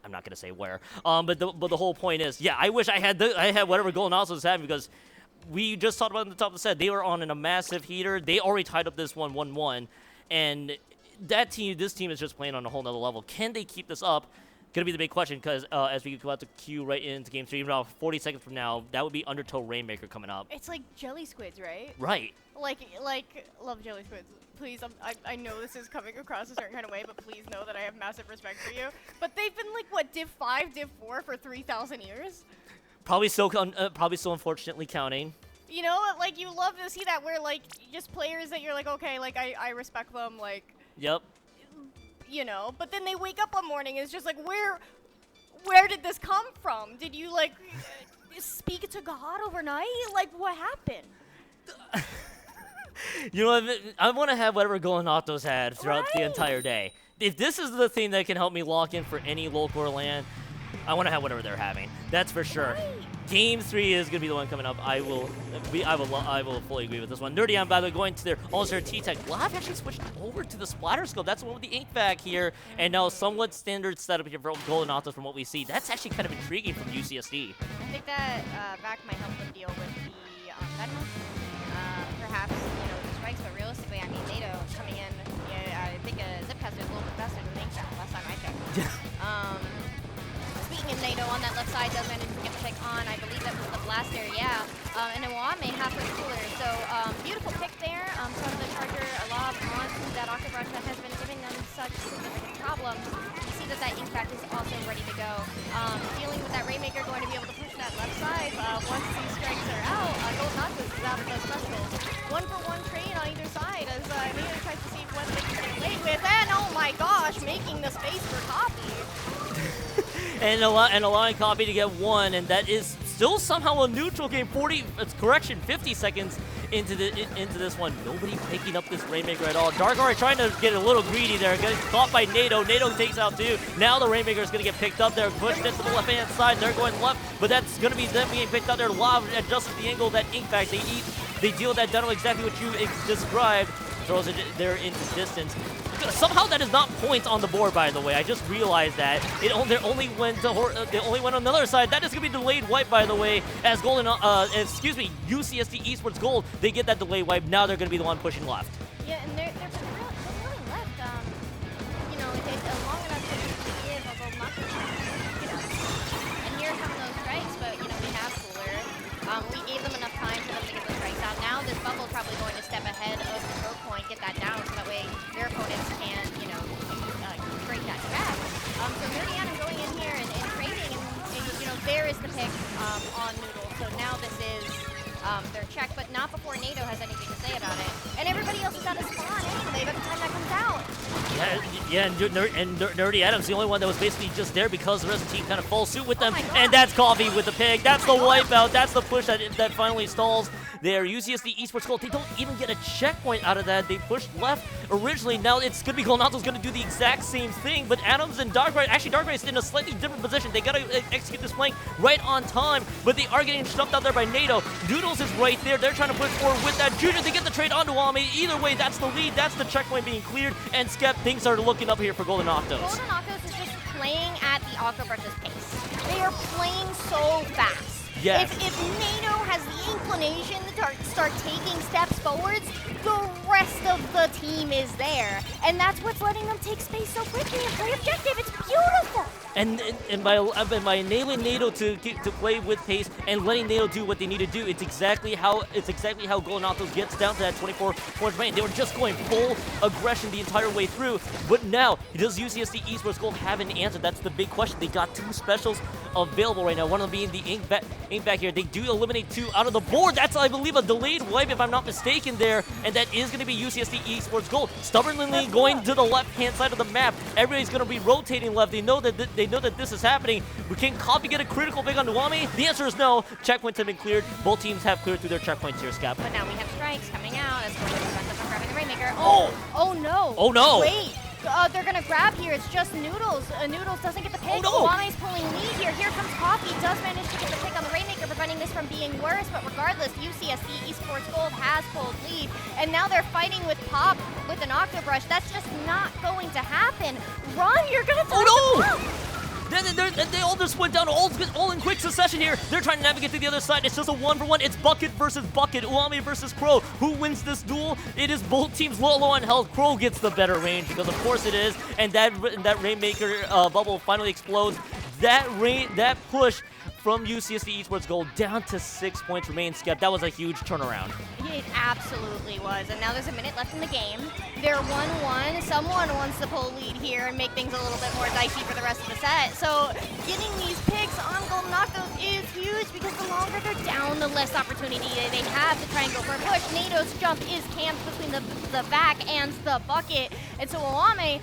I'm not gonna say where. But the whole point is, yeah, I wish I had whatever Golden Octos was having, because we just talked about at the top of the set. They were on a massive heater. They already tied up this 1-1, and this team is just playing on a whole nother level. Can they keep this up? Gonna be the big question, because as we go out to queue right into Game 3, about 40 seconds from now, that would be Undertow Rainmaker coming up. It's like jelly squids, right? Right. Like love jelly squids. Please, I know this is coming across a certain kind of way, but please know that I have massive respect for you. But they've been like, what, Div 5, Div 4 for 3,000 years? Probably still unfortunately counting. You know, like, you love to see that, where, like, just players that you're like, okay, like, I respect them, like... Yep. You know, but then they wake up one morning and it's just like, where did this come from? Did you, like, speak to God overnight? Like, what happened? You know, I want to have whatever Golden Octos had throughout the entire day. If this is the thing that can help me lock in for any local land, I want to have whatever they're having. That's for sure. Game 3 is gonna be the one coming up. I will fully agree with this one. Nerdy, by the way, going to their all-star T-Tech. Lav actually switched over to the splatter scope. That's the one with the ink vac here, and now somewhat standard setup here for Golden Octos from what we see. That's actually kind of intriguing from UCSD. I think that vac might help them deal with the Venom. Perhaps, you know, the strikes, but realistically, I mean, NATO coming in, I think a Zipcaster is a little bit faster than ink vac last time I checked. Speaking of NATO, on that left side, does manage to get the pick on. I believe that was the blaster, yeah. And Iwame halfway cooler. So, beautiful pick there from the Charger. A lot onto that Octobrush that has been giving them such significant problems. You see that ink vac is also ready to go. Dealing with that Rainmaker, going to be able to push that left side. Once these strikes are out, Golden Octos is out of those specials. 1-for-1 trade on either side as NATO tries to see what they can get away with. And oh my gosh, making the space for Copy. And allowing Copy to get one, and that is still somehow a neutral game. 50 seconds into this one. Nobody picking up this Rainmaker at all. Darkrai trying to get a little greedy there, getting caught by NATO. NATO takes out two. Now the Rainmaker is going to get picked up there, pushed into the left-hand side. They're going left, but that's going to be them being picked up there. Lav adjusts the angle of that ink vac. They deal with that dynamo exactly what you described. Throws it there into distance. Somehow that is not points on the board, by the way. I just realized that. They only went on the other side. That is going to be delayed wipe, by the way, as UCSD Esports Gold, they get that delayed wipe. Now they're going to be the one pushing left. Yeah, and they're really left. You know, it takes long enough to give a Golden Octos, you know. And here come those strikes, but, you know, we have cooler. We gave them enough time for them to get the strikes out. Now this bubble's probably going to step ahead of the throw point, get that is the pick on Noodle, so now this is their check, but not before NATO has anything to say about it. And everybody else is out of spawn anyway by the time that comes out. Yeah, and Nerdy Adam's the only one that was basically just there because the rest of the team kind of falls suit with them. And that's Coffee with the pig. That's the wipeout. That's the push that finally stalls there. UCSD Esports Gold, they don't even get a checkpoint out of that. They pushed left originally. Now it's going to be Golnato's going to do the exact same thing, but Adams and Darkrai, actually Darkrai's in a slightly different position. They got to execute this flank right on time, but they are getting stumped out there by NATO. Doodles is right there. They're trying to push forward with that. Junior, they get the trade onto Ame. Either way, that's the lead. That's the checkpoint being cleared, and Skep, things are looking up here for Golden Octos. Golden Octos is just playing at the Aqua Brush's pace. They are playing so fast. Yes. If NATO has the inclination to start taking steps forwards, the rest of the team is there. And that's what's letting them take space so quickly and play objective. It's beautiful. And by nailing NATO to play with pace and letting NATO do what they need to do, it's exactly how Golden Octos gets down to that 24 points range. They were just going full aggression the entire way through, but now does UCSD Esports Gold have an answer? That's the big question. They got two specials available right now. One of them being the ink back here. They do eliminate two out of the board. That's, I believe, a delayed wipe if I'm not mistaken there, and that is going to be UCSD Esports Gold. Stubbornly going to the left-hand side of the map. Everybody's going to be rotating left. They know that this is happening. But can Coffee get a critical pick on Nuami? The answer is no. Checkpoints have been cleared. Both teams have cleared through their checkpoints here, Scap. But now we have strikes coming out as Golden ends up grabbing the Rainmaker. Oh no! Oh no! Wait! They're gonna grab here. It's just Noodles. Noodles doesn't get the pick. Oh no! Wame's pulling lead here. Here comes Coffee. Does manage to get the pick on the Rainmaker, preventing this from being worse. But regardless, UCSD Esports Gold has pulled lead, and now they're fighting with Pop with an Octobrush. That's just not going to happen. Run! You're gonna touch the Pop! They all just went down all in quick succession here. They're trying to navigate to the other side. It's just a 1-for-1. It's Bucket versus Bucket. Uami versus Crow. Who wins this duel? It is both teams low on health. Crow gets the better range because of course it is. And that Rainmaker bubble finally explodes. That push from UCSD Esports Gold down to 6 points remain, Skep. That was a huge turnaround. It absolutely was. And now there's a minute left in the game. They're 1-1. Someone wants to pull lead here and make things a little bit more dicey for the rest of the set. So getting these picks on Golden Octos is huge because the longer they're down, the less opportunity they have to try and go for a push. NATO's jump is camped between the back and the bucket. And so Owame,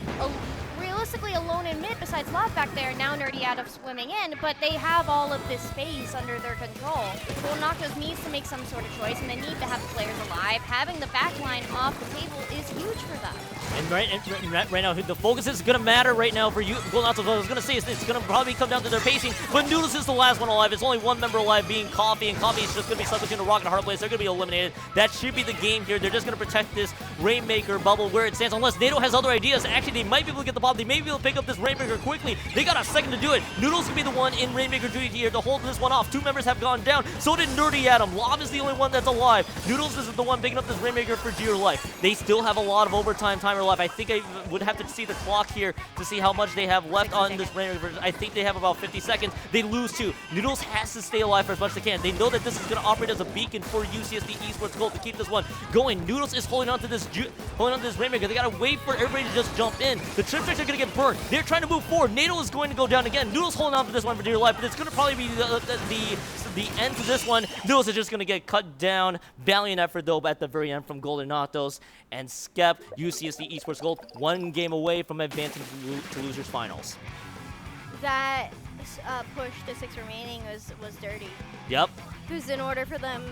realistically alone in mid besides Love back there, now Nerdy out of swimming in, but they have all of this space under their control. Golden Octos needs to make some sort of choice, and they need to have the players alive. Having the backline off the table is huge for them. And right now, the focus is going to matter right now for you. Golden Octos, I was going to say, it's going to probably come down to their pacing, but Noodles is the last one alive. It's only one member alive, being Coffee, and Coffee is just going to be stuck between a rock and a hard place. They're going to be eliminated. That should be the game here. They're just going to protect this Rainmaker bubble where it stands, unless NATO has other ideas. Actually, they might be able to get the ball. They may be able to pick up this Rainmaker quickly. They got a second to do it. Noodles can be the one in Rainmaker duty here to hold this one off. Two members have gone down. So did Nerdy Adam. Lob is the only one that's alive. Noodles is the one picking up this Rainmaker for dear life. They still have a lot of overtime timer left. I think I would have to see the clock here to see how much they have left on this Rainmaker. I think they have about 50 seconds. They lose two. Noodles has to stay alive for as much as they can. They know that this is going to operate as a beacon for UCSD Esports Gold to keep this one going. Noodles is holding on to this Rainmaker. They got to wait for everybody to just jump in. The trip tricks are going to get burned. They're trying to move forward. NATO is going to go down again. Noodles holding on to this one for dear life, but it's going to probably be the end to this one. Noodles is just going to get cut down. Valiant effort, though, at the very end from Golden Octos. And Skep, UCSD Esports Gold, one game away from advancing to losers finals. That push to 6 remaining was dirty. Yep. Because in order for them,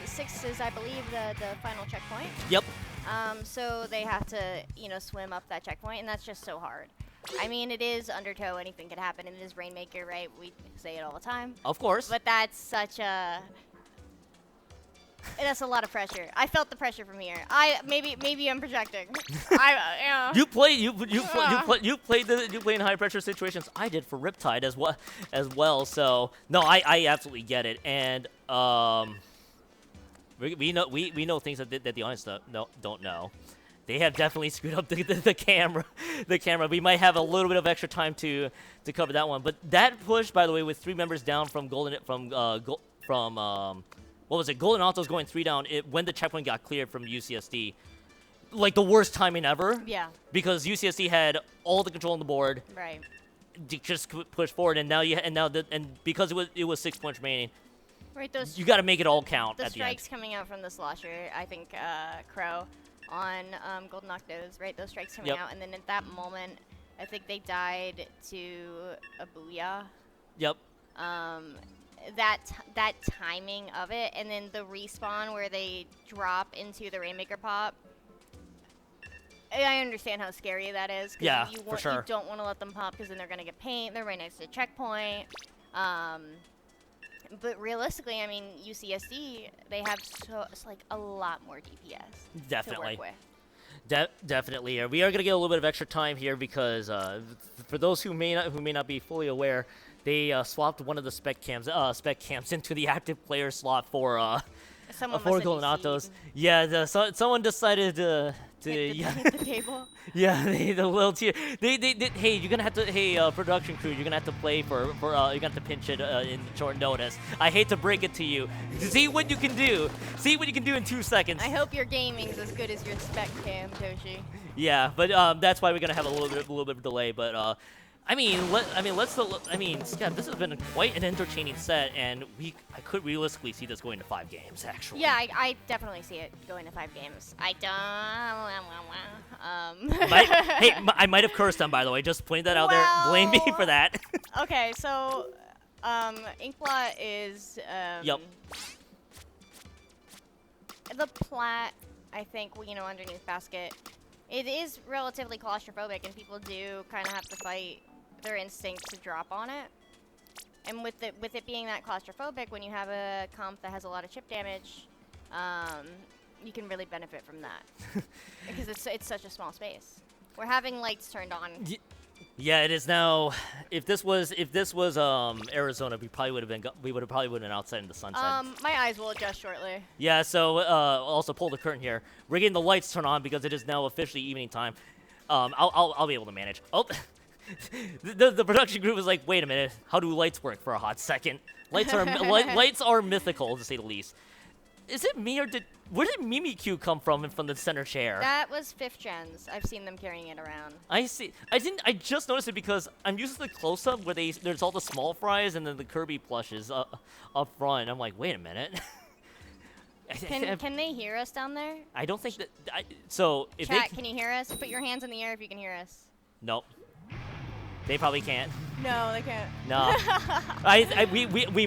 6 is, I believe, the final checkpoint. Yep. So they have to, swim up that checkpoint, and that's just so hard. I mean, it is Undertow. Anything could happen. It is Rainmaker, right? We say it all the time. Of course. But that's such a... That's a lot of pressure. I felt the pressure from here. Maybe I'm projecting. You play in high pressure situations. I did for Riptide as well. So no, I absolutely get it. And we know things that the audience don't know. They have definitely screwed up the camera. The camera. We might have a little bit of extra time to cover that one. But that push, by the way, with 3 members down from Golden what was it? Golden Octos going 3 down when the checkpoint got cleared from UCSD. Like the worst timing ever. Yeah. Because UCSD had all the control on the board. Right. just push forward, and now because it was 6 points remaining, Right, those you got to make it all count the at the end. strikes coming out from the slosher, I think Crow on Golden Octos, right? Those strikes coming Yep. out, and then at that moment, I think they died to a Booyah. Yep. That timing of it, and then the respawn where they drop into the Rainmaker pop. I understand how scary that is. 'Cause Yeah, you for sure. You don't want to let them pop because then they're gonna get paint. They're right next to the checkpoint. But realistically, I mean, UCSD, they have like a lot more DPS Definitely. to work with. Definitely. We are going to get a little bit of extra time here because for those who may not be fully aware, they swapped one of the spec cams into the active player slot for Someone for must have Golden DC'd. Autos. Yeah, someone decided to hit the table. Yeah, the little tier. They hey, you're gonna have to production crew, you're gonna have to play for you're gonna have to pinch it in short notice. I hate to break it to you. See what you can do. See what you can do in 2 seconds. I hope your gaming's as good as your spec cam, Toshi. Yeah, but that's why we're gonna have a little bit of delay. But Scott, this has been quite an entertaining set, and I could realistically see this going to 5 games, actually. Yeah, I definitely see it going to 5 games. I don't. I might have cursed them, by the way. Just pointing that out there. Blame me for that. Okay, so Inkblot is Yep. the plat. I think underneath basket, it is relatively claustrophobic, and people do kind of have to fight their instinct to drop on it. And with it being that claustrophobic, when you have a comp that has a lot of chip damage, you can really benefit from that because it's such a small space. We're having lights turned on. Yeah, it is now. If this was Arizona, we probably would have been outside in the sunset. My eyes will adjust shortly. Yeah, so also pull the curtain here. We're getting the lights turned on because it is now officially evening time. I'll be able to manage. Oh, the production group was like, wait a minute, how do lights work for a hot second? Lights are mythical to say the least. Is it me or where did Mimikyu come from the center chair? That was 5th gens. I've seen them carrying it around. I see. I just noticed it because I'm used to the close-up where there's all the small fries and then the Kirby plushes up front. I'm like, wait a minute. Can they hear us down there? I don't think that. So if Chat, can you hear us? Put your hands in the air if you can hear us. Nope. They probably can't. No, they can't. No. we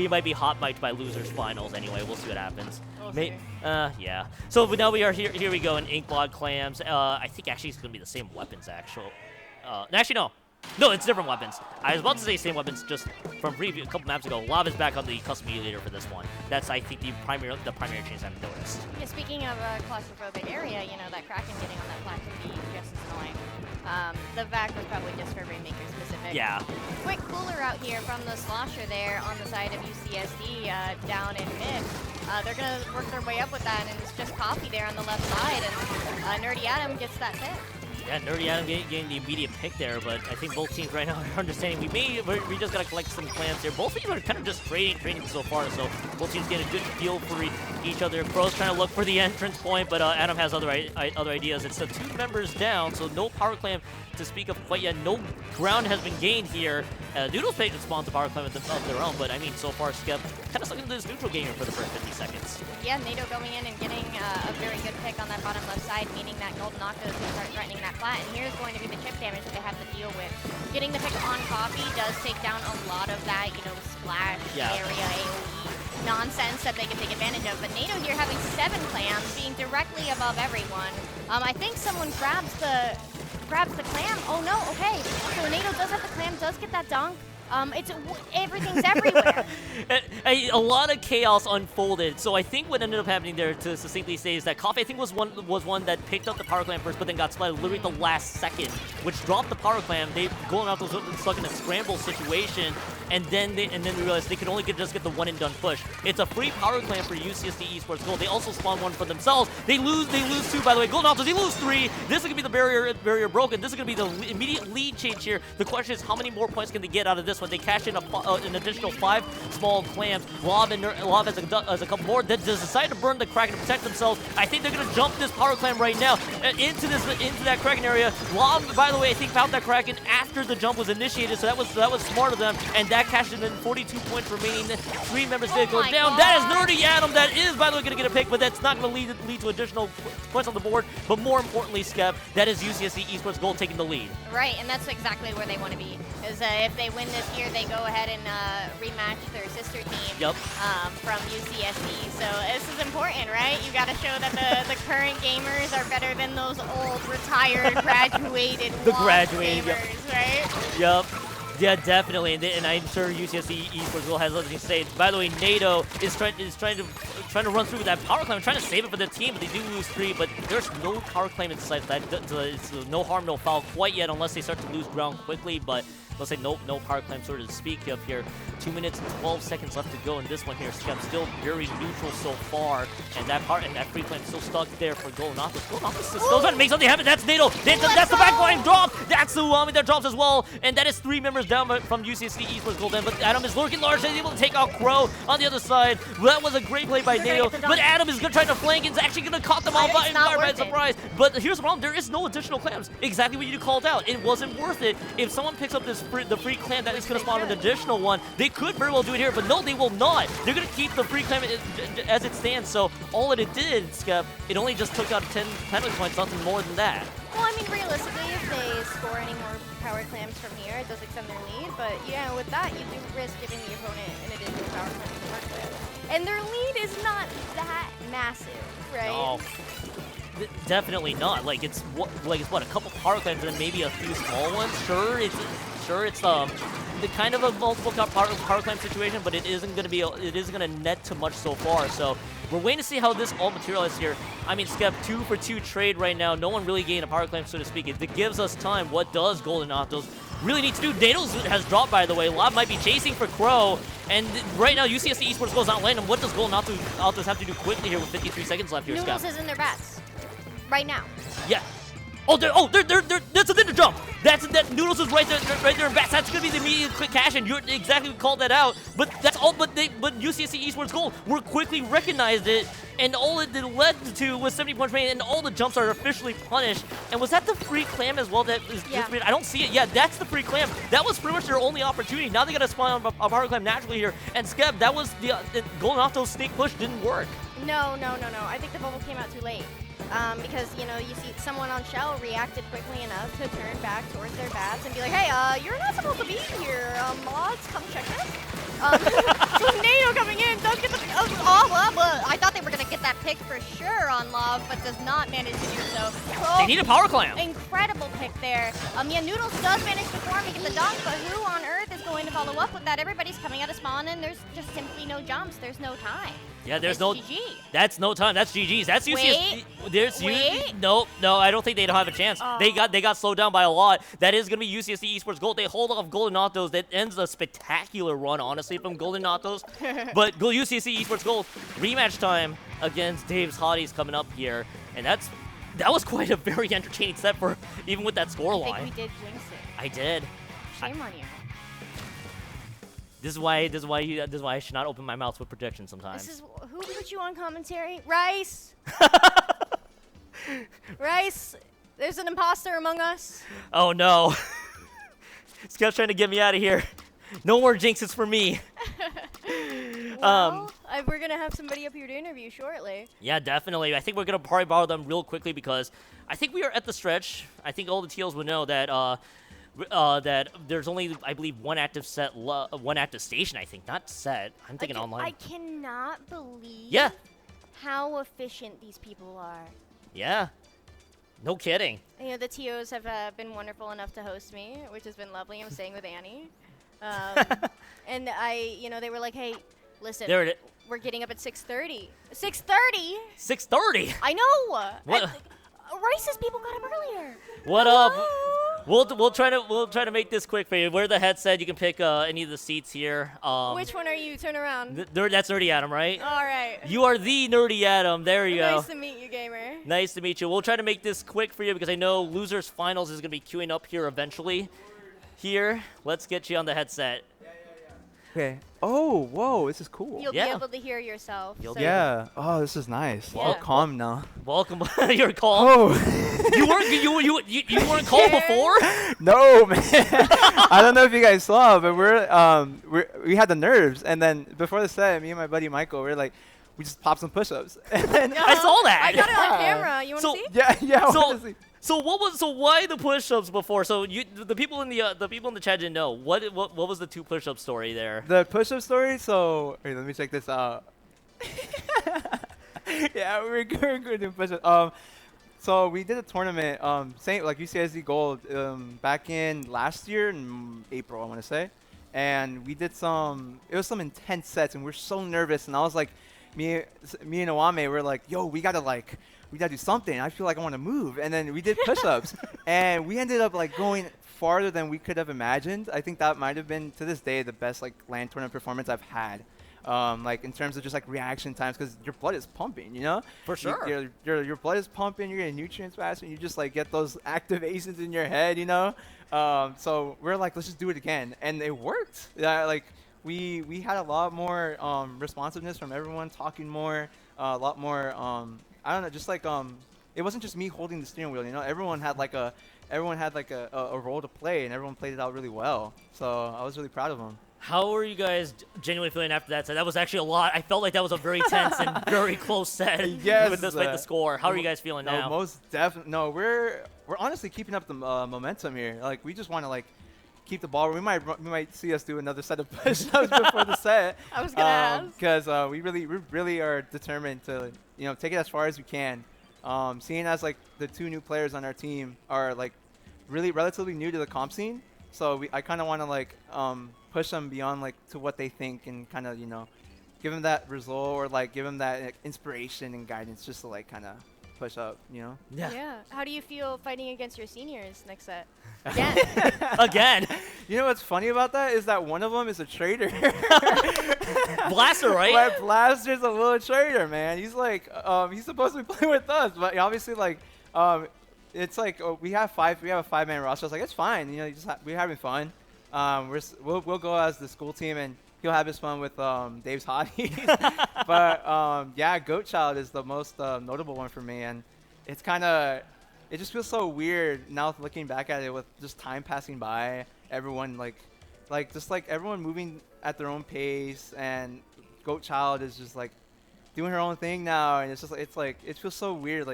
might be hot mic'd by losers finals anyway. We'll see what happens. We'll see. Yeah. So now we are here. Here we go in Inkblot clams. I think actually it's gonna be the same weapons. Actually no. No, it's different weapons. I was about to say same weapons just from a couple maps ago. Lava's back on the custom leader for this one. That's I think the primary change I've noticed. Yeah, speaking of a claustrophobic area, that Kraken getting on that plat can be just as annoying. The vac was probably just for Rainmaker specific. Yeah. Quick cooler out here from the slosher there on the side of UCSD down in mid. They're going to work their way up with that, and it's just coffee there on the left side, and Nerdy Adam gets that pick. Yeah, Nerdy Adam getting the immediate pick there, but I think both teams right now are understanding we just gotta collect some clams here. Both teams are kind of just trading so far, so both teams get a good feel for each other. Crow's trying to look for the entrance point, but Adam has other ideas. It's the 2 members down, so no power clam to speak of quite yet. No ground has been gained here. Noodles Fate spawns a power clam of their own, but I mean, so far Skep kind of stuck into this neutral game for the first 50 seconds. Yeah, NATO going in and getting a very good pick on that bottom left side, meaning that Golden Octos can start threatening that plat. And here's going to be the chip damage that they have to deal with. Getting the pick on Coffee does take down a lot of that, splash area AoE nonsense that they can take advantage of. But NATO here having 7 clams, being directly above everyone. I think someone grabs the clam. Oh no, okay. So NATO does have the clam, does get that dunk. Everything's everywhere. A lot of chaos unfolded. So I think what ended up happening there, to succinctly say, is that Coffee I think was one that picked up the power clam first, but then got splatted literally at the last second, which dropped the power clam. They going out stuck in a scramble situation, and then we realized they could only just get the one and done push. It's a free power clam for UCSD Esports Gold. They also spawn one for themselves. They lose 2, by the way. Golden Altos, they lose 3. This is gonna be the barrier broken. This is gonna be the immediate lead change here. The question is, how many more points can they get out of this one? They cash in an additional 5 small small clams. Lav has a couple more that decide to burn the Kraken to protect themselves. I think they're going to jump this power clam right now into that Kraken area. Lav, by the way, I think found that Kraken after the jump was initiated, so that was smart of them, and that cashed in 42 points remaining. 3 members did go down. That is Nerdy Adam. That is, by the way, going to get a pick, but that's not going to lead to additional points on the board. But more importantly, Skep, that is UCSC Esports Gold taking the lead. Right, and that's exactly where they want to be. Is if they win this year, they go ahead and rematch their sister team from UCSC. So this is important, right? You got to show that the current gamers are better than those old, retired, graduated gamers, right? Yup. Yeah, definitely, and I'm sure UCSC Esports will have something to say. By the way, NATO is trying to run through with that power climb, trying to save it for the team, but they do lose 3. But there's no power climb in sight. It's no harm, no foul quite yet, unless they start to lose ground quickly. But let's say no power climb, sort of to speak of here. 2 minutes and 12 seconds left to go in this one here. Skep still very neutral so far, and that free climb still stuck there for Goldenopus. Goldenopus is still trying to make something happen. That's NATO. That's the backline drop. That's the Uami that drops as well, and that is 3 members down from UCSC Esports Golden. But Adam is lurking large, and able to take out Crow on the other side. That was a great play by NATO, but Adam is trying to flank and is actually going to cut them off by surprise. But here's the problem: there is no additional clams. Exactly what you called out. It wasn't worth it. If someone picks up the free clam, that is going to spawn an additional one. They could very well do it here, but no, they will not. They're going to keep the free clam as it stands. So all that it did, Skep, it only just took out 10 penalty points, nothing more than that. Well, I mean, realistically, if they score any more power clams from here, it does extend their lead. But yeah, with that, you do risk giving the opponent an additional power clam to work with. And their lead is not that massive, right? No. Definitely not. Like it's what a couple power clams and then maybe a few small ones. Sure, it's the kind of a multiple power climb situation, but it isn't going to net to much so far. So we're waiting to see how this all materializes here. I mean, Skep, 2-for-2 trade right now. No one really gained a power climb, so to speak. It gives us time. What does Golden Optos really need to do? Nados has dropped, by the way. Lob might be chasing for Crow, and right now UCSC Esports goes not land him. What does Golden Optos have to do quickly here with 53 seconds left here, Skep? Noodles is in their bats right now. Yeah. That's a ninja jump. That Noodles is right there in bats. That's gonna be the immediate quick cash, and you exactly called that out. But that's all. But UCSC Esports Gold were quickly recognized it, and all it led to was 70 points remaining, and all the jumps are officially punished. And was that the free clam as well? That is I don't see it. Yeah, that's the free clam. That was pretty much their only opportunity. Now they gotta spawn a power clam naturally here. And Skep, that was the Golden Octo's sneak push didn't work. No. I think the bubble came out too late. Because, you know, you see someone on Shell reacted quickly enough to turn back towards their bats and be like, hey, you're not supposed to be here. Mods, come check this. Tornado coming in, does get the I thought they were going to get that pick for sure on Love, but does not manage to do so. They need a power clam. Incredible pick there. Yeah, Noodles does manage to form and get the dunk, but who on earth is going to follow up with that? Everybody's coming out of spawn, and there's just simply no jumps. There's no time. Yeah, there's GG. That's no time. That's GG's. That's UCSC. Wait. No, I don't think they don't have a chance. They got slowed down by a lot. That is going to be UCSC Esports Gold. They hold off Golden Autos. That ends a spectacular run, honestly, from Golden Autos. But UCSC Esports Gold rematch time against Dave's Hotties coming up here, and that was quite a very entertaining set for even with that score line. I think we did jinx it. I did. Shame on you. This is why I should not open my mouth with predictions sometimes. Who put you on commentary? Rice. Rice. There's an imposter among us. Oh no. Skep's trying to get me out of here. No more jinxes for me. Well, we're gonna have somebody up here to interview shortly. Yeah, definitely. I think we're gonna probably borrow them real quickly because I think we are at the stretch. I think all the TLs would know that that there's only, I believe, one active station. I think, not set. I'm thinking online. I cannot believe. Yeah. How efficient these people are. Yeah. No kidding. You know, the TOs have been wonderful enough to host me, which has been lovely. I'm staying with Annie. And they were like, hey, listen, we're getting up at 6:30. 6:30? 6:30? I know. What? Rice's people got up earlier. What up? We'll try to make this quick for you. Wear the headset. You can pick any of the seats here. Which one are you? Turn around. That's Nerdy Adam, right? All right. You are the Nerdy Adam. There you go. Nice to meet you, gamer. Nice to meet you. We'll try to make this quick for you because I know Losers Finals is going to be queuing up here eventually. Here, let's get you on the headset. Okay. Oh, whoa, this is cool. You'll be able to hear yourself. So Yeah. Oh, this is nice. Yeah. All calm now. Welcome. You're calm. Oh. you weren't calm before? No, man. I don't know if you guys saw, but we had the nerves, and then before the set, me and my buddy Michael, we just popped some push-ups. I saw that. I got it on camera. You want to see? Yeah. I wanna see. So why the push-ups before? So the people in the chat didn't know. What was the 2 push-up story there? The push-up story. So wait, let me check this out. Yeah, we're doing push-ups. So we did a tournament, same like UCSD Gold, back in last year in April, I want to say, and we did it was some intense sets, and we're so nervous, and I was like, me and Awame were like, yo, we gotta do something. I feel like I want to move, and then we did push-ups, and we ended up going farther than we could have imagined. I think that might have been to this day the best LAN tournament performance I've had. In terms of just reaction times, because your blood is pumping, you know? For sure. Your blood is pumping, you're getting nutrients fast, and you just get those activations in your head, you know? So we're like, let's just do it again, and it worked. Yeah, we had a lot more responsiveness from everyone, talking more, a lot more. I don't know, just it wasn't just me holding the steering wheel, you know? Everyone had a role to play, and everyone played it out really well. So I was really proud of them. How are you guys genuinely feeling after that set? That was actually a lot. I felt like that was a very tense and very close set. Yes. Despite the score. How are you guys feeling now? Most definitely. No, we're honestly keeping up the momentum here. We just want to keep the ball. We might see us do another set of push-ups before the set. I was gonna ask. Because we really are determined to take it as far as we can. Seeing as the 2 new players on our team are really relatively new to the comp scene, so I kind of want to push them beyond to what they think, and kind of give them that result, or give them that inspiration and guidance, just to kind of push up, you know? Yeah. How do you feel fighting against your seniors next set? Again. Again. You know what's funny about that is that one of them is a traitor. Blaster, right? Blaster's a little traitor, man. He's he's supposed to be playing with us, but obviously it's we have a 5-man roster. I was like, it's fine, you know, we're having fun. We'll go as the school team, and he'll have his fun with Dave's hotties. But yeah, Goat Child is the most notable one for me, and it just feels so weird now looking back at it, with just time passing by, everyone everyone moving at their own pace, and Goat Child is just doing her own thing now, and it's just it feels so weird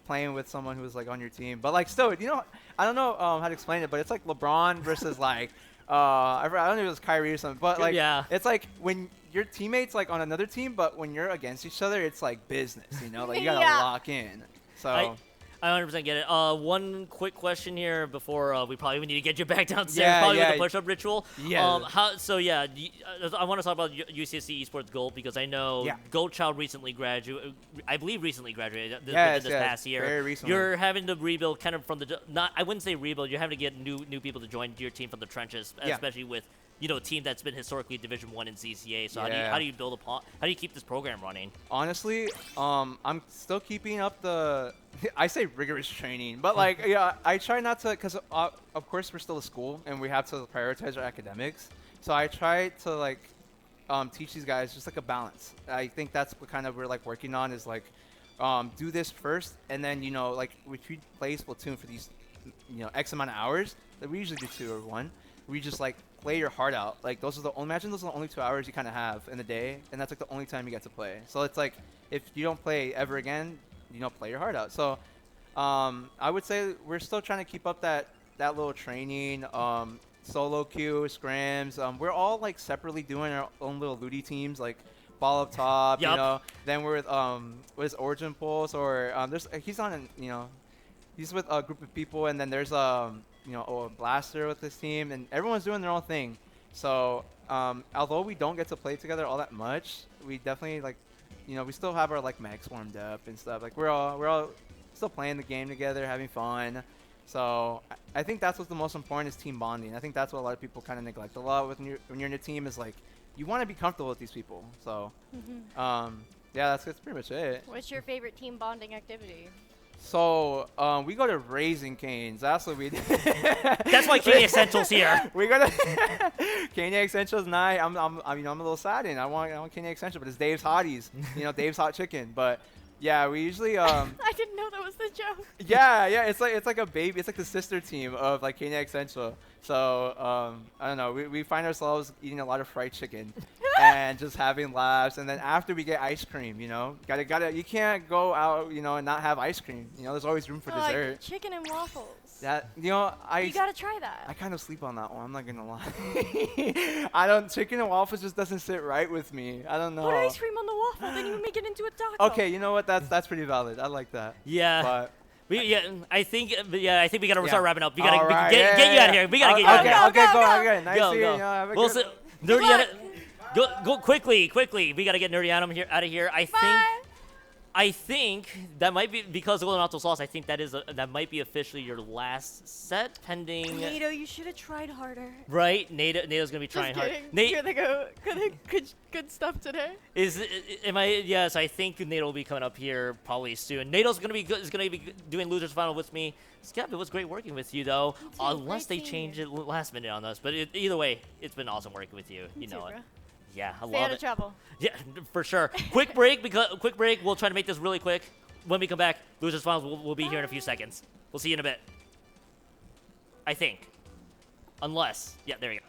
playing with someone who's on your team, but still, you know, I don't know how to explain it, but it's LeBron versus I don't know if it was Kyrie or something, but yeah. It's when your teammates on another team, but when you're against each other, it's business, you know, you gotta lock in. So I 100% get it. One quick question here before we probably need to get you back downstairs, with the push-up ritual. Yeah. I want to talk about UCSC Esports Gold, because I know Gold Child recently graduated. I believe recently graduated this past year. Very recently. You're having to rebuild kind of from I wouldn't say rebuild. You're having to get new people to join your team from the trenches, especially with a team that's been historically Division 1 in CCA. So how do you build upon? How do you keep this program running? Honestly, I'm still keeping up the I say rigorous training, but I try not to, because of course we're still a school and we have to prioritize our academics. So I try to teach these guys just a balance. I think that's what kind of we're working on, is do this first, and then if we play Splatoon for these X amount of hours, we usually do 2 or 1. We just play your heart out. Those are the only 2 hours you kind of have in the day, and that's the only time you get to play. So it's if you don't play ever again, play your heart out. So I would say we're still trying to keep up that little training, solo queue, scrims. We're all separately doing our own little looty teams, ball up top, you know. Then we're with Origin Pulse, or he's with a group of people, and then there's a Blaster with his team, and everyone's doing their own thing. So although we don't get to play together all that much, we definitely we still have our mechs warmed up and stuff. We're all still playing the game together, having fun. So I think that's what's the most important, is team bonding. I think that's what a lot of people kind of neglect a lot when you're in a team, is you want to be comfortable with these people. So yeah, that's pretty much it. What's your favorite team bonding activity? So we go to Raising Cane's. That's what we did. That's why Candy Essentials here. We go to Candy Essentials night. I'm a little saddened. I want Candy Essentials, but it's Dave's Hotties. Dave's Hot Chicken. But yeah, we usually I didn't know that was the joke. Yeah, it's like a baby. It's like the sister team of like Candy Essential. So I don't know. We find ourselves eating a lot of fried chicken and just having laughs. And then after we get ice cream, gotta you can't go out and not have ice cream. There's always room for dessert. Like chicken and waffles. That you gotta try that. I kind of sleep on that one. I'm not gonna lie. Chicken and waffles just doesn't sit right with me. I don't know. Put ice cream on the waffle, then you make it into a taco. Okay, you know what? That's pretty valid. I like that. Yeah. But I think we gotta start wrapping up. We gotta All right, get you out of here. We gotta get you out of here. Okay, go. Okay, nice Go, seeing go. you. Have a We'll good see- Nerdy Adam, go quickly. We gotta get Nerdy Adam out of here. I think that might be because of Golden Octo's loss. I think that might be officially your last set, pending. Nato, you should have tried harder. Right, Nato's gonna be trying hard. You're good stuff today. Yes, I think Nato will be coming up here probably soon. Nato's gonna be doing losers final with me. Scap, it was great working with you though. Unless they change it last minute on us, but either way, it's been awesome working with you. You know it. Yeah, I Stay love out of it. trouble. Yeah, for sure. Quick break. We'll try to make this really quick. When we come back, losers finals will be here in a few seconds. We'll see you in a bit. I think. Unless, yeah, there you go.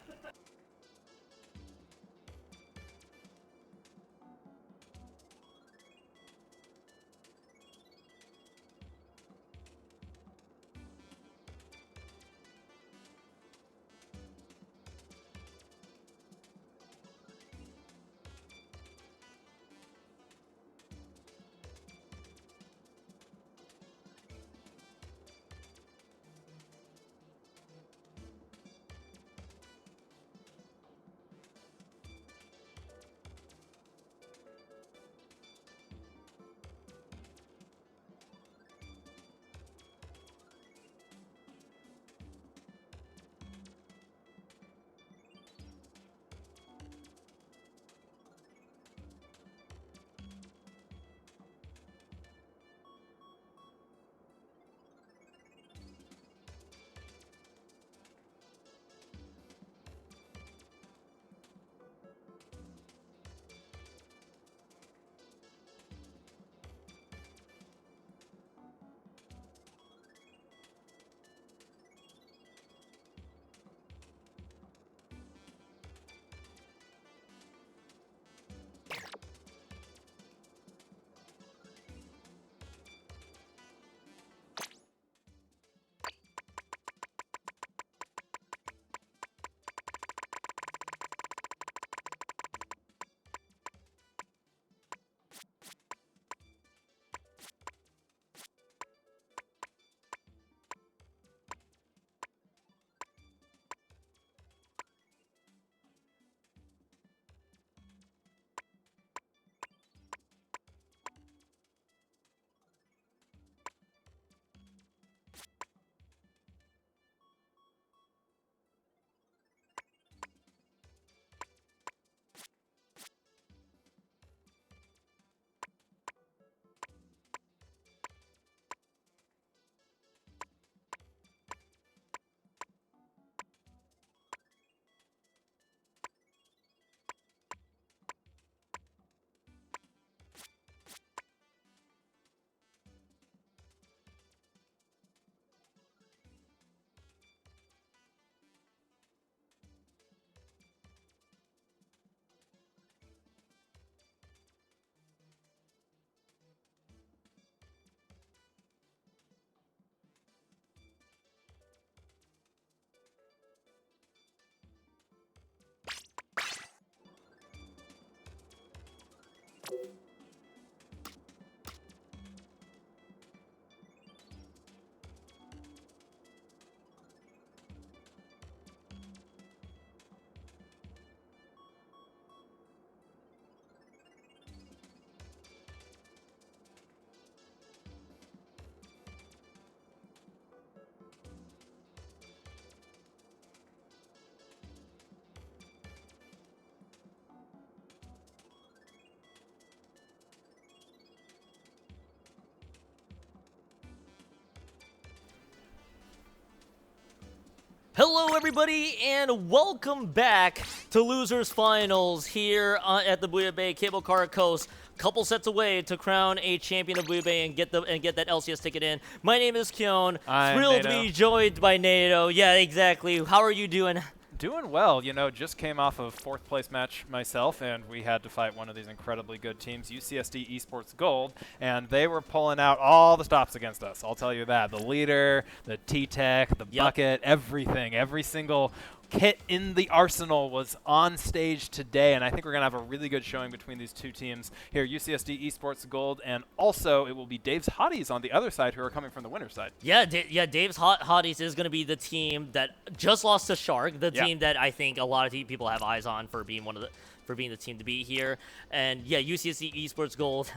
Hello, everybody, and welcome back to Losers Finals here at the Booyah Bay Cable Car Coast. Couple sets away to crown a champion of Booyah Bay and get that LCS ticket in. My name is Kyon. Thrilled to be joined by Nato. Yeah, exactly. How are you doing? Doing well, you know, just came off of 4th place match myself, and we had to fight one of these incredibly good teams, UCSD Esports Gold, and they were pulling out all the stops against us, I'll tell you that. The leader, the T-Tech, the bucket, everything, every single kit in the arsenal was on stage today, and I think we're going to have a really good showing between these two teams here, UCSD Esports Gold, and also it will be Dave's Hotties on the other side who are coming from the winner's side. Yeah, Dave's Hotties is going to be the team that just lost to Shark, the team that I think a lot of people have eyes on for being the team to beat here. And yeah, UCSD Esports Gold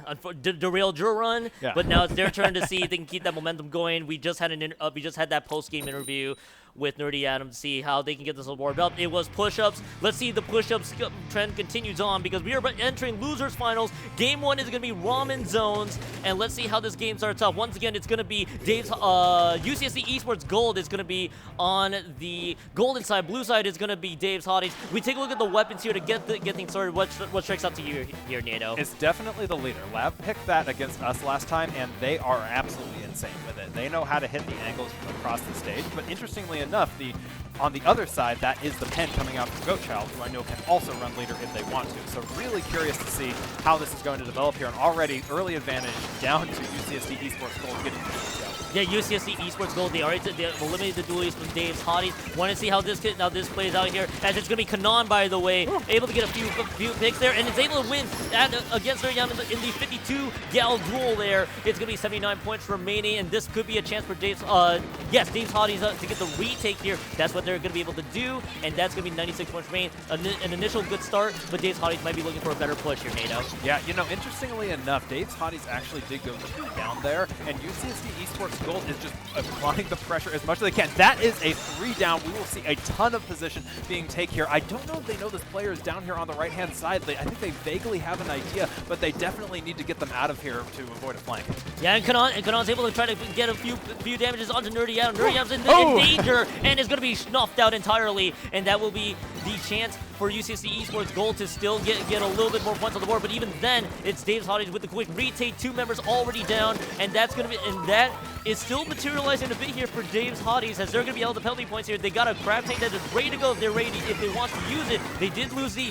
derailed your run, but now it's their turn to see if they can keep that momentum going. We just had that post-game interview with Nerdy Adam to see how they can get this award belt. It was push-ups. Let's see if the push-ups trend continues on, because we are entering Losers Finals. Game 1 is going to be Ramen Zones, and let's see how this game starts off. Once again, it's going to be Dave's UCSD Esports Gold is going to be on the golden side. Blue side is going to be Dave's Hotties. We take a look at the weapons here to get things started. What strikes out to you here, Nato? It's definitely the leader. Lab picked that against us last time, and they are absolutely insane with it. They know how to hit the angles from across the stage, but interestingly enough, on the other side, that is the pen coming out from Goatchild, who I know can also run leader if they want to. So really curious to see how this is going to develop here. And already early advantage down to UCSD Esports Gold getting to Yeah, UCSD Esports Gold, they eliminated the duelies from Dave's Hotties. Want to see how this plays out here, as it's going to be Kanan, by the way, able to get a few picks there, and it's able to win against Nerdy in the 52 gal duel there. It's going to be 79 points remaining, and this could be a chance for Dave's Hotties to get the retake here. That's what they're going to be able to do, and that's going to be 96 points remaining. An initial good start, but Dave's Hotties might be looking for a better push here, Nato. Yeah, you know, interestingly enough, Dave's Hotties actually did go 2 down there, and UCSD Esports Gold is just applying the pressure as much as they can. That is a 3 down. We will see a ton of position being taken here. I don't know if they know this player is down here on the right-hand side. I think they vaguely have an idea, but they definitely need to get them out of here to avoid a flank. Yeah, and Kanan's able to try to get a few damages onto Nerdy Adam. Nerdy Adam's in danger and is going to be snuffed out entirely, and that will be the chance for UCSD Esports Gold to still get a little bit more points on the board. But even then, it's Dave's Hotties with the quick retake. 2 members already down, and that is still materializing a bit here for Dave's Hotties, as they're going to be able to penalty points here. They got a crab tank that is ready to go if they want to use it. They did lose the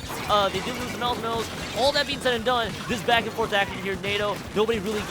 Mel's. All that being said and done, this back and forth action here, Nato, nobody really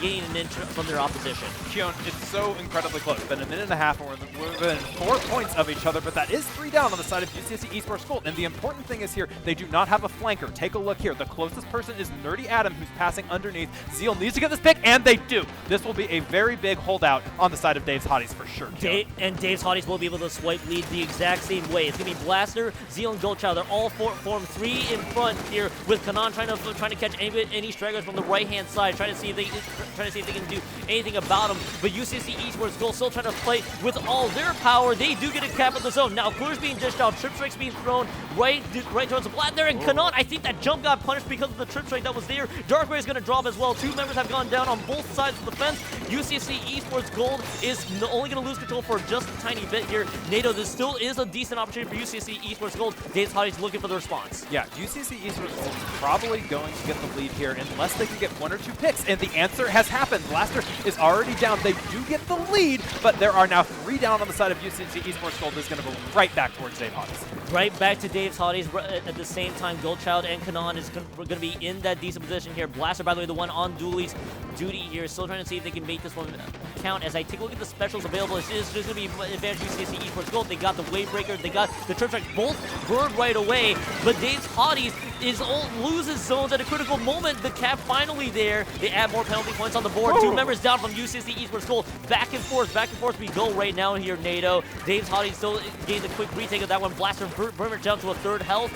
gaining an inch from their opposition. Kyon, it's so incredibly close. It's been a minute and a half, and we're within 4 points of each other, but that is 3 down on the side of UCSD Esports Gold. And the important thing is here, they do not have a flanker. Take a look here. The closest person is Nerdy Adam, who's passing underneath. Zeal needs to get this pick, and they do. This will be a very big holdout on the side of Dave's Hotties for sure. And Dave's Hotties will be able to swipe lead the exact same way. It's going to be Blaster, Zeal, and Goldchild. They're all formed 3 in front here, with Kanan trying to catch any stragglers from the right-hand side, trying to see if they can do anything about them. But UCSD Esports Gold still trying to play with all their power. They do get a cap of the zone. Now Clear's being dished out. Trip Strike's being thrown right towards the plat there, and Kanan, I think that jump got punished because of the Trip Strike that was there. Darkray is going to drop as well. 2 members have gone down on both sides of the fence. UCSD Esports Gold is only going to lose control for just a tiny bit here. Nato, this still is a decent opportunity for UCSD Esports Gold. Dave's Hotties looking for the response. Yeah, UCSD Esports Gold is probably going to get the lead here unless they can get 1 or 2 picks, and the answer has happened. Blaster is already down. They do get the lead, but there are now 3 down on the side of UCSD Esports Gold. This is going to go right back towards Dave's Hotties. Right back to Dave's Hotties. At the same time, Goldchild and Kanan is going to be in that decent position here. Blaster, by the way, the one on duty here, still trying to see if they can make this one count. As I take a look at the specials available, there's going to be advantage UCSD Esports Gold. They got the Wave Breaker, they got the Trip Strike, both burned right away. But Dave's Hotties loses zones at a critical moment. The cap finally there. They add more penalty points on the board. 2 members down from UCSD Esports Gold. Back and forth we go right now here, Nato. Dave's Hotties still getting the quick retake of that one. Blaster Burner down to a 3rd health.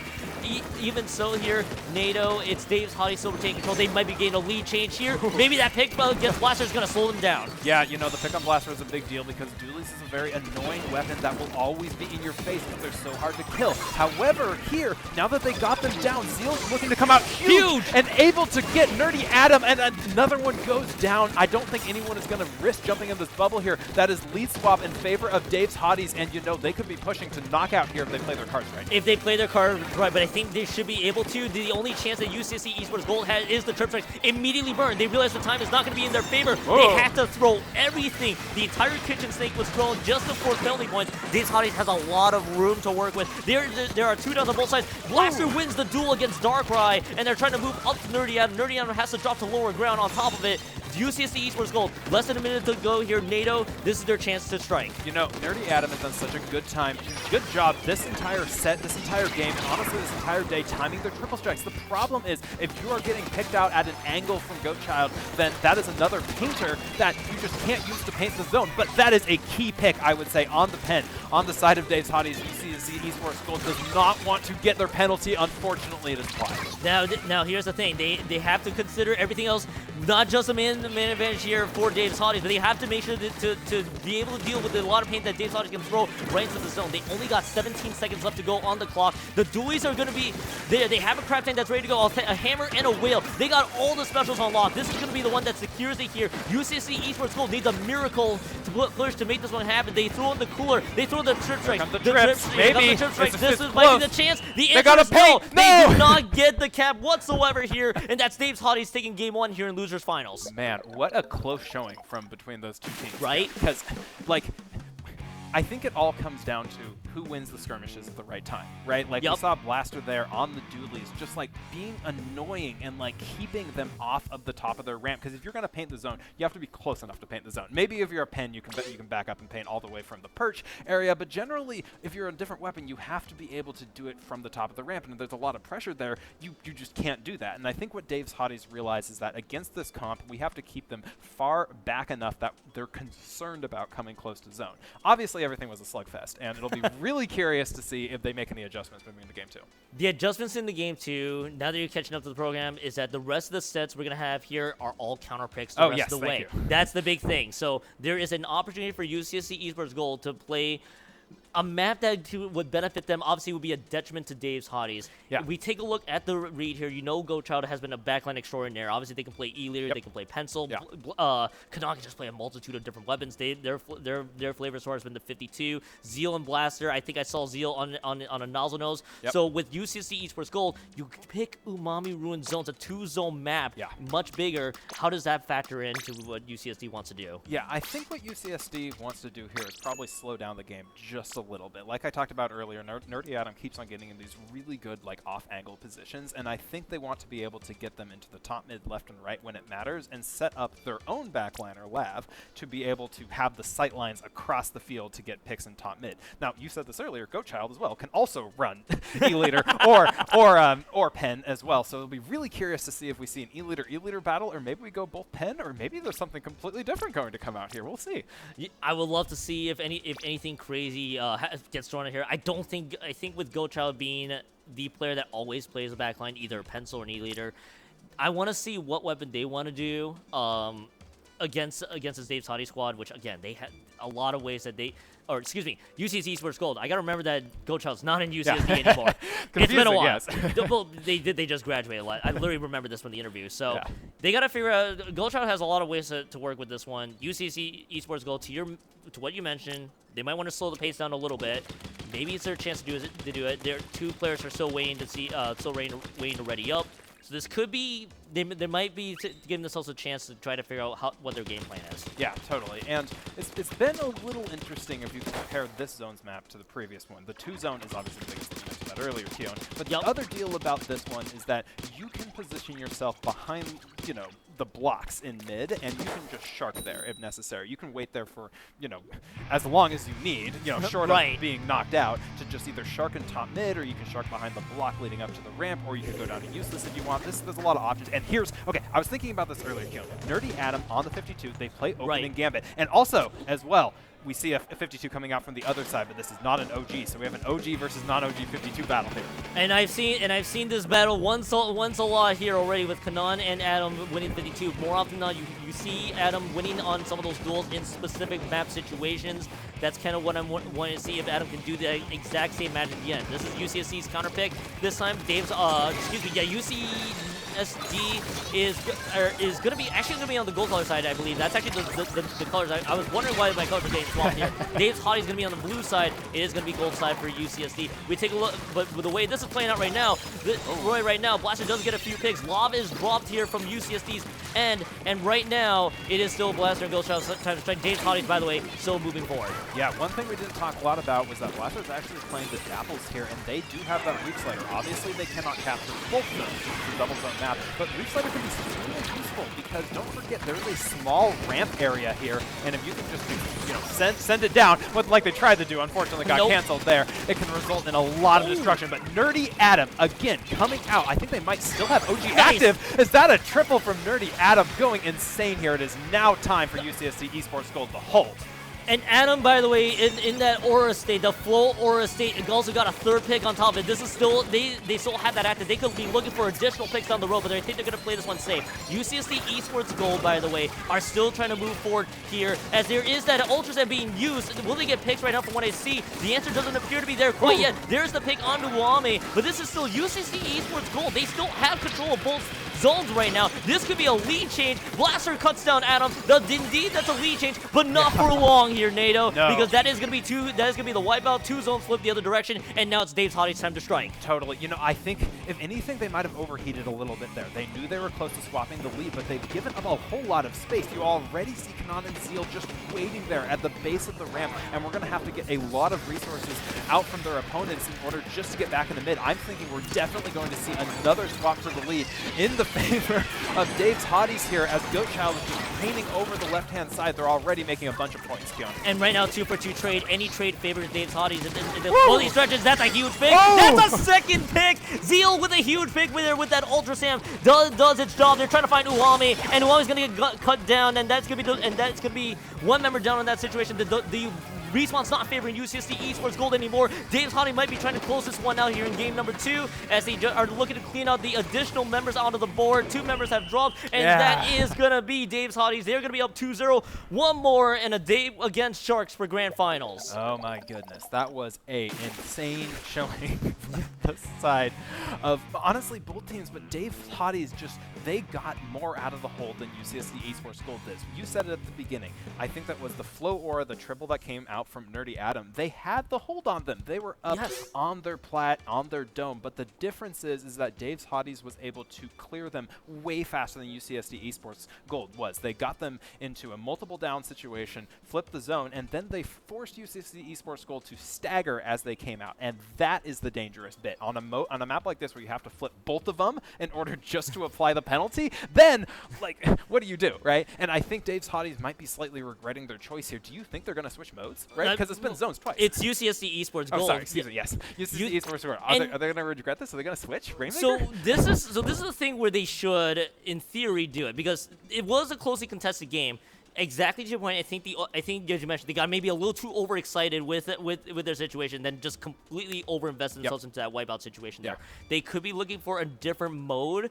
even so here, NATO, it's Dave's Hottie Silver taking control. They might be getting a lead change here. Maybe that pick against Blaster is going to slow them down. Yeah, you know, the pick on Blaster is a big deal because Doolies is a very annoying weapon that will always be in your face because they're so hard to kill. However, here, now that they got them down, Zeal's looking to come out huge and able to get Nerdy Adam, and another one goes down. I don't think anyone is going to risk jumping in this bubble here. That is lead swap in favor of Dave's Hotties, and you know, they could be pushing to knockout here if they play their cards right. If they play their card right, but I think they should be able to. The only chance that UCSC Esports Gold has is the trip strikes immediately burn. They realize the time is not going to be in their favor. They have to throw everything. The entire kitchen snake was thrown just before penalty points. Dave's Hotties has a lot of room to work with. There are 2 downs on both sides. Blaster wins the duel against Darkrai, and they're trying to move up to Nerdy Adam. Nerdy Adam has to drop to lower ground on top of it. UCSC Esports Gold, less than a minute to go here. NATO, this is their chance to strike. You know, Nerdy Adam has done such a good job this entire set, this entire game, and honestly this entire day timing their triple strikes. The problem is, if you are getting picked out at an angle from Goatchild, then that is another painter that you just can't use to paint the zone. But that is a key pick, I would say, on the pen. On the side of Dave's Hotties, UCSC Esports Gold does not want to get their penalty. Unfortunately, it is applied. Now here's the thing. They have to consider everything else, not just the man advantage here for Dave's Hotties, but they have to make sure to be able to deal with a lot of paint that Dave's Hotties can throw right into the zone. They only got 17 seconds left to go on the clock. The Doolies are going to be there. They have a crab tank that's ready to go, a hammer and a whale. They got all the specials on lock. This is going to be the one that secures it here. UCSC Esports Gold needs a miracle to push to make this one happen. They throw in the cooler. They throw the trip strike. Maybe. This might be the chance. The answer is no. They do not get the cap whatsoever here, and that's Dave's Hotties taking game 1 here in losers finals. Man, what a close showing from between those two teams. Right? Because, like, I think it all comes down to who wins the skirmishes at the right time, right? Like, we saw Blaster there on the Doolies, just, like, being annoying and, like, keeping them off of the top of their ramp. Because if you're going to paint the zone, you have to be close enough to paint the zone. Maybe if you're a pen, you can back up and paint all the way from the perch area. But generally, if you're a different weapon, you have to be able to do it from the top of the ramp. And if there's a lot of pressure there, you just can't do that. And I think what Dave's Hotties realize is that against this comp, we have to keep them far back enough that they're concerned about coming close to zone. Obviously, everything was a slugfest, and it'll be really curious to see if they make any adjustments moving into game 2. The adjustments in the game 2, now that you're catching up to the program, is that the rest of the sets we're going to have here are all counter picks the rest of the way. That's the big thing. So there is an opportunity for UCSC Esports Gold to play a map that would benefit them. Obviously would be a detriment to Dave's Hotties. If we take a look at the read here, you know Goatchild has been a backline extraordinaire. Obviously they can play E-Leader, they can play Pencil. Canuck can just play a multitude of different weapons. Their flavor source has been the 52. Zeal and Blaster, I think I saw Zeal on a nozzle nose. So with UCSC Esports Gold, you pick Umami Ruin Zones, a 2-zone map, much bigger. How does that factor into what UCSD wants to do? Yeah, I think what UCSD wants to do here is probably slow down the game just a little bit. Like I talked about earlier, Nerdy Adam keeps on getting in these really good, like, off-angle positions, and I think they want to be able to get them into the top, mid, left, and right when it matters, and set up their own backline or lav to be able to have the sight lines across the field to get picks in top mid. Now, you said this earlier, Goatchild as well can also run E-Leader or Pen as well, so it'll be really curious to see if we see an E-Leader battle, or maybe we go both Pen, or maybe there's something completely different going to come out here. We'll see. I would love to see if anything crazy gets thrown in here. I think with Goatchild being the player that always plays a backline, either a Pencil or an E-Leader, I want to see what weapon they want to do against this Dave's Hottie squad, which again they had a lot of ways that UCSD Esports Gold. I gotta remember that Goatchild's not in UCSD anymore. It's been a while. Well, they just graduated a lot. I literally remember this from the interview. So they gotta figure out. Goatchild has a lot of ways to work with this one. UCSD Esports Gold, to what you mentioned, they might want to slow the pace down a little bit. Maybe it's their chance to do it. Their 2 players are still waiting to ready up. So this could be, they might be giving themselves a chance to try to figure out what their game plan is. Yeah, totally. And it's been a little interesting if you compare this zone's map to the previous one. The 2-zone is obviously the biggest thing. You mentioned that earlier, Keon. But the other deal about this one is that you can position yourself behind, you know, the blocks in mid, and you can just shark there if necessary. You can wait there for, you know, as long as you need, you know, short of being knocked out, to just either shark in top mid, or you can shark behind the block leading up to the ramp, or you can go down to useless if you want. There's a lot of options. And here's, okay, I was thinking about this earlier, Keon. Nerdy Adam on the 52, they play opening Gambit. And also, as well, we see a 52 coming out from the other side, but this is not an OG, so we have an OG versus non-OG 52 battle here. And I've seen this battle once a lot here already with Kanan and Adam winning 52. More often than not, you see Adam winning on some of those duels in specific map situations. That's kind of what I'm wanting to see if Adam can do the exact same magic again. This is UCSC's counter pick. This time, Dave's UCSD is going to be on the gold color side, I believe. That's actually the colors. I was wondering why my colors were getting swapped here. Dave's Hottie's going to be on the blue side. It is going to be gold side for UCSD. We take a look, but with the way this is playing out right now, Blaster does get a few picks. Lava is dropped here from UCSD's end, and right now it is still Blaster and Guildhouse time to strike. Dave's Hottie's, by the way, still moving forward. Yeah, one thing we didn't talk a lot about was that Blaster's actually playing the Dapples here, and they do have that Reach Slider. Obviously, they cannot capture both zones, which is a double zone map, but Reach Slider can be extremely useful because don't forget there is a small ramp area here, and if you can just send it down, like they tried to do, unfortunately got canceled there, it can result in a lot of destruction. But Nerdy Adam again coming out. I think they might still have OG active. Is that a triple from Nerdy Adam going insane here? It is now time for UCSC Esports Gold to hold. And Adam, by the way, in that aura state, the flow aura state, also got a third pick on top of it. This is still, they still have that active. They could be looking for additional picks down the road, but I think they're going to play this one safe. UCSD Esports Gold, by the way, are still trying to move forward here, as there is that Ultrasan being used. Will they get picks right now from what I see? The answer doesn't appear to be there quite yet. There's the pick on Nuame, but this is still UCSD Esports Gold. They still have control of both zones right now. This could be a lead change. Blaster cuts down Adam. Indeed, that's a lead change, but not for long here, NATO, because that is going to be the wipeout. 2 zones flip the other direction, and now it's Dave's Hottie's time to strike. Totally. I think if anything, they might have overheated a little bit there. They knew they were close to swapping the lead, but they've given up a whole lot of space. You already see Kanan and Zeal just waiting there at the base of the ramp, and we're going to have to get a lot of resources out from their opponents in order just to get back in the mid. I'm thinking we're definitely going to see another swap for the lead in the favor of Dave's Hotties here, as Goatchild is just painting over the left-hand side. They're already making a bunch of points, Keon. And right now, 2-for-2 trade. Any trade favors Dave's Hotties. Both these stretches, that's a huge pick. That's a second pick. Zeal with a huge pick with that Ultra Sam does its job. They're trying to find Uwami, and Uwami's gonna get cut down, and that's gonna be one member down in that situation. The Respawn's not favoring UCSD Esports Gold anymore. Dave's Hottie might be trying to close this one out here in game number 2, as they are looking to clean out the additional members out of the board. 2 members have dropped, and that is going to be Dave's Hotties. They're going to be up 2-0. One more, and a Dave against Sharks for grand finals. Oh my goodness, that was a insane showing from the side of, honestly, both teams, but Dave's Hotties they got more out of the hold than UCSD Esports Gold did. You said it at the beginning. I think that was the flow aura, the triple that came out from Nerdy Adam. They had the hold on them. They were up on their plat, on their dome, but the difference is that Dave's Hotties was able to clear them way faster than UCSD Esports Gold was. They got them into a multiple down situation, flipped the zone, and then they forced UCSD Esports Gold to stagger as they came out, and that is the dangerous bit. On a map like this where you have to flip both of them in order just to apply the penalty, then, what do you do, right? And I think Dave's Hotties might be slightly regretting their choice here. Do you think they're going to switch modes, right? Because it's been zones twice. It's UCSD Esports Gold. Oh, sorry, excuse me, yes. UCSD Esports Gold. Are they going to regret this? Are they going to switch? Rainmaker? So this is the thing where they should, in theory, do it, because it was a closely contested game. Exactly to your point, I think as you mentioned, they got maybe a little too overexcited with their situation, then just completely overinvested themselves into that wipeout situation there. They could be looking for a different mode.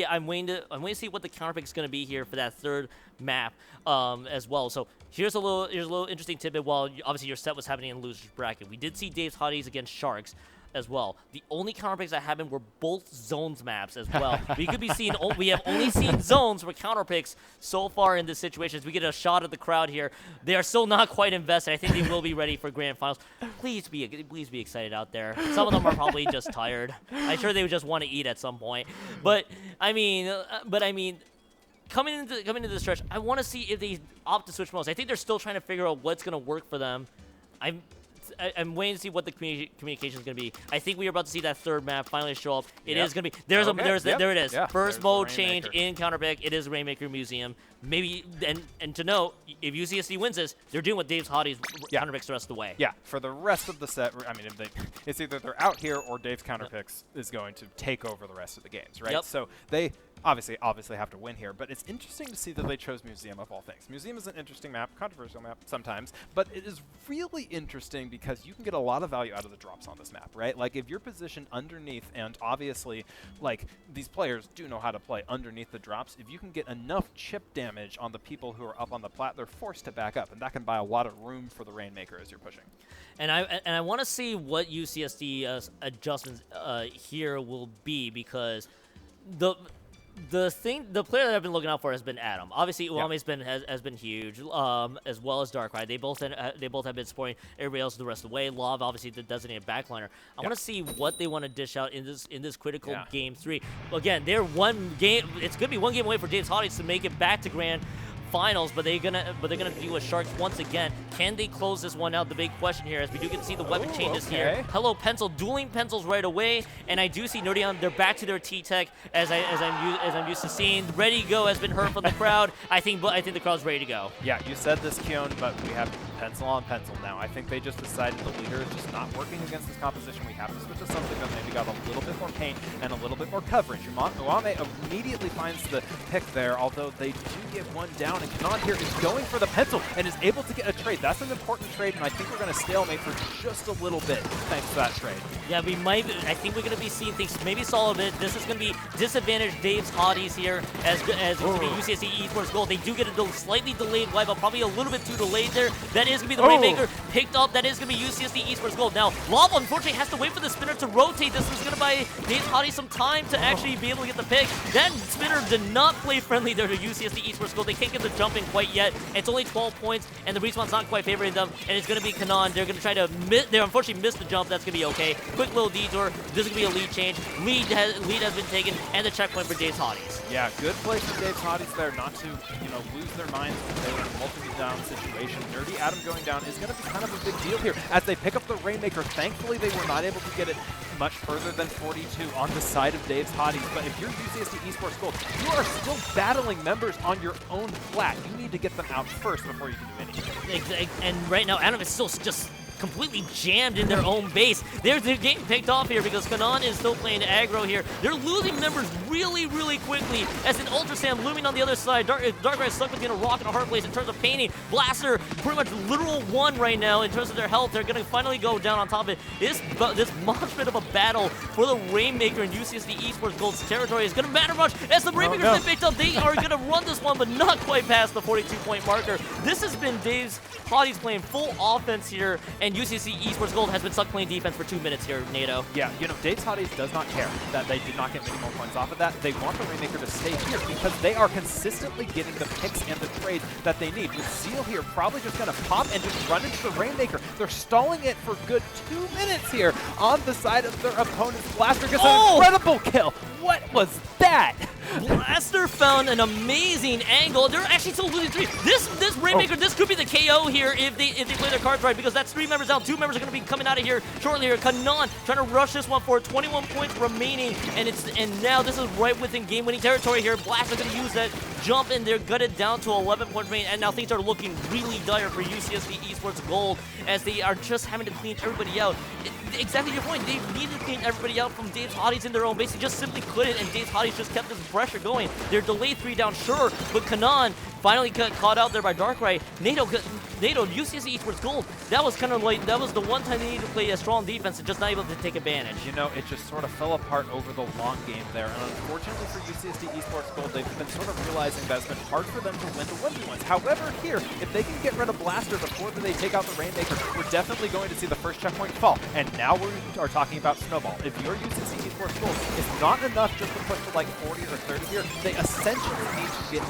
I'm waiting to see what the counterpick is going to be here for that third map as well. So here's a little interesting tidbit. While obviously your set was happening in losers bracket, we did see Dave's Hotties against Sharks as well. The only counterpicks that happened were both zones maps as well. We have only seen zones for counterpicks so far in this situation. As we get a shot of the crowd here, they are still not quite invested. I think they will be ready for grand finals. Please be excited out there. Some of them are probably just tired. I'm sure they would just want to eat at some point. But I mean, coming into the stretch, I want to see if they opt to switch modes. I think they're still trying to figure out what's going to work for them. I'm waiting to see what the communication is going to be. I think we are about to see that third map finally show up. It is going to be there it is. First mode change in counterpick. It is Rainmaker Museum. Maybe and to note, if UCSD wins this, they're doing what Dave's Hotties counterpicks the rest of the way. Yeah, for the rest of the set, I mean, it's either they're out here or Dave's counterpicks is going to take over the rest of the games, right? Yep. So they obviously have to win here, but it's interesting to see that they chose Museum of all things. Museum is an interesting map, controversial map sometimes, but it is really interesting because you can get a lot of value out of the drops on this map, right? Like if you're positioned underneath, and obviously like these players do know how to play underneath the drops, if you can get enough chip damage on the people who are up on the plat, they're forced to back up, and that can buy a lot of room for the Rainmaker as you're pushing. And I want to see what UCSD adjustments here will be, because the player that I've been looking out for has been Adam. Obviously, Uame's has been huge, as well as Darkrai. They both have been supporting everybody else the rest of the way. Love, obviously, the designated backliner. I want to see what they want to dish out in this critical game 3. Again, they're one game. It's gonna be one game away for Dave's Hotties to make it back to Grand Finals, but they're gonna deal with Sharks once again. Can they close this one out? The big question here, as we do get to see the weapon changes here. Hello Pencil, dueling pencils right away, and I do see Nerdeon. They're back to their T-Tech as I'm used to seeing. Ready to go has been heard from the crowd. I think the crowd's ready to go. Yeah, you said this, Keon, but we have pencil on pencil now. I think they just decided the leader is just not working against this composition. We have to switch to something that maybe got a little bit more paint and a little bit more coverage. Uame immediately finds the pick there, although they do get one down. And Kanan here is going for the pencil and is able to get a trade. That's an important trade, and I think we're going to stalemate for just a little bit thanks to that trade. Yeah, we might. I think we're going to be seeing things maybe solve it. This is going to be disadvantage Dave's Hotties here as it's going to be UCSD Esports Gold. They do get a slightly delayed wipeout, probably a little bit too delayed there. That is going to be the Rainmaker picked up. That is going to be UCSD Esports Gold. Now, Lava unfortunately has to wait for the spinner to rotate. This is going to buy Dave's Hotties some time to actually be able to get the pick. That spinner did not play friendly there to UCSD Esports Gold. They can't get the jump in quite yet. It's only 12 points, and the respawn's not quite favoring them, and it's going to be Kanan. They're going to try to they unfortunately missed the jump. That's going to be okay. Quick little detour. This is going to be a lead change. Lead has been taken, and the checkpoint for Dave's Hotties. Yeah, good play for Dave's Hotties there not to, lose their minds if they were in a multiple down situation. Nerdy Adam going down is going to be kind of a big deal here as they pick up the Rainmaker. Thankfully, they were not able to get it much further than 42 on the side of Dave's Hotties. But if you're UCSD Esports Gold, you are still battling members on your own flat. You need to get them out first before you can do anything. And right now, Adam is still just completely jammed in their own base. They're getting picked off here because Kanan is still playing aggro here. They're losing members really, really quickly as an Ultra Sam looming on the other side. Darkrai is stuck between a rock and a hard place in terms of painting. Blaster, pretty much literal one right now in terms of their health. They're going to finally go down on top of it. This much bit of a battle for the Rainmaker and UCSD Esports Gold's territory is going to matter much as the Rainmaker's been picked up. They are going to run this one, but not quite past the 42-point marker. This has been Dave's Hotties playing full offense here, and UCSD Esports Gold has been stuck playing defense for 2 minutes here, NATO. Yeah, Dave's Hotties does not care that they did not get many more points off of that. They want the Rainmaker to stay here because they are consistently getting the picks and the trades that they need. With Zeal here probably just going to pop and just run into the Rainmaker. They're stalling it for good 2 minutes here on the side of their opponent's Blaster gets an incredible kill. What was that? Blaster found an amazing angle. They're actually still losing 3. This Rainmaker, this could be the KO here if they play their cards right, because that's 3 members out. 2 members are going to be coming out of here shortly here. Kanan trying to rush this one for 21 points remaining, and now this is right within game-winning territory here. Blaster going to use that jump, and they're gutted down to 11 points remaining, and now things are looking really dire for UCSD Esports Gold as they are just having to clean everybody out. Exactly your point. They needed to clean everybody out from Dave's Hotties in their own base. They just simply couldn't, and Dave's Hotties just kept this pressure going. They're delayed 3 down, sure, but Kanan finally caught out there by Darkrai. NATO, UCSD Esports Gold, that was kind of like, that was the one time they needed to play a strong defense and just not able to take advantage. It just sort of fell apart over the long game there, and unfortunately for UCSD Esports Gold, they've been sort of realizing that it's been hard for them to win the 1v1s. However, here, if they can get rid of Blaster before they take out the Rainmaker, we're definitely going to see the first checkpoint fall. And now we are talking about Snowball. If you're UCSD Esports Gold, it's not enough just to push to like 40 or 30 here. They essentially need to get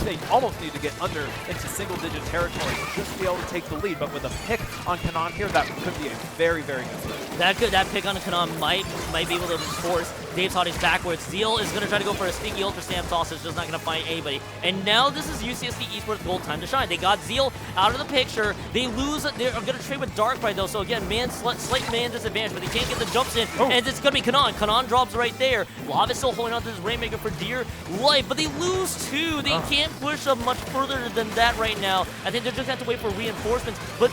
they almost need to get under into single-digit territory just to be able to take the lead. But with a pick on Kanan here, that could be a very, very good start. That pick on Kanan might be able to force Dave's Hotties backwards. Zeal is going to try to go for a sneaky Ultra Stamp toss. It's just not going to find anybody. And now this is UCSD Esports Gold time to shine. They got Zeal out of the picture. They lose. They're going to trade with Darkrai though. So again, slight man disadvantage, but they can't get the jumps in. And it's going to be Kanan. Kanan drops right there. Lava is still holding on to this Rainmaker for dear life, but they lose 2. They can't push up much further than that right now. I think they're just going to have to wait for reinforcements. But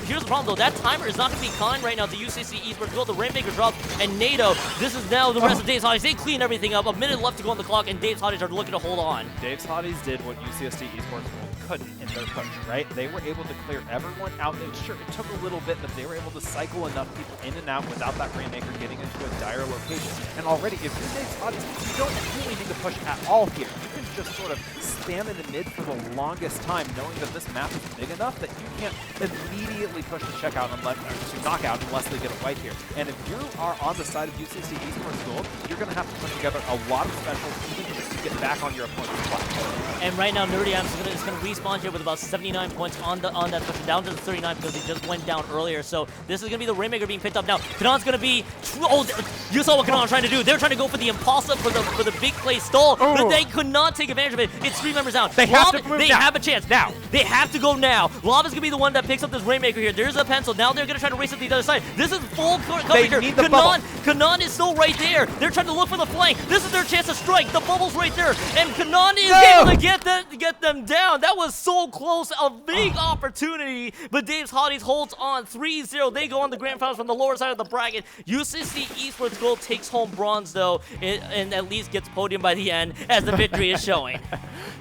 here's the problem though. That timer is not going to be kind right now to UCSD Esports Gold. The Rainmaker drops, and NATO, this is now the rest of Dave's Hotties. They clean everything up. A minute left to go on the clock, and Dave's Hotties are looking to hold on. Dave's Hotties did what UCSD Esports couldn't in their push, right? They were able to clear everyone out. Sure, it took a little bit, but they were able to cycle enough people in and out without that Rainmaker getting into a dire location. And already, if you're Dave's Hotties, you don't really need to push at all here. You can just sort of spam in the mid for the longest time, knowing that this map is big enough that you can't immediately push to check out unless, or to knock out unless they get a wipe here. And if you are on the side of UCSD Esports Gold, you're going to have to put together a lot of specials even just to get back on your opponent's platform. And right now, Nerdy Adams is going to respawn here with about 79 points on that push, down to the 39 because he just went down earlier. So this is going to be the Rainmaker being picked up now. Kanon's going to be... Oh, you saw what Kanon was trying to do. They're trying to go for the impossible, for the big play stall, but they could not take advantage of it. It's 3 members down. They have to move They now. have a chance. Now. They have to go now. Lava's going to be the one that picks up this Rainmaker here. There's a pencil. Now they're going to try to race up the other side. This is full coverage here. need the bubble. Kanon is still right there. They're trying to look for the flank. This is their chance to strike. The bubble's right there. And Kanon is able to get them down. That was so close. A big opportunity. But Dave's Hotties holds on 3-0. They go on the grand finals from the lower side of the bracket. UCSD Esports Gold takes home bronze, though, and at least gets podium by the end, as the victory is showing.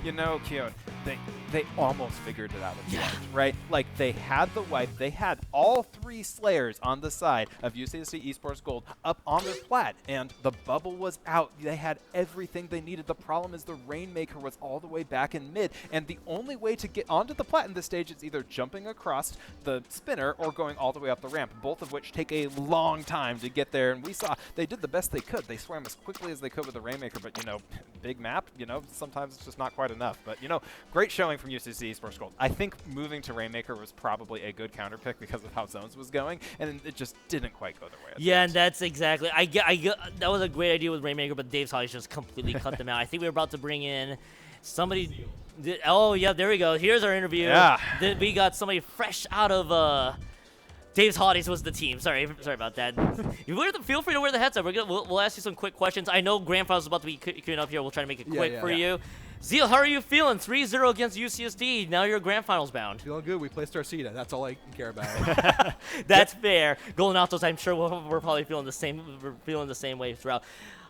You know, Keon, they almost figured it out at the end, right? Like, they had the wipe. They had all 3 Slayers on the side of UCSD Esports Gold up on their plat, and the bubble was out. They had everything they needed. The problem is the Rainmaker was all the way back in mid, and the only way to get onto the plat in this stage is either jumping across the spinner or going all the way up the ramp, both of which take a long time to get there. And we saw they did the best they could. They swam as quickly as they could with the Rainmaker, but, you know, big map, you know, sometimes it's just not quite enough. But, you know, great showing from UCSD Esports Gold. I think moving to Rainmaker was probably a good counter pick because of how Zones was going, and it just didn't quite go their way. Yeah, and that's exactly. That was a great idea with Rainmaker, but Dave's Hotties just completely cut them out. I think we were about to bring in somebody. Oh, yeah, there we go. Here's our interview. Yeah. We got somebody fresh out of. Dave's Hotties was the team. Sorry about that. Feel free to wear the headset. We'll ask you some quick questions. I know Grand Finals is about to be queuing up here. We'll try to make it quick for you. Zeal, how are you feeling? 3-0 against UCSD. Now you're Grand Finals bound. Feeling good. We placed our seed. That's all I care about. That's fair. Golden Altos, I'm sure we're probably feeling the same. We're feeling the same way throughout.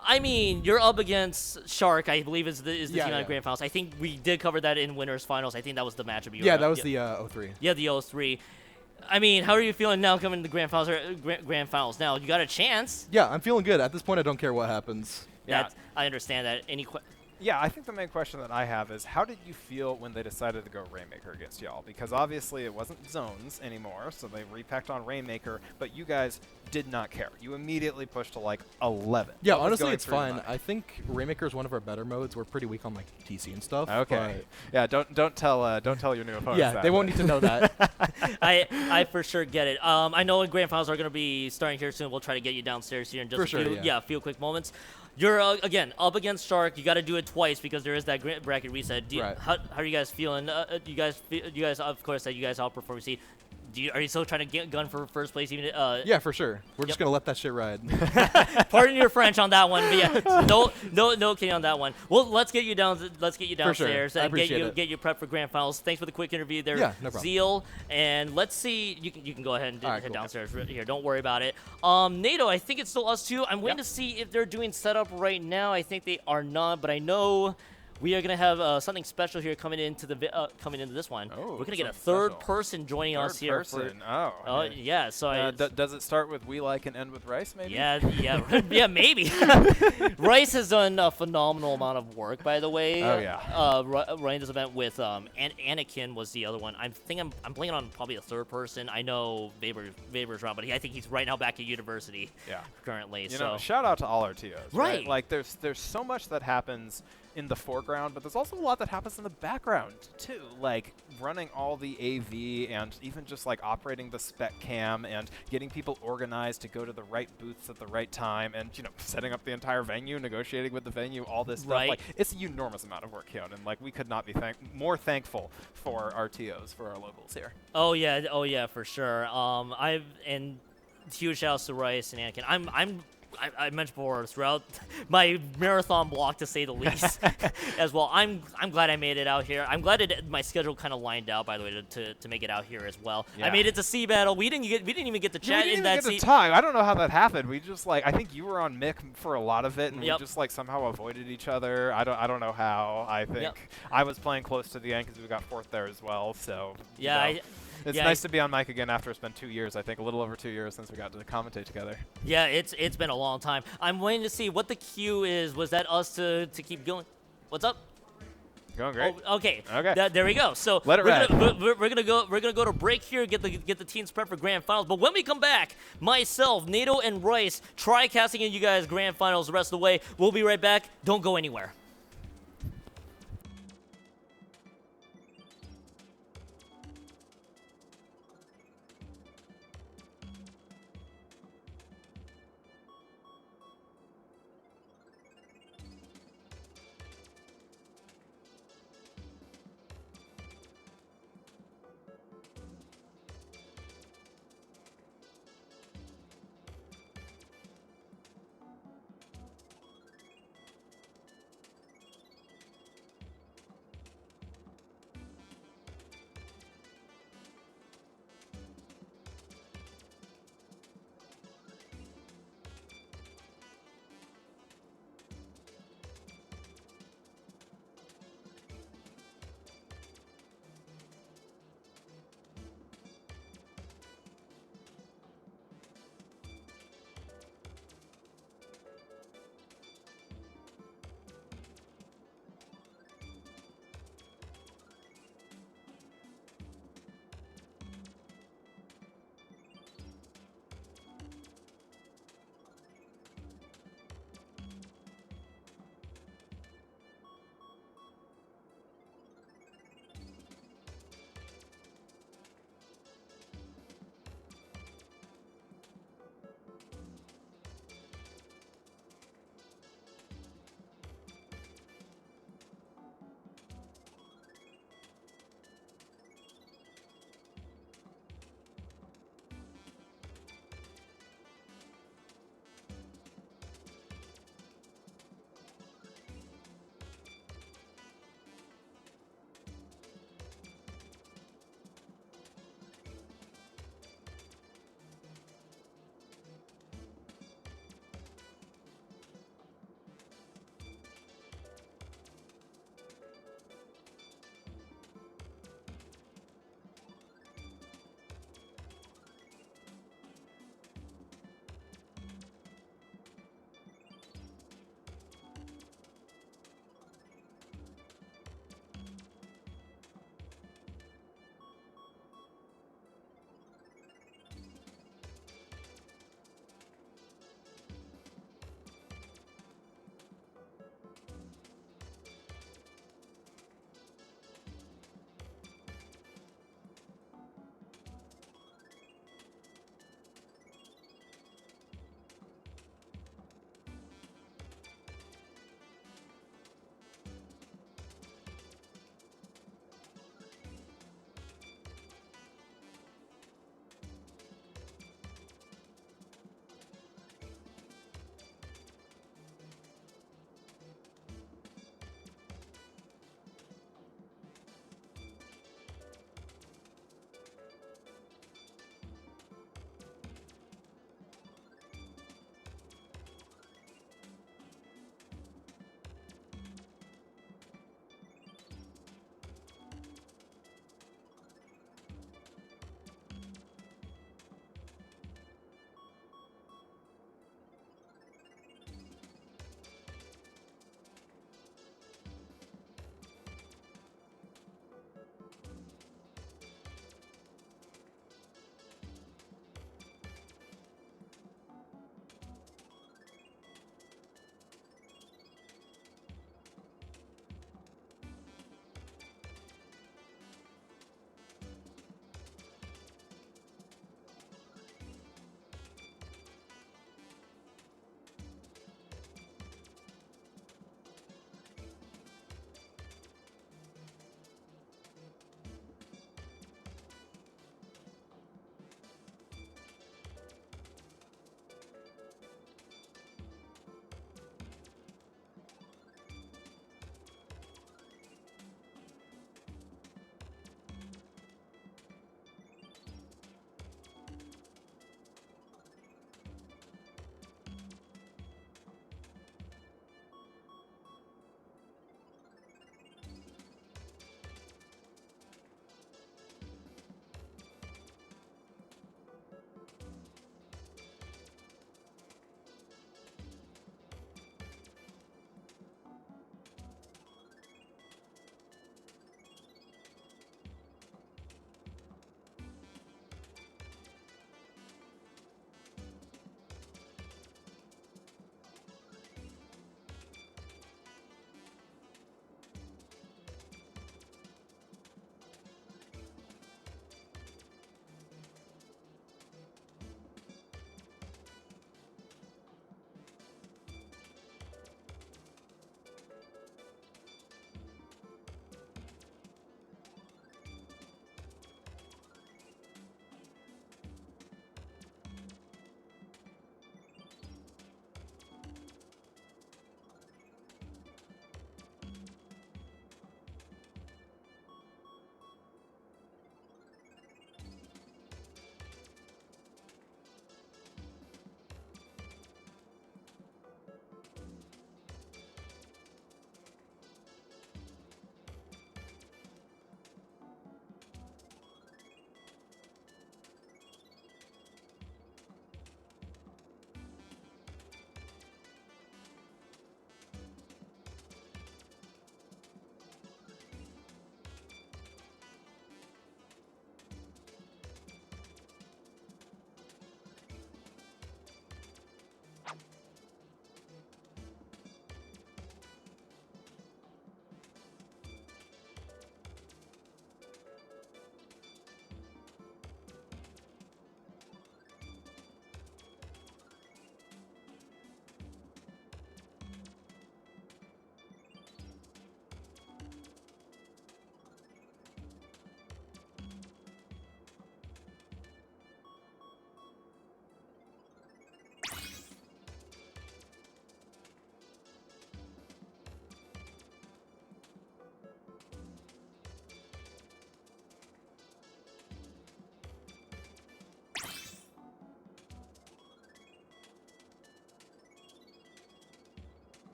I mean, you're up against Shark, I believe is the team on Grand Finals. I think we did cover that in Winners Finals. I think that was the matchup. That was the 03. Yeah, the 03. I mean, how are you feeling now coming to the Grand Finals? Now, you got a chance. Yeah, I'm feeling good. At this point, I don't care what happens. Yeah. I understand that. Yeah, I think the main question that I have is, how did you feel when they decided to go Rainmaker against y'all? Because obviously it wasn't Zones anymore, so they repacked on Rainmaker, but you guys did not care. You immediately pushed to like 11. Yeah, honestly, it's fine. I think Rainmaker is one of our better modes. We're pretty weak on like TC and stuff. Okay. Yeah, don't tell your new opponents. Yeah, that, they won't need to know that. I for sure get it. I know Grand Finals are going to be starting here soon. We'll try to get you downstairs here in just a few quick moments. You're, again, up against Shark. You got to do it twice because there is that bracket reset. How are you guys feeling? You guys, of course, that you guys outperform seed. Are you still trying to get gun for first place? Even yeah, for sure. We're just gonna let that shit ride. Pardon your French on that one, but yeah, no kidding on that one. Well, let's get you down. Let's get you downstairs and get you prepped for Grand Finals. Thanks for the quick interview there, yeah, no problem. Zeal. And let's see. You can go ahead and head downstairs here. Don't worry about it. NATO, I think it's still us two. I'm waiting to see if they're doing setup right now. I think they are not, but I know. We are gonna have something special here coming into this one. Oh, we're gonna get a third person joining us here. Okay. Yeah. So does it start with We Like and end with Rice? Maybe. Yeah, maybe. Rice has done a phenomenal amount of work, by the way. Oh yeah. Running this event with Anakin was the other one. I'm blanking on probably a third person. I know Weber's around, but I think he's right now back at university. Yeah. Currently. You know, shout out to all our TOs. Right. Like there's so much that happens in the foreground, but there's also a lot that happens in the background too, like running all the AV and even just like operating the spec cam and getting people organized to go to the right booths at the right time and, you know, setting up the entire venue, negotiating with the venue, all this stuff. Like, it's an enormous amount of work, Keon, and like we could not be more thankful for our TOs, for our locals here. Oh yeah, for sure. And huge shouts to Rice and Anakin. I mentioned before, throughout my marathon block, to say the least, as well. I'm glad I made it out here. I'm glad my schedule kind of lined out, by the way, to make it out here as well. Yeah. I made it to Sea Battle. We didn't even get to chat in that We didn't even get to talk. I don't know how that happened. We just like, I think you were on Mick for a lot of it, and we just like somehow avoided each other. I don't know how. I think I was playing close to the end because we got 4th there as well. So yeah. You know. It's nice to be on mic again after it's been 2 years, I think, a little over 2 years since we got to commentate together. Yeah, it's been a long time. I'm waiting to see what the cue is. Was that us to keep going? What's up? Going great. Oh, okay. Okay. There we go. So Let it ride. we're gonna go to break here. Get the teams prep for grand finals. But when we come back, myself, Nato, and Rice try casting in you guys grand finals the rest of the way. We'll be right back. Don't go anywhere.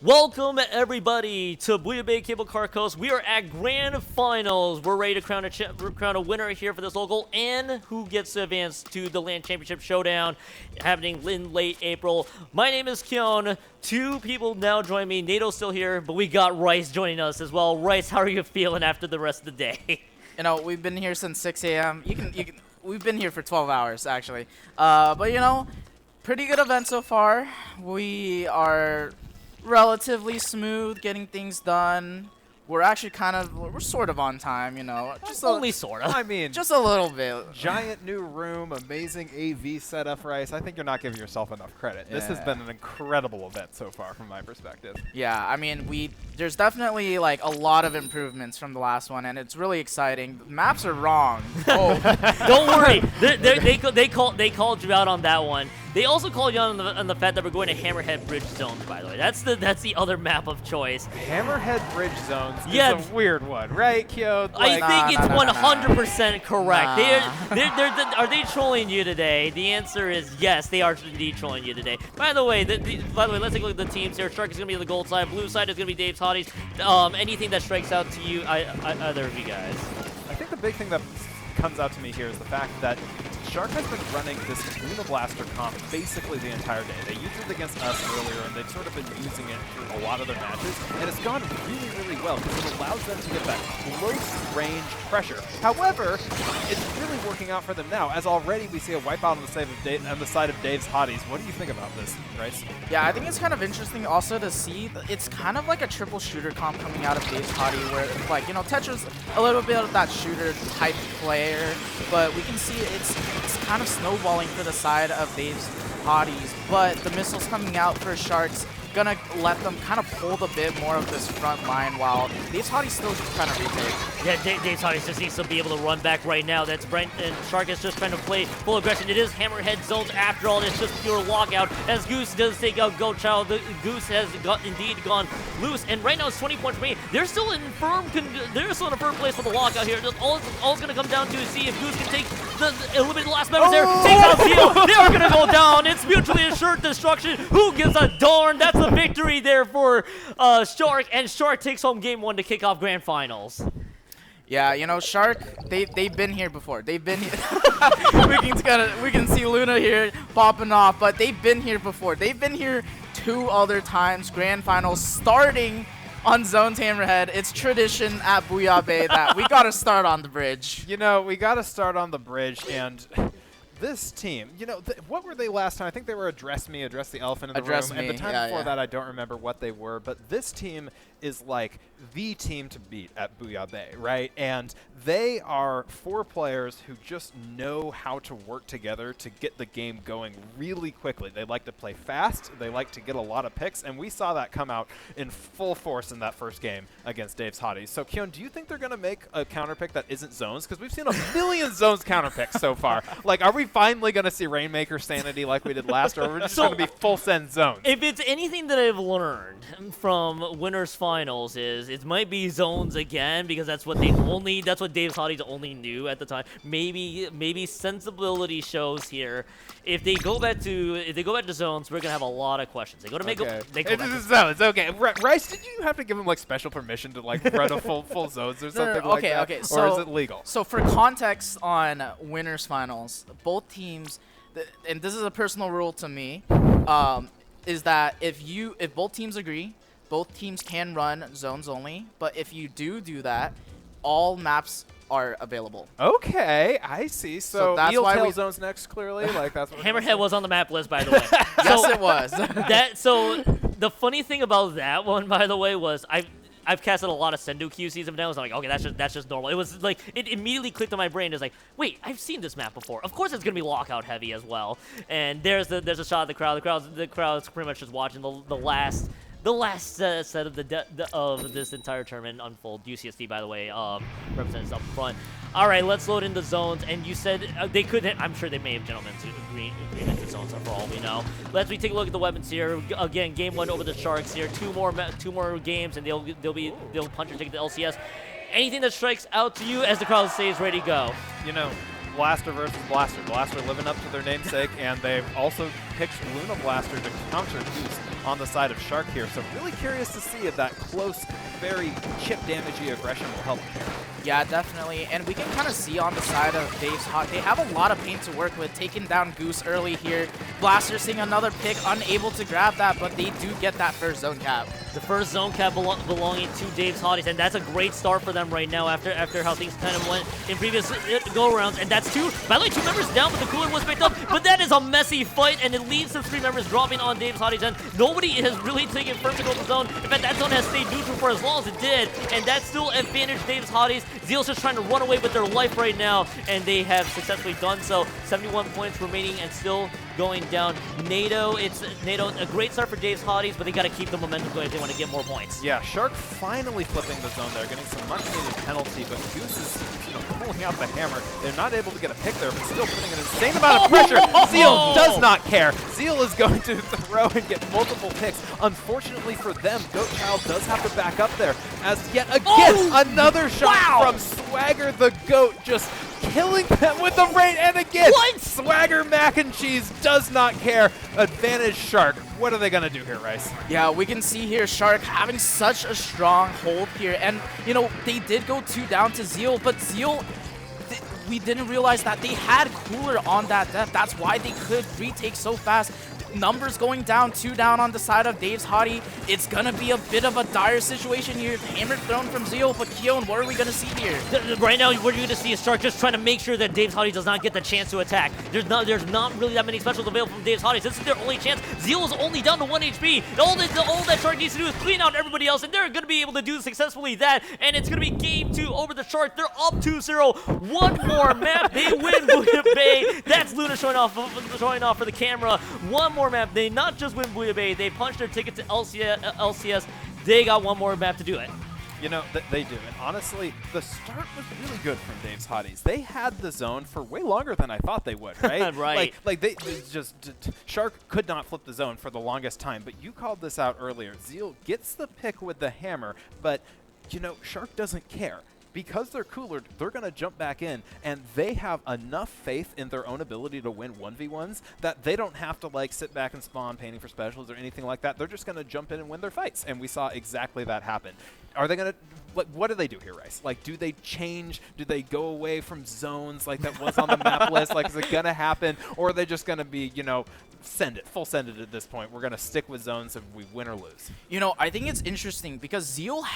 Welcome everybody to Booyah Bay Cable Car Coast. We are at Grand Finals. We're ready to crown a winner here for this local and who gets to advance to the LAN Championship Showdown happening in late April. My name is Kyon. Two people now join me. Nato's still here, but we got Rice joining us as well. Rice, how are you feeling after the rest of the day? You know, we've been here since 6 a.m. We've been here for 12 hours actually. But you know, pretty good event so far. We are relatively smooth getting things done. We're actually we're sort of on time, you know. Just only sort of. I mean, just a little bit. Giant new room, amazing AV setup, Rice. I think you're not giving yourself enough credit. This has been an incredible event so far from my perspective. Yeah, I mean, there's definitely like a lot of improvements from the last one, and it's really exciting. The maps are wrong. Oh, don't worry. They called you out on that one. They also called you out on the fact that we're going to Hammerhead Bridge Zones, by the way. That's the other map of choice. Hammerhead Bridge Zones yeah, is a weird one, right, Kyo? Like, I think it's 100% correct. Are they trolling you today? The answer is yes, they are indeed trolling you today. By the way, let's take a look at the teams here. Shark is going to be on the gold side. Blue side is going to be Dave's Hotties. Anything that strikes out to you, either of you guys? I think the big thing that comes out to me here is the fact that Shark has been running this Luna Blaster comp basically the entire day. They used it against us earlier, and they've sort of been using it through a lot of their matches, and it's gone really, really well because it allows them to get that close-range pressure. However, it's really working out for them now, as already we see a wipeout on the side of Dave's Hotties. What do you think about this, Rice? Yeah, I think it's kind of interesting also to see. It's kind of like a triple shooter comp coming out of Dave's Hottie, where it's like, you know, Tetra's a little bit of that shooter type player, but we can see it's kind of snowballing for the side of Dave's Hotties, but the missiles coming out for Sharks gonna let them kind of pull a bit more of this front line while Dave's Hotties still trying to retake. Yeah, Dave's Hotties just needs to be able to run back right now. That's Brent, and Shark is just trying to play full aggression. It is Hammerhead Zones after all. It's just pure lockout as Goose does take out Go Child. The Goose has indeed gone loose, and right now it's 20 points for me. They're still in firm place for the lockout here. All it's gonna come down to is see if Goose can take eliminate the last members there. Takes out Zio. They are gonna go down. It's mutually assured destruction. Who gives a darn? That's a victory there for Shark, and Shark takes home game 1 to kick off Grand Finals. Yeah, you know, Shark, they've been here before. They've been here. we can see Luna here popping off, but they've been here before. They've been here 2 other times, Grand Finals, starting on Zones Hammerhead. It's tradition at Booyah Bay that we got to start on the bridge. You know, we got to start on the bridge, and this team, you know, what were they last time? I think they were Address the Elephant in the Room. And the time before that, I don't remember what they were. But this team is like the team to beat at Booyah Bay, right? And they are 4 players who just know how to work together to get the game going really quickly. They like to play fast. They like to get a lot of picks. And we saw that come out in full force in that first game against Dave's Hotties. So, Kyon, do you think they're going to make a counter pick that isn't zones? Because we've seen a million zones counter picks so far. Like, are we finally going to see Rainmaker Sanity like we did last, or are we just going to be full send zones? If it's anything that I've learned from Winners Finals is it might be zones again, because that's what Dave's Hotties only knew at the time. Maybe sensibility shows here. If they go back to zones, we're gonna have a lot of questions. They go to make zones. Okay, Rice, did you have to give him like special permission to like run a full zones or something like that? Okay. Or is it legal? So for context on Winners Finals, both teams, and this is a personal rule to me, is that if both teams agree, both teams can run zones only. But if you do that, all maps are available. Okay, I see. So that's why we zones next. Clearly, like that's what Hammerhead was on the map list, by the way. Yes, it was. So the funny thing about that one, by the way, was I've casted a lot of Sendu QCs of now. So I'm like, okay, that's just normal. It was like it immediately clicked on my brain. It's like, wait, I've seen this map before. Of course, it's gonna be lockout heavy as well. And there's a shot of the crowd. The crowd's pretty much just watching the last set of this entire tournament unfold. UCSD, by the way, represents up front. All right, let's load into zones. And you said they could. I'm sure they may have gentlemen's agreement to zones for all we know. Let's take a look at the weapons here. Again, game 1 over the Sharks here. Two more games, and they'll punch and take the LCS. Anything that strikes out to you as the crowd stays ready to go? You know, Blaster versus Blaster. Blaster living up to their namesake, and they've also picked Luna Blaster to counter Goose on the side of Shark here. So really curious to see if that close, very chip damagey aggression will help here. Yeah, definitely. And we can kind of see on the side of Dave's Hot, they have a lot of paint to work with, taking down Goose early here. Blaster seeing another pick, unable to grab that, but they do get that first zone cap. The first zone cap belonging to Dave's Hotties, and that's a great start for them right now after how things kind of went in previous go-arounds. And that's two, by the way, 2 members down, but the cooler was picked up. But that is a messy fight, and it leads to 3 members dropping on Dave's Hotties, and nobody has really taken firm control of the zone. In fact, that zone has stayed neutral for as long as it did, and that's still advantage Dave's Hotties. Zeal's just trying to run away with their life right now, and they have successfully done so. 71 points remaining and still going down. NATO, a great start for Dave's Hotties, but they got to keep the momentum going if they want to get more points. Yeah, Shark finally flipping the zone there, getting some much-needed penalty, but Goose is pulling out the hammer. They're not able to get a pick there, but still putting an insane amount of pressure. Zeal does not care. Zeal is going to throw and get multiple picks. Unfortunately for them, Goat Child does have to back up there, as yet again another shot from Swagger the Goat, just killing them with the rain, and again, Swagger Mac and Cheese does not care. Advantage Shark. What are they going to do here, Rice? Yeah, we can see here Shark having such a strong hold here, and, you know, they did go 2 down to Zeal, but Zeal, we didn't realize that they had Cooler on that death. That's why they could retake so fast. Numbers going down, 2 down on the side of Dave's Hottie. It's gonna be a bit of a dire situation here. Hammer thrown from Zeal, but Keon, what are we gonna see here? Right now, what you're gonna see is Shark just trying to make sure that Dave's Hottie does not get the chance to attack. There's not really that many specials available from Dave's Hottie. This is their only chance. Zeal is only down to 1 HP. All that Shark needs to do is clean out everybody else, and they're gonna be able to do successfully that. And it's gonna be game 2 over the Shark. They're up 2-0. One more map, they win Booyah Bay. That's Luna showing off for the camera. One more map. They not just win Booyah Bay, they punched their ticket to LCS. They got one more map to do it. You know, they do. And honestly, the start was really good from Dave's Hotties. They had the zone for way longer than I thought they would, right? Right. Like they just Shark could not flip the zone for the longest time, but you called this out earlier. Zeal gets the pick with the hammer, but you know, Shark doesn't care. Because they're cooler, they're going to jump back in, and they have enough faith in their own ability to win 1v1s that they don't have to like sit back and spawn painting for specials or anything like that. They're just going to jump in and win their fights, and we saw exactly that happen. Are they going to, like, what do they do here, Rice? Like, do they change? Do they go away from zones like that was on the map list? Like, is it going to happen? Or are they just going to be, you know, full send it at this point? We're going to stick with zones if we win or lose. You know, I think it's interesting because Zeal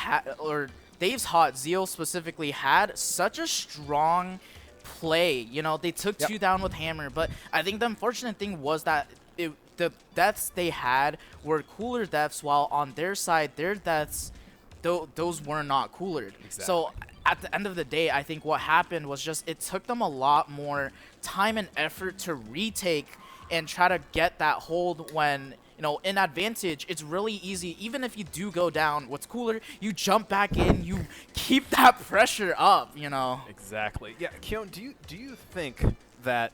Dave's Hot, Zeal specifically, had such a strong play. You know, they took 2 down with Hammer, but I think the unfortunate thing was that the deaths they had were cooler deaths, while on their side, their deaths, those were not coolered. Exactly. So at the end of the day, I think what happened was just it took them a lot more time and effort to retake and try to get that hold when, you know, in advantage, it's really easy. Even if you do go down, what's cooler, you jump back in, you keep that pressure up, you know. Exactly. Yeah, Keon, do you think that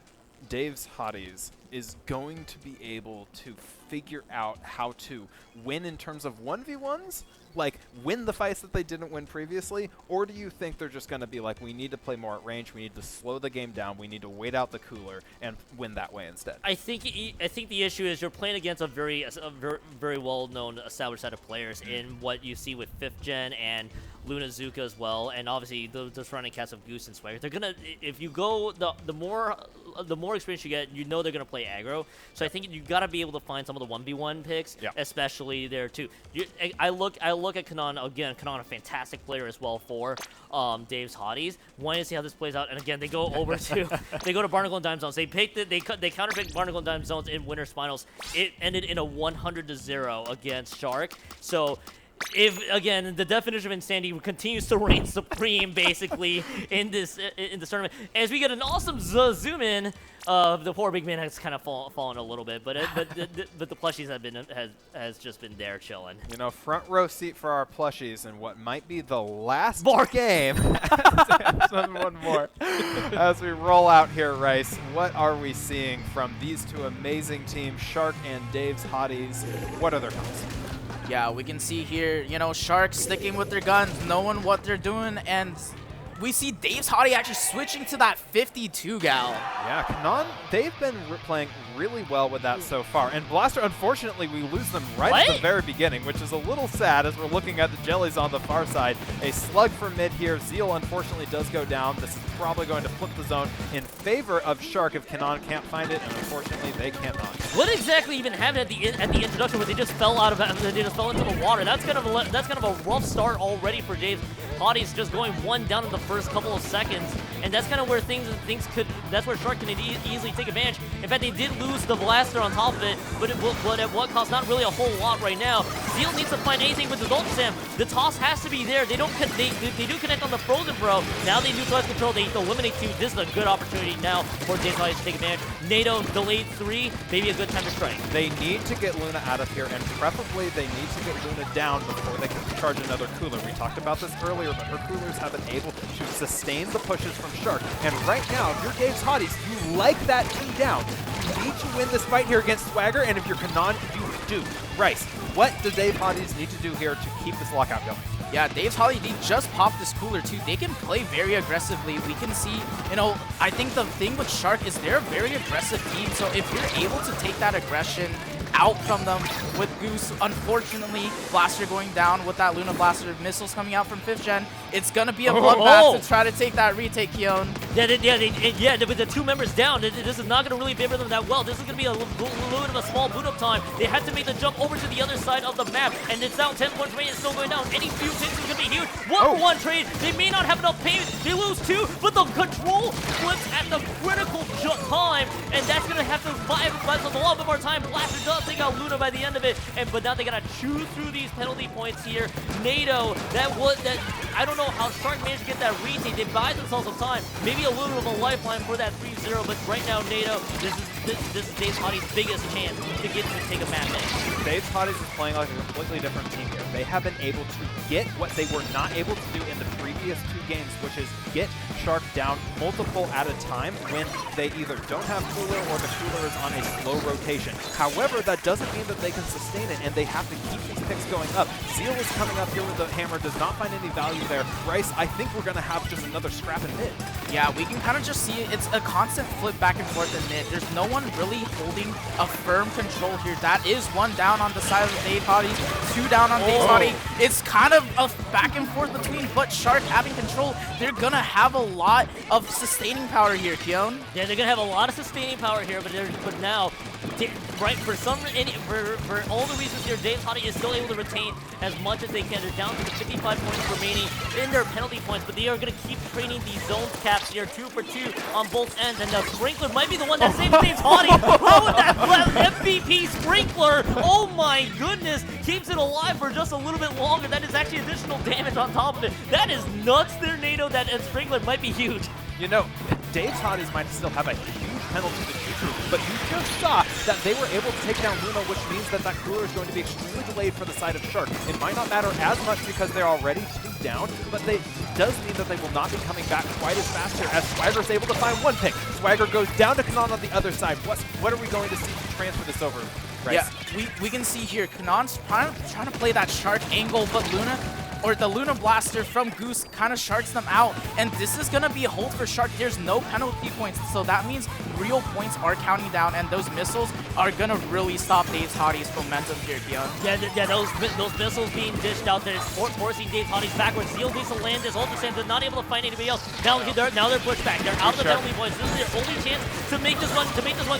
Dave's Hotties is going to be able to figure out how to win in terms of 1v1s? Like, win the fights that they didn't win previously? Or do you think they're just going to be like, we need to play more at range, we need to slow the game down, we need to wait out the cooler and win that way instead? I think the issue is you're playing against a very well-known established set of players in what you see with 5th Gen and Lunazuka as well, and obviously the surrounding cast of Goose and Swagger. They're gonna, if you go the more experience you get, you know they're gonna play aggro. So I think you gotta be able to find some of the 1v1 picks, especially there too. I look at Kanan again. Kanan, a fantastic player as well for Dave's Hotties. Wanting to see how this plays out, and again they go over to Barnacle and Dime Zones. They counterpicked Barnacle and Dime Zones in Winners Finals. It ended in a 100-0 against Shark. So, if again the definition of insanity continues to reign supreme, basically in this tournament, as we get an awesome zoom in of the poor big man has kind of fallen a little bit, but the plushies has just been there chilling. You know, front row seat for our plushies in what might be the last game. One more as we roll out here, Rice. What are we seeing from these 2 amazing teams, Shark and Dave's Hotties? What are their thoughts? Yeah, we can see here, you know, Sharks sticking with their guns, knowing what they're doing, and we see Dave's Hottie actually switching to that 52 gal. Yeah, Kanon, they've been playing really well with that so far. And Blaster, unfortunately, we lose them right at the very beginning, which is a little sad as we're looking at the jellies on the far side. A slug for mid here. Zeal, unfortunately, does go down. This is probably going to flip the zone in favor of Shark if Kanon can't find it, and unfortunately, they cannot. What exactly even happened at the introduction where they just fell out of they just fell into the water? That's kind of a rough start already for Dave's Hotties, just going one down in the first couple of seconds, and that's kind of where things could. That's where Shark can easily take advantage. In fact, they did lose the blaster on top of it, but at what cost? Not really a whole lot right now. Zeal needs to find anything with his ult Sam. The toss has to be there. They do connect on the frozen bro. Now they neutralize control. They eliminate 2. This is a good opportunity now for Dave's Hotties to take advantage. NATO delayed 3. Maybe a good time to strike. They need to get Luna out of here, and preferably they need to get Luna down before they can charge another cooler. We talked about this earlier, but her coolers have been able to sustain the pushes from Shark. And right now, if you're Dave's Hotties, you like that 2 down. You need to win this fight here against Swagger, and if you're Kanon, you do. Rice, what do Dave Hotties need to do here to keep this lockout going? Yeah, Dave's Hottie, they just popped this cooler too. They can play very aggressively. We can see, you know, I think the thing with Shark is they're a very aggressive team. So if you're able to take that aggression out from them with Goose, unfortunately, Blaster going down with that Luna Blaster, missiles coming out from 5th gen, it's going to be a bloodbath to try to take that retake, Keon. Yeah, with the 2 members down, this is not going to really favor them that well. This is going to be a little bit of a small boot up time. They had to make the jump over to the other side of the map, and it's down 10 points rate. It's still going down. Any few ticks is going to be huge. 1-for-1 trade. They may not have enough payment. They lose 2, but the control flips at the critical time, and that's going to have to buy us a lot bit more time. Blaster does take out Luna by the end of it, but now they got to chew through these penalty points here. NATO, I don't know how Shark managed to get that retake. They buy themselves some time. Maybe a little bit of a lifeline for that 3-0, but right now, NATO, this is Dave's Hottie's biggest chance to get to take a map in. Dave's Hotties is playing like a completely different team here. They have been able to get what they were not able to do in the previous 2 games, which is get Shark down multiple at a time when they either don't have cooler or the cooler is on a slow rotation. However, that doesn't mean that they can sustain it, and they have to keep these picks going up. Zeal is coming up here with the hammer, does not find any value there. Rice, I think we're going to have just another scrap in mid. Yeah, we can kind of just see it's a constant flip back and forth in mid. There's no one really holding a firm control here. That is 1 down on the side of Dave Hottie, 2 down on Dave's Hottie. It's kind of a back and forth between, but Shark having control, they're going to have a lot of sustaining power here, Keon. Yeah, they're going to have a lot of sustaining power here, but now, right, for all the reasons here, Dave's Hottie is still able to retain as much as they can. They're down to the 55 points remaining in their penalty points, but they are going to keep trading these zones caps here, 2 for 2 on both ends, and now Sprinkler might be the one that saves Dave's Hottie. How would that MVP Sprinkler, oh my goodness, keeps it alive for just a little bit longer. That is actually additional damage on top of it. That is nuts there, NATO. That Sprinkler might be huge. You know, Dave's Hotties might still have a huge penalty to chew through, but you just saw that they were able to take down Luna, which means that that cooler is going to be extremely delayed for the side of Shark. It might not matter as much because they're already 2 down, but it does mean that they will not be coming back quite as fast here as Swagger's able to find 1 pick. Swagger goes down to Kanon on the other side. What are we going to see to transfer this over? Rice? Yeah, we can see here, Kanon's trying to play that Shark angle, but Luna, or the Luna Blaster from Goose kind of sharks them out, and this is going to be a hold for Shark. There's no penalty points, so that means real points are counting down, and those missiles are going to really stop Dave's Hottie's momentum here, Keon. Yeah, those missiles being dished out there, forcing Dave's Hotties backwards. Zeal needs to land this Ultrasan, they're not able to find anybody else. Now they're pushed back. They're out of the penalty points. This is their only chance to make this one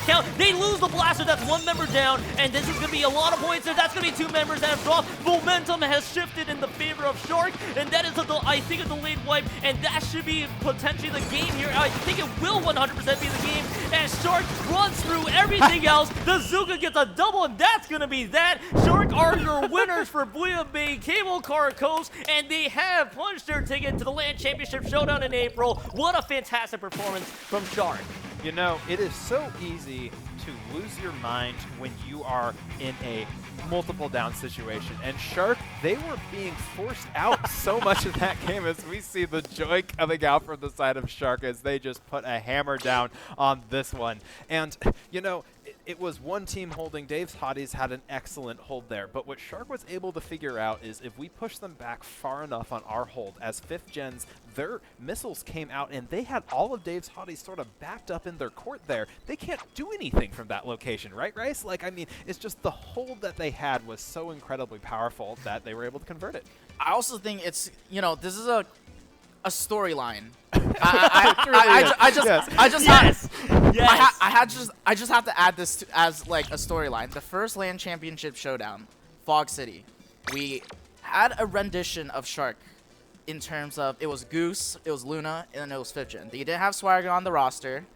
count. They lose the Blaster, that's 1 member down, and this is going to be a lot of points there. That's going to be 2 members that have dropped. Momentum has shifted in the favor of Shark, and that is, I think, a delayed wipe, and that should be potentially the game here. I think it will 100% be the game, as Shark runs through everything else. The Zuka gets a double, and that's going to be that. Shark are your winners for Booyah Bay Cable Car Coast, and they have punched their ticket to the LAN Championship Showdown in April. What a fantastic performance from Shark. You know, it is so easy to lose your mind when you are in a multiple down situation. And Shark, they were being forced out so much of that game as we see the joy coming out from the side of Shark as they just put a hammer down on this one. And, you know, it was one team holding. Dave's Hotties had an excellent hold there. But what Shark was able to figure out is if we push them back far enough on our hold, as 5th gens, their missiles came out and they had all of Dave's Hotties sort of backed up in their court there. They can't do anything from that location, right, Rice? Like, I mean, it's just the hold that they had was so incredibly powerful that they were able to convert it. I also think it's, you know, this is a storyline. I just have to add this as like a storyline. The first LAN Championship showdown, Fog City, we had a rendition of Shark in terms of it was Goose, it was Luna, and then it was 5th Gen. They didn't have Swagger on the roster.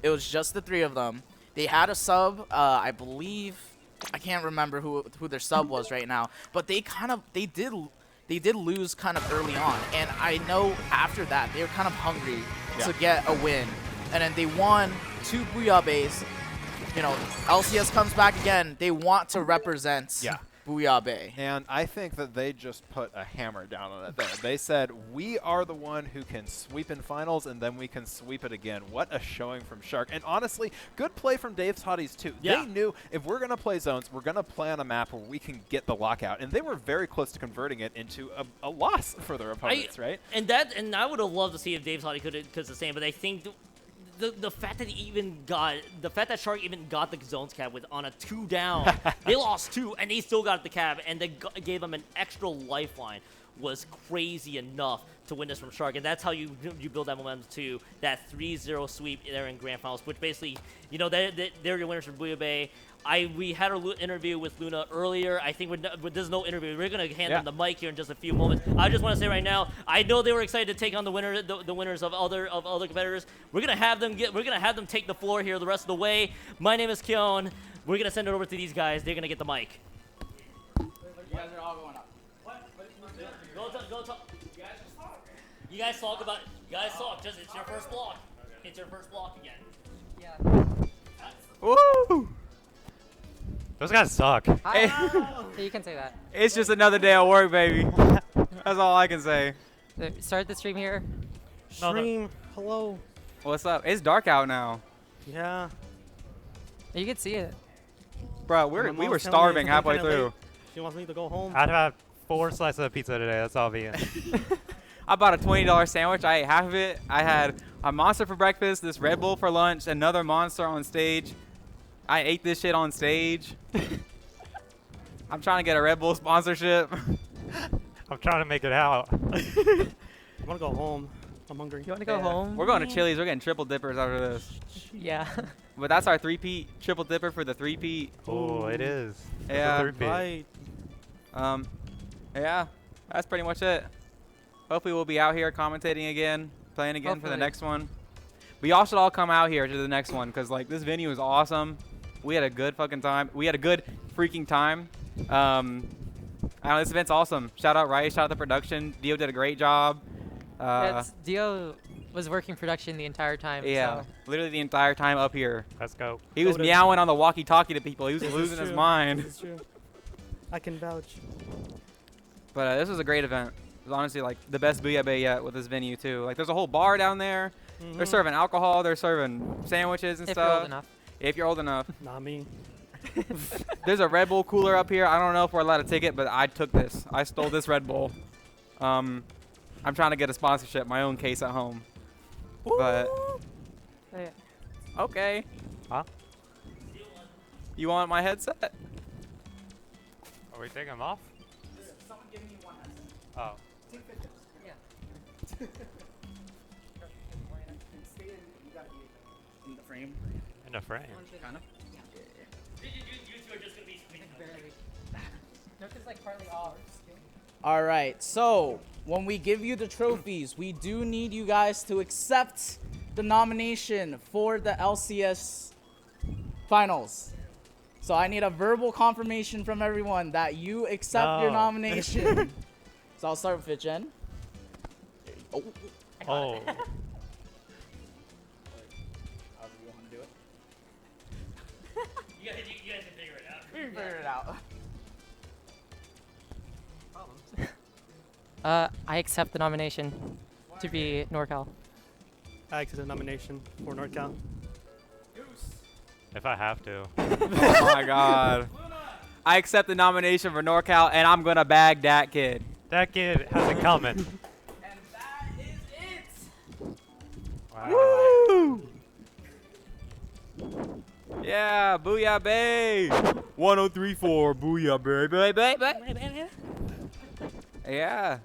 It was just the 3 of them. They had a sub, I believe, I can't remember who their sub was right now, but they did lose kind of early on, and I know after that they were kind of hungry to get a win, and then they won 2 Booyah Bays. You know, LCS comes back again. They want to represent Booyah Bay. And I think that they just put a hammer down on it there. They said, we are the one who can sweep in finals, and then we can sweep it again. What a showing from Shark. And honestly, good play from Dave's Hotties, too. Yeah. They knew if we're going to play zones, we're going to play on a map where we can get the lockout. And they were very close to converting it into a loss for their opponents, right? And I would have loved to see if Dave's Hottie could the same, but I think the fact that Shark even got the zones cap with on a 2 down, they lost 2 and they still got the cap, and they gave them an extra lifeline was crazy enough to win this from Shark, and that's how you build that momentum to that 3-0 sweep there in Grand Finals, which basically, you know, they're your winners from Booyah Bay. We had an interview with Luna earlier. I think there's no interview. We're gonna hand them the mic here in just a few moments. I just want to say right now, I know they were excited to take on the winners of other competitors. We're gonna have them take the floor here the rest of the way. My name is Keon. We're gonna send it over to these guys. They're gonna get the mic. You guys are all going up. Go talk. You guys talk about. You guys talk. Just it's your first block. It's your first block again. Yeah. Woo! Those guys suck. You can say that. It's just another day of work, baby. That's all I can say. Start the stream here. Stream, hello. What's up? It's dark out now. Yeah. You can see it. Bro, we were starving halfway through. She wants me to go home. I'd have 4 slices of pizza today. That's all vegan. I bought a $20 sandwich. I ate half of it. I had a Monster for breakfast, this Red Bull for lunch, another Monster on stage. I ate this shit on stage. I'm trying to get a Red Bull sponsorship. I'm trying to make it out. I want to go home. I'm hungry. You want to go home? We're going to Chili's. We're getting triple dippers after this. Yeah. But that's our 3-peat. Triple dipper for the 3-peat. Oh, it is. Yeah. Right. Yeah. That's pretty much it. Hopefully we'll be out here commentating again, playing again for the next one. But y'all should all come out here to the next one, because like this venue is awesome. We had a good fucking time. We had a good freaking time. I don't know, this event's awesome. Shout out Rice, shout out the production. Dio did a great job. Dio was working production the entire time. Yeah, so. literally the entire time up here. Let's go. He was meowing on the walkie-talkie to people. He was losing his mind. This is true. I can vouch. But this was a great event. It was honestly like the best Booyah Bay yet with this venue too. Like there's a whole bar down there. They're serving alcohol. They're serving sandwiches and if stuff. If you're old enough. If you're old enough. Not me. There's a Red Bull cooler up here. I don't know if we're allowed to take it, but I took this. I stole this Red Bull. I'm trying to get a sponsorship, my own case at home. But okay. Huh? You want my headset? Are we taking them off? Someone give me one headset. Oh. Yeah. In the frame. In the frame. Kind of. You two are just gonna be No, because like partly ours. All right, so when we give you the trophies, we do need you guys to accept the nomination for the LCS finals. So I need a verbal confirmation from everyone that you accept your nomination. So I'll start with Fitchen. Oh. Oh. However you want to do it. You guys can figure it out. We can figure it out. I accept the nomination to be NorCal. I accept the nomination for NorCal. If I have to. Oh my god. I accept the nomination for NorCal, and I'm gonna bag that kid. That kid has it coming. Woo! Yeah, Booyah Bay. 1034, Booyah Bay, bay. Yeah.